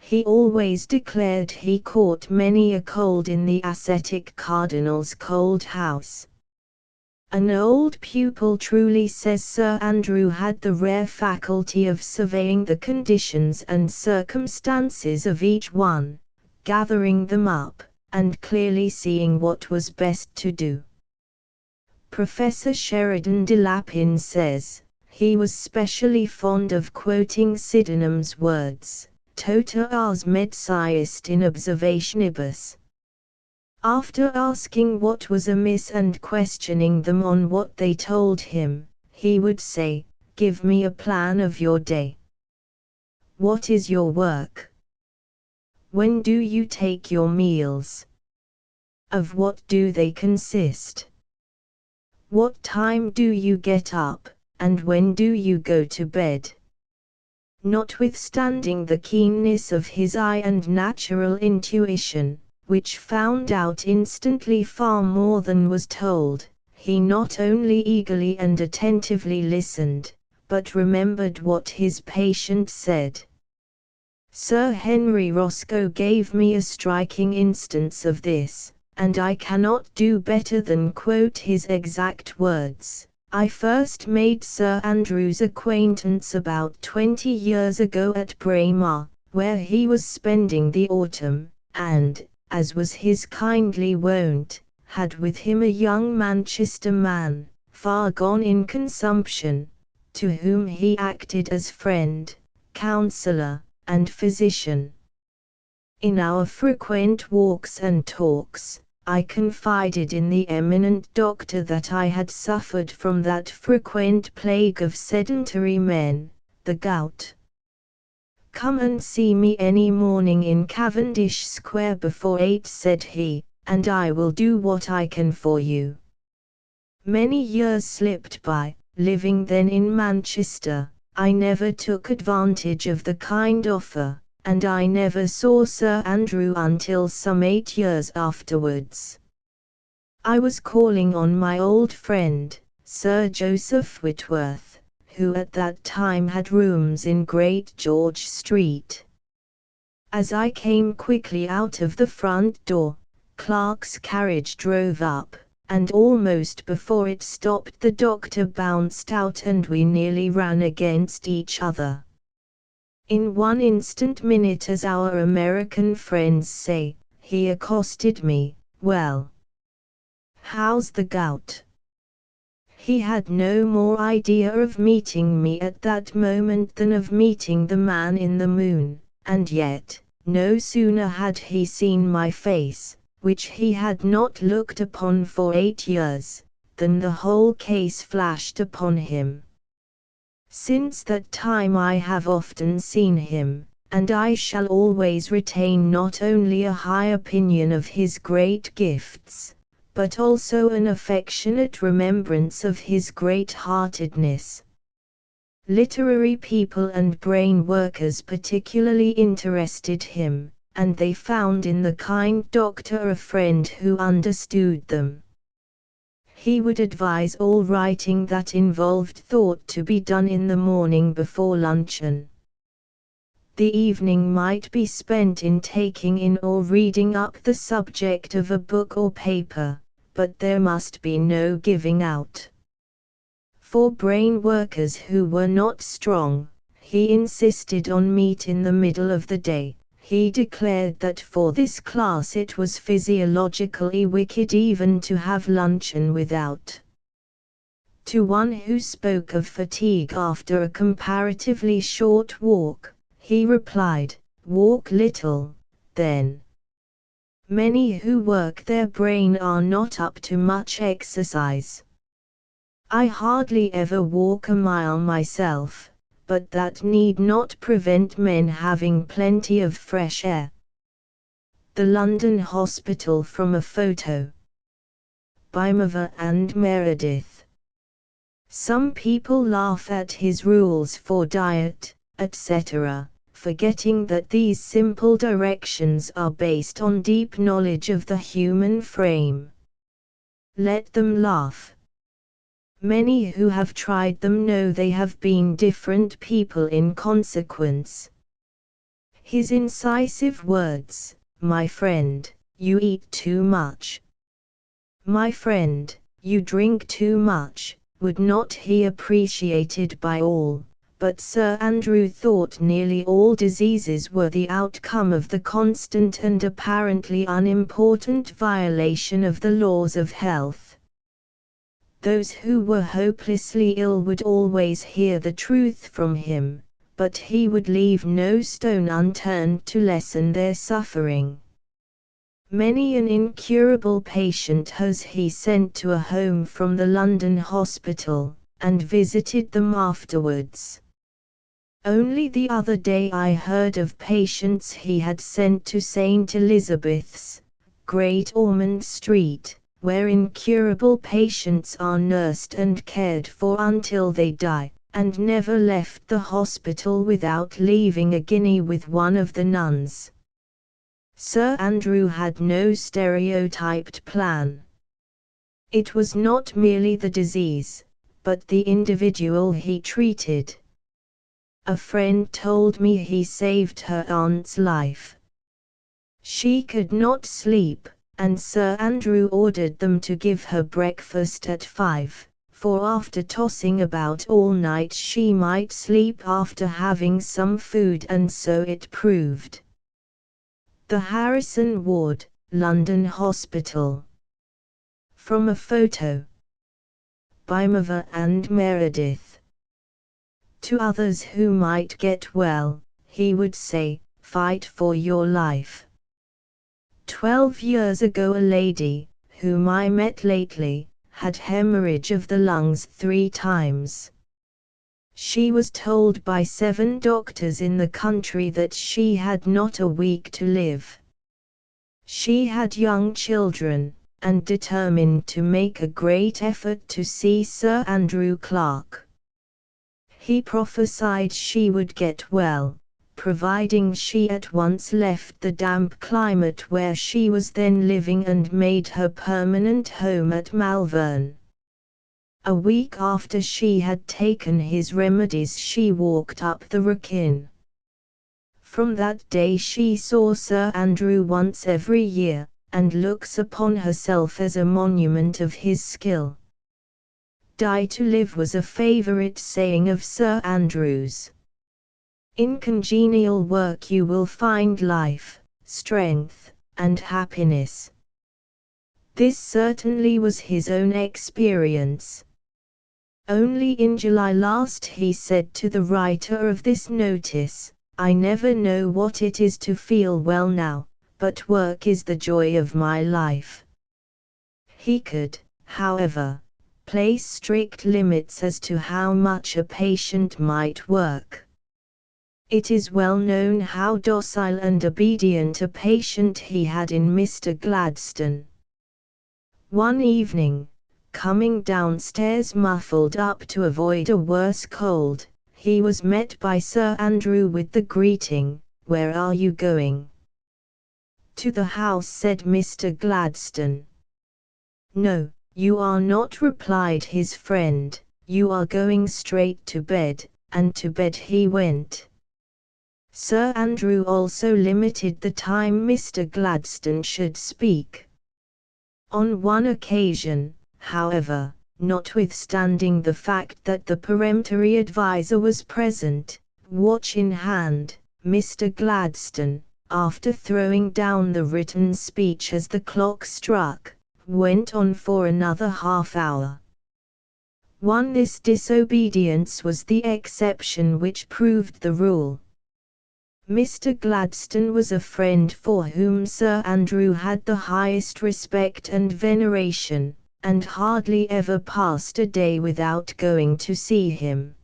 He always declared he caught many a cold in the ascetic cardinal's cold house. An old pupil truly says Sir Andrew had the rare faculty of surveying the conditions and circumstances of each one, gathering them up, and clearly seeing what was best to do. Professor Sheridan de Lapin says, he was specially fond of quoting Sydenham's words, "Tota ars medici est in observationibus." After asking what was amiss and questioning them on what they told him, he would say, "Give me a plan of your day. What is your work? When do you take your meals? Of what do they consist? What time do you get up, and when do you go to bed?" Notwithstanding the keenness of his eye and natural intuition, which found out instantly far more than was told, he not only eagerly and attentively listened, but remembered what his patient said. Sir Henry Roscoe gave me a striking instance of this, and I cannot do better than quote his exact words. "I first made Sir Andrew's acquaintance about 20 years ago at Braemar, where he was spending the autumn, and, as was his kindly wont, had with him a young Manchester man, far gone in consumption, to whom he acted as friend, counsellor, and physician. In our frequent walks and talks, I confided in the eminent doctor that I had suffered from that frequent plague of sedentary men, the gout. 'Come and see me any morning in Cavendish Square before 8, said he, "and I will do what I can for you." Many years slipped by. Living then in Manchester, I never took advantage of the kind offer, and I never saw Sir Andrew until some 8 years afterwards. I was calling on my old friend, Sir Joseph Whitworth, who at that time had rooms in Great George Street. As I came quickly out of the front door, Clark's carriage drove up, and almost before it stopped the doctor bounced out and we nearly ran against each other. In one instant minute, as our American friends say, he accosted me, "Well, how's the gout?" He had no more idea of meeting me at that moment than of meeting the man in the moon, and yet, no sooner had he seen my face, which he had not looked upon for 8 years, than the whole case flashed upon him. Since that time I have often seen him, and I shall always retain not only a high opinion of his great gifts, but also an affectionate remembrance of his great-heartedness. Literary people and brain workers particularly interested him, and they found in the kind doctor a friend who understood them. He would advise all writing that involved thought to be done in the morning before luncheon. The evening might be spent in taking in or reading up the subject of a book or paper, but there must be no giving out. For brain workers who were not strong, he insisted on meat in the middle of the day. He declared that for this class it was physiologically wicked even to have luncheon without. To one who spoke of fatigue after a comparatively short walk, he replied, "Walk little, then." Many who work their brain are not up to much exercise. I hardly ever walk a mile myself, but that need not prevent men having plenty of fresh air. The London Hospital from a photo. By Mava and Meredith. Some people laugh at his rules for diet, etc., forgetting that these simple directions are based on deep knowledge of the human frame. Let them laugh. Many who have tried them know they have been different people in consequence. His incisive words, "My friend, you eat too much. My friend, you drink too much," would not he appreciated by all, but Sir Andrew thought nearly all diseases were the outcome of the constant and apparently unimportant violation of the laws of health. Those who were hopelessly ill would always hear the truth from him, but he would leave no stone unturned to lessen their suffering. Many an incurable patient has he sent to a home from the London hospital, and visited them afterwards. Only the other day I heard of patients he had sent to St. Elizabeth's, Great Ormond Street, where incurable patients are nursed and cared for until they die, and never left the hospital without leaving a guinea with one of the nuns. Sir Andrew had no stereotyped plan. It was not merely the disease, but the individual he treated. A friend told me he saved her aunt's life. She could not sleep, and Sir Andrew ordered them to give her breakfast at 5, for after tossing about all night she might sleep after having some food, and so it proved. The Harrison Ward, London Hospital. From a photo. By Mava and Meredith. To others who might get well, he would say, "Fight for your life." 12 years ago a lady, whom I met lately, had hemorrhage of the lungs 3 times. She was told by 7 doctors in the country that she had not a week to live. She had young children, and determined to make a great effort to see Sir Andrew Clark. He prophesied she would get well, providing she at once left the damp climate where she was then living and made her permanent home at Malvern. A week after she had taken his remedies she walked up the Wrekin. From that day she saw Sir Andrew once every year, and looks upon herself as a monument of his skill. "Die to live" was a favourite saying of Sir Andrew's. In congenial work you will find life, strength, and happiness. This certainly was his own experience. Only in July last he said to the writer of this notice, "I never know what it is to feel well now, but work is the joy of my life." He could, however, place strict limits as to how much a patient might work. It is well known how docile and obedient a patient he had in Mr. Gladstone. One evening, coming downstairs muffled up to avoid a worse cold, he was met by Sir Andrew with the greeting, "Where are you going?" "To the house," said Mr. Gladstone. "No, you are not," replied his friend, "you are going straight to bed," and to bed he went. Sir Andrew also limited the time Mr. Gladstone should speak. On one occasion, however, notwithstanding the fact that the peremptory adviser was present, watch in hand, Mr. Gladstone, after throwing down the written speech as the clock struck, went on for another half-hour. This disobedience was the exception which proved the rule. Mr. Gladstone was a friend for whom Sir Andrew had the highest respect and veneration, and hardly ever passed a day without going to see him.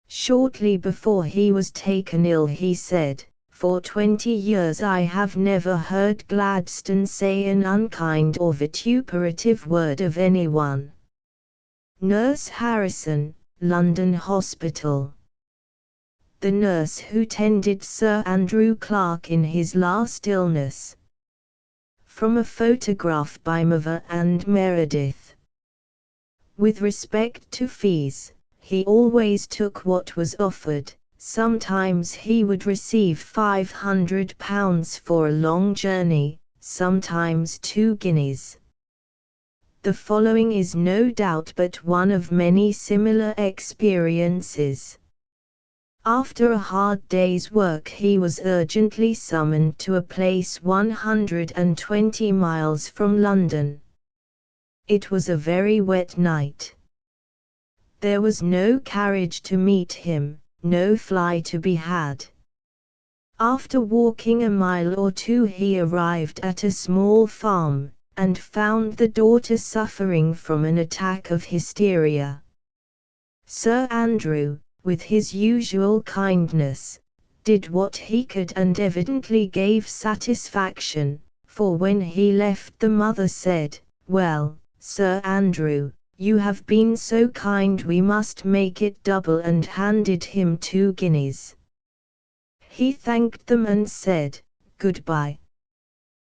Shortly before he was taken ill he said, "For 20 years I have never heard Gladstone say an unkind or vituperative word of anyone." Nurse Harrison, London Hospital. The nurse who tended Sir Andrew Clarke in his last illness. From a photograph by Mavor and Meredith. With respect to fees, he always took what was offered. Sometimes he would receive £500 for a long journey, sometimes 2 guineas. The following is no doubt but one of many similar experiences. After a hard day's work he was urgently summoned to a place 120 miles from London. It was a very wet night. There was no carriage to meet him, no fly to be had. After walking a mile or 2 he arrived at a small farm, and found the daughter suffering from an attack of hysteria. Sir Andrew, with his usual kindness, did what he could and evidently gave satisfaction, for when he left the mother said, "Well, Sir Andrew, you have been so kind we must make it double," and handed him 2 guineas. He thanked them and said, "Goodbye."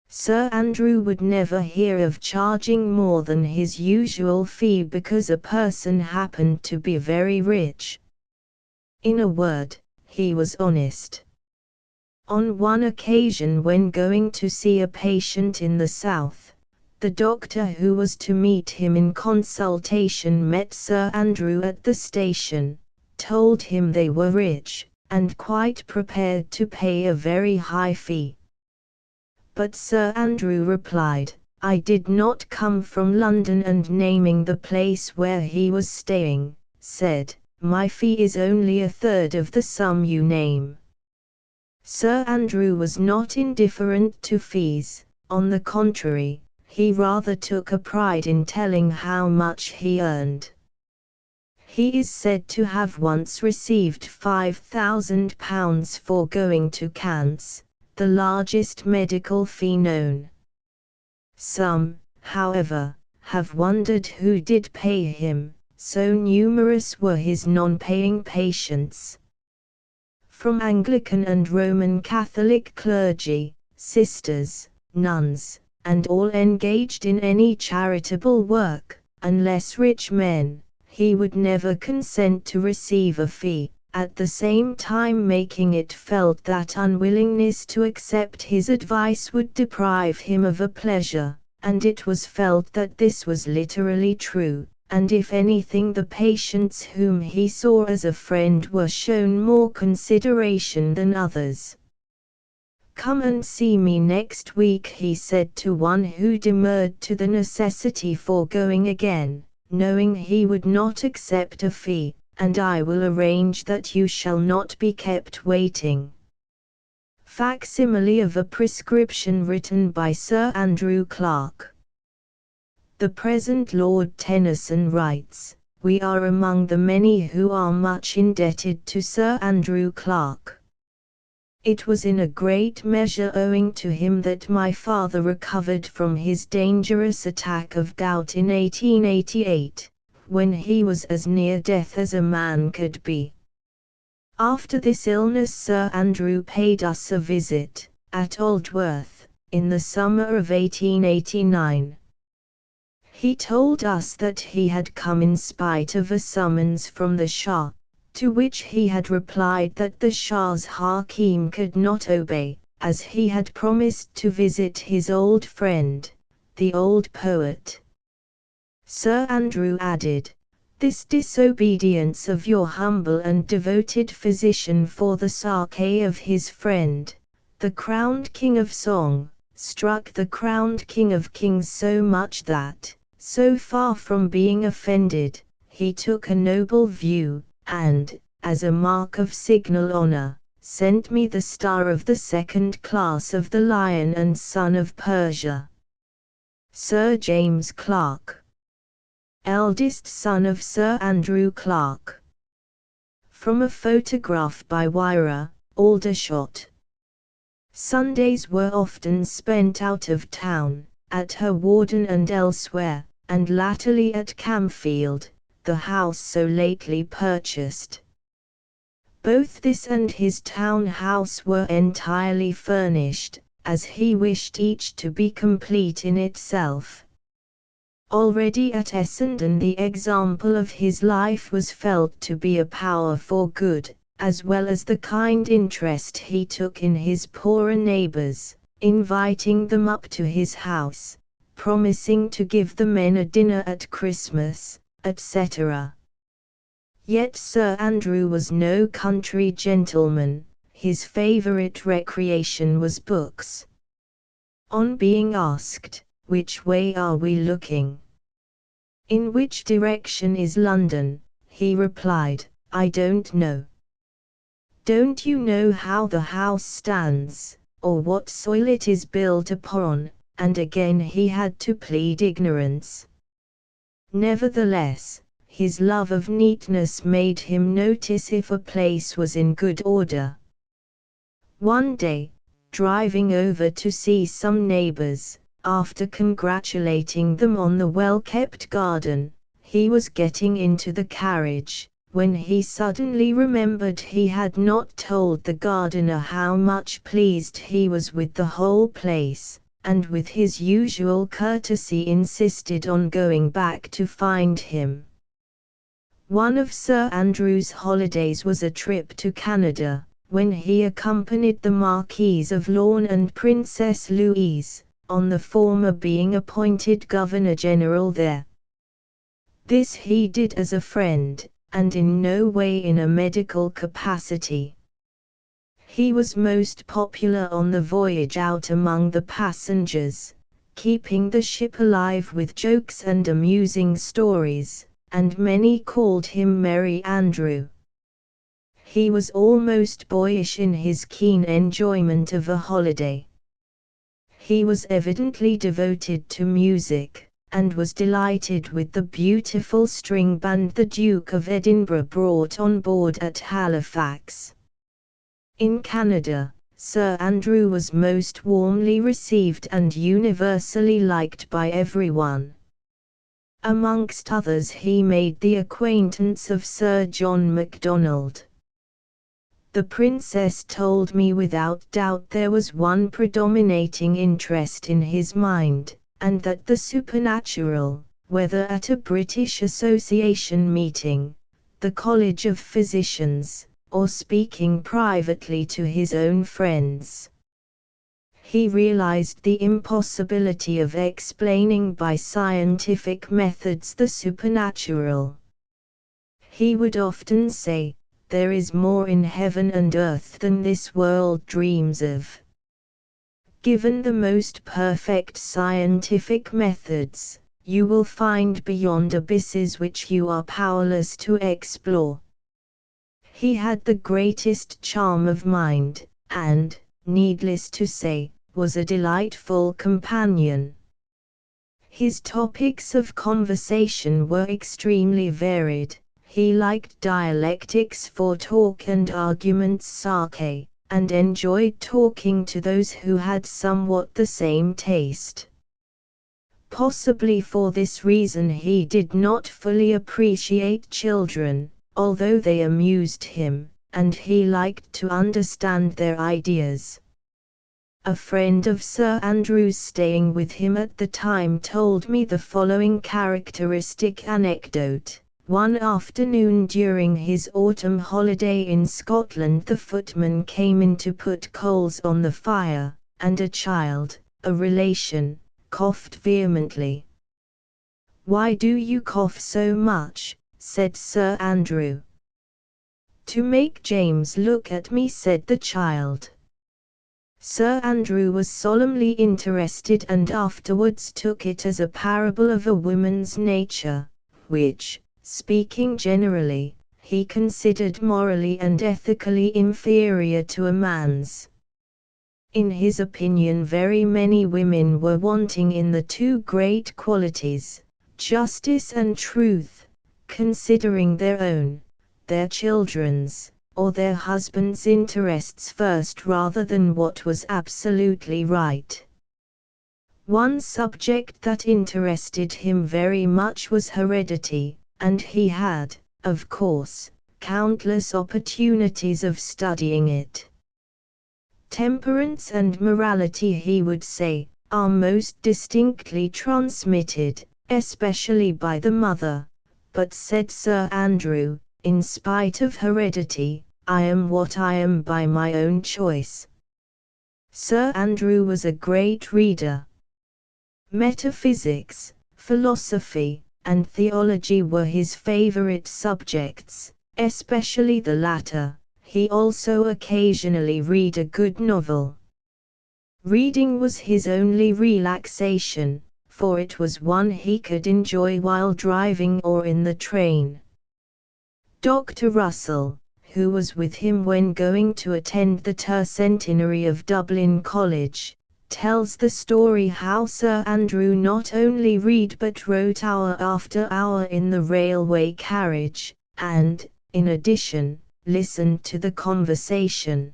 Sir Andrew would never hear of charging more than his usual fee because a person happened to be very rich. In a word, he was honest. On one occasion when going to see a patient in the south, the doctor who was to meet him in consultation met Sir Andrew at the station, told him they were rich, and quite prepared to pay a very high fee. But Sir Andrew replied, "I did not come from London," and naming the place where he was staying, said, "My fee is only 1/3 of the sum you name." Sir Andrew was not indifferent to fees, on the contrary, he rather took a pride in telling how much he earned. He is said to have once received £5,000 for going to Cannes, the largest medical fee known. Some, however, have wondered who did pay him, so numerous were his non-paying patients. From Anglican and Roman Catholic clergy, sisters, nuns, and all engaged in any charitable work, unless rich men, he would never consent to receive a fee, at the same time making it felt that unwillingness to accept his advice would deprive him of a pleasure, and it was felt that this was literally true, and if anything the patients whom he saw as a friend were shown more consideration than others. "Come and see me next week," he said to one who demurred to the necessity for going again, knowing he would not accept a fee, "and I will arrange that you shall not be kept waiting." Facsimile of a prescription written by Sir Andrew Clarke. The present Lord Tennyson writes, "We are among the many who are much indebted to Sir Andrew Clarke. It was in a great measure owing to him that my father recovered from his dangerous attack of gout in 1888, when he was as near death as a man could be. After this illness Sir Andrew paid us a visit, at Aldworth, in the summer of 1889. He told us that he had come in spite of a summons from the Shah, to which he had replied that the Shah's Hakim could not obey, as he had promised to visit his old friend, the old poet. Sir Andrew added, "This disobedience of your humble and devoted physician for the sake of his friend, the crowned king of song, struck the crowned king of kings so much that, so far from being offended, he took a noble view, and, as a mark of signal honor, sent me the star of the second class of the Lion and Son of Persia." Sir James Clark, eldest son of Sir Andrew Clark. From a photograph by Wyra, Aldershot. Sundays were often spent out of town, at her Warden and elsewhere, and latterly at Camfield, the house so lately purchased. Both this and his town house were entirely furnished, as he wished each to be complete in itself. Already at Essendon the example of his life was felt to be a power for good, as well as the kind interest he took in his poorer neighbours, inviting them up to his house, promising to give the men a dinner at Christmas, etc. Yet Sir Andrew was no country gentleman, his favourite recreation was books. On being asked, "Which way are we looking? In which direction is London?" he replied, "I don't know." "Don't you know how the house stands, or what soil it is built upon?" And again he had to plead ignorance. Nevertheless, his love of neatness made him notice if a place was in good order. One day, driving over to see some neighbors, after congratulating them on the well-kept garden, he was getting into the carriage, when he suddenly remembered he had not told the gardener how much pleased he was with the whole place, and with his usual courtesy insisted on going back to find him. One of Sir Andrew's holidays was a trip to Canada, when he accompanied the Marquise of Lorne and Princess Louise, on the former being appointed Governor-General there. This he did as a friend, and in no way in a medical capacity. He was most popular on the voyage out among the passengers, keeping the ship alive with jokes and amusing stories, and many called him Merry Andrew. He was almost boyish in his keen enjoyment of a holiday. He was evidently devoted to music, and was delighted with the beautiful string band the Duke of Edinburgh brought on board at Halifax. In Canada, Sir Andrew was most warmly received and universally liked by everyone. Amongst others he made the acquaintance of Sir John Macdonald. The princess told me without doubt there was one predominating interest in his mind, and that the supernatural, whether at a British Association meeting, the College of Physicians, or speaking privately to his own friends. He realized the impossibility of explaining by scientific methods the supernatural. He would often say, "There is more in heaven and earth than this world dreams of." Given the most perfect scientific methods, you will find beyond abysses which you are powerless to explore. He had the greatest charm of mind, and, needless to say, was a delightful companion. His topics of conversation were extremely varied. He liked dialectics for talk and argument's sake, and enjoyed talking to those who had somewhat the same taste. Possibly for this reason he did not fully appreciate children, although they amused him, and he liked to understand their ideas. A friend of Sir Andrew's staying with him at the time told me the following characteristic anecdote. One afternoon during his autumn holiday in Scotland the footman came in to put coals on the fire, and a child, a relation, coughed vehemently. "Why do you cough so much?" said Sir Andrew. "To make James look at me," said the child. Sir Andrew was solemnly interested and afterwards took it as a parable of a woman's nature, which, speaking generally, he considered morally and ethically inferior to a man's. In his opinion, very many women were wanting in the two great qualities, justice and truth, considering their own, their children's, or their husband's interests first rather than what was absolutely right. One subject that interested him very much was heredity, and he had, of course, countless opportunities of studying it. Temperance and morality, he would say, are most distinctly transmitted, especially by the mother, but said Sir Andrew, in spite of heredity, I am what I am by my own choice. Sir Andrew was a great reader. Metaphysics, philosophy, and theology were his favorite subjects, especially the latter. He also occasionally read a good novel. Reading was his only relaxation, for it was one he could enjoy while driving or in the train. Dr. Russell, who was with him when going to attend the tercentenary of Dublin College, tells the story how Sir Andrew not only read but wrote hour after hour in the railway carriage, and, in addition, listened to the conversation.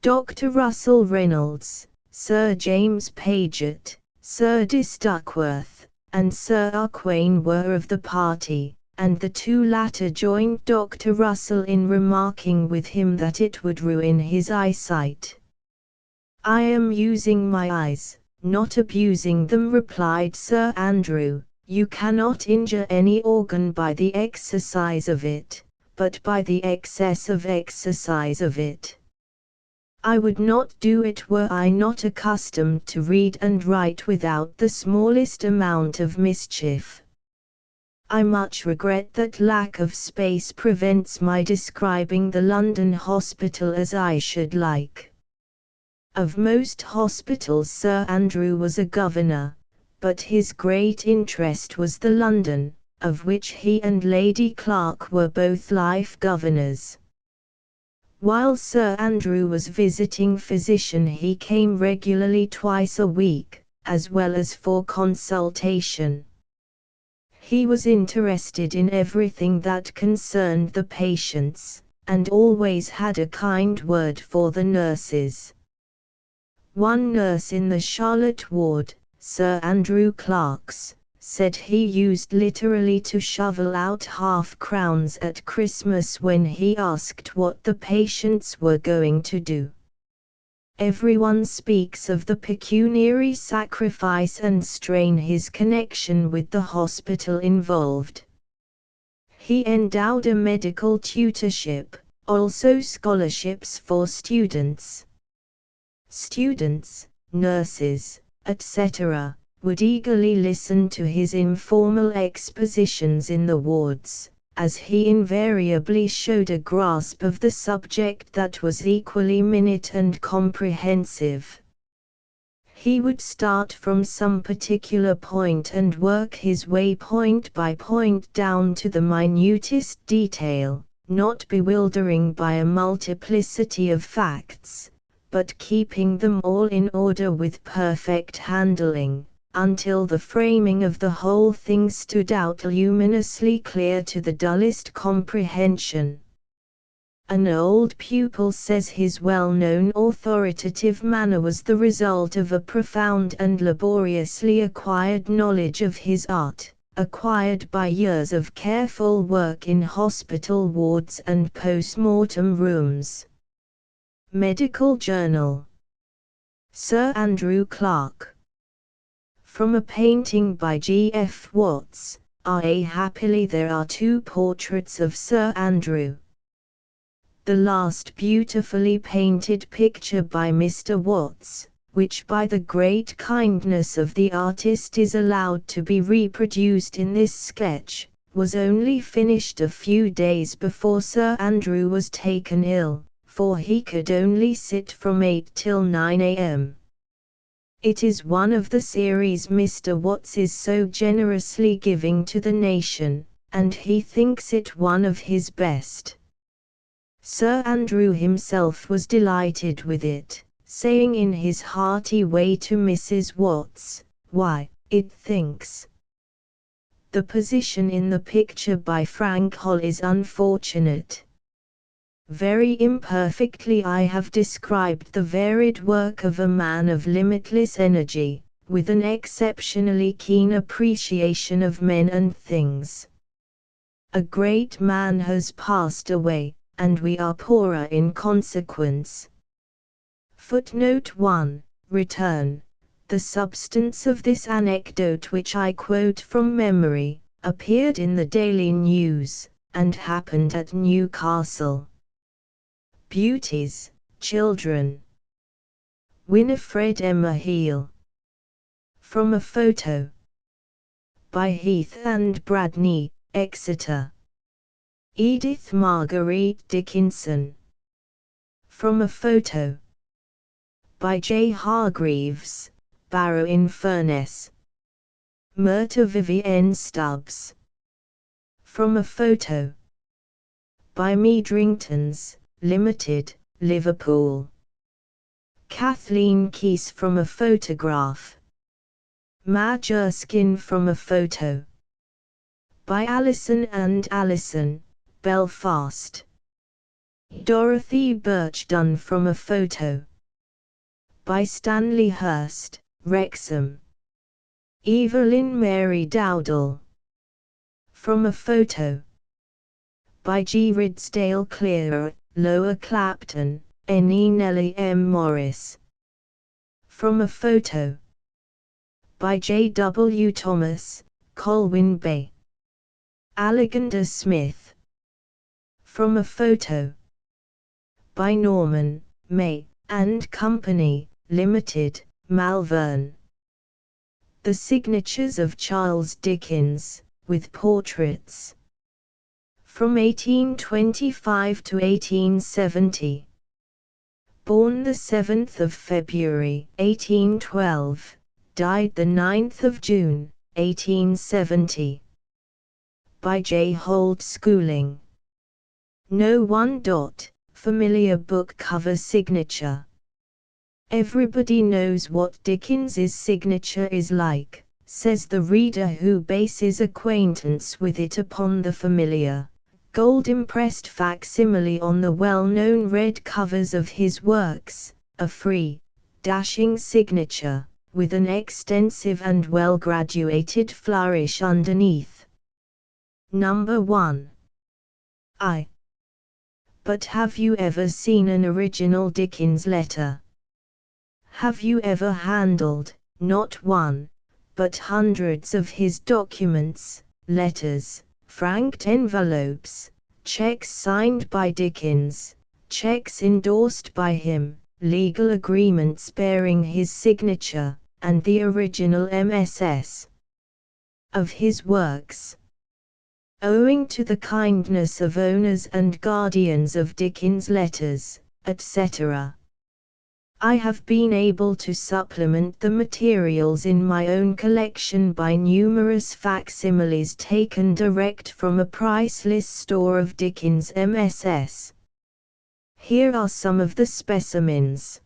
Dr. Russell Reynolds, Sir James Paget, Sir Dis Duckworth, and Sir Aquain were of the party, and the two latter joined Dr. Russell in remarking with him that it would ruin his eyesight. "I am using my eyes, not abusing them," replied Sir Andrew. "You cannot injure any organ by the exercise of it, but by the excess of exercise of it. I would not do it were I not accustomed to read and write without the smallest amount of mischief. I much regret that lack of space prevents my describing the London hospital as I should like." Of most hospitals Sir Andrew was a governor, but his great interest was the London, of which he and Lady Clark were both life governors. While Sir Andrew was visiting physician, he came regularly twice a week, as well as for consultation. He was interested in everything that concerned the patients, and always had a kind word for the nurses. One nurse in the Charlotte ward, Sir Andrew Clark's, said he used literally to shovel out half-crowns at Christmas when he asked what the patients were going to do. Everyone speaks of the pecuniary sacrifice and strain his connection with the hospital involved. He endowed a medical tutorship, also scholarships for students. Students, nurses, etc., would eagerly listen to his informal expositions in the wards, as he invariably showed a grasp of the subject that was equally minute and comprehensive. He would start from some particular point and work his way point by point down to the minutest detail, not bewildering by a multiplicity of facts, but keeping them all in order with perfect handling, until the framing of the whole thing stood out luminously clear to the dullest comprehension. An old pupil says his well-known authoritative manner was the result of a profound and laboriously acquired knowledge of his art, acquired by years of careful work in hospital wards and post-mortem rooms. Medical Journal. Sir Andrew Clark. From a painting by G. F. Watts, R.A. Happily there are two portraits of Sir Andrew. The last beautifully painted picture by Mr. Watts, which by the great kindness of the artist is allowed to be reproduced in this sketch, was only finished a few days before Sir Andrew was taken ill, for he could only sit from 8 till 9 a.m. It is one of the series Mr. Watts is so generously giving to the nation, and he thinks it one of his best. Sir Andrew himself was delighted with it, saying in his hearty way to Mrs. Watts, "Why, it thinks the position in the picture by Frank Hall is unfortunate. Very imperfectly I have described the varied work of a man of limitless energy, with an exceptionally keen appreciation of men and things. A great man has passed away, and we are poorer in consequence." Footnote 1. Return. The substance of this anecdote, which I quote from memory, appeared in the Daily News, and happened at Newcastle. Beauties, Children. Winifred Emma Heel. From a photo. By Heath and Bradney, Exeter. Edith Marguerite Dickinson. From a photo. By J. Hargreaves, Barrow-in-Furness. Myrta Vivienne Stubbs. From a photo. By Meadringtons, Limited, Liverpool. Kathleen Keys from a photograph. Madge Erskine from a photo. By Alison and Alison, Belfast. Dorothy Birchdon from a photo. By Stanley Hurst, Wrexham. Evelyn Mary Dowdall. From a photo. By G. Ridsdale Clearer, Lower Clapton, N.E. Nellie M. Morris. From a photo. By J. W. Thomas, Colwyn Bay. Alexander Smith. From a photo. By Norman, May, and Company, Limited, Malvern. The signatures of Charles Dickens, with portraits. From 1825 to 1870. Born the 7th of February, 1812, died the 9th of June, 1870. By J. Holt Schooling. No. 1. Familiar book cover signature. Everybody knows what Dickens's signature is like, says the reader who bases acquaintance with it upon the familiar, gold-impressed facsimile on the well-known red covers of his works, a free, dashing signature, with an extensive and well-graduated flourish underneath. Number 1. But have you ever seen an original Dickens letter? Have you ever handled, not one, but hundreds of his documents, letters, franked envelopes, checks signed by Dickens, checks endorsed by him, legal agreements bearing his signature, and the original MSS of his works? Owing to the kindness of owners and guardians of Dickens' letters, etc., I have been able to supplement the materials in my own collection by numerous facsimiles taken direct from a priceless store of Dickens' MSS. Here are some of the specimens.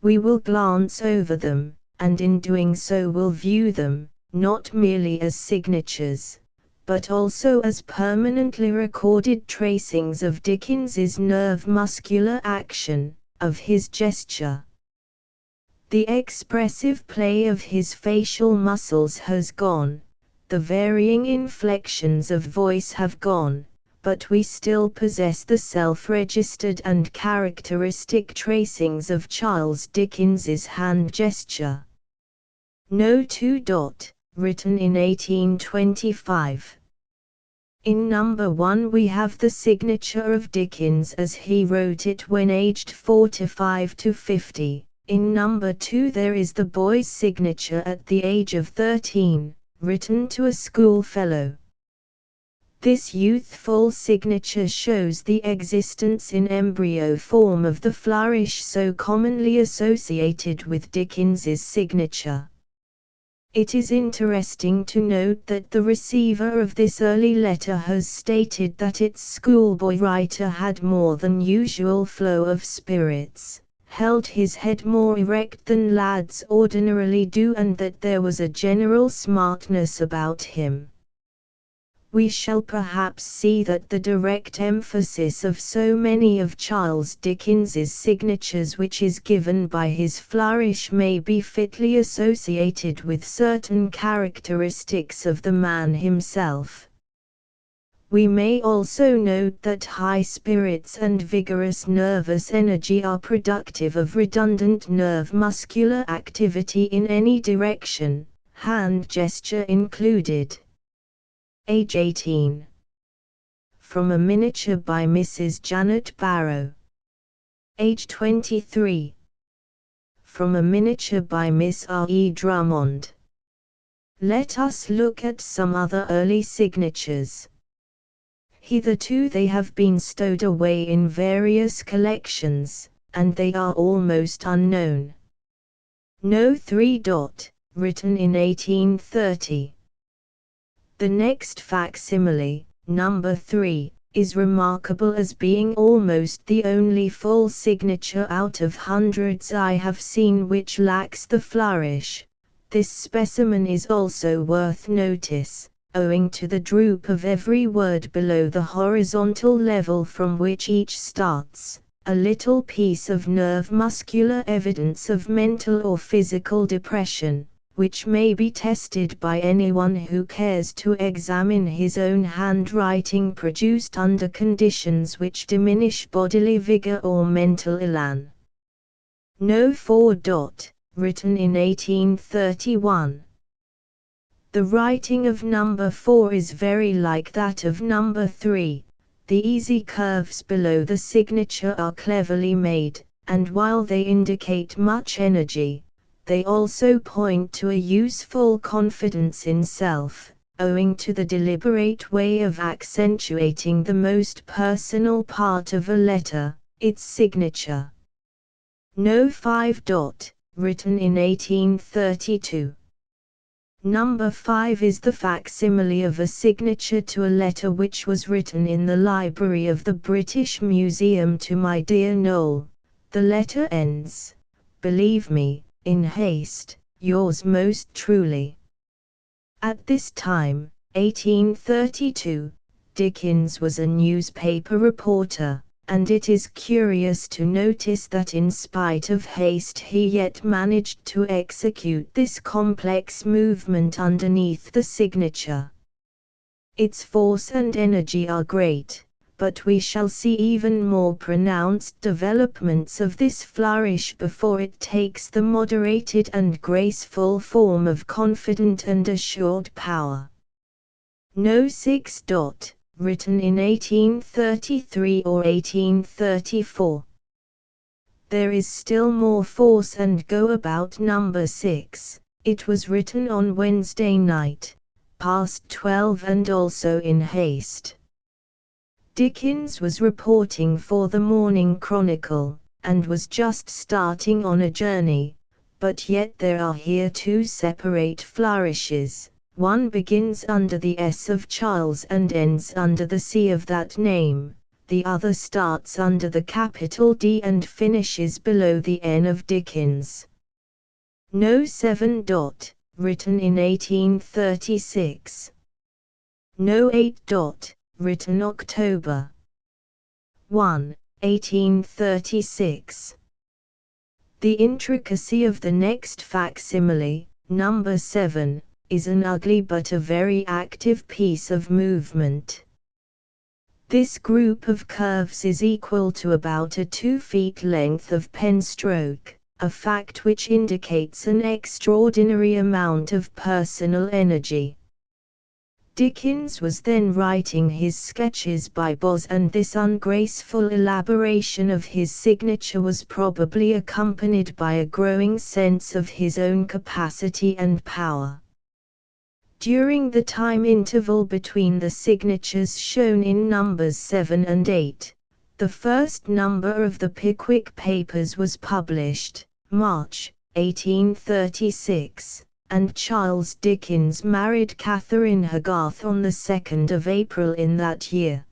We will glance over them, and in doing so will view them, not merely as signatures, but also as permanently recorded tracings of Dickens's nerve-muscular action, of his gesture. The expressive play of his facial muscles has gone, the varying inflections of voice have gone, but we still possess the self-registered and characteristic tracings of Charles Dickens's hand gesture. No. 2. Written in 1825. In number 1 we have the signature of Dickens as he wrote it when aged 45 to 50, In number 2 there is the boy's signature at the age of 13, written to a schoolfellow. This youthful signature shows the existence in embryo form of the flourish so commonly associated with Dickens's signature. It is interesting to note that the receiver of this early letter has stated that its schoolboy writer had more than usual flow of spirits, held his head more erect than lads ordinarily do, and that there was a general smartness about him. We shall perhaps see that the direct emphasis of so many of Charles Dickens's signatures which is given by his flourish may be fitly associated with certain characteristics of the man himself. We may also note that high spirits and vigorous nervous energy are productive of redundant nerve muscular activity in any direction, hand gesture included. Age 18. From a miniature by Mrs. Janet Barrow. Age 23. From a miniature by Miss R. E. Drummond. Let us look at some other early signatures. Hitherto they have been stowed away in various collections, and they are almost unknown. No. 3. Written in 1830. The next facsimile, number 3, is remarkable as being almost the only full signature out of hundreds I have seen which lacks the flourish. This specimen is also worth notice, owing to the droop of every word below the horizontal level from which each starts, a little piece of nerve muscular evidence of mental or physical depression, which may be tested by anyone who cares to examine his own handwriting produced under conditions which diminish bodily vigor or mental elan. No. 4. Written in 1831. The writing of number 4 is very like that of number 3. The easy curves below the signature are cleverly made, and while they indicate much energy, they also point to a useful confidence in self, owing to the deliberate way of accentuating the most personal part of a letter, its signature. No. 5. Written in 1832. Number 5 is the facsimile of a signature to a letter which was written in the library of the British Museum to my dear Noel. The letter ends, "Believe me, in haste, yours most truly." At this time, 1832, Dickens was a newspaper reporter, and it is curious to notice that in spite of haste he yet managed to execute this complex movement underneath the signature. Its force and energy are great, but we shall see even more pronounced developments of this flourish before it takes the moderated and graceful form of confident and assured power. No. 6. Written in 1833 or 1834. There is still more force and go about number 6. It was written on Wednesday night, past 12, and also in haste. Dickens was reporting for the Morning Chronicle, and was just starting on a journey, but yet there are here two separate flourishes. One begins under the S of Charles and ends under the C of that name, the other starts under the capital D and finishes below the N of Dickens. No. 7. Written in 1836. No. 8. Written October 1, 1836. The intricacy of the next facsimile, number 7, is an ugly but a very active piece of movement. This group of curves is equal to about a 2 feet length of pen stroke, a fact which indicates an extraordinary amount of personal energy. Dickens was then writing his sketches by Boz, and this ungraceful elaboration of his signature was probably accompanied by a growing sense of his own capacity and power. During the time interval between the signatures shown in numbers 7 and 8, the first number of the Pickwick Papers was published, March, 1836. And Charles Dickens married Catherine Hogarth on the 2nd of April in that year.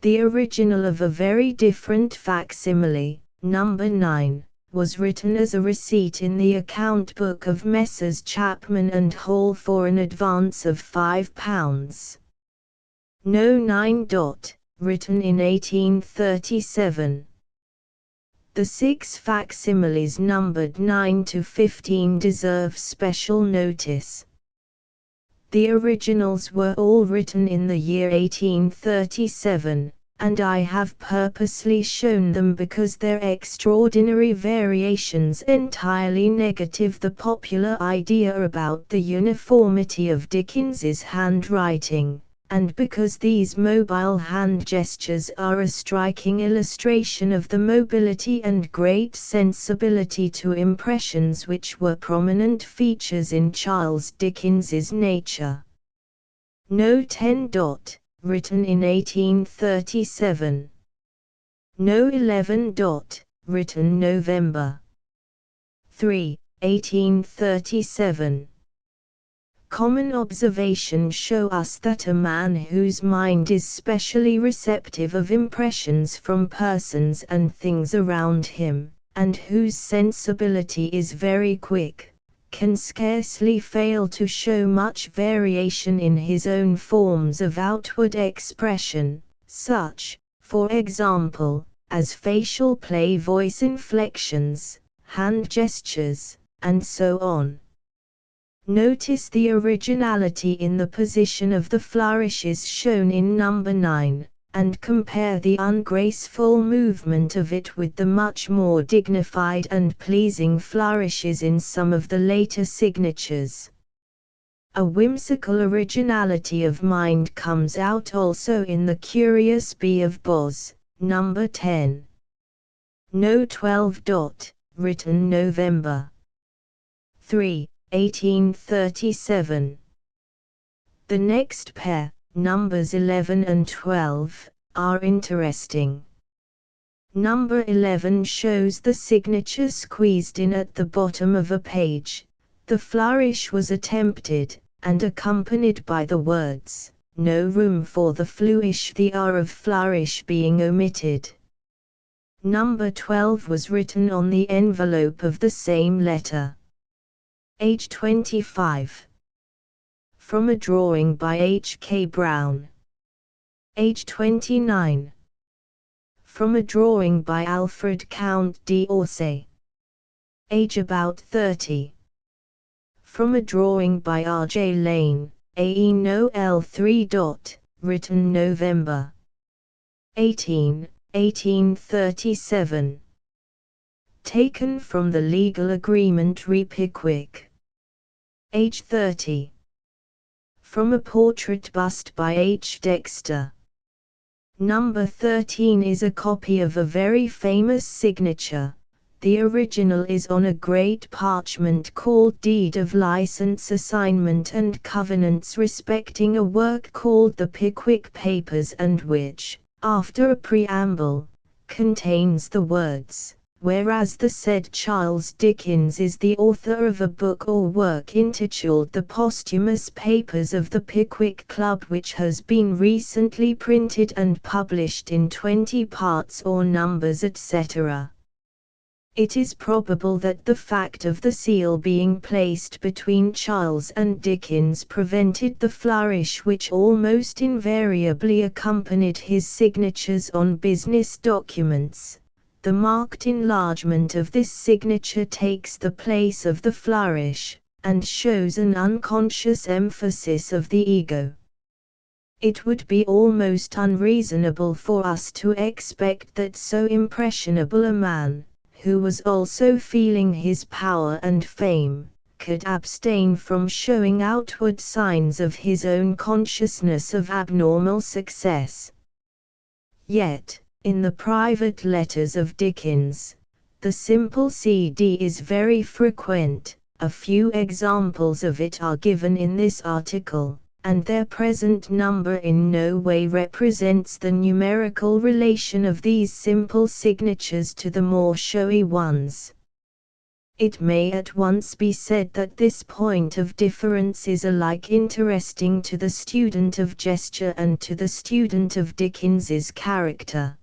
The original of a very different facsimile, number 9, was written as a receipt in the account book of Messrs. Chapman and Hall for an advance of £5. No 9. Written in 1837. The 6 facsimiles numbered 9 to 15 deserve special notice. The originals were all written in the year 1837, and I have purposely shown them because their extraordinary variations entirely negative the popular idea about the uniformity of Dickens's handwriting, and because these mobile hand gestures are a striking illustration of the mobility and great sensibility to impressions which were prominent features in Charles Dickens's nature. No 10. Written in 1837. No 11. Written November 3, 1837. Common observations show us that a man whose mind is specially receptive of impressions from persons and things around him, and whose sensibility is very quick, can scarcely fail to show much variation in his own forms of outward expression, such, for example, as facial play, voice inflections, hand gestures, and so on. Notice the originality in the position of the flourishes shown in number 9, and compare the ungraceful movement of it with the much more dignified and pleasing flourishes in some of the later signatures. A whimsical originality of mind comes out also in the curious B of Boz, number 10. No 12. Written November 3, 1837. The next pair, numbers 11 and 12, are interesting. Number 11 shows the signature squeezed in at the bottom of a page. The flourish was attempted, and accompanied by the words, "No room for the flouish," the R of flourish being omitted. Number 12 was written on the envelope of the same letter. Age 25. From a drawing by H. K. Brown. Age 29. From a drawing by Alfred Count d'Orsay. Age about 30. From a drawing by R. J. Lane, A.E. No. L3. Written November 18, 1837. Taken from the legal agreement re Pickwick. Age 30. From a portrait bust by H. Dexter. Number 13 is a copy of a very famous signature. The original is on a great parchment called Deed of License, Assignment and Covenants respecting a work called the Pickwick Papers, and which, after a preamble, contains the words, "Whereas the said Charles Dickens is the author of a book or work intituled The Posthumous Papers of the Pickwick Club, which has been recently printed and published in 20 parts or numbers, etc." It is probable that the fact of the seal being placed between Charles and Dickens prevented the flourish which almost invariably accompanied his signatures on business documents. The marked enlargement of this signature takes the place of the flourish, and shows an unconscious emphasis of the ego. It would be almost unreasonable for us to expect that so impressionable a man, who was also feeling his power and fame, could abstain from showing outward signs of his own consciousness of abnormal success. Yet, in the private letters of Dickens, the simple CD is very frequent. A few examples of it are given in this article, and their present number in no way represents the numerical relation of these simple signatures to the more showy ones. It may at once be said that this point of difference is alike interesting to the student of gesture and to the student of Dickens's character.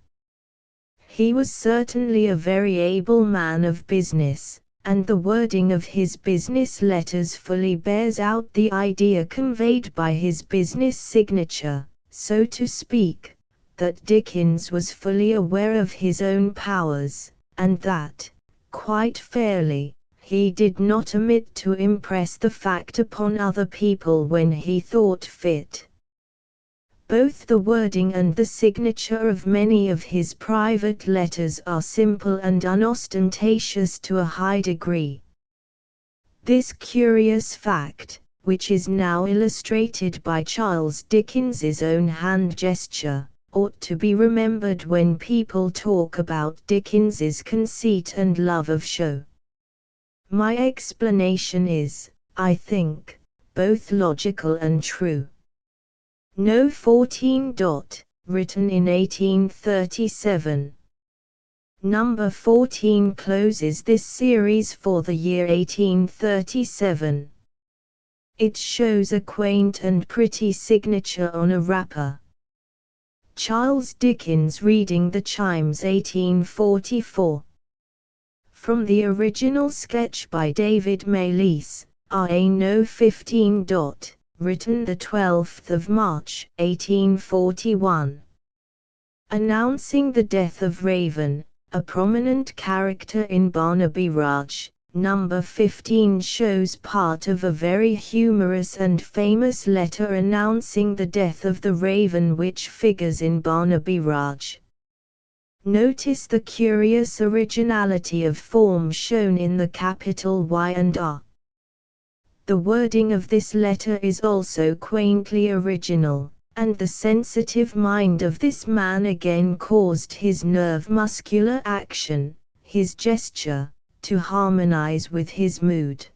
He was certainly a very able man of business, and the wording of his business letters fully bears out the idea conveyed by his business signature, so to speak, that Dickens was fully aware of his own powers, and that, quite fairly, he did not omit to impress the fact upon other people when he thought fit. Both the wording and the signature of many of his private letters are simple and unostentatious to a high degree. This curious fact, which is now illustrated by Charles Dickens's own hand gesture, ought to be remembered when people talk about Dickens's conceit and love of show. My explanation is, I think, both logical and true. No. 14. Written in 1837. Number 14 closes this series for the year 1837. It shows a quaint and pretty signature on a wrapper. Charles Dickens reading the chimes 1844. From the original sketch by David Maylies, R.A. No. 15. Written the 12th of March, 1841. Announcing the death of Raven, a prominent character in Barnaby Rudge, number 15 shows part of a very humorous and famous letter announcing the death of the Raven which figures in Barnaby Rudge. Notice the curious originality of form shown in the capital Y and R. The wording of this letter is also quaintly original, and the sensitive mind of this man again caused his nerve-muscular action, his gesture, to harmonize with his mood.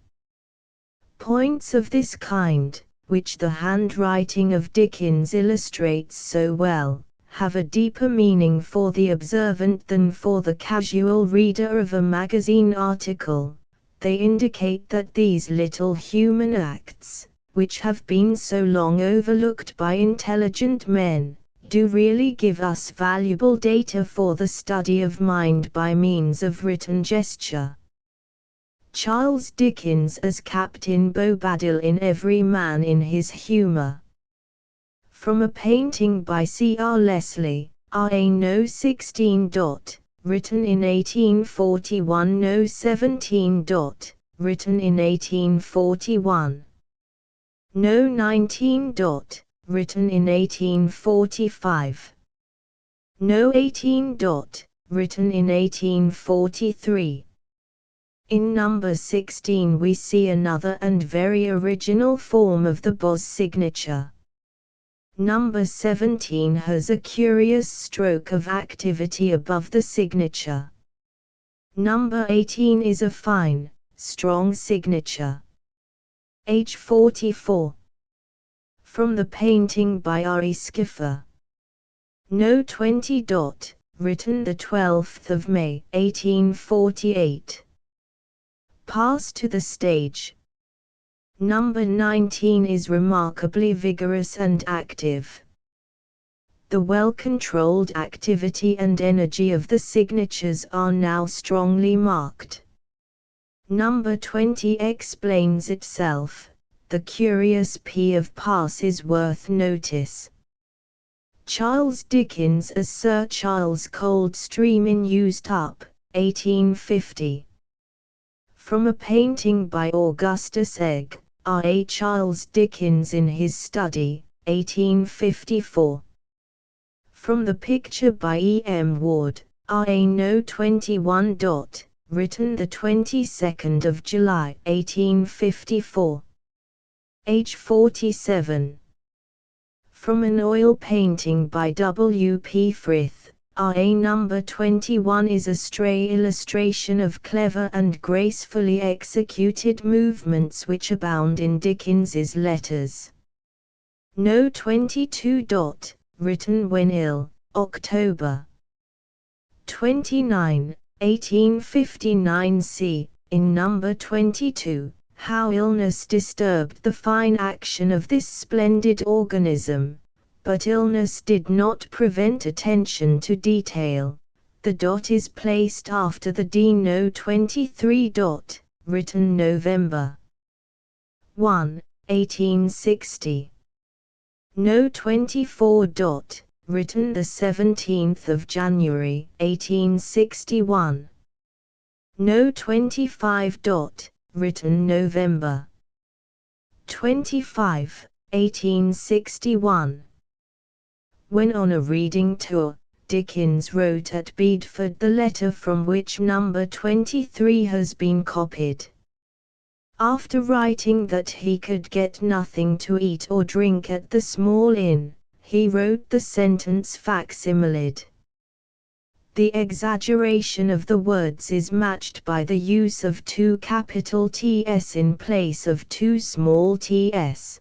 Points of this kind, which the handwriting of Dickens illustrates so well, have a deeper meaning for the observant than for the casual reader of a magazine article. They indicate that these little human acts, which have been so long overlooked by intelligent men, do really give us valuable data for the study of mind by means of written gesture. Charles Dickens as Captain Bobadil in Every Man in His Humour. From a painting by C.R. Leslie, R.A. No. 16. Written in 1841. No. 17. Written in 1841. No. 19. Written in 1845. No. 18. Written in 1843. In number 16 we see another and very original form of the Boz signature. Number 17 has a curious stroke of activity above the signature. Number 18 is a fine, strong signature. Age 44. From the painting by R.E. Skiffer. No. 20. Written the 12th of May, 1848. Pass to the stage. Number 19 is remarkably vigorous and active. The well-controlled activity and energy of the signatures are now strongly marked. Number 20 explains itself. The curious P of pass is worth notice. Charles Dickens as Sir Charles Coldstream in Used Up, 1850. From a painting by Augustus Egg, R.A. Charles Dickens in his study, 1854. From the picture by E. M. Ward, R.A. No. 21. written the 22nd of July 1854. Age 47. From an oil painting by W. P. Frith, R.A. number 21 is a stray illustration of clever and gracefully executed movements which abound in Dickens's letters. No. 22. Written when ill, October 29, 1859. C. In number 22, how illness disturbed the fine action of this splendid organism, but illness did not prevent attention to detail. The dot is placed after the D. No. 23. Written November 1, 1860. No. 24. Written the 17th of January 1861. No. 25. Written November 25, 1861. When on a reading tour, Dickens wrote at Bedford the letter from which number 23 has been copied. After writing that he could get nothing to eat or drink at the small inn, he wrote the sentence facsimiled. The exaggeration of the words is matched by the use of two capital T's in place of two small t's.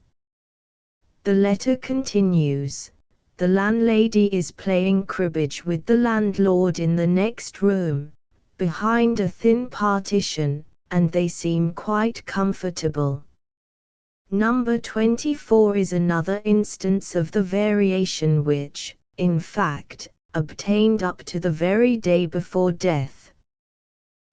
The letter continues, the landlady is playing cribbage with the landlord in the next room, behind a thin partition, and they seem quite comfortable. Number 24 is another instance of the variation which, in fact, obtained up to the very day before death.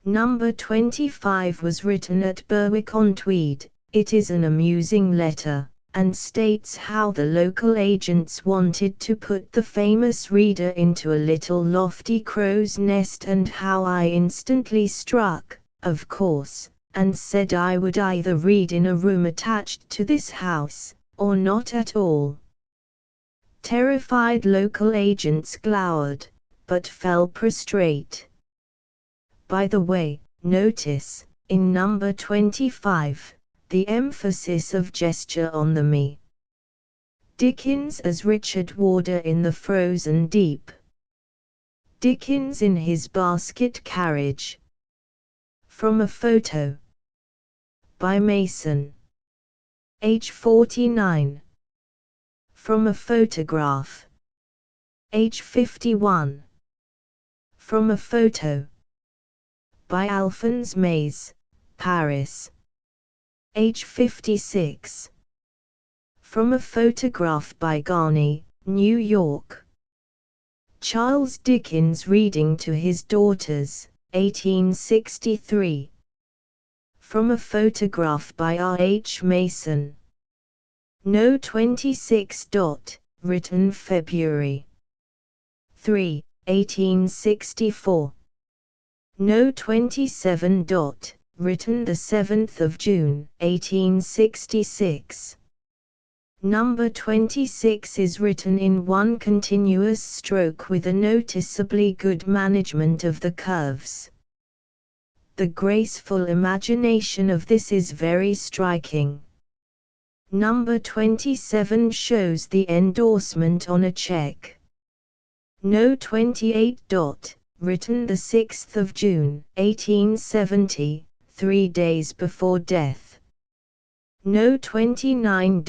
Number 25 was written at Berwick-on-Tweed. It is an amusing letter, and states how the local agents wanted to put the famous reader into a little lofty crow's nest, and how I instantly struck, of course, and said I would either read in a room attached to this house, or not at all. Terrified local agents glowered, but fell prostrate. By the way, notice, in number 25, the emphasis of gesture on the me. Dickens as Richard Warder in The Frozen Deep. Dickens in his basket carriage. From a photo. By Mason. Age 49. From a photograph. Age 51. From a photo. By Alphonse Mays, Paris. Age 56. From a photograph by Garney, New York. Charles Dickens reading to his daughters, 1863. From a photograph by R. H. Mason. No. 26. Written February 3, 1864. No. 27. Written the 7th of June, 1866. Number 26 is written in one continuous stroke with a noticeably good management of the curves. The graceful imagination of this is very striking. Number 27 shows the endorsement on a check. No. 28. Written the 6th of June, 1870, 3 days before death. No. 29.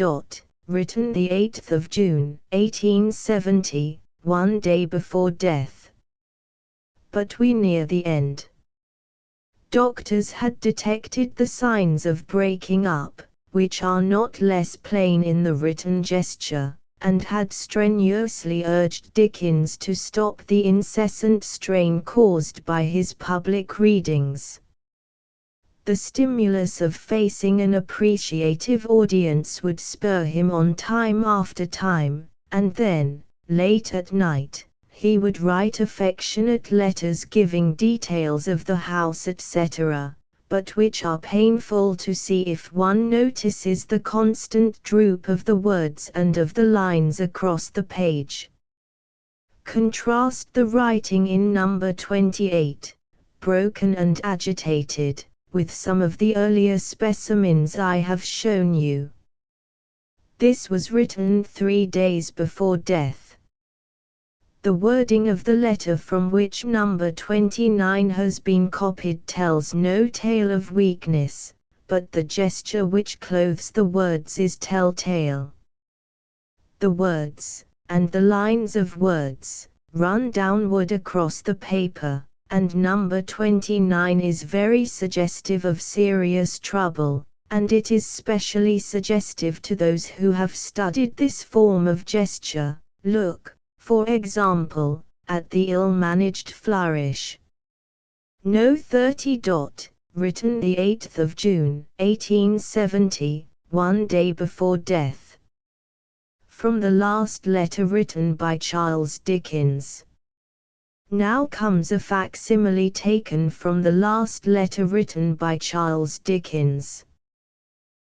Written the 8th of June, 1870, 1 day before death. But we near the end. Doctors had detected the signs of breaking up, which are not less plain in the written gesture, and had strenuously urged Dickens to stop the incessant strain caused by his public readings. The stimulus of facing an appreciative audience would spur him on time after time, and then, late at night, he would write affectionate letters giving details of the house etc., but which are painful to see if one notices the constant droop of the words and of the lines across the page. Contrast the writing in number 28, broken and agitated, with some of the earlier specimens I have shown you. This was written 3 days before death. The wording of the letter from which number 29 has been copied tells no tale of weakness, but the gesture which clothes the words is telltale. The words, and the lines of words, run downward across the paper, and number 29 is very suggestive of serious trouble, and it is specially suggestive to those who have studied this form of gesture. Look, for example, at the ill-managed flourish. No 30. Written the 8th of June, 1870, 1 day before death. From the last letter written by Charles Dickens. Now comes a facsimile taken from the last letter written by Charles Dickens.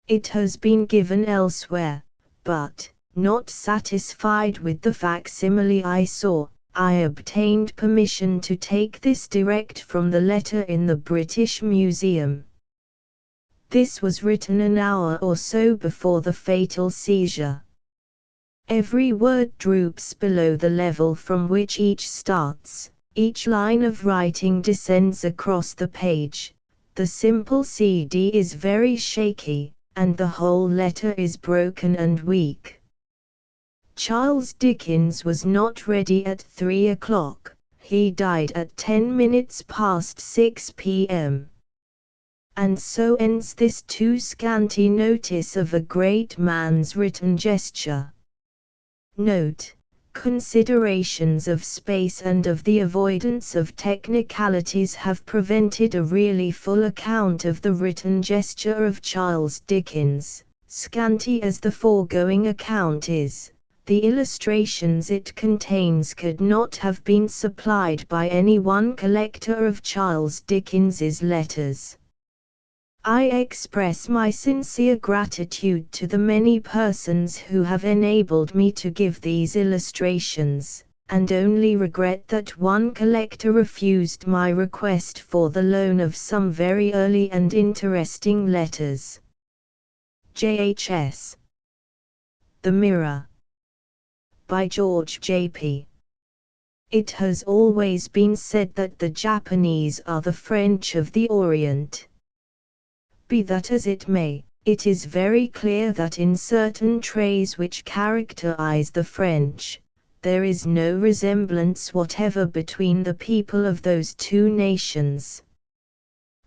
It has been given elsewhere, but, not satisfied with the facsimile I saw, I obtained permission to take this direct from the letter in the British Museum. This was written an hour or so before the fatal seizure. Every word droops below the level from which each starts, each line of writing descends across the page, the simple CD is very shaky, and the whole letter is broken and weak. Charles Dickens was not ready at 3 o'clock, he died at 10 minutes past 6 p.m. And so ends this too scanty notice of a great man's written gesture. Note: considerations of space and of the avoidance of technicalities have prevented a really full account of the written gesture of Charles Dickens. Scanty as the foregoing account is, the illustrations it contains could not have been supplied by any one collector of Charles Dickens's letters. I express my sincere gratitude to the many persons who have enabled me to give these illustrations, and only regret that one collector refused my request for the loan of some very early and interesting letters. J.H.S. The Mirror. By George J.P. It has always been said that the Japanese are the French of the Orient. Be that as it may, it is very clear that in certain traits which characterize the French, there is no resemblance whatever between the people of those two nations.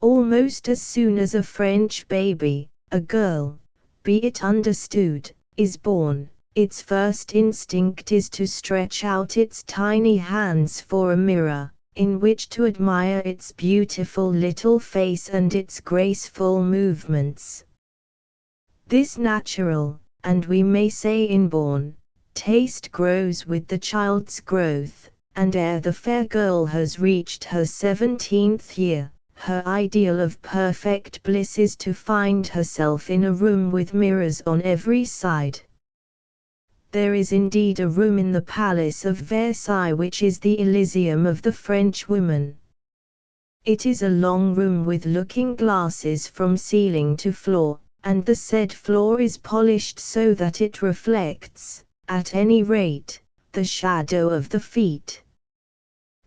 Almost as soon as a French baby, a girl, be it understood, is born, its first instinct is to stretch out its tiny hands for a mirror, in which to admire its beautiful little face and its graceful movements. This natural, and we may say inborn, taste grows with the child's growth, and ere the fair girl has reached her 17th year, her ideal of perfect bliss is to find herself in a room with mirrors on every side. There is indeed a room in the Palace of Versailles which is the Elysium of the French woman. It is a long room with looking glasses from ceiling to floor, and the said floor is polished so that it reflects, at any rate, the shadow of the feet.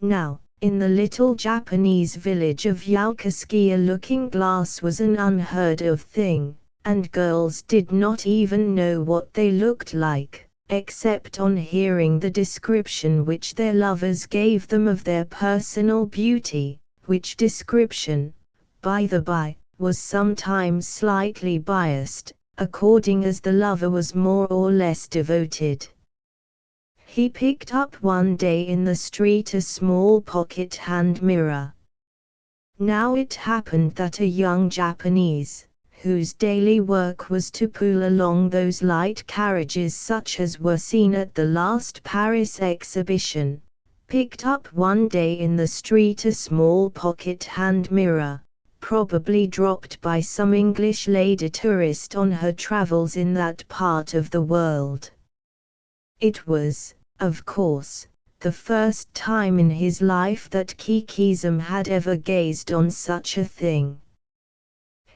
Now, in the little Japanese village of Yokosuka a looking glass was an unheard of thing, and girls did not even know what they looked like, except on hearing the description which their lovers gave them of their personal beauty, which description, by the by, was sometimes slightly biased, according as the lover was more or less devoted. He picked up one day in the street a small pocket hand mirror. Now it happened that a young Japanese, whose daily work was to pull along those light carriages such as were seen at the last Paris exhibition, picked up one day in the street a small pocket hand mirror, probably dropped by some English lady tourist on her travels in that part of the world. It was, of course, the first time in his life that Kikism had ever gazed on such a thing.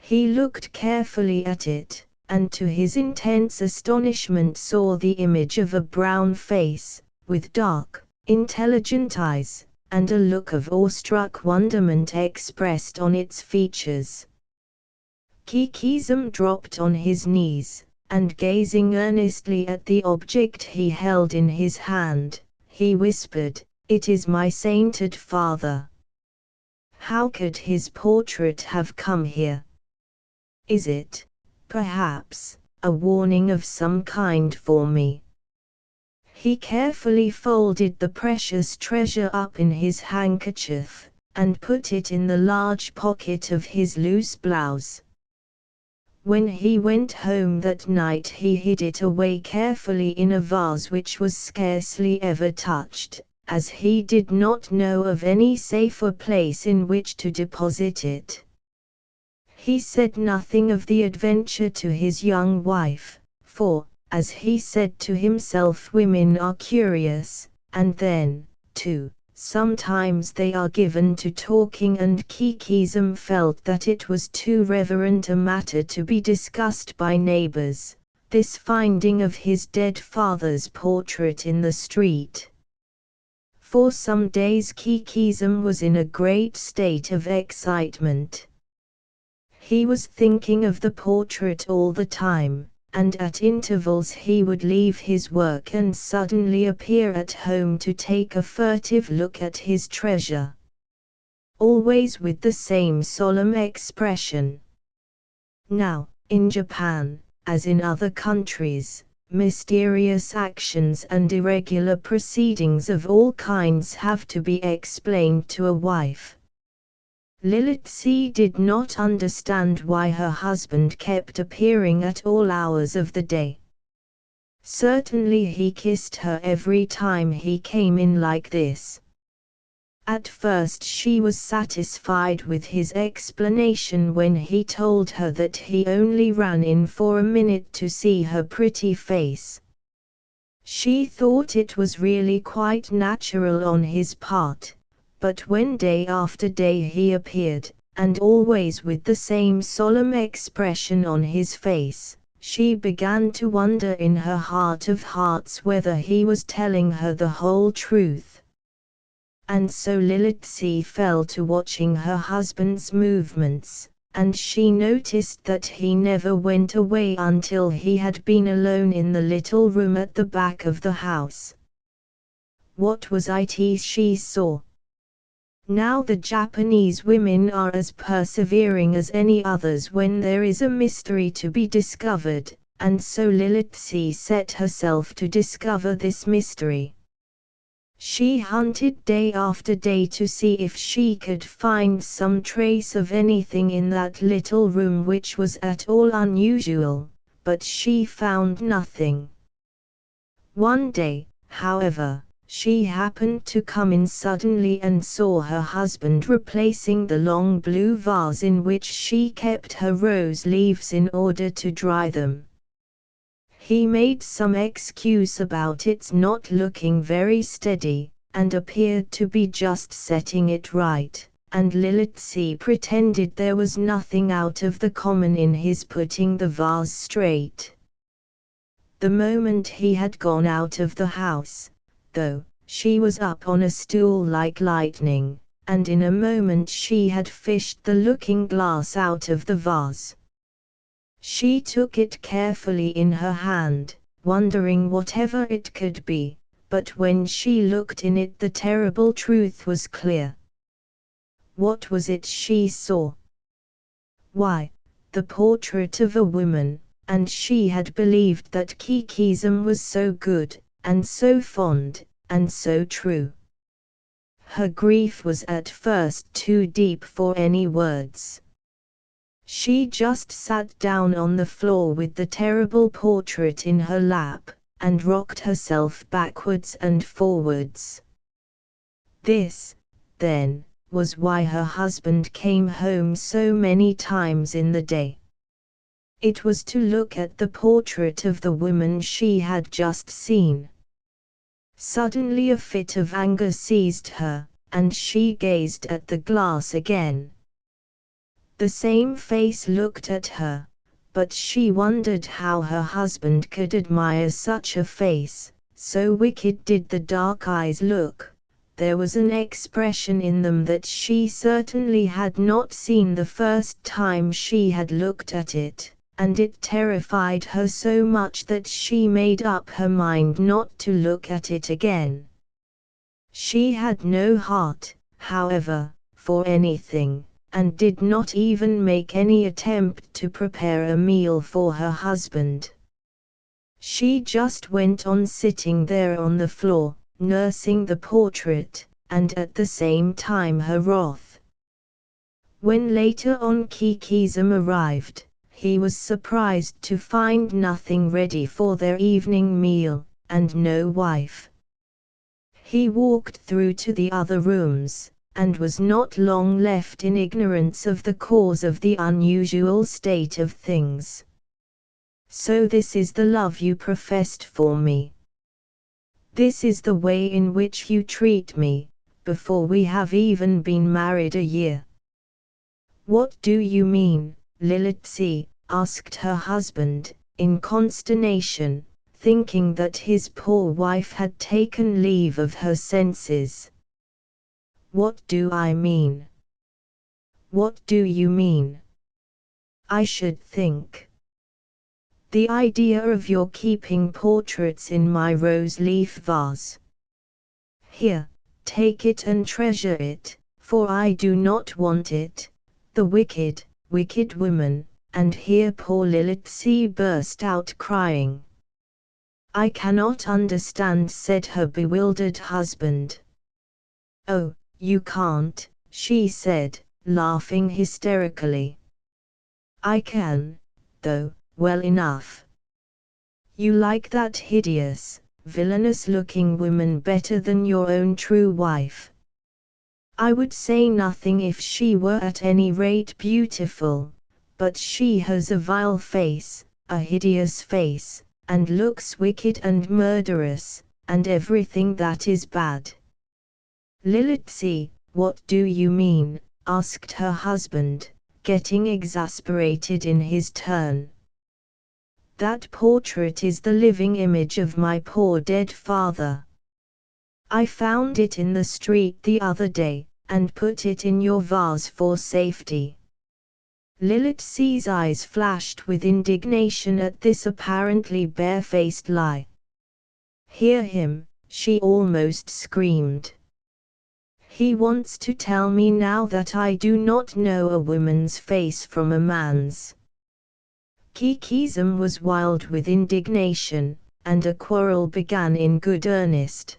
He looked carefully at it, and to his intense astonishment saw the image of a brown face, with dark, intelligent eyes, and a look of awestruck wonderment expressed on its features. Kikism dropped on his knees, and gazing earnestly at the object he held in his hand, he whispered, "It is my sainted father. How could his portrait have come here? Is it, perhaps, a warning of some kind for me?" He carefully folded the precious treasure up in his handkerchief, and put it in the large pocket of his loose blouse. When he went home that night he hid it away carefully in a vase which was scarcely ever touched, as he did not know of any safer place in which to deposit it. He said nothing of the adventure to his young wife, for, as he said to himself, women are curious, and then, too, sometimes they are given to talking, and Kikism felt that it was too reverent a matter to be discussed by neighbors, this finding of his dead father's portrait in the street. For some days Kikism was in a great state of excitement. He was thinking of the portrait all the time, and at intervals he would leave his work and suddenly appear at home to take a furtive look at his treasure. Always with the same solemn expression. Now, in Japan, as in other countries, mysterious actions and irregular proceedings of all kinds have to be explained to a wife. Lilithzi did not understand why her husband kept appearing at all hours of the day. Certainly he kissed her every time he came in like this. At first she was satisfied with his explanation when he told her that he only ran in for a minute to see her pretty face. She thought it was really quite natural on his part. But when day after day he appeared, and always with the same solemn expression on his face, she began to wonder in her heart of hearts whether he was telling her the whole truth. And so Lilithzi fell to watching her husband's movements, and she noticed that he never went away until he had been alone in the little room at the back of the house. What was it she saw? Now the Japanese women are as persevering as any others when there is a mystery to be discovered, and so Lilithzi set herself to discover this mystery. She hunted day after day to see if she could find some trace of anything in that little room which was at all unusual, but she found nothing. One day, however, she happened to come in suddenly and saw her husband replacing the long blue vase in which she kept her rose leaves in order to dry them. He made some excuse about its not looking very steady, and appeared to be just setting it right, and Lilithzi pretended there was nothing out of the common in his putting the vase straight. The moment he had gone out of the house, though, she was up on a stool like lightning, and in a moment she had fished the looking-glass out of the vase. She took it carefully in her hand, wondering whatever it could be, but when she looked in it the terrible truth was clear. What was it she saw? Why, the portrait of a woman, and she had believed that Kikism was so good, and so fond, and so true. Her grief was at first too deep for any words. She just sat down on the floor with the terrible portrait in her lap, and rocked herself backwards and forwards. This, then, was why her husband came home so many times in the day. It was to look at the portrait of the woman she had just seen. Suddenly a fit of anger seized her, and she gazed at the glass again. The same face looked at her, but she wondered how her husband could admire such a face, so wicked did the dark eyes look. There was an expression in them that she certainly had not seen the first time she had looked at it, and it terrified her so much that she made up her mind not to look at it again. She had no heart, however, for anything, and did not even make any attempt to prepare a meal for her husband. She just went on sitting there on the floor, nursing the portrait, and at the same time her wrath. When later on Kikism arrived, he was surprised to find nothing ready for their evening meal, and no wife. He walked through to the other rooms, and was not long left in ignorance of the cause of the unusual state of things. "So this is the love you professed for me. This is the way in which you treat me, before we have even been married a year." "What do you mean, Lilitsy?" asked her husband, in consternation, thinking that his poor wife had taken leave of her senses. "What do I mean? What do you mean? I should think. The idea of your keeping portraits in my rose-leaf vase. Here, take it and treasure it, for I do not want it. The wicked, wicked woman," and here poor Lilitsy burst out crying. "I cannot understand," said her bewildered husband. "Oh, you can't," she said, laughing hysterically. "I can, though, well enough. You like that hideous, villainous-looking woman better than your own true wife. I would say nothing if she were at any rate beautiful, but she has a vile face, a hideous face, and looks wicked and murderous, and everything that is bad." "Lilitsy, what do you mean?" asked her husband, getting exasperated in his turn. "That portrait is the living image of my poor dead father. I found it in the street the other day, and put it in your vase for safety." Lilitsy's eyes flashed with indignation at this apparently barefaced lie. "Hear him," she almost screamed. "He wants to tell me now that I do not know a woman's face from a man's." Kikism was wild with indignation, and a quarrel began in good earnest.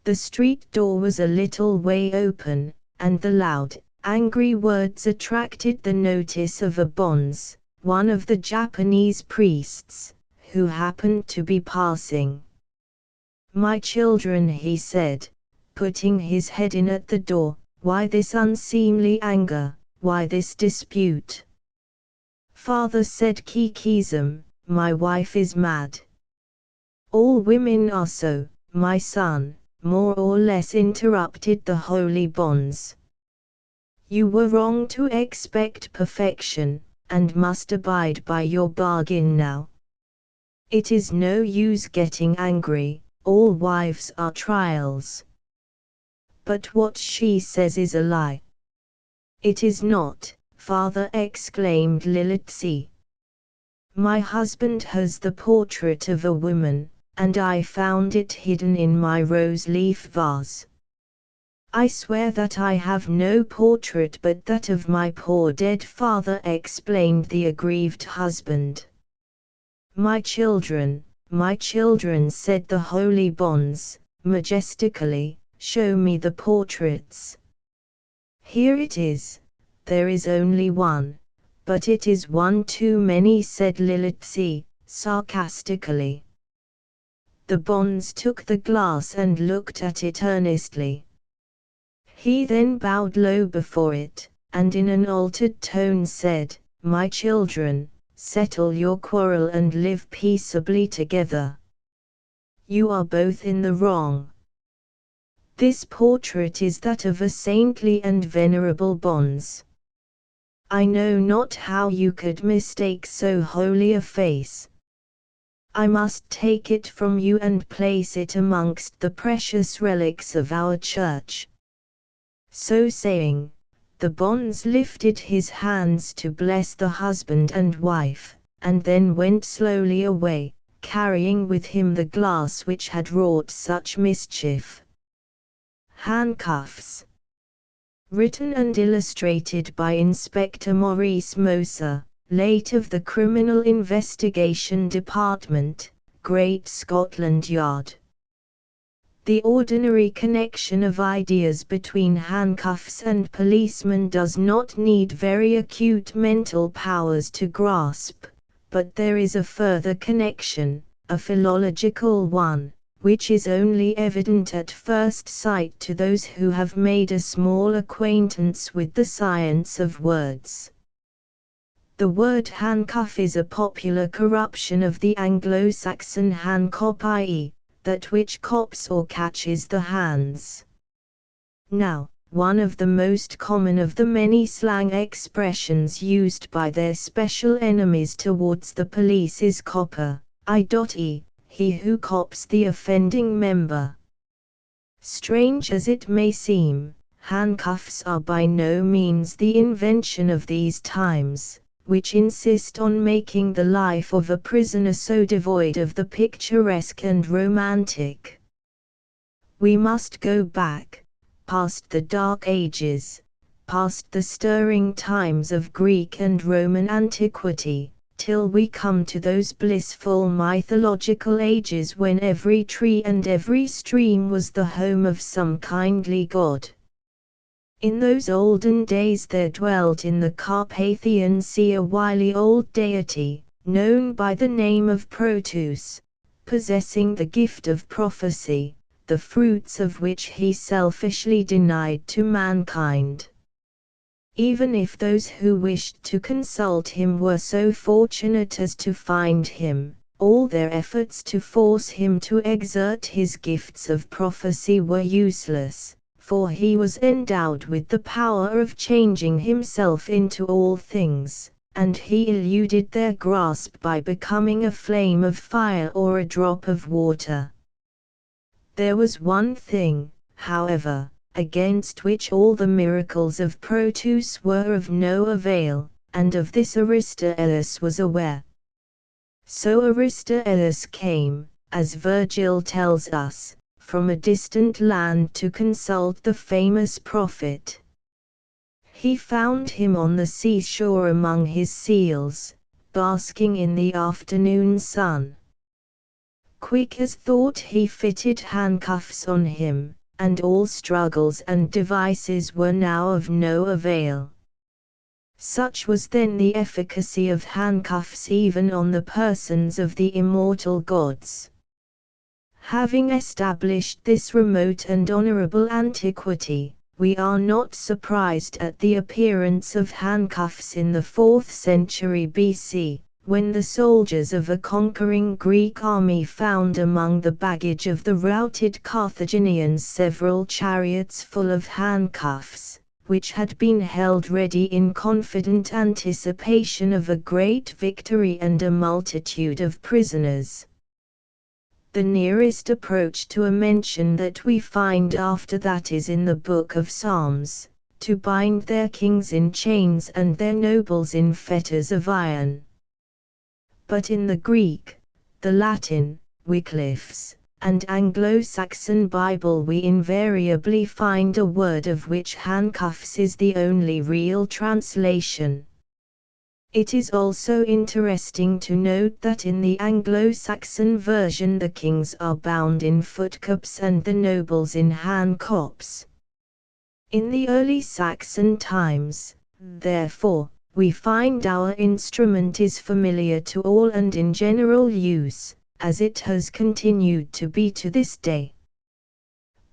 The street door was a little way open, and the loud, angry words attracted the notice of a bonze, one of the Japanese priests, who happened to be passing. "My children," he said, putting his head in at the door, "why this unseemly anger, why this dispute?" "Father," said Kikism, "my wife is mad." "All women are so, my son," more or less interrupted the holy bonze. "You were wrong to expect perfection, and must abide by your bargain now. It is no use getting angry, all wives are trials." "But what she says is a lie." "It is not, father," exclaimed Lilitsy. "My husband has the portrait of a woman, and I found it hidden in my rose-leaf vase. I swear that I have no portrait but that of my poor dead father," explained the aggrieved husband. My children," said the holy bonze, majestically, "show me the portraits." "Here it is. There is only one, but it is one too many," said Lilitsy, sarcastically. The bonze took the glass and looked at it earnestly. He then bowed low before it, and in an altered tone said, "My children, settle your quarrel and live peaceably together. You are both in the wrong. This portrait is that of a saintly and venerable bonze. I know not how you could mistake so holy a face. I must take it from you and place it amongst the precious relics of our church." So saying, the bonze lifted his hands to bless the husband and wife, and then went slowly away, carrying with him the glass which had wrought such mischief. Handcuffs. Written and illustrated by Inspector Maurice Moser, late of the Criminal Investigation Department, Great Scotland Yard. The ordinary connection of ideas between handcuffs and policemen does not need very acute mental powers to grasp, but there is a further connection, a philological one, which is only evident at first sight to those who have made a small acquaintance with the science of words. The word handcuff is a popular corruption of the Anglo-Saxon handcop, i.e., that which cops or catches the hands. Now, one of the most common of the many slang expressions used by their special enemies towards the police is copper, i.e., he who cops the offending member. Strange as it may seem, handcuffs are by no means the invention of these times, which insist on making the life of a prisoner so devoid of the picturesque and romantic. We must go back, past the Dark Ages, past the stirring times of Greek and Roman antiquity, till we come to those blissful mythological ages when every tree and every stream was the home of some kindly god. In those olden days there dwelt in the Carpathian Sea a wily old deity, known by the name of Proteus, possessing the gift of prophecy, the fruits of which he selfishly denied to mankind. Even if those who wished to consult him were so fortunate as to find him, all their efforts to force him to exert his gifts of prophecy were useless, for he was endowed with the power of changing himself into all things, and he eluded their grasp by becoming a flame of fire or a drop of water. There was one thing, however, against which all the miracles of Proteus were of no avail, and of this Aristoelus was aware. So Aristoelus came, as Virgil tells us, from a distant land to consult the famous prophet. He found him on the seashore among his seals, basking in the afternoon sun. Quick as thought he fitted handcuffs on him, and all struggles and devices were now of no avail. Such was then the efficacy of handcuffs even on the persons of the immortal gods. Having established this remote and honorable antiquity, we are not surprised at the appearance of handcuffs in the 4th century BC, when the soldiers of a conquering Greek army found among the baggage of the routed Carthaginians several chariots full of handcuffs, which had been held ready in confident anticipation of a great victory and a multitude of prisoners. The nearest approach to a mention that we find after that is in the Book of Psalms, to bind their kings in chains and their nobles in fetters of iron. But in the Greek, the Latin, Wycliffe's, and Anglo-Saxon Bible we invariably find a word of which handcuffs is the only real translation. It is also interesting to note that in the Anglo-Saxon version the kings are bound in footcuffs and the nobles in handcuffs. In the early Saxon times, therefore, we find our instrument is familiar to all and in general use, as it has continued to be to this day.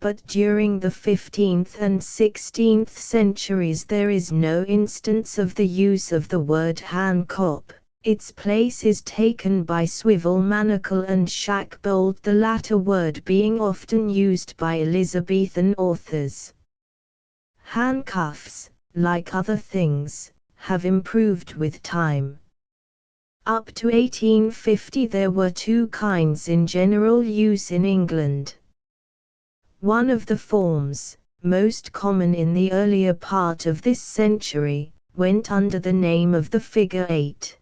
But during the 15th and 16th centuries there is no instance of the use of the word handcuff, Its place is taken by swivel manacle and shack bolt, the latter word being often used by Elizabethan authors. Handcuffs, like other things, have improved with time. Up to 1850 there were two kinds in general use in England. One of the forms, most common in the earlier part of this century, went under the name of the figure 8.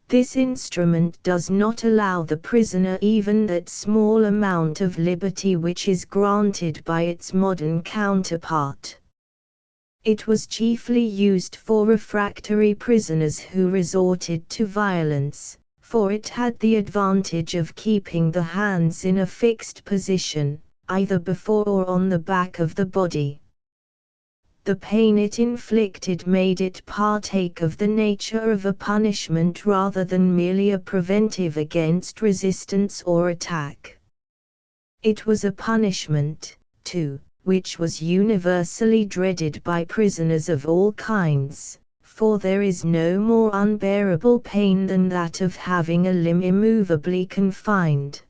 This instrument does not allow the prisoner even that small amount of liberty which is granted by its modern counterpart. It was chiefly used for refractory prisoners who resorted to violence, for it had the advantage of keeping the hands in a fixed position, either before or on the back of the body. The pain it inflicted made it partake of the nature of a punishment rather than merely a preventive against resistance or attack. It was a punishment, too, which was universally dreaded by prisoners of all kinds, for there is no more unbearable pain than that of having a limb immovably confined.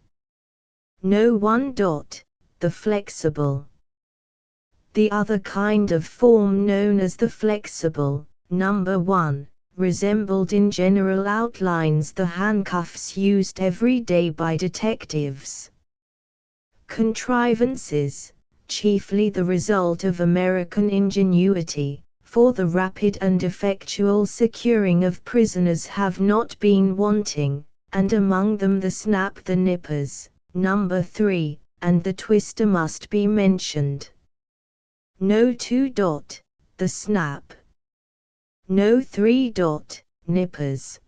No. 1. The flexible. The other kind of form known as the flexible, number 1, resembled in general outlines the handcuffs used every day by detectives. Contrivances, chiefly the result of American ingenuity, for the rapid and effectual securing of prisoners have not been wanting, and among them the snap, the nippers, number 3, and the twister must be mentioned. No. 2. The snap. No. 3. Nippers.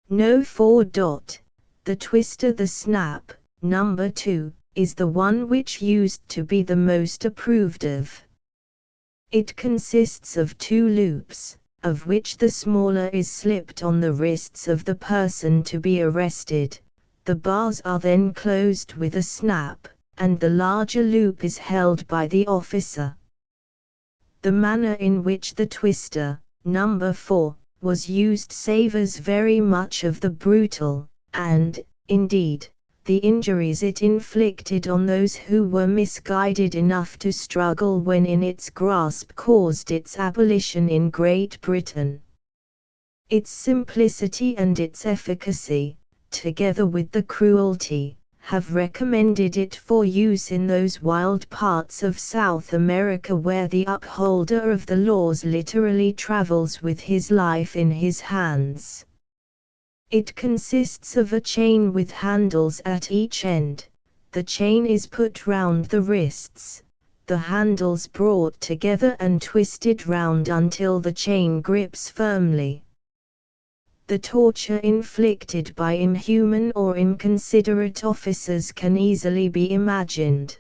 No. 4. The twister. The snap, number 2, is the one which used to be the most approved of. It consists of two loops, of which the smaller is slipped on the wrists of the person to be arrested. The bars are then closed with a snap, and the larger loop is held by the officer. The manner in which the twister, number 4, was used savours very much of the brutal, and, indeed, the injuries it inflicted on those who were misguided enough to struggle when in its grasp caused its abolition in Great Britain. Its simplicity and its efficacy, together with the cruelty, have recommended it for use in those wild parts of South America where the upholder of the laws literally travels with his life in his hands. It consists of a chain with handles at each end. The chain is put round the wrists, the handles brought together and twisted round until the chain grips firmly. The torture inflicted by inhuman or inconsiderate officers can easily be imagined.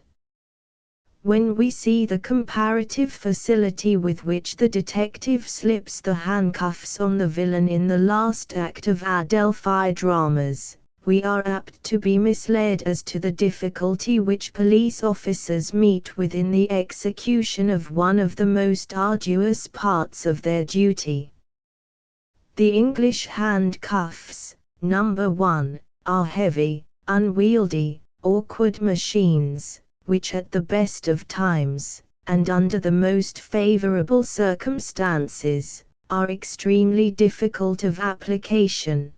When we see the comparative facility with which the detective slips the handcuffs on the villain in the last act of Adelphi dramas, we are apt to be misled as to the difficulty which police officers meet with in the execution of one of the most arduous parts of their duty. The English handcuffs, number 1, are heavy, unwieldy, awkward machines, which at the best of times, and under the most favorable circumstances, are extremely difficult of application.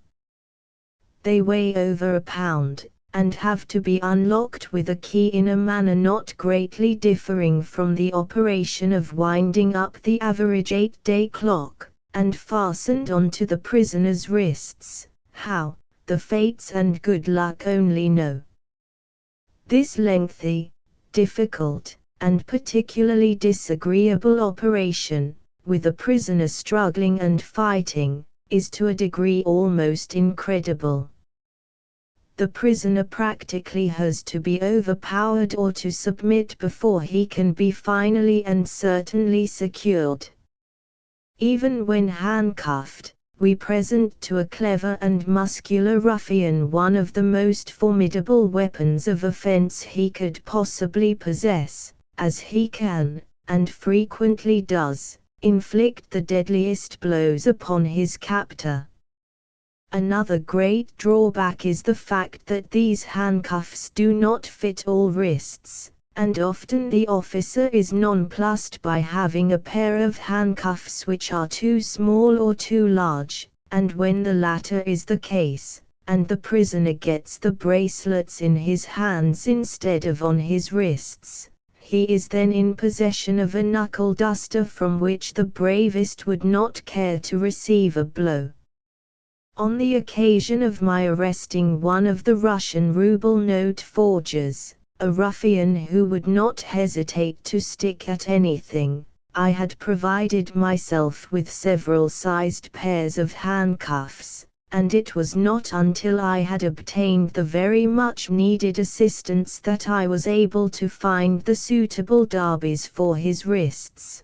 They weigh over a pound, and have to be unlocked with a key in a manner not greatly differing from the operation of winding up the average 8-day clock, and fastened onto the prisoner's wrists. How, the fates and good luck only know. This lengthy, difficult, and particularly disagreeable operation, with a prisoner struggling and fighting, is to a degree almost incredible. The prisoner practically has to be overpowered or to submit before he can be finally and certainly secured. Even when handcuffed, we present to a clever and muscular ruffian one of the most formidable weapons of offense he could possibly possess, as he can, and frequently does, inflict the deadliest blows upon his captor. Another great drawback is the fact that these handcuffs do not fit all wrists, and often the officer is nonplussed by having a pair of handcuffs which are too small or too large, and when the latter is the case, and the prisoner gets the bracelets in his hands instead of on his wrists, he is then in possession of a knuckle duster from which the bravest would not care to receive a blow. On the occasion of my arresting one of the Russian ruble note forgers, a ruffian who would not hesitate to stick at anything, I had provided myself with several sized pairs of handcuffs, and it was not until I had obtained the very much needed assistance that I was able to find the suitable derbies for his wrists.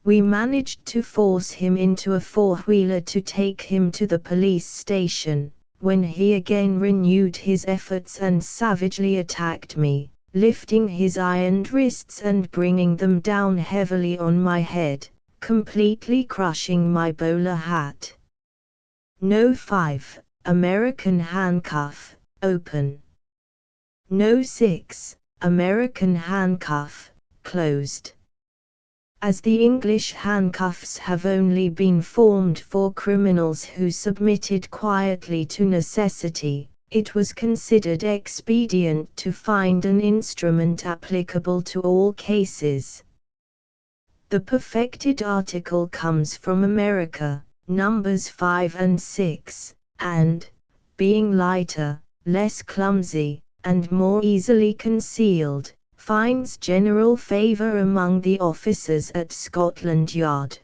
We managed to force him into a four-wheeler to take him to the police station, when he again renewed his efforts and savagely attacked me, lifting his ironed wrists and bringing them down heavily on my head, completely crushing my bowler hat. No. 5. American handcuff, open. No. 6. American handcuff, closed. As the English handcuffs have only been formed for criminals who submitted quietly to necessity, it was considered expedient to find an instrument applicable to all cases. The perfected article comes from America, numbers 5 and 6, and, being lighter, less clumsy, and more easily concealed, finds general favor among the officers at Scotland Yard.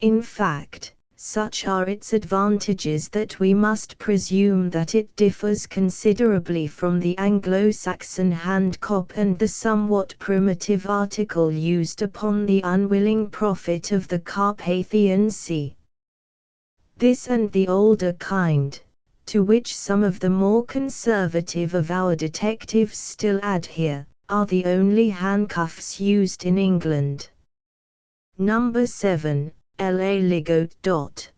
In fact, such are its advantages that we must presume that it differs considerably from the Anglo-Saxon handcock and the somewhat primitive article used upon the unwilling prophet of the Carpathian Sea. This and the older kind, to which some of the more conservative of our detectives still adhere, are the only handcuffs used in England. Number 7. La Ligote.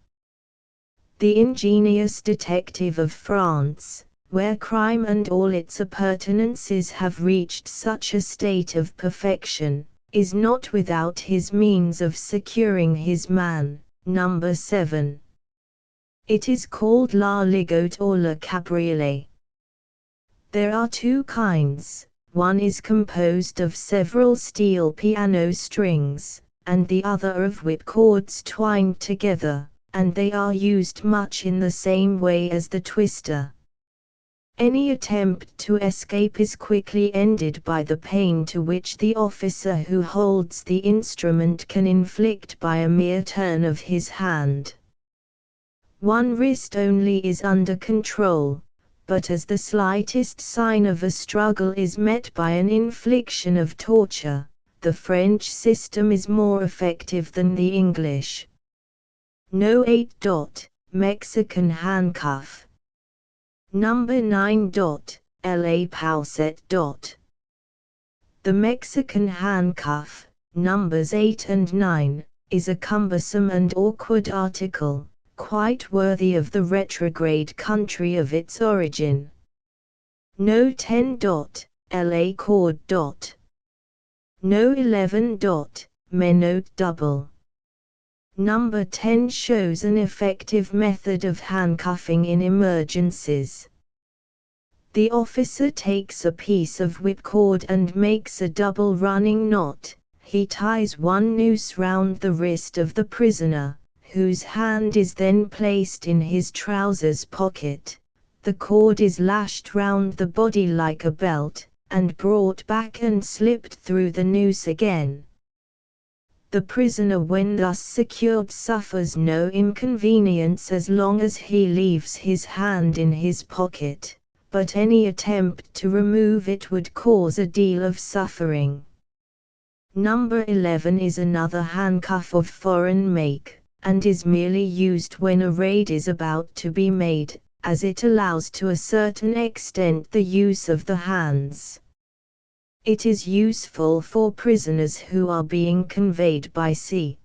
The ingenious detective of France, where crime and all its appurtenances have reached such a state of perfection, is not without his means of securing his man. Number 7. It is called La Ligote or La Cabriolet. There are two kinds. One is composed of several steel piano strings, and the other of whipcords twined together, and they are used much in the same way as the twister. Any attempt to escape is quickly ended by the pain to which the officer who holds the instrument can inflict by a mere turn of his hand. One wrist only is under control, but as the slightest sign of a struggle is met by an infliction of torture, the French system is more effective than the English. No. 8. Mexican handcuff. Number 9. La Pauset. The Mexican handcuff, numbers 8 and 9, is a cumbersome and awkward article, quite worthy of the retrograde country of its origin. No. 10. La Cord. No. 11. Menotte double. Number 10 shows an effective method of handcuffing in emergencies. The officer takes a piece of whipcord and makes a double running knot. He ties one noose round the wrist of the prisoner, whose hand is then placed in his trousers pocket. The cord is lashed round the body like a belt, and brought back and slipped through the noose again. The prisoner when thus secured suffers no inconvenience as long as he leaves his hand in his pocket, but any attempt to remove it would cause a deal of suffering. Number 11 is another handcuff of foreign make, and is merely used when a raid is about to be made, as it allows to a certain extent the use of the hands. It is useful for prisoners who are being conveyed by sea.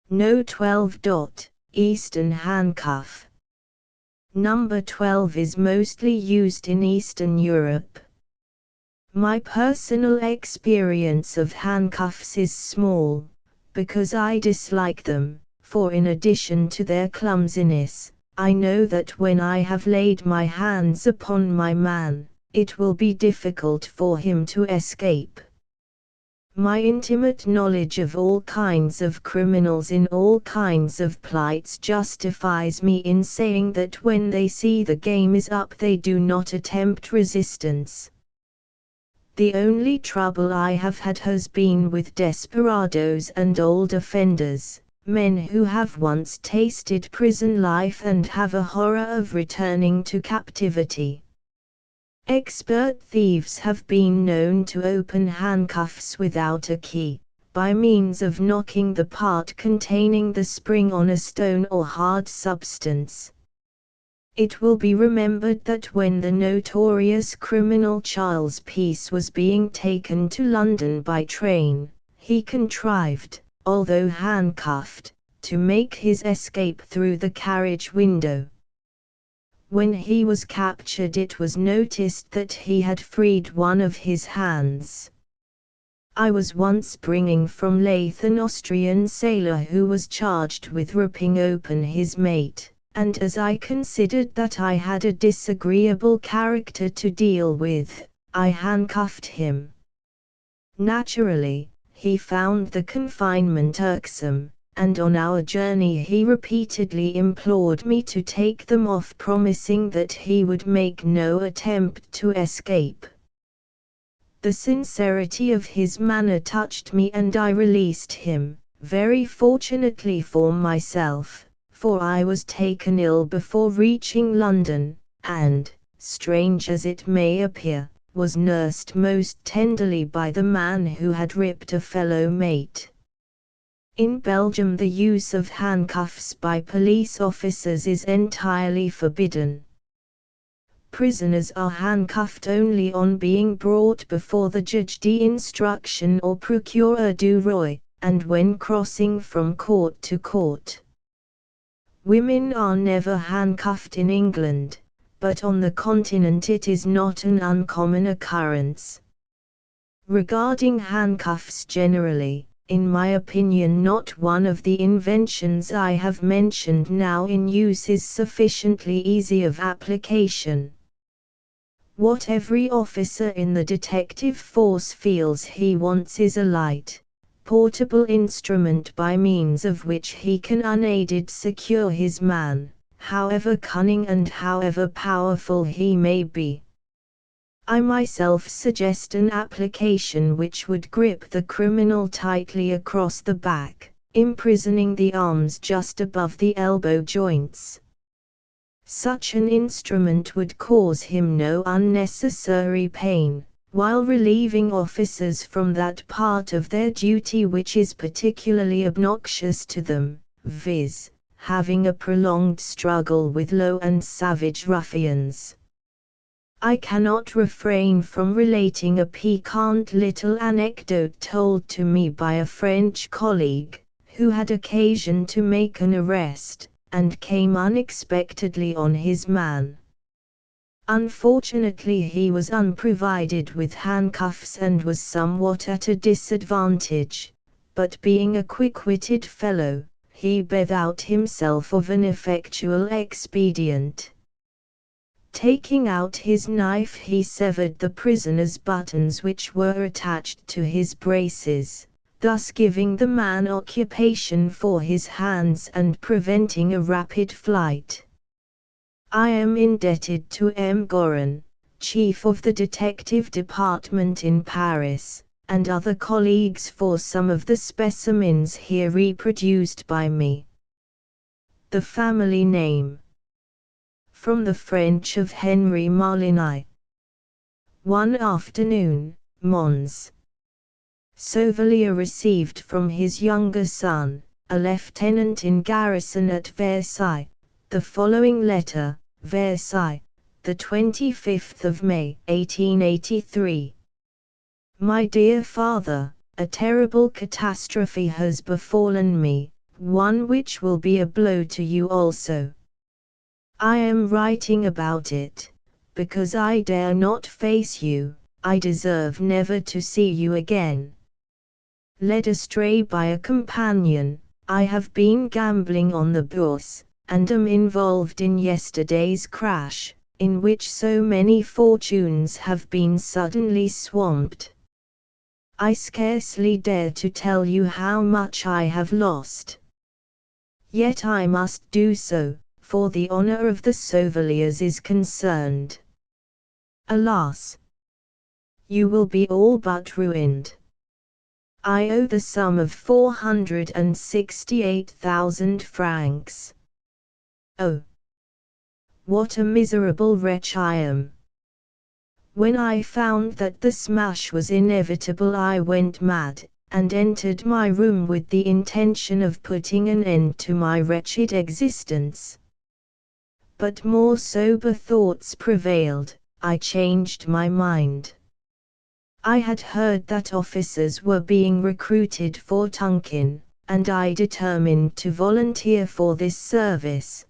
No. 12. Eastern handcuff. Number 12 is mostly used in Eastern Europe. My personal experience of handcuffs is small, because I dislike them, for in addition to their clumsiness, I know that when I have laid my hands upon my man, it will be difficult for him to escape. My intimate knowledge of all kinds of criminals in all kinds of plights justifies me in saying that when they see the game is up they do not attempt resistance. The only trouble I have had has been with desperados and old offenders, men who have once tasted prison life and have a horror of returning to captivity. Expert thieves have been known to open handcuffs without a key, by means of knocking the part containing the spring on a stone or hard substance. It will be remembered that when the notorious criminal Charles Peace was being taken to London by train, he contrived, although handcuffed, to make his escape through the carriage window. When he was captured it was noticed that he had freed one of his hands. I was once bringing from Leith an Austrian sailor who was charged with ripping open his mate, and as I considered that I had a disagreeable character to deal with, I handcuffed him. Naturally, he found the confinement irksome, and on our journey he repeatedly implored me to take them off, promising that he would make no attempt to escape. The sincerity of his manner touched me and I released him, very fortunately for myself, for I was taken ill before reaching London, and, strange as it may appear, was nursed most tenderly by the man who had ripped a fellow mate. In Belgium the use of handcuffs by police officers is entirely forbidden. Prisoners are handcuffed only on being brought before the juge d'instruction or procureur du roi, and when crossing from court to court. Women are never handcuffed in England, but on the continent it is not an uncommon occurrence. Regarding handcuffs generally, in my opinion not one of the inventions I have mentioned now in use is sufficiently easy of application. What every officer in the detective force feels he wants is a light, portable instrument by means of which he can unaided secure his man, however cunning and however powerful he may be. I myself suggest an application which would grip the criminal tightly across the back, imprisoning the arms just above the elbow joints. Such an instrument would cause him no unnecessary pain, while relieving officers from that part of their duty which is particularly obnoxious to them, viz., having a prolonged struggle with low and savage ruffians. I cannot refrain from relating a piquant little anecdote told to me by a French colleague, who had occasion to make an arrest, and came unexpectedly on his man. Unfortunately he was unprovided with handcuffs and was somewhat at a disadvantage, but being a quick-witted fellow, he bethought himself of an effectual expedient. Taking out his knife he severed the prisoner's buttons which were attached to his braces, thus giving the man occupation for his hands and preventing a rapid flight. I am indebted to M. Gorin, chief of the detective department in Paris, and other colleagues for some of the specimens here reproduced by me. The family name. From the French of Henry Marlin. One afternoon, Mons. Sauvelier received from his younger son, a lieutenant in garrison at Versailles, the following letter: Versailles, the 25th of May, 1883. My dear father, a terrible catastrophe has befallen me, one which will be a blow to you also. I am writing about it, because I dare not face you. I deserve never to see you again. Led astray by a companion, I have been gambling on the bourse, and am involved in yesterday's crash, in which so many fortunes have been suddenly swamped. I scarcely dare to tell you how much I have lost. Yet I must do so, for the honor of the Sauveliers is concerned. Alas! You will be all but ruined. I owe the sum of 468,000 francs. Oh! What a miserable wretch I am! When I found that the smash was inevitable, I went mad, and entered my room with the intention of putting an end to my wretched existence. But more sober thoughts prevailed. I changed my mind. I had heard that officers were being recruited for Tonkin, and I determined to volunteer for this service.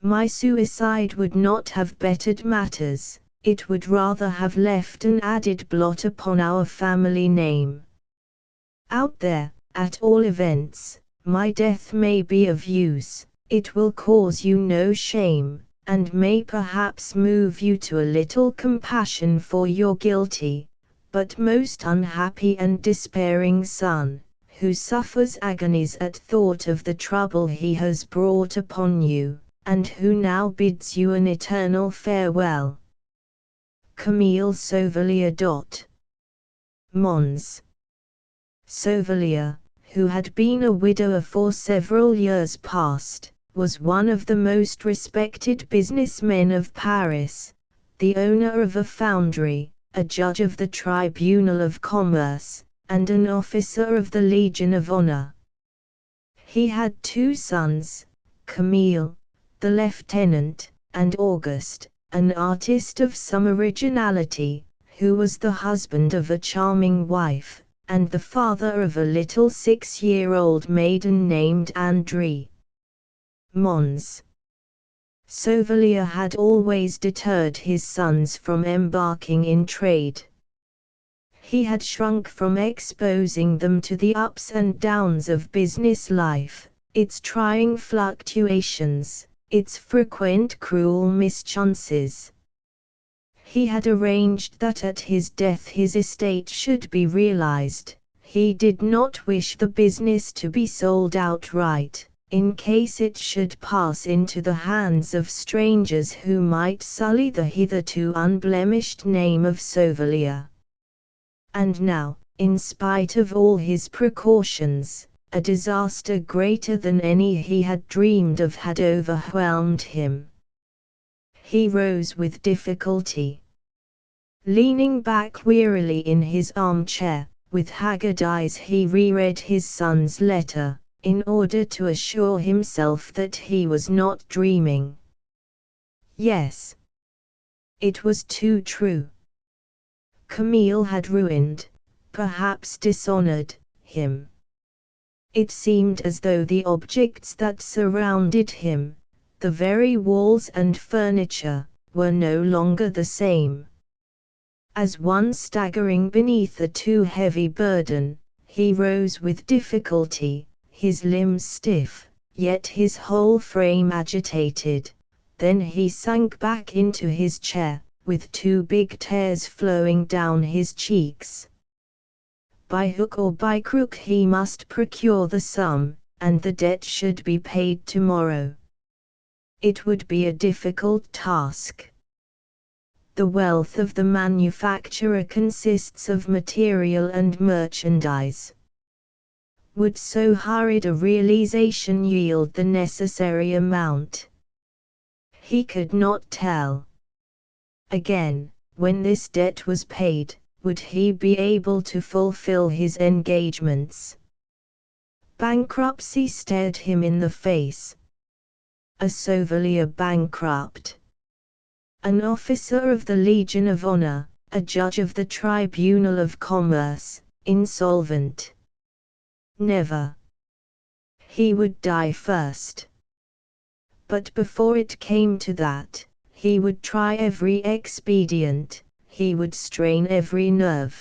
My suicide would not have bettered matters, it would rather have left an added blot upon our family name. Out there, at all events, my death may be of use. It will cause you no shame, and may perhaps move you to a little compassion for your guilty, but most unhappy and despairing son, who suffers agonies at thought of the trouble he has brought upon you, and who now bids you an eternal farewell. Camille Sauvelier. Mons. Sauvelier, who had been a widower for several years past, was one of the most respected businessmen of Paris, the owner of a foundry, a judge of the Tribunal of Commerce, and an officer of the Legion of Honor. He had two sons, Camille, the lieutenant, and Auguste, an artist of some originality, who was the husband of a charming wife, and the father of a little 6-year-old maiden named André. Mons. Sauvelier had always deterred his sons from embarking in trade. He had shrunk from exposing them to the ups and downs of business life, its trying fluctuations, its frequent cruel mischances. He had arranged that at his death his estate should be realized. He did not wish the business to be sold outright, in case it should pass into the hands of strangers who might sully the hitherto unblemished name of Sauvelier. And now, in spite of all his precautions, a disaster greater than any he had dreamed of had overwhelmed him. He rose with difficulty. Leaning back wearily in his armchair, with haggard eyes he reread his son's letter, in order to assure himself that he was not dreaming. Yes. It was too true. Camille had ruined, perhaps dishonored, him. It seemed as though the objects that surrounded him, the very walls and furniture, were no longer the same. As one staggering beneath a too heavy burden, he rose with difficulty, his limbs stiff, yet his whole frame agitated. Then he sank back into his chair, with two big tears flowing down his cheeks. By hook or by crook he must procure the sum, and the debt should be paid tomorrow. It would be a difficult task. The wealth of the manufacturer consists of material and merchandise. Would so hurried a realization yield the necessary amount? He could not tell. Again, when this debt was paid, would he be able to fulfill his engagements? Bankruptcy stared him in the face. A Sauvelier bankrupt. An officer of the Legion of Honor, a judge of the Tribunal of Commerce, insolvent. Never. he would die first. But before it came to that, he would try every expedient, he would strain every nerve.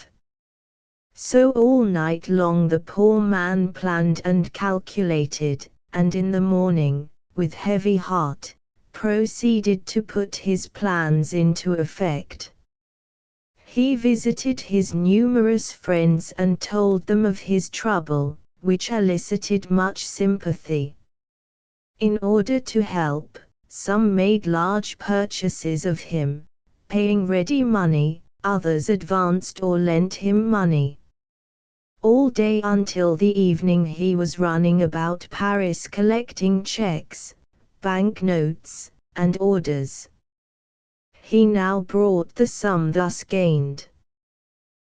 So all night long the poor man planned and calculated, and in the morning, with heavy heart, proceeded to put his plans into effect. He visited his numerous friends and told them of his trouble, which elicited much sympathy. In order to help, some made large purchases of him, paying ready money, others advanced or lent him money. All day until the evening he was running about Paris collecting checks, banknotes, and orders. He now brought the sum thus gained.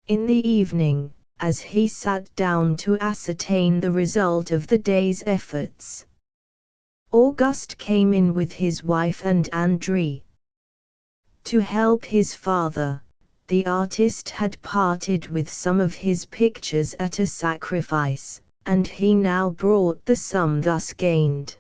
In the evening, as he sat down to ascertain the result of the day's efforts, Auguste came in with his wife and André. To help his father, the artist had parted with some of his pictures at a sacrifice, and he now brought the sum thus gained.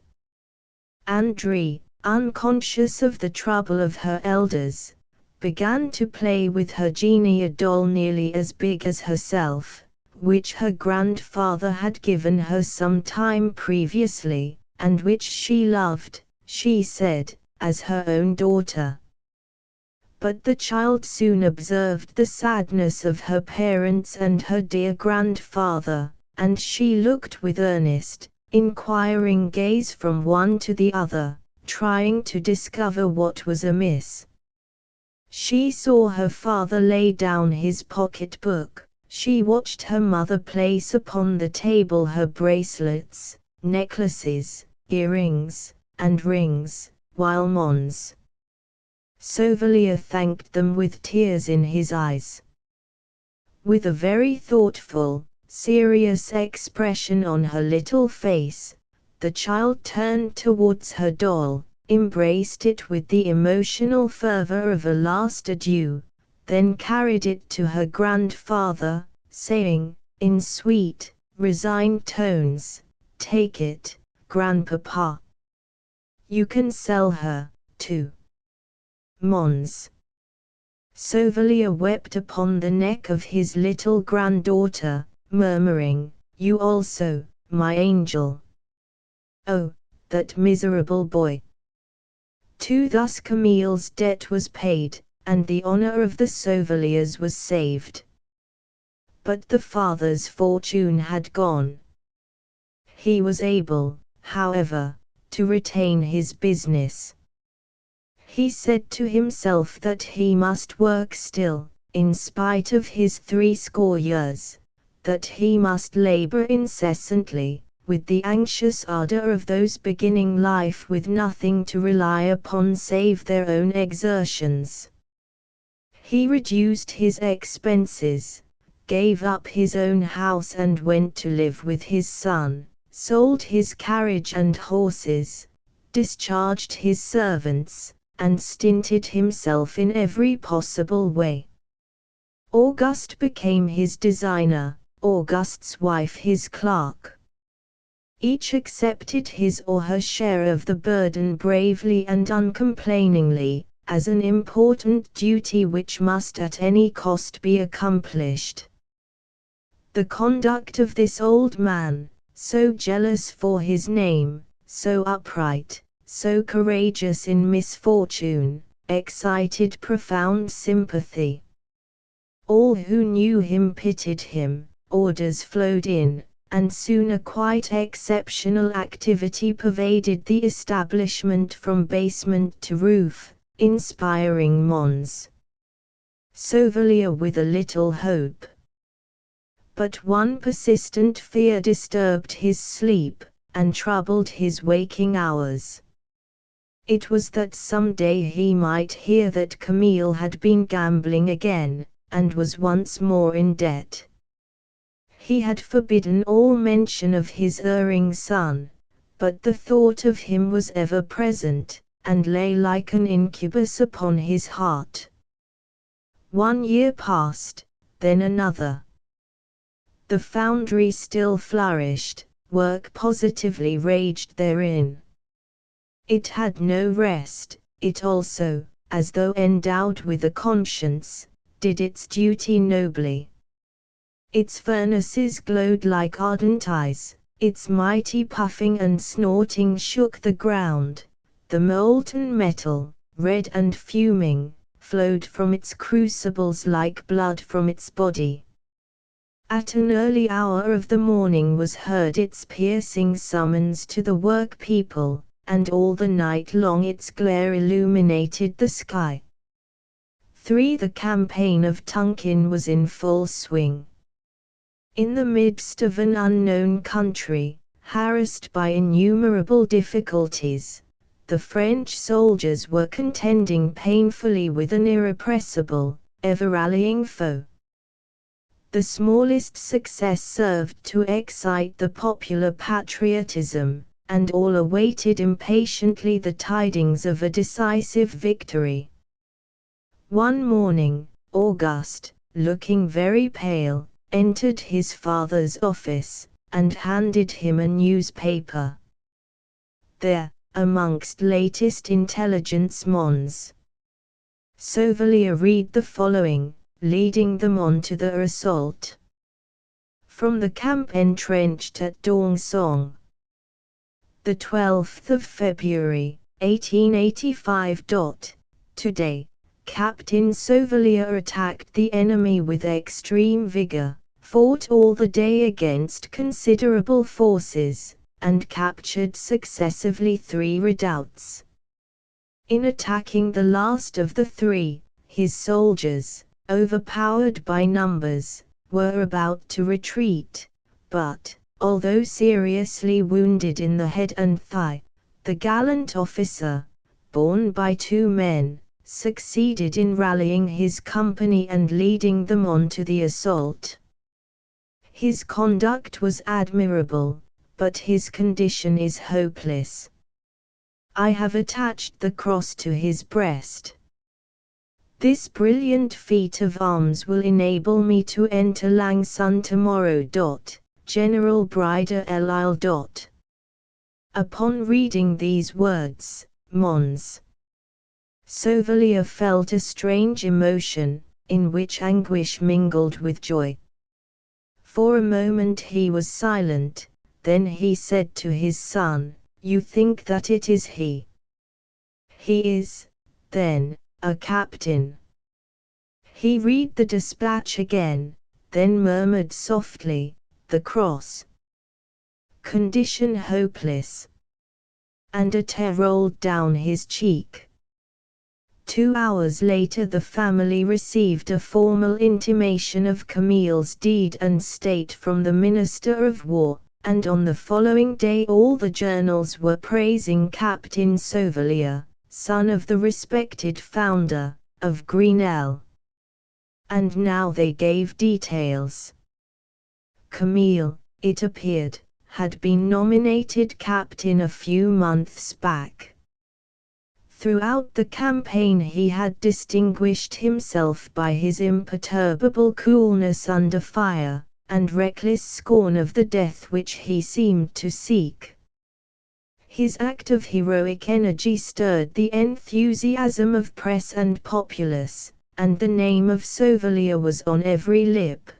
André, unconscious of the trouble of her elders, began to play with her genie, a doll nearly as big as herself, which her grandfather had given her some time previously, and which she loved, she said, as her own daughter. But the child soon observed the sadness of her parents and her dear grandfather, and she looked with earnest, inquiring gaze from one to the other, trying to discover what was amiss. She saw her father lay down his pocket-book, she watched her mother place upon the table her bracelets, necklaces, earrings, and rings, while Mons. Sauvelier thanked them with tears in his eyes. With a very thoughtful, serious expression on her little face, the child turned towards her doll, embraced it with the emotional fervor of a last adieu, then carried it to her grandfather, saying, in sweet, resigned tones, "Take it, grandpapa. You can sell her, too." Mons. Sauvelier wept upon the neck of his little granddaughter, murmuring, "You also, my angel." Oh, that miserable boy! Thus Camille's debt was paid, and the honor of the Sauveliers was saved. But the father's fortune had gone. He was able, however, to retain his business. He said to himself that he must work still, in spite of his 80 years, that he must labor incessantly, with the anxious ardor of those beginning life with nothing to rely upon save their own exertions. He reduced his expenses, gave up his own house and went to live with his son, sold his carriage and horses, discharged his servants, and stinted himself in every possible way. Auguste became his designer, Auguste's wife his clerk. Each accepted his or her share of the burden bravely and uncomplainingly, as an important duty which must at any cost be accomplished. The conduct of this old man, so jealous for his name, so upright, so courageous in misfortune, excited profound sympathy. All who knew him pitied him, orders flowed in, and soon a quite exceptional activity pervaded the establishment from basement to roof, inspiring Mons. Sauvelier with a little hope. But one persistent fear disturbed his sleep, and troubled his waking hours. It was that some day he might hear that Camille had been gambling again, and was once more in debt. He had forbidden all mention of his erring son, but the thought of him was ever present, and lay like an incubus upon his heart. 1 year passed, then another. The foundry still flourished, work positively raged therein. It had no rest, it also, as though endowed with a conscience, did its duty nobly. Its furnaces glowed like ardent eyes, its mighty puffing and snorting shook the ground, the molten metal, red and fuming, flowed from its crucibles like blood from its body. At an early hour of the morning was heard its piercing summons to the work-people, and all the night long its glare illuminated the sky. 3. The campaign of Tonkin was in full swing. In the midst of an unknown country, harassed by innumerable difficulties, the French soldiers were contending painfully with an irrepressible, ever-rallying foe. The smallest success served to excite the popular patriotism, and all awaited impatiently the tidings of a decisive victory. One morning, Auguste, looking very pale, entered his father's office, and handed him a newspaper. There, amongst latest intelligence Mons. Sauvelier read the following, leading them on to the assault. From the camp entrenched at Dongsong. The 12th of February, 1885. Today, Captain Sauvelier attacked the enemy with extreme vigor, fought all the day against considerable forces, and captured successively 3 redoubts. In attacking the last of the 3, his soldiers, overpowered by numbers, were about to retreat, but, although seriously wounded in the head and thigh, the gallant officer, borne by 2 men, succeeded in rallying his company and leading them on to the assault. His conduct was admirable, but his condition is hopeless. I have attached the cross to his breast. This brilliant feat of arms will enable me to enter Lang Son tomorrow. General Brider L'Isle. Upon reading these words, Mons. Sauvelier felt a strange emotion, in which anguish mingled with joy. For a moment he was silent, then he said to his son, "You think that it is he? He is, then, a captain." He read the dispatch again, then murmured softly, "The cross. Condition hopeless." And a tear rolled down his cheek. 2 hours later the family received a formal intimation of Camille's deed and state from the Minister of War, and on the following day all the journals were praising Captain Sauvelier, son of the respected founder, of Grenelle. And now they gave details. Camille, it appeared, had been nominated captain a few months back. Throughout the campaign he had distinguished himself by his imperturbable coolness under fire, and reckless scorn of the death which he seemed to seek. His act of heroic energy stirred the enthusiasm of press and populace, and the name of Sauvelier was on every lip.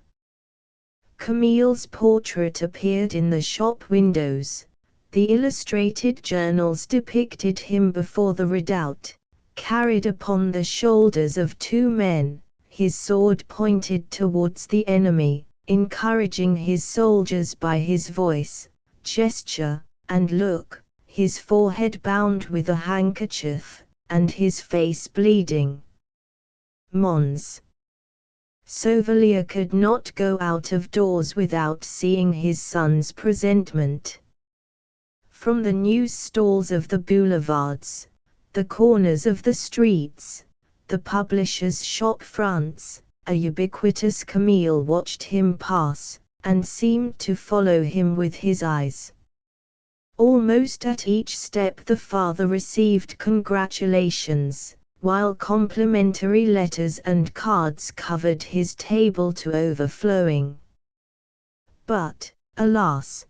Camille's portrait appeared in the shop windows. The illustrated journals depicted him before the redoubt, carried upon the shoulders of 2 men, his sword pointed towards the enemy, encouraging his soldiers by his voice, gesture, and look, his forehead bound with a handkerchief, and his face bleeding. Mons. Sauvelier could not go out of doors without seeing his son's presentment. From the news stalls of the boulevards, the corners of the streets, the publishers' shop fronts, a ubiquitous Camille watched him pass, and seemed to follow him with his eyes. Almost at each step the father received congratulations, while complimentary letters and cards covered his table to overflowing. But, alas!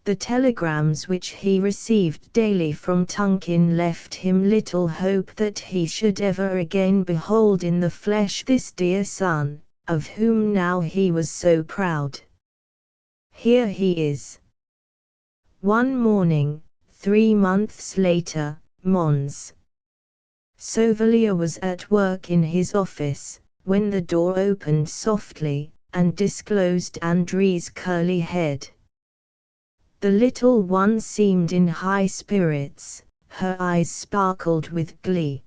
The telegrams which he received daily from Tunkin left him little hope that he should ever again behold in the flesh this dear son, of whom now he was so proud. Here he is. One morning, 3 months later, Mons. Sauvelier was at work in his office, when the door opened softly, and disclosed Andre's curly head. The little one seemed in high spirits, her eyes sparkled with glee.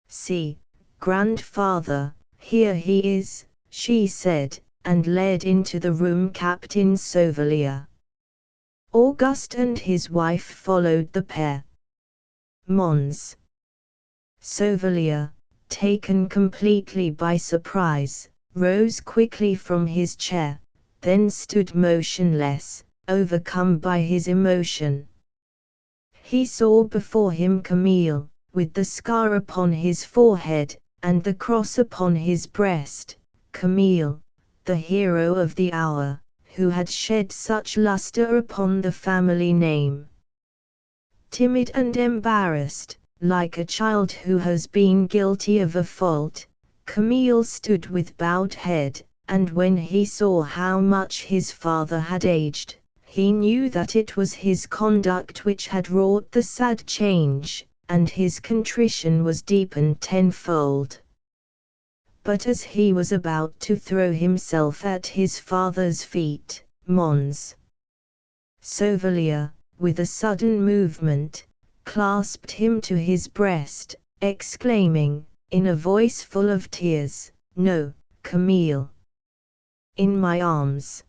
"See, grandfather, here he is," she said, and led into the room Captain Sauvelier. Auguste and his wife followed the pair. Mons. Sauvelier, taken completely by surprise, rose quickly from his chair, then stood motionless, overcome by his emotion. He saw before him Camille, with the scar upon his forehead, and the cross upon his breast. Camille, the hero of the hour, who had shed such luster upon the family name. Timid and embarrassed, like a child who has been guilty of a fault, Camille stood with bowed head, and when he saw how much his father had aged, he knew that it was his conduct which had wrought the sad change, and his contrition was deepened tenfold. But as he was about to throw himself at his father's feet, Mons. Sauvelier, with a sudden movement, clasped him to his breast, exclaiming, in a voice full of tears, "No, Camille! In my arms!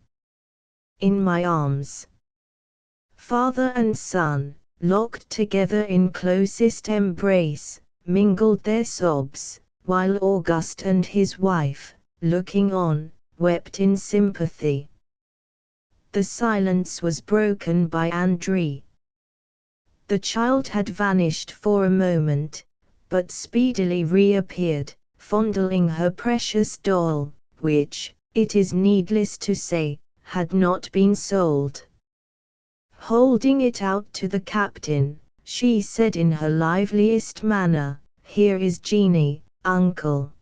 In my arms!" Father and son, locked together in closest embrace, mingled their sobs, while Auguste and his wife, looking on, wept in sympathy. The silence was broken by Andre. The child had vanished for a moment, but speedily reappeared, fondling her precious doll, which, it is needless to say, had not been sold. Holding it out to the captain, she said in her liveliest manner, "Here is Jeannie, uncle.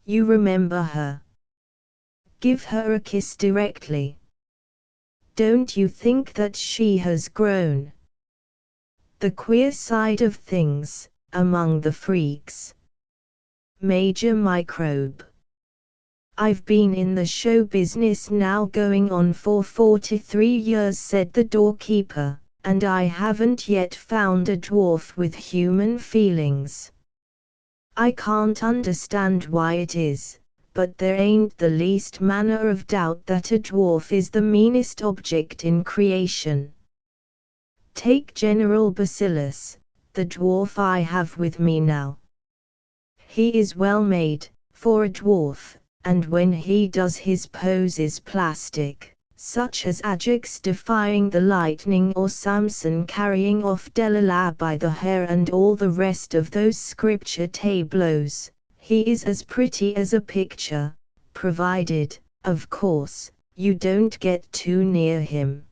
You remember her. Give her a kiss directly. Don't you think that she has grown?" The queer side of things, among the freaks. Major Microbe. "I've been in the show business now going on for 43 years," said the doorkeeper, "and I haven't yet found a dwarf with human feelings. I can't understand why it is, but there ain't the least manner of doubt that a dwarf is the meanest object in creation. Take General Bacillus, the dwarf I have with me now. He is well made, for a dwarf, and when he does his poses plastic, such as Ajax defying the lightning or Samson carrying off Delilah by the hair and all the rest of those scripture tableaus, he is as pretty as a picture, provided, of course, you don't get too near him.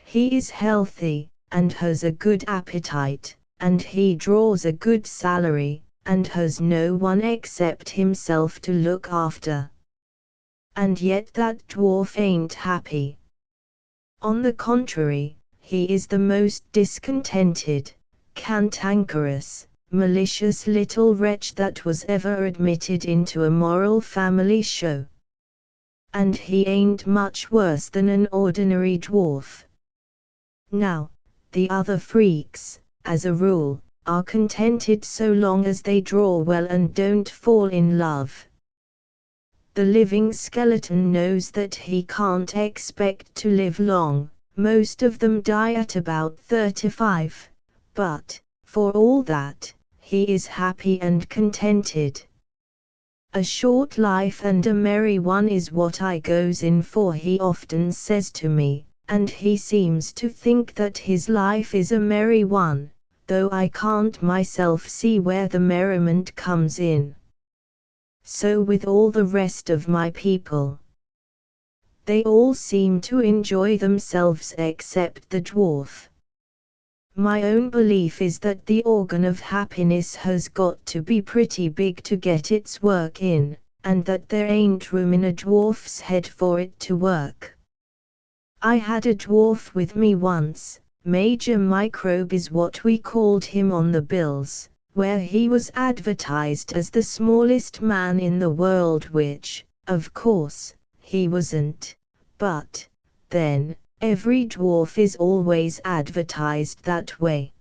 He is healthy, and has a good appetite, and he draws a good salary, and has no one except himself to look after. And yet that dwarf ain't happy. On the contrary, he is the most discontented, cantankerous, malicious little wretch that was ever admitted into a moral family show. And he ain't much worse than an ordinary dwarf. Now, the other freaks, as a rule, are contented so long as they draw well and don't fall in love. The living skeleton knows that he can't expect to live long, most of them die at about 35, but, for all that, he is happy and contented. A short life and a merry one is what I goes in for, he often says to me, and he seems to think that his life is a merry one, though I can't myself see where the merriment comes in. So with all the rest of my people. They all seem to enjoy themselves except the dwarf. My own belief is that the organ of happiness has got to be pretty big to get its work in, and that there ain't room in a dwarf's head for it to work. I had a dwarf with me once. Major Microbe is what we called him on the bills, where he was advertised as the smallest man in the world, which, of course, he wasn't, but, then, every dwarf is always advertised that way.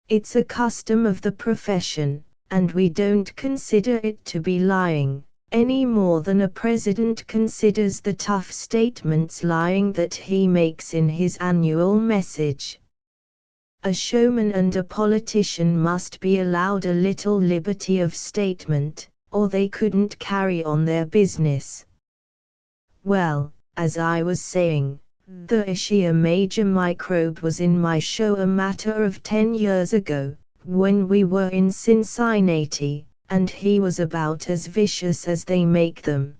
It's a custom of the profession, and we don't consider it to be lying, any more than a president considers the tough statements lying that he makes in his annual message. A showman and a politician must be allowed a little liberty of statement, or they couldn't carry on their business. Well, as I was saying, the sheer Major Microbe was in my show a matter of 10 years ago, when we were in Cincinnati, and he was about as vicious as they make them.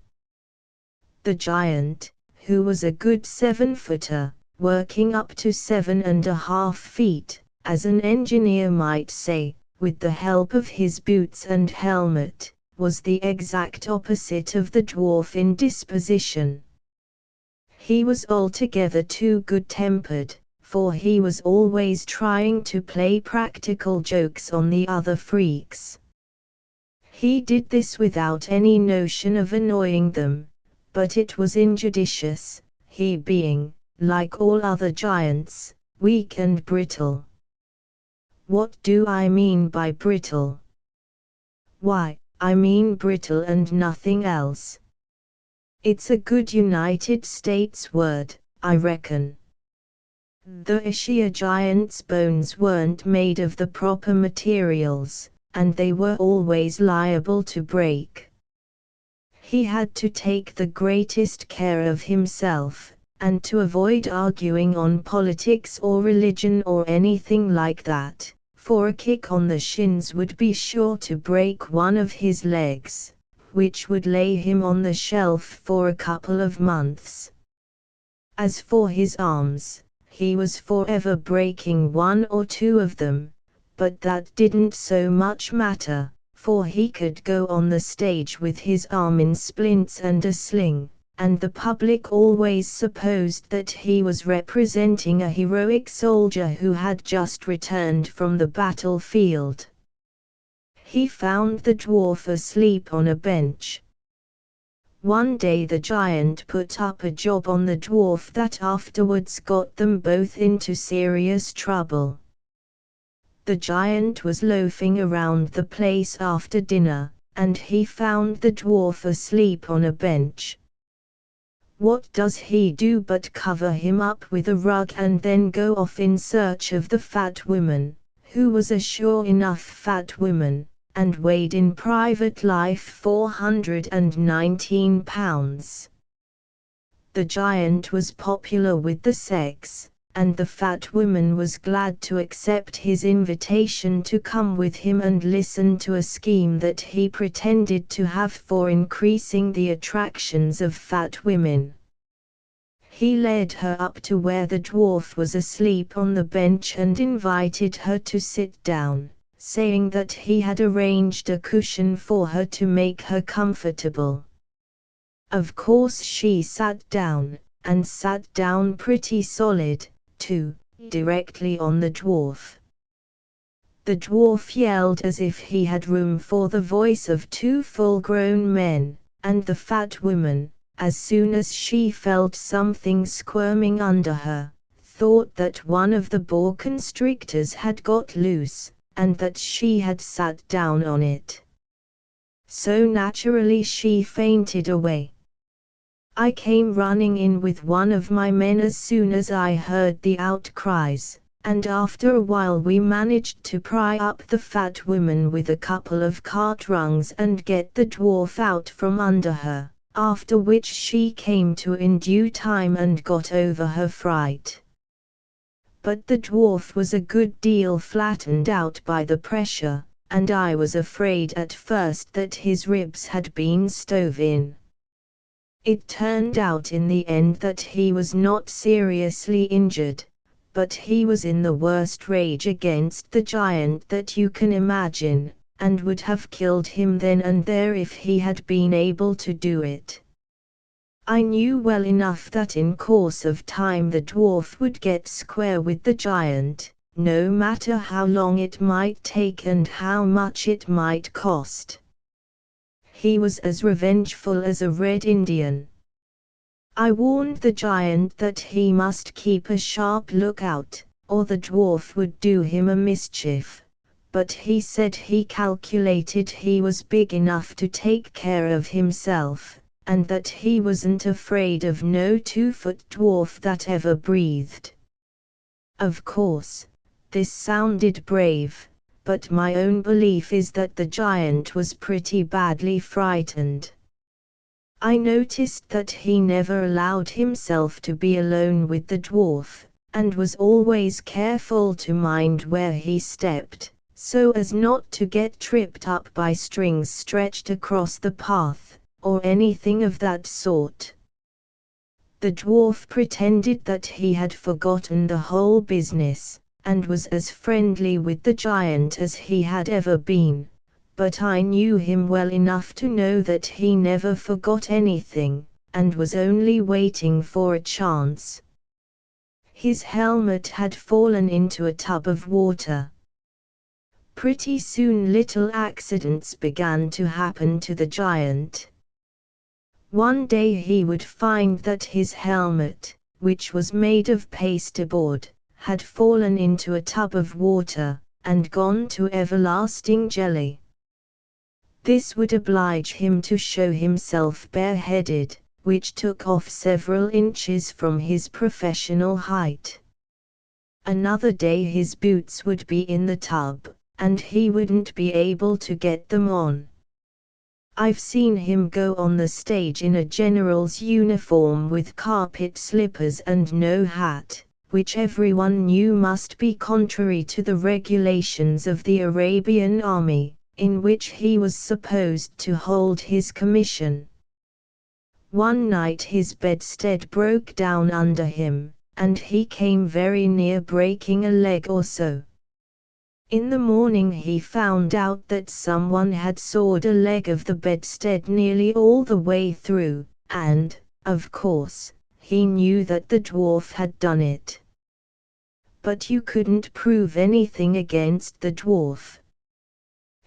The giant, who was a good 7-footer, working up to 7.5 feet, as an engineer might say, with the help of his boots and helmet, was the exact opposite of the dwarf in disposition. He was altogether too good-tempered, for he was always trying to play practical jokes on the other freaks. He did this without any notion of annoying them, but it was injudicious, he being, like all other giants, weak and brittle. What do I mean by brittle? Why, I mean brittle and nothing else. It's a good United States word, I reckon. The sheer giant's bones weren't made of the proper materials, and they were always liable to break. He had to take the greatest care of himself, and to avoid arguing on politics or religion or anything like that, for a kick on the shins would be sure to break one of his legs, which would lay him on the shelf for a couple of months. As for his arms, he was forever breaking one or two of them, but that didn't so much matter, for he could go on the stage with his arm in splints and a sling, and the public always supposed that he was representing a heroic soldier who had just returned from the battlefield. He found the dwarf asleep on a bench. One day the giant put up a job on the dwarf that afterwards got them both into serious trouble. The giant was loafing around the place after dinner, and he found the dwarf asleep on a bench. What does he do but cover him up with a rug and then go off in search of the fat woman, who was a sure enough fat woman, and weighed in private life 419 pounds. The giant was popular with the sex, and the fat woman was glad to accept his invitation to come with him and listen to a scheme that he pretended to have for increasing the attractions of fat women. He led her up to where the dwarf was asleep on the bench and invited her to sit down, saying that he had arranged a cushion for her to make her comfortable. Of course she sat down, and sat down pretty solid, too, directly on the dwarf. The dwarf yelled as if he had room for the voice of 2 full-grown men, and the fat woman, as soon as she felt something squirming under her, thought that one of the boa constrictors had got loose, and that she had sat down on it. So naturally she fainted away. I came running in with one of my men as soon as I heard the outcries, and after a while we managed to pry up the fat woman with a couple of cart rungs and get the dwarf out from under her, after which she came to in due time and got over her fright. But the dwarf was a good deal flattened out by the pressure, and I was afraid at first that his ribs had been stove in. It turned out in the end that he was not seriously injured, but he was in the worst rage against the giant that you can imagine, and would have killed him then and there if he had been able to do it. I knew well enough that in course of time the dwarf would get square with the giant, no matter how long it might take and how much it might cost. He was as revengeful as a Red Indian. I warned the giant that he must keep a sharp lookout, or the dwarf would do him a mischief, but he said he calculated he was big enough to take care of himself, and that he wasn't afraid of no 2-foot dwarf that ever breathed. Of course, this sounded brave, but my own belief is that the giant was pretty badly frightened. I noticed that he never allowed himself to be alone with the dwarf, and was always careful to mind where he stepped, so as not to get tripped up by strings stretched across the path, or anything of that sort. The dwarf pretended that he had forgotten the whole business, and was as friendly with the giant as he had ever been, but I knew him well enough to know that he never forgot anything, and was only waiting for a chance. His helmet had fallen into a tub of water. Pretty soon little accidents began to happen to the giant. One day he would find that his helmet, which was made of pasteboard, had fallen into a tub of water, and gone to everlasting jelly. This would oblige him to show himself bareheaded, which took off several inches from his professional height. Another day his boots would be in the tub, and he wouldn't be able to get them on. I've seen him go on the stage in a general's uniform with carpet slippers and no hat, which everyone knew must be contrary to the regulations of the Arabian army, in which he was supposed to hold his commission. One night his bedstead broke down under him, and he came very near breaking a leg or so. In the morning he found out that someone had sawed a leg of the bedstead nearly all the way through, and, of course, he knew that the dwarf had done it. But you couldn't prove anything against the dwarf.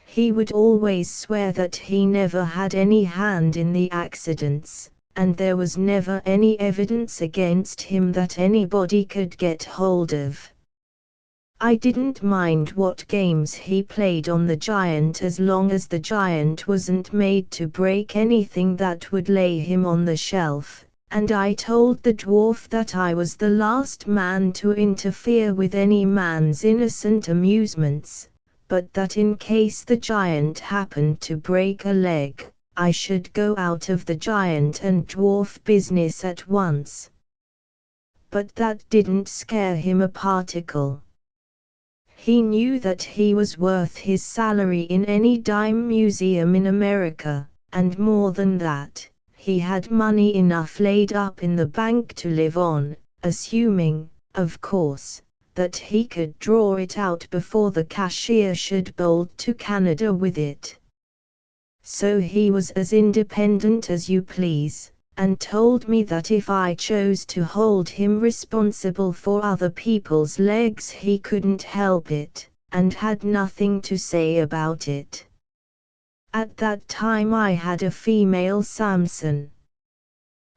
He would always swear that he never had any hand in the accidents, and there was never any evidence against him that anybody could get hold of. I didn't mind what games he played on the giant as long as the giant wasn't made to break anything that would lay him on the shelf, and I told the dwarf that I was the last man to interfere with any man's innocent amusements, but that in case the giant happened to break a leg, I should go out of the giant and dwarf business at once. But that didn't scare him a particle. He knew that he was worth his salary in any dime museum in America, and more than that, he had money enough laid up in the bank to live on, assuming, of course, that he could draw it out before the cashier should bolt to Canada with it. So he was as independent as you please, and told me that if I chose to hold him responsible for other people's legs he couldn't help it, and had nothing to say about it. At that time I had a female Samson.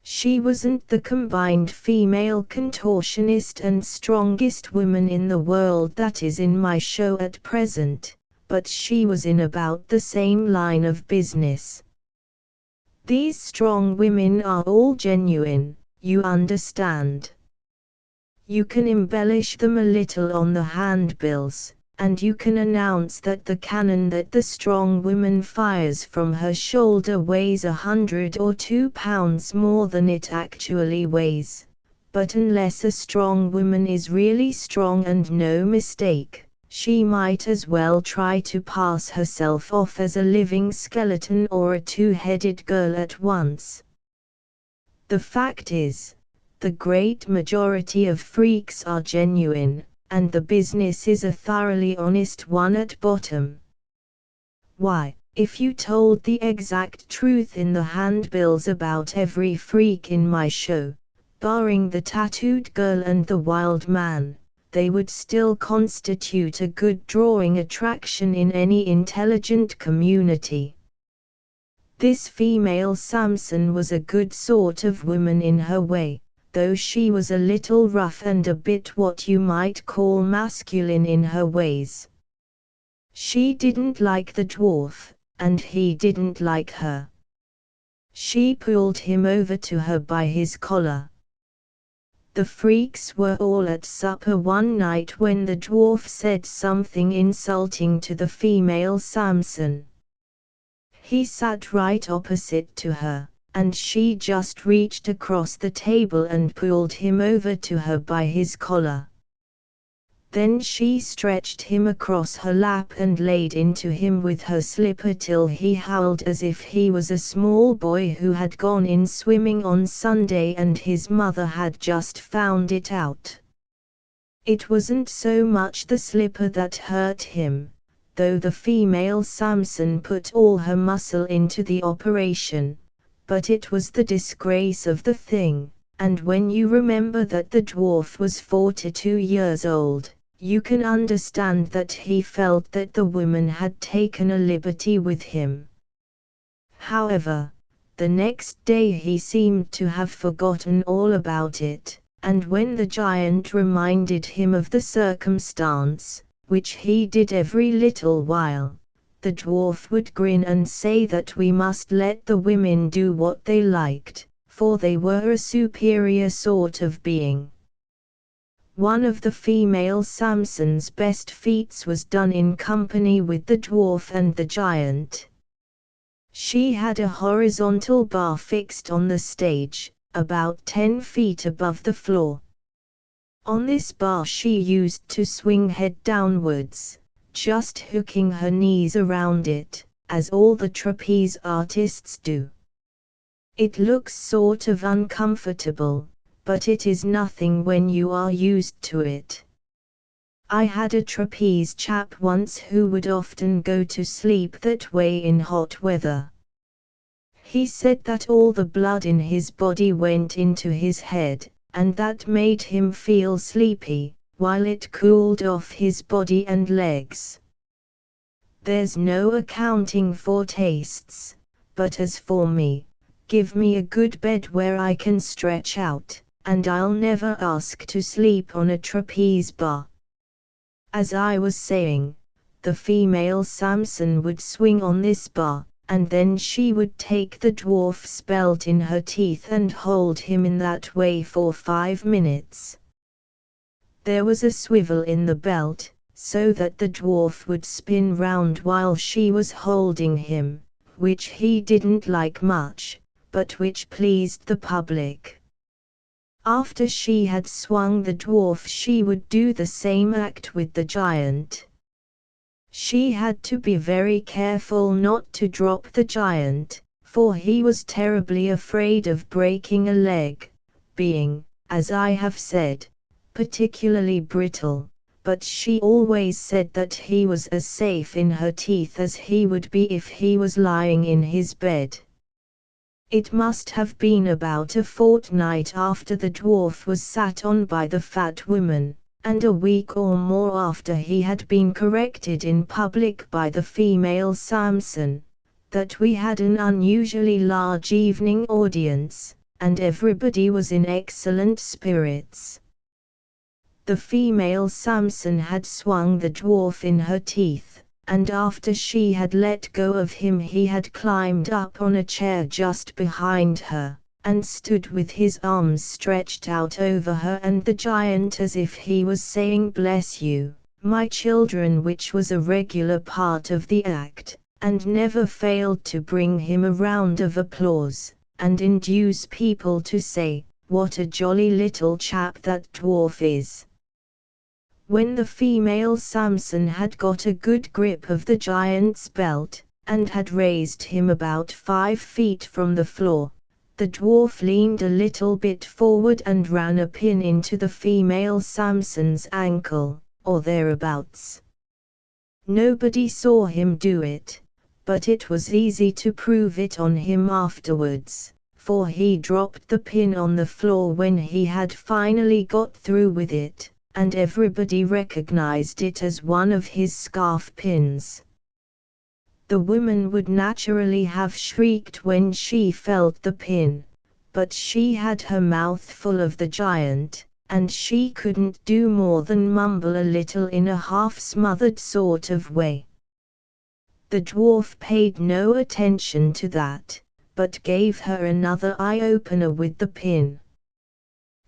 She wasn't the combined female contortionist and strongest woman in the world that is in my show at present, but she was in about the same line of business. These strong women are all genuine, you understand. You can embellish them a little on the handbills, and you can announce that the cannon that the strong woman fires from her shoulder weighs 100 or 2 pounds more than it actually weighs, but unless a strong woman is really strong and no mistake, she might as well try to pass herself off as a living skeleton or a two-headed girl at once. The fact is, the great majority of freaks are genuine, and the business is a thoroughly honest one at bottom. Why, if you told the exact truth in the handbills about every freak in my show, barring the tattooed girl and the wild man, they would still constitute a good drawing attraction in any intelligent community. This female Samson was a good sort of woman in her way, though she was a little rough and a bit what you might call masculine in her ways. She didn't like the dwarf, and he didn't like her. She pulled him over to her by his collar. The freaks were all at supper one night when the dwarf said something insulting to the female Samson. He sat right opposite to her, and she just reached across the table and pulled him over to her by his collar. Then she stretched him across her lap and laid into him with her slipper till he howled as if he was a small boy who had gone in swimming on Sunday and his mother had just found it out. It wasn't so much the slipper that hurt him, though the female Samson put all her muscle into the operation, but it was the disgrace of the thing, and when you remember that the dwarf was 42 years old, you can understand that he felt that the woman had taken a liberty with him. However, the next day he seemed to have forgotten all about it, and when the giant reminded him of the circumstance, which he did every little while, the dwarf would grin and say that we must let the women do what they liked, for they were a superior sort of being. One of the female Samson's best feats was done in company with the dwarf and the giant. She had a horizontal bar fixed on the stage, about 10 feet above the floor. On this bar she used to swing head downwards, just hooking her knees around it, as all the trapeze artists do. It looks sort of uncomfortable, but it is nothing when you are used to it. I had a trapeze chap once who would often go to sleep that way in hot weather. He said that all the blood in his body went into his head, and that made him feel sleepy, while it cooled off his body and legs. There's no accounting for tastes, but as for me, give me a good bed where I can stretch out, and I'll never ask to sleep on a trapeze bar. As I was saying, the female Samson would swing on this bar, and then she would take the dwarf's belt in her teeth and hold him in that way for 5 minutes. There was a swivel in the belt, so that the dwarf would spin round while she was holding him, which he didn't like much, but which pleased the public. After she had swung the dwarf she would do the same act with the giant. She had to be very careful not to drop the giant, for he was terribly afraid of breaking a leg, being, as I have said, particularly brittle, but she always said that he was as safe in her teeth as he would be if he was lying in his bed. It must have been about a fortnight after the dwarf was sat on by the fat woman, and a week or more after he had been corrected in public by the female Samson, that we had an unusually large evening audience, and everybody was in excellent spirits. The female Samson had swung the dwarf in her teeth, and after she had let go of him he had climbed up on a chair just behind her, and stood with his arms stretched out over her and the giant as if he was saying "Bless you, my children," which was a regular part of the act, and never failed to bring him a round of applause, and induce people to say, "What a jolly little chap that dwarf is." When the female Samson had got a good grip of the giant's belt, and had raised him about 5 feet from the floor, The dwarf leaned a little bit forward and ran a pin into the female Samson's ankle, or thereabouts. Nobody saw him do it, but it was easy to prove it on him afterwards, for he dropped the pin on the floor when he had finally got through with it, and everybody recognized it as one of his scarf pins. The woman would naturally have shrieked when she felt the pin, but she had her mouth full of the giant, and she couldn't do more than mumble a little in a half-smothered sort of way. The dwarf paid no attention to that, but gave her another eye-opener with the pin.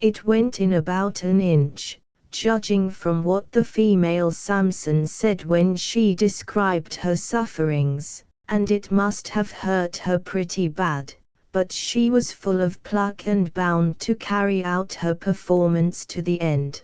It went in about an inch, judging from what the female Samson said when she described her sufferings, and it must have hurt her pretty bad, but she was full of pluck and bound to carry out her performance to the end.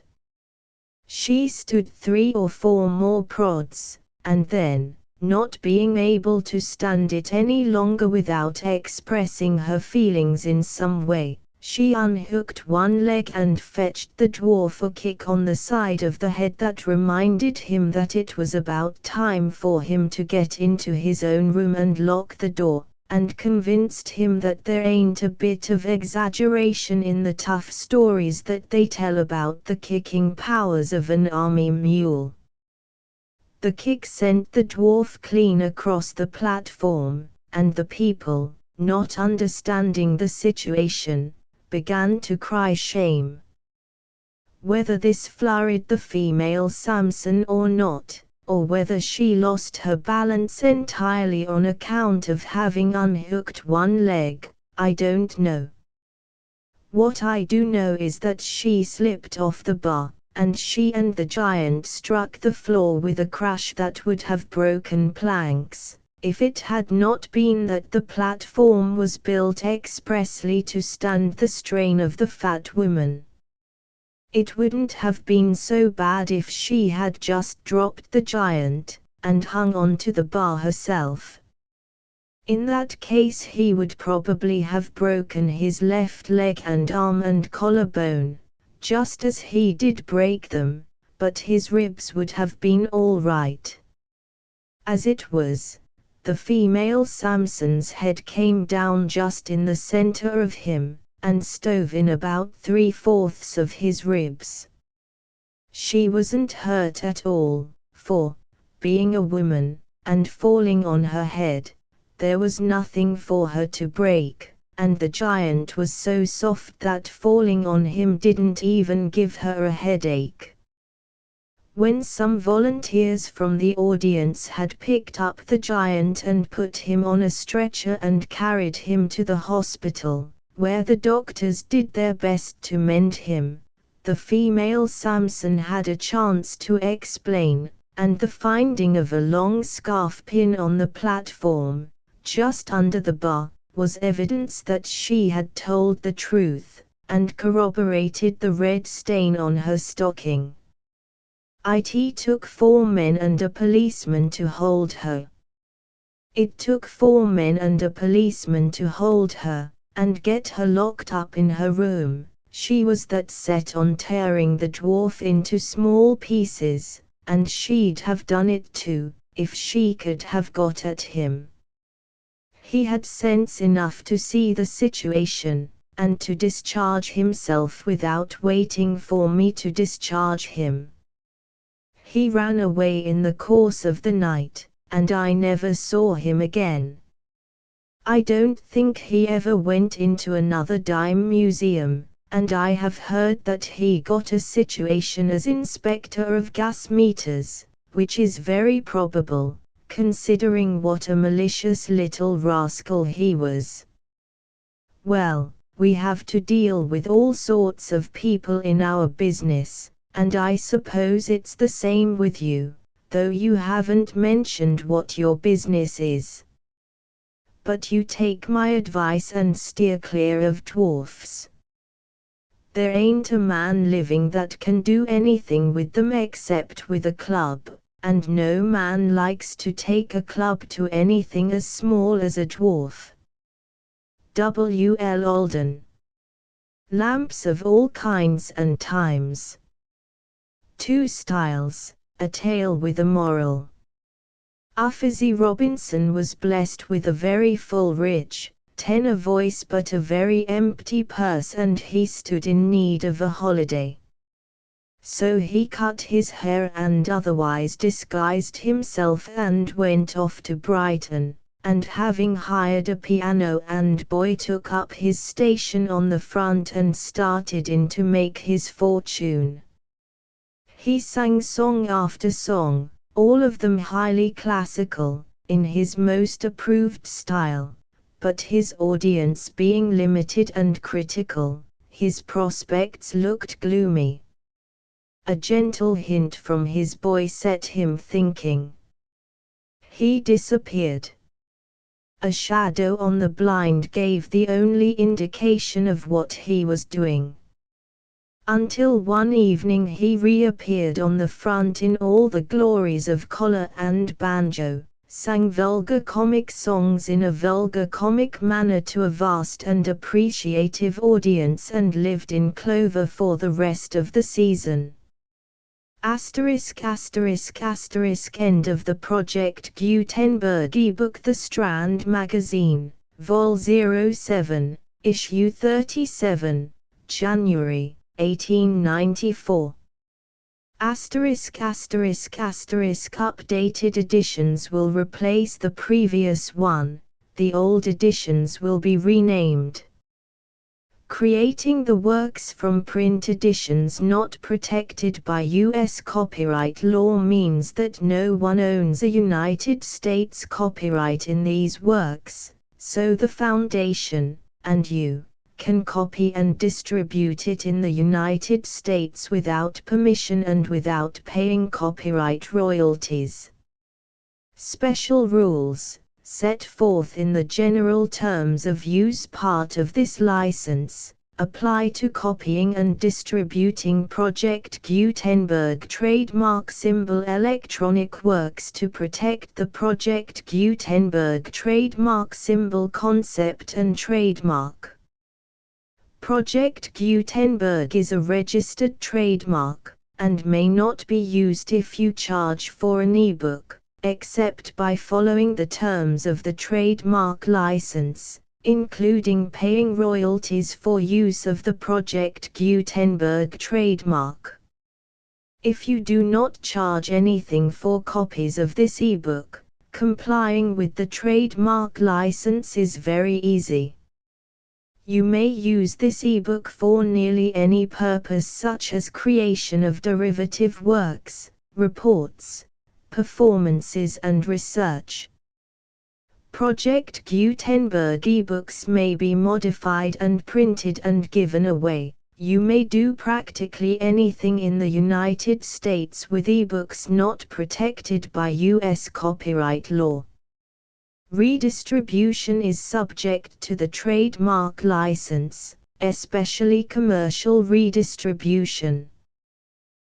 She stood 3 or 4 more prods, and then, not being able to stand it any longer without expressing her feelings in some way, she unhooked one leg and fetched the dwarf a kick on the side of the head that reminded him that it was about time for him to get into his own room and lock the door, and convinced him that there ain't a bit of exaggeration in the tough stories that they tell about the kicking powers of an army mule. The kick sent the dwarf clean across the platform, and the people, not understanding the situation, began to cry shame. Whether this flurried the female Samson or not, or whether she lost her balance entirely on account of having unhooked one leg, I don't know. What I do know is that she slipped off the bar, and she and the giant struck the floor with a crash that would have broken planks, if it had not been that the platform was built expressly to stand the strain of the fat woman. It wouldn't have been so bad if she had just dropped the giant, and hung on to the bar herself. In that case he would probably have broken his left leg and arm and collarbone, just as he did break them, but his ribs would have been all right. As it was, the female Samson's head came down just in the center of him, and stove in about 3/4 of his ribs. She wasn't hurt at all, for, being a woman, and falling on her head, there was nothing for her to break, and the giant was so soft that falling on him didn't even give her a headache. When some volunteers from the audience had picked up the giant and put him on a stretcher and carried him to the hospital, where the doctors did their best to mend him, the female Samson had a chance to explain, and the finding of a long scarf pin on the platform, just under the bar, was evidence that she had told the truth, and corroborated the red stain on her stocking. It took 4 men and a policeman to hold her. It took 4 men and a policeman to hold her, and get her locked up in her room. She was that set on tearing the dwarf into small pieces, and she'd have done it too, if she could have got at him. He had sense enough to see the situation, and to discharge himself without waiting for me to discharge him. He ran away in the course of the night, and I never saw him again. I don't think he ever went into another dime museum, and I have heard that he got a situation as inspector of gas meters, which is very probable, considering what a malicious little rascal he was. Well, we have to deal with all sorts of people in our business, and I suppose it's the same with you, though you haven't mentioned what your business is. But you take my advice and steer clear of dwarfs. There ain't a man living that can do anything with them except with a club, and no man likes to take a club to anything as small as a dwarf. W. L. Alden. Lamps of all kinds and times. Two styles, a tale with a moral. Uffizi Robinson was blessed with a very full rich tenor voice but a very empty purse, and he stood in need of a holiday. So he cut his hair and otherwise disguised himself and went off to Brighton, and having hired a piano and boy took up his station on the front and started in to make his fortune. He sang song after song, all of them highly classical, in his most approved style, but his audience being limited and critical, his prospects looked gloomy. A gentle hint from his boy set him thinking. He disappeared. A shadow on the blind gave the only indication of what he was doing. Until one evening he reappeared on the front in all the glories of collar and banjo, sang vulgar comic songs in a vulgar comic manner to a vast and appreciative audience, and lived in clover for the rest of the season. End of the Project Gutenberg ebook. The Strand Magazine, Vol. 07, Issue 37, January, 1894. Updated editions will replace the previous one, the old editions will be renamed. Creating the works from print editions not protected by U.S. copyright law means that no one owns a United States copyright in these works, so the Foundation, and you, can copy and distribute it in the United States without permission and without paying copyright royalties. Special rules, set forth in the general terms of use part of this license, apply to copying and distributing Project Gutenberg trademark symbol electronic works to protect the Project Gutenberg trademark symbol concept and trademark. Project Gutenberg is a registered trademark, and may not be used if you charge for an ebook, except by following the terms of the trademark license, including paying royalties for use of the Project Gutenberg trademark. If you do not charge anything for copies of this ebook, complying with the trademark license is very easy. You may use this ebook for nearly any purpose, such as creation of derivative works, reports, performances and research. Project Gutenberg ebooks may be modified and printed and given away. You may do practically anything in the United States with ebooks not protected by U.S. copyright law. Redistribution is subject to the trademark license, especially commercial redistribution.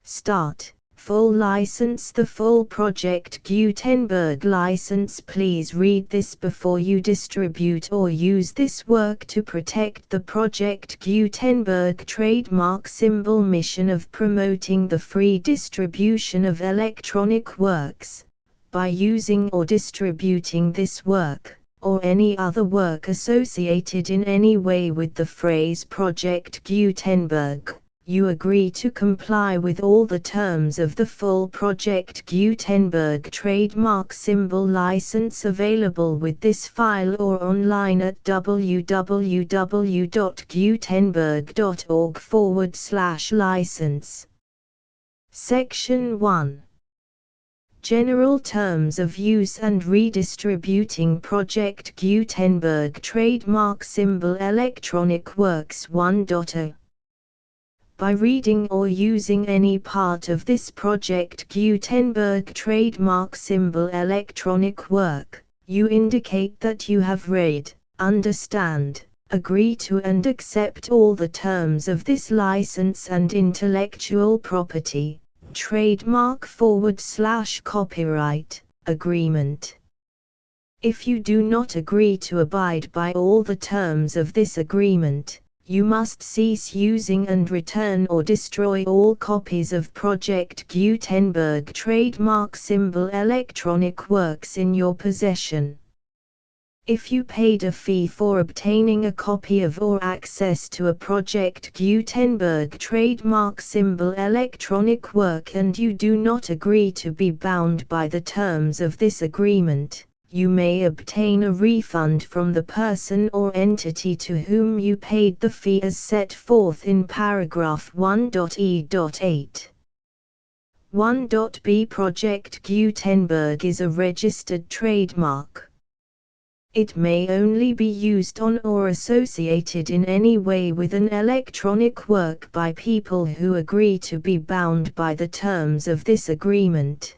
Start. Full license. The full Project Gutenberg license. Please read this before you distribute or use this work to protect the Project Gutenberg trademark symbol mission of promoting the free distribution of electronic works, by using or distributing this work, or any other work associated in any way with the phrase Project Gutenberg. You agree to comply with all the terms of the full Project Gutenberg trademark symbol license available with this file or online at www.gutenberg.org/license. Section 1. General Terms of Use and Redistributing Project Gutenberg Trademark Symbol Electronic Works 1.0. By reading or using any part of this Project Gutenberg trademark symbol electronic work, you indicate that you have read, understand, agree to and accept all the terms of this license and intellectual property, trademark / copyright, agreement. If you do not agree to abide by all the terms of this agreement, you must cease using and return or destroy all copies of Project Gutenberg trademark symbol electronic works in your possession. If you paid a fee for obtaining a copy of or access to a Project Gutenberg trademark symbol electronic work and you do not agree to be bound by the terms of this agreement, you may obtain a refund from the person or entity to whom you paid the fee as set forth in paragraph 1.e.8. 1.b Project Gutenberg is a registered trademark. It may only be used on or associated in any way with an electronic work by people who agree to be bound by the terms of this agreement.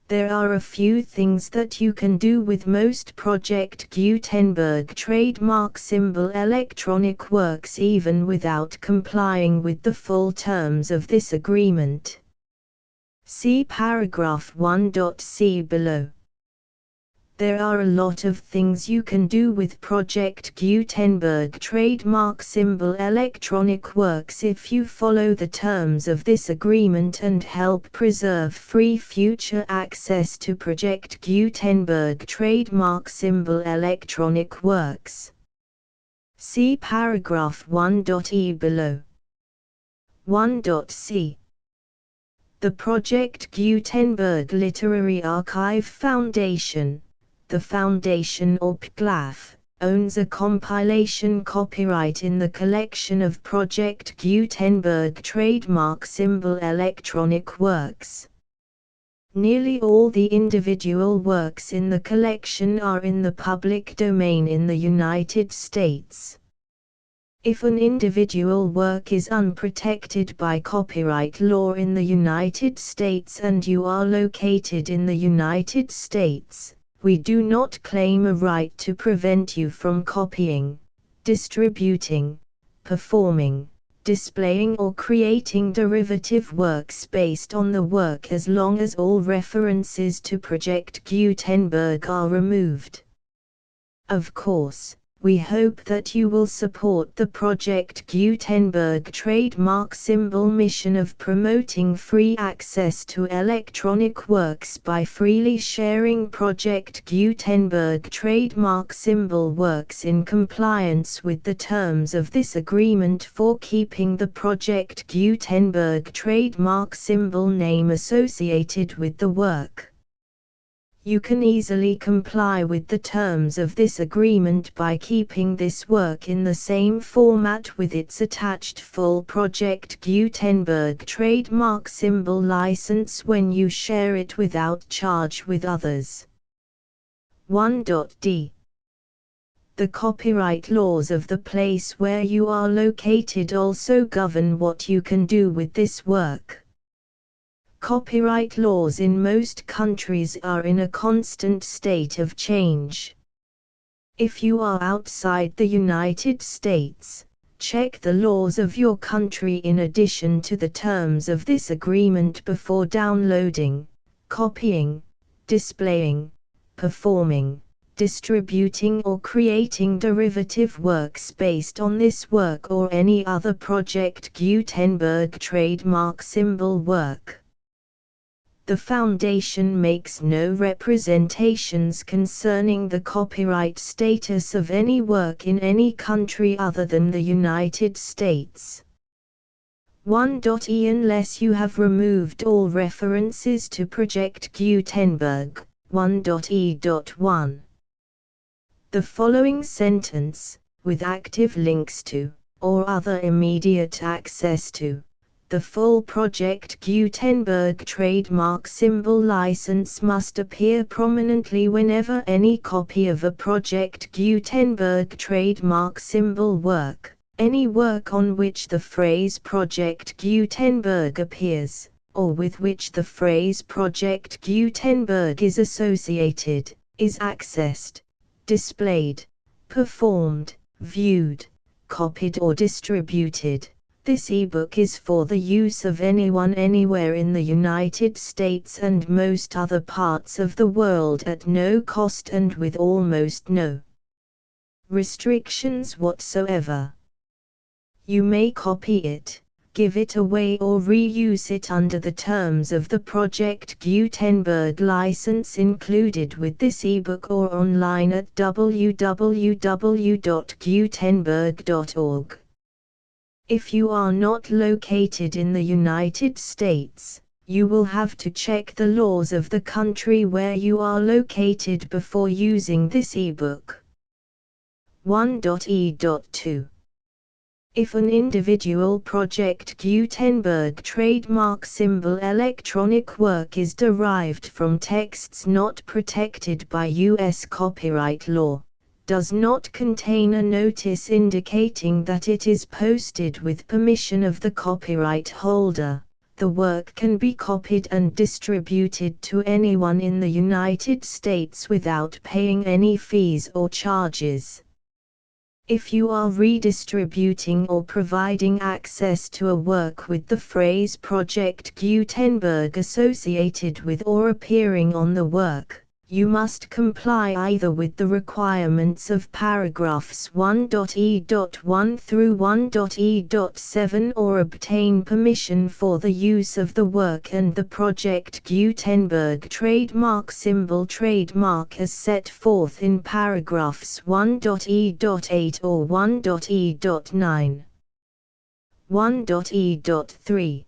There are a few things that you can do with most Project Gutenberg trademark symbol electronic works even without complying with the full terms of this agreement. See paragraph 1.c below. There are a lot of things you can do with Project Gutenberg trademark symbol electronic works if you follow the terms of this agreement and help preserve free future access to Project Gutenberg trademark symbol electronic works. See paragraph 1.e below. 1.c The Project Gutenberg Literary Archive Foundation, the Foundation or PGLAF, owns a compilation copyright in the collection of Project Gutenberg trademark symbol electronic works. Nearly all the individual works in the collection are in the public domain in the United States. If an individual work is unprotected by copyright law in the United States and you are located in the United States, we do not claim a right to prevent you from copying, distributing, performing, displaying or creating derivative works based on the work as long as all references to Project Gutenberg are removed. Of course, we hope that you will support the Project Gutenberg trademark symbol mission of promoting free access to electronic works by freely sharing Project Gutenberg trademark symbol works in compliance with the terms of this agreement for keeping the Project Gutenberg trademark symbol name associated with the work. You can easily comply with the terms of this agreement by keeping this work in the same format with its attached full Project Gutenberg trademark symbol license when you share it without charge with others. 1.d The copyright laws of the place where you are located also govern what you can do with this work. Copyright laws in most countries are in a constant state of change. If you are outside the United States, check the laws of your country in addition to the terms of this agreement before downloading, copying, displaying, performing, distributing or creating derivative works based on this work or any other Project Gutenberg trademark symbol work. The Foundation makes no representations concerning the copyright status of any work in any country other than the United States. 1.e Unless you have removed all references to Project Gutenberg. 1.e.1 The following sentence, with active links to, or other immediate access to, the full Project Gutenberg trademark symbol license must appear prominently whenever any copy of a Project Gutenberg trademark symbol work, any work on which the phrase Project Gutenberg appears, or with which the phrase Project Gutenberg is associated, is accessed, displayed, performed, viewed, copied or distributed, This ebook is for the use of anyone anywhere in the United States and most other parts of the world at no cost and with almost no restrictions whatsoever. You may copy it, give it away or reuse it under the terms of the Project Gutenberg license included with this ebook or online at www.gutenberg.org. If you are not located in the United States, you will have to check the laws of the country where you are located before using this ebook. 1.e.2 If an individual Project Gutenberg trademark symbol electronic work is derived from texts not protected by U.S. copyright law, does not contain a notice indicating that it is posted with permission of the copyright holder, the work can be copied and distributed to anyone in the United States without paying any fees or charges. If you are redistributing or providing access to a work with the phrase Project Gutenberg associated with or appearing on the work, you must comply either with the requirements of paragraphs 1.e.1 through 1.e.7 or obtain permission for the use of the work and the Project Gutenberg trademark symbol trademark as set forth in paragraphs 1.e.8 or 1.e.9. 1.e.3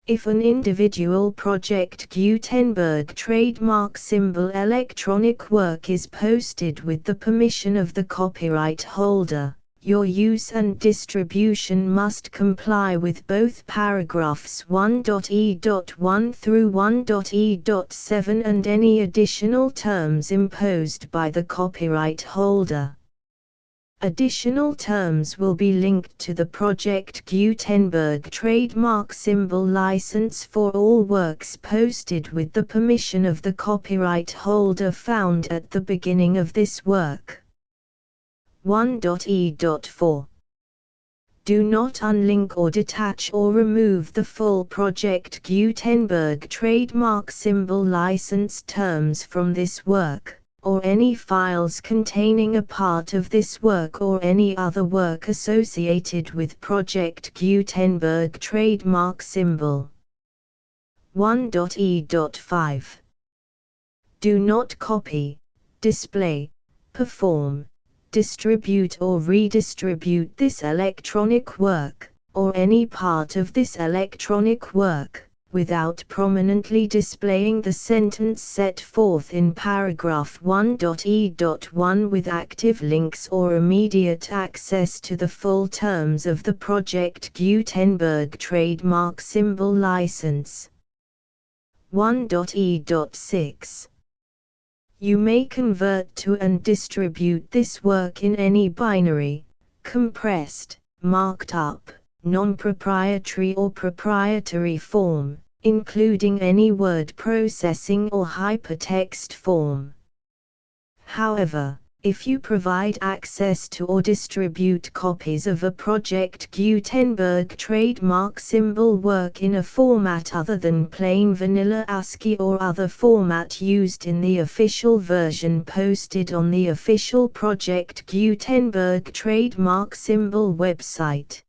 If an individual Project Gutenberg trademark symbol electronic work is posted with the permission of the copyright holder, your use and distribution must comply with both paragraphs 1.e.1 through 1.e.7 and any additional terms imposed by the copyright holder. Additional terms will be linked to the Project Gutenberg trademark symbol license for all works posted with the permission of the copyright holder found at the beginning of this work. 1.e.4 Do not unlink or detach or remove the full Project Gutenberg trademark symbol license terms from this work, or any files containing a part of this work or any other work associated with Project Gutenberg trademark symbol. 1.e.5 Do not copy, display, perform, distribute or redistribute this electronic work, or any part of this electronic work, without prominently displaying the sentence set forth in paragraph 1.e.1 with active links or immediate access to the full terms of the Project Gutenberg trademark symbol license. 1.e.6 You may convert to and distribute this work in any binary, compressed, marked up, non-proprietary or proprietary form, including any word processing or hypertext form. However, if you provide access to or distribute copies of a Project Gutenberg trademark symbol work in a format other than plain vanilla ASCII or other format used in the official version posted on the official Project Gutenberg trademark symbol website,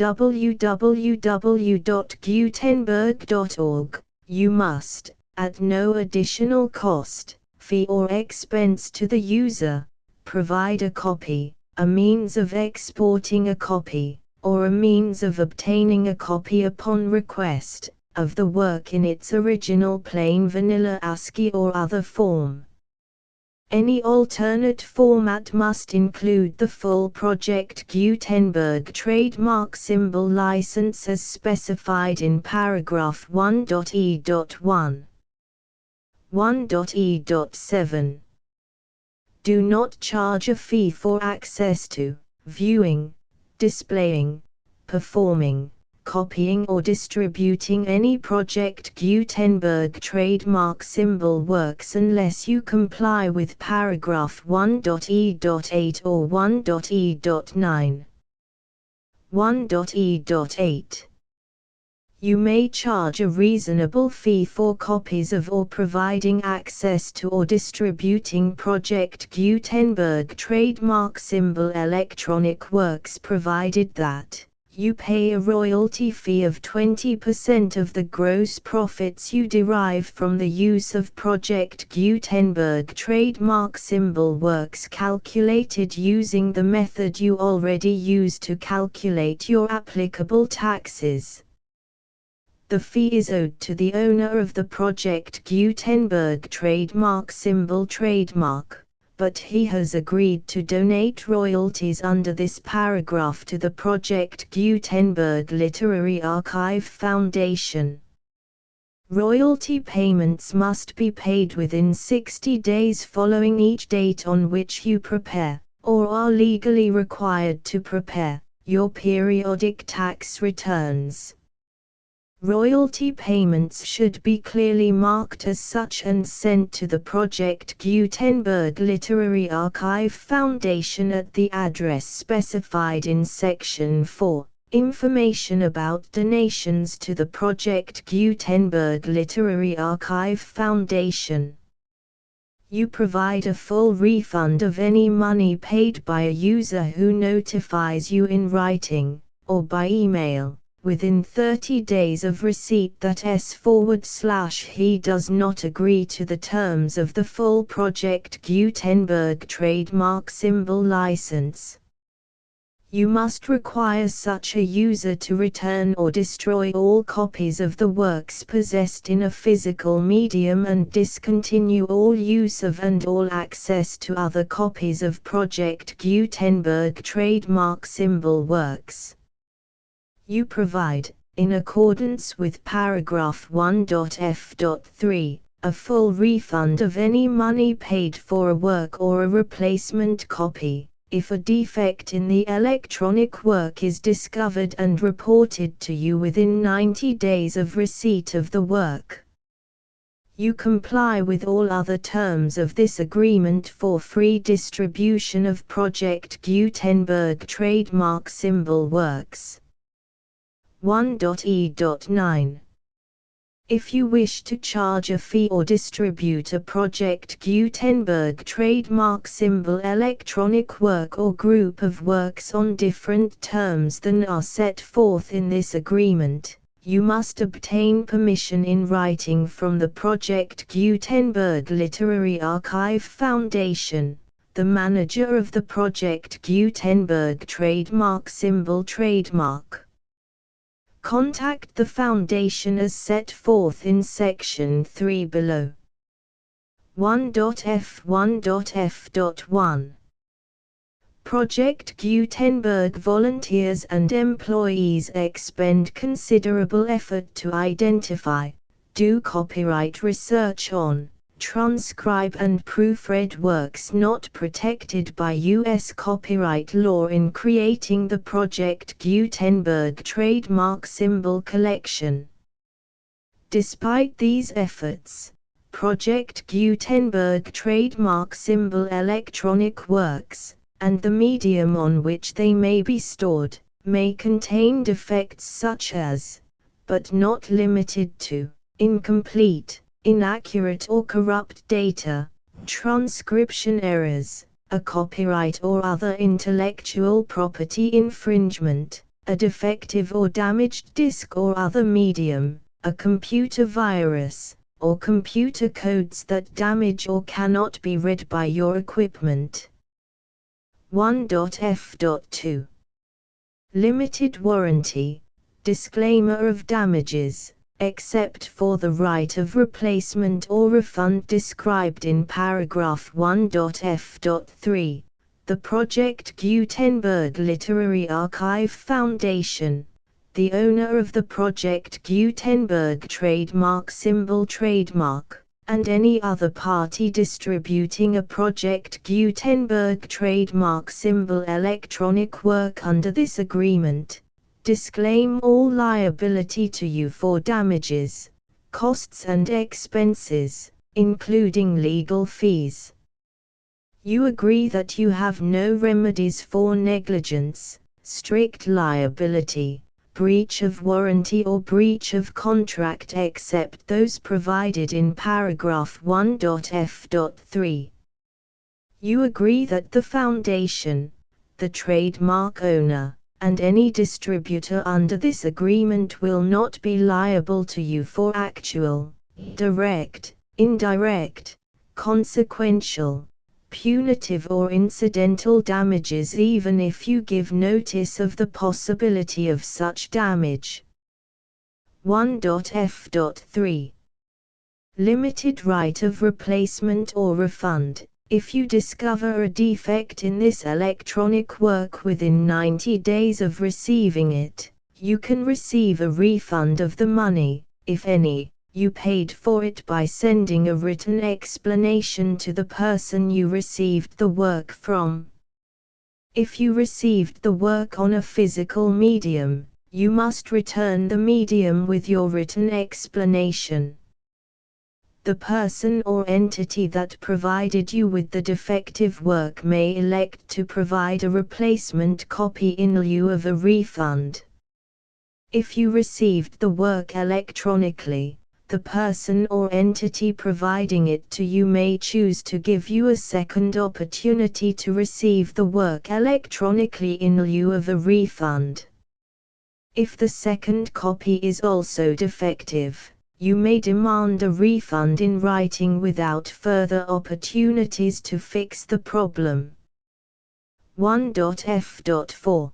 www.gutenberg.org, you must, at no additional cost, fee or expense to the user, provide a copy, a means of exporting a copy, or a means of obtaining a copy upon request, of the work in its original plain vanilla ASCII or other form. Any alternate format must include the full Project Gutenberg trademark symbol license as specified in paragraph 1.e.1. 1.e.7 Do not charge a fee for access to, viewing, displaying, performing, copying or distributing any Project Gutenberg trademark symbol works unless you comply with paragraph 1.e.8 or 1.e.9. 1.e.8. You may charge a reasonable fee for copies of or providing access to or distributing Project Gutenberg trademark symbol electronic works, provided that you pay a royalty fee of 20% of the gross profits you derive from the use of Project Gutenberg trademark symbol works calculated using the method you already use to calculate your applicable taxes. The fee is owed to the owner of the Project Gutenberg trademark symbol trademark, but he has agreed to donate royalties under this paragraph to the Project Gutenberg Literary Archive Foundation. Royalty payments must be paid within 60 days following each date on which you prepare, or are legally required to prepare, your periodic tax returns. Royalty payments should be clearly marked as such and sent to the Project Gutenberg Literary Archive Foundation at the address specified in Section 4. Information about donations to the Project Gutenberg Literary Archive Foundation. You provide a full refund of any money paid by a user who notifies you in writing, or by email, within 30 days of receipt that he does not agree to the terms of the full Project Gutenberg trademark symbol license. You must require such a user to return or destroy all copies of the works possessed in a physical medium and discontinue all use of and all access to other copies of Project Gutenberg trademark symbol works. You provide, in accordance with paragraph 1.f.3, a full refund of any money paid for a work or a replacement copy, if a defect in the electronic work is discovered and reported to you within 90 days of receipt of the work. You comply with all other terms of this agreement for free distribution of Project Gutenberg trademark symbol works. 1.e.9. If you wish to charge a fee or distribute a Project Gutenberg trademark symbol electronic work or group of works on different terms than are set forth in this agreement, you must obtain permission in writing from the Project Gutenberg Literary Archive Foundation, the manager of the Project Gutenberg trademark symbol trademark. Contact the Foundation as set forth in Section 3 below. 1.f1.f.1. Project Gutenberg volunteers and employees expend considerable effort to identify, do copyright research on, transcribe and proofread works not protected by U.S. copyright law in creating the Project Gutenberg trademark symbol collection. Despite these efforts, Project Gutenberg trademark symbol electronic works, and the medium on which they may be stored, may contain defects such as, but not limited to, incomplete, inaccurate or corrupt data, transcription errors, a copyright or other intellectual property infringement, a defective or damaged disk or other medium, a computer virus, or computer codes that damage or cannot be read by your equipment. 1.f.2. Limited warranty, disclaimer of damages, except for the right of replacement or refund described in paragraph 1.f.3, the Project Gutenberg Literary Archive Foundation, the owner of the Project Gutenberg trademark symbol trademark, and any other party distributing a Project Gutenberg trademark symbol electronic work under this agreement, disclaim all liability to you for damages, costs and expenses, including legal fees. You agree that you have no remedies for negligence, strict liability, breach of warranty or breach of contract except those provided in paragraph 1.f.3. You agree that the foundation, the trademark owner, and any distributor under this agreement will not be liable to you for actual, direct, indirect, consequential, punitive or incidental damages even if you give notice of the possibility of such damage. 1.f.3. Limited right of replacement or refund. If you discover a defect in this electronic work within 90 days of receiving it, you can receive a refund of the money, if any, you paid for it by sending a written explanation to the person you received the work from. If you received the work on a physical medium, you must return the medium with your written explanation. The person or entity that provided you with the defective work may elect to provide a replacement copy in lieu of a refund. If you received the work electronically, the person or entity providing it to you may choose to give you a second opportunity to receive the work electronically in lieu of a refund. If the second copy is also defective, you may demand a refund in writing without further opportunities to fix the problem. 1.f.4.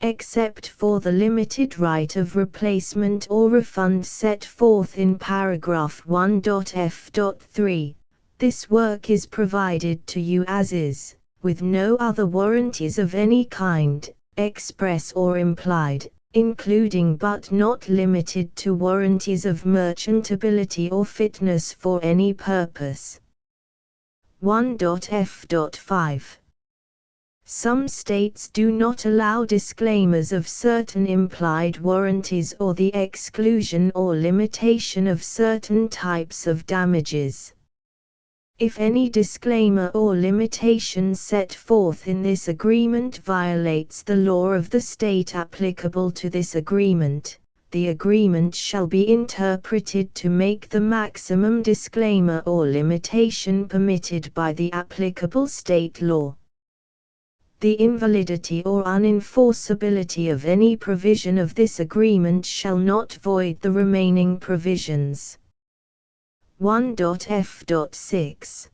Except for the limited right of replacement or refund set forth in paragraph 1.f.3, this work is provided to you as is, with no other warranties of any kind, express or implied, including but not limited to warranties of merchantability or fitness for any purpose. 1.f.5. Some states do not allow disclaimers of certain implied warranties or the exclusion or limitation of certain types of damages. If any disclaimer or limitation set forth in this agreement violates the law of the state applicable to this agreement, the agreement shall be interpreted to make the maximum disclaimer or limitation permitted by the applicable state law. The invalidity or unenforceability of any provision of this agreement shall not void the remaining provisions. 1.f.6.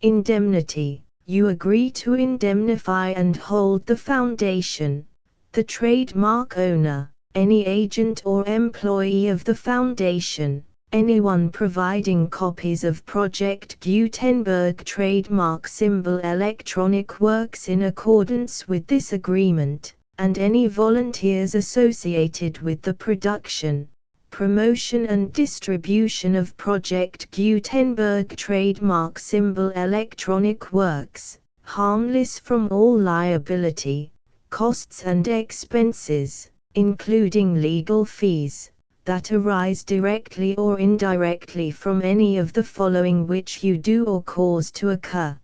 Indemnity. You agree to indemnify and hold the foundation, the trademark owner, any agent or employee of the foundation, anyone providing copies of Project Gutenberg trademark symbol electronic works in accordance with this agreement, and any volunteers associated with the production, promotion and distribution of Project Gutenberg trademark symbol electronic works, harmless from all liability, costs and expenses, including legal fees, that arise directly or indirectly from any of the following which you do or cause to occur.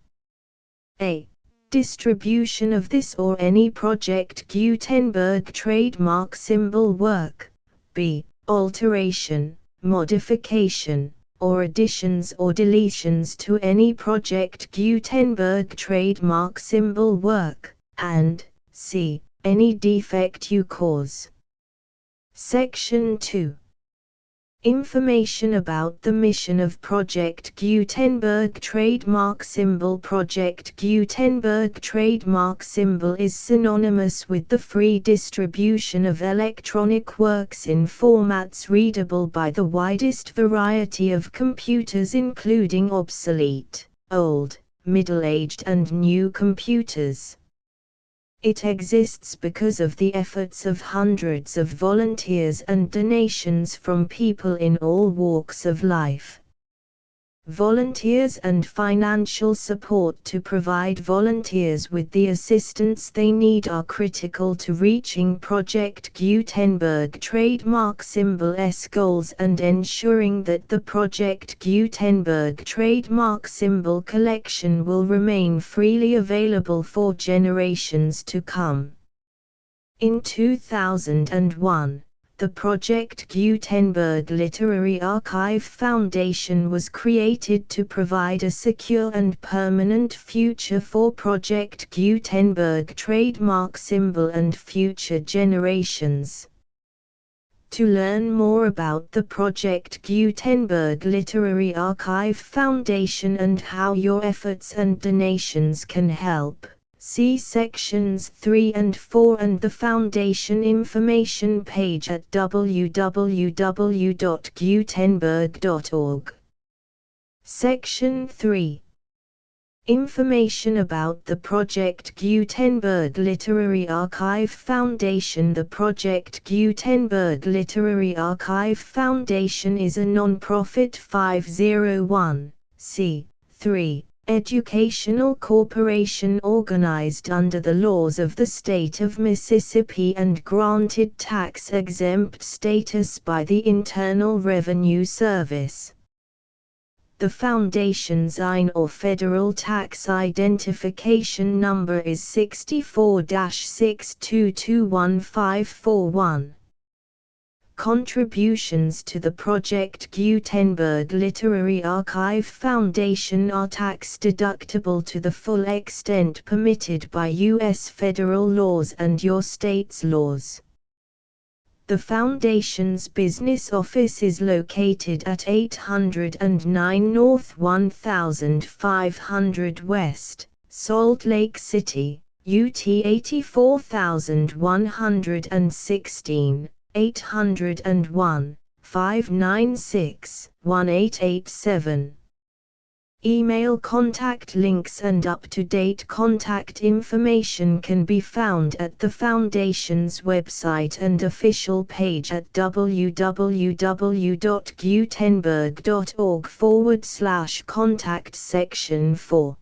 A. Distribution of this or any Project Gutenberg trademark symbol work. B. Alteration, modification, or additions or deletions to any Project Gutenberg trademark symbol work, and C. Any defect you cause. Section 2. Information about the mission of Project Gutenberg trademark symbol. Project Gutenberg trademark symbol is synonymous with the free distribution of electronic works in formats readable by the widest variety of computers, including obsolete, old, middle-aged and new computers. It exists because of the efforts of hundreds of volunteers and donations from people in all walks of life. Volunteers and financial support to provide volunteers with the assistance they need are critical to reaching Project Gutenberg trademark symbol's goals and ensuring that the Project Gutenberg trademark symbol collection will remain freely available for generations to come. In 2001, the Project Gutenberg Literary Archive Foundation was created to provide a secure and permanent future for Project Gutenberg trademark symbol and future generations. To learn more about the Project Gutenberg Literary Archive Foundation and how your efforts and donations can help, see sections 3 and 4 and the Foundation information page at www.gutenberg.org. Section 3. Information about the Project Gutenberg Literary Archive Foundation. The Project Gutenberg Literary Archive Foundation is a non-profit 501(c)(3) educational corporation organized under the laws of the state of Mississippi and granted tax-exempt status by the Internal Revenue Service. The Foundation's IN or Federal Tax Identification Number is 64-6221541. Contributions to the Project Gutenberg Literary Archive Foundation are tax-deductible to the full extent permitted by U.S. federal laws and your state's laws. The Foundation's business office is located at 809 North 1500 West, Salt Lake City, UT 84116, 801-596-1887. Email contact links and up-to-date contact information can be found at the Foundation's website and official page at www.gutenberg.org/contact section 4.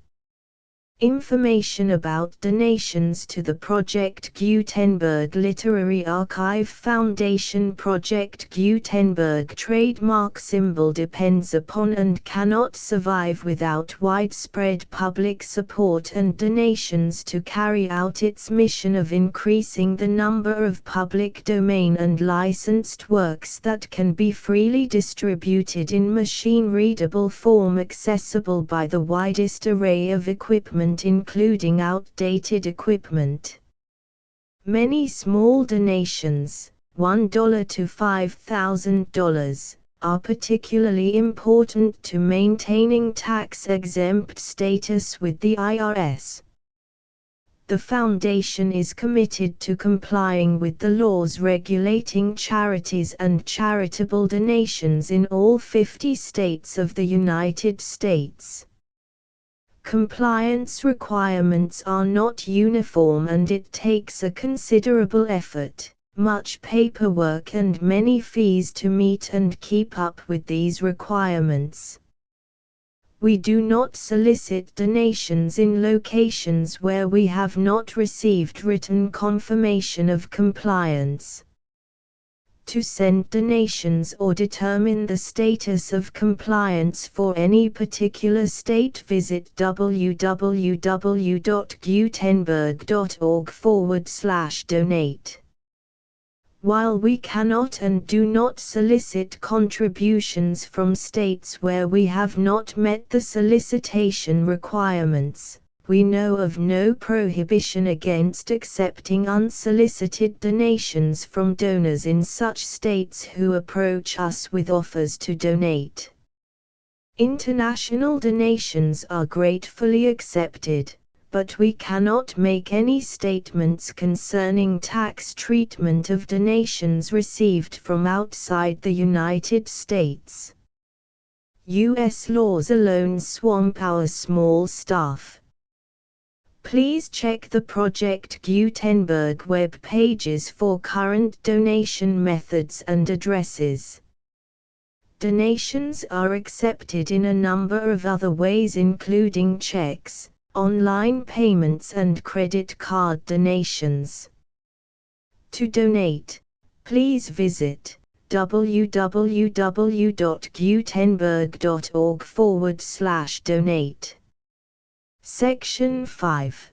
Information about donations to the Project Gutenberg Literary Archive Foundation. Project Gutenberg trademark symbol depends upon and cannot survive without widespread public support and donations to carry out its mission of increasing the number of public domain and licensed works that can be freely distributed in machine-readable form accessible by the widest array of equipment including outdated equipment. Many small donations, $1 to $5,000, are particularly important to maintaining tax-exempt status with the IRS. The Foundation is committed to complying with the laws regulating charities and charitable donations in all 50 states of the United States. Compliance requirements are not uniform and it takes a considerable effort, much paperwork and many fees to meet and keep up with these requirements. We do not solicit donations in locations where we have not received written confirmation of compliance. To send donations or determine the status of compliance for any particular state, visit www.gutenberg.org/donate. While we cannot and do not solicit contributions from states where we have not met the solicitation requirements, we know of no prohibition against accepting unsolicited donations from donors in such states who approach us with offers to donate. International donations are gratefully accepted, but we cannot make any statements concerning tax treatment of donations received from outside the United States. U.S. laws alone swamp our small staff. Please check the Project Gutenberg web pages for current donation methods and addresses. Donations are accepted in a number of other ways including checks, online payments and credit card donations. To donate, please visit www.gutenberg.org/donate. Section 5.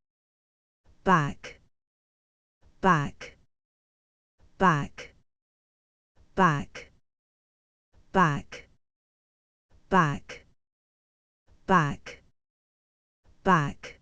back, back, back, back, back, back, back, back.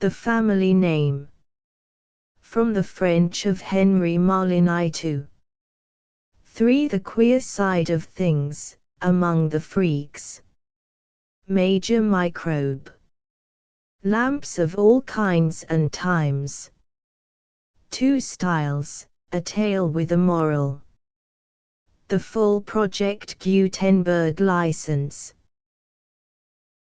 The family name. From the French of Henry Marlin I2. 3. The queer side of things, among the freaks. Major microbe. Lamps of all kinds and times. 2 styles, a tale with a moral. The full Project Gutenberg license.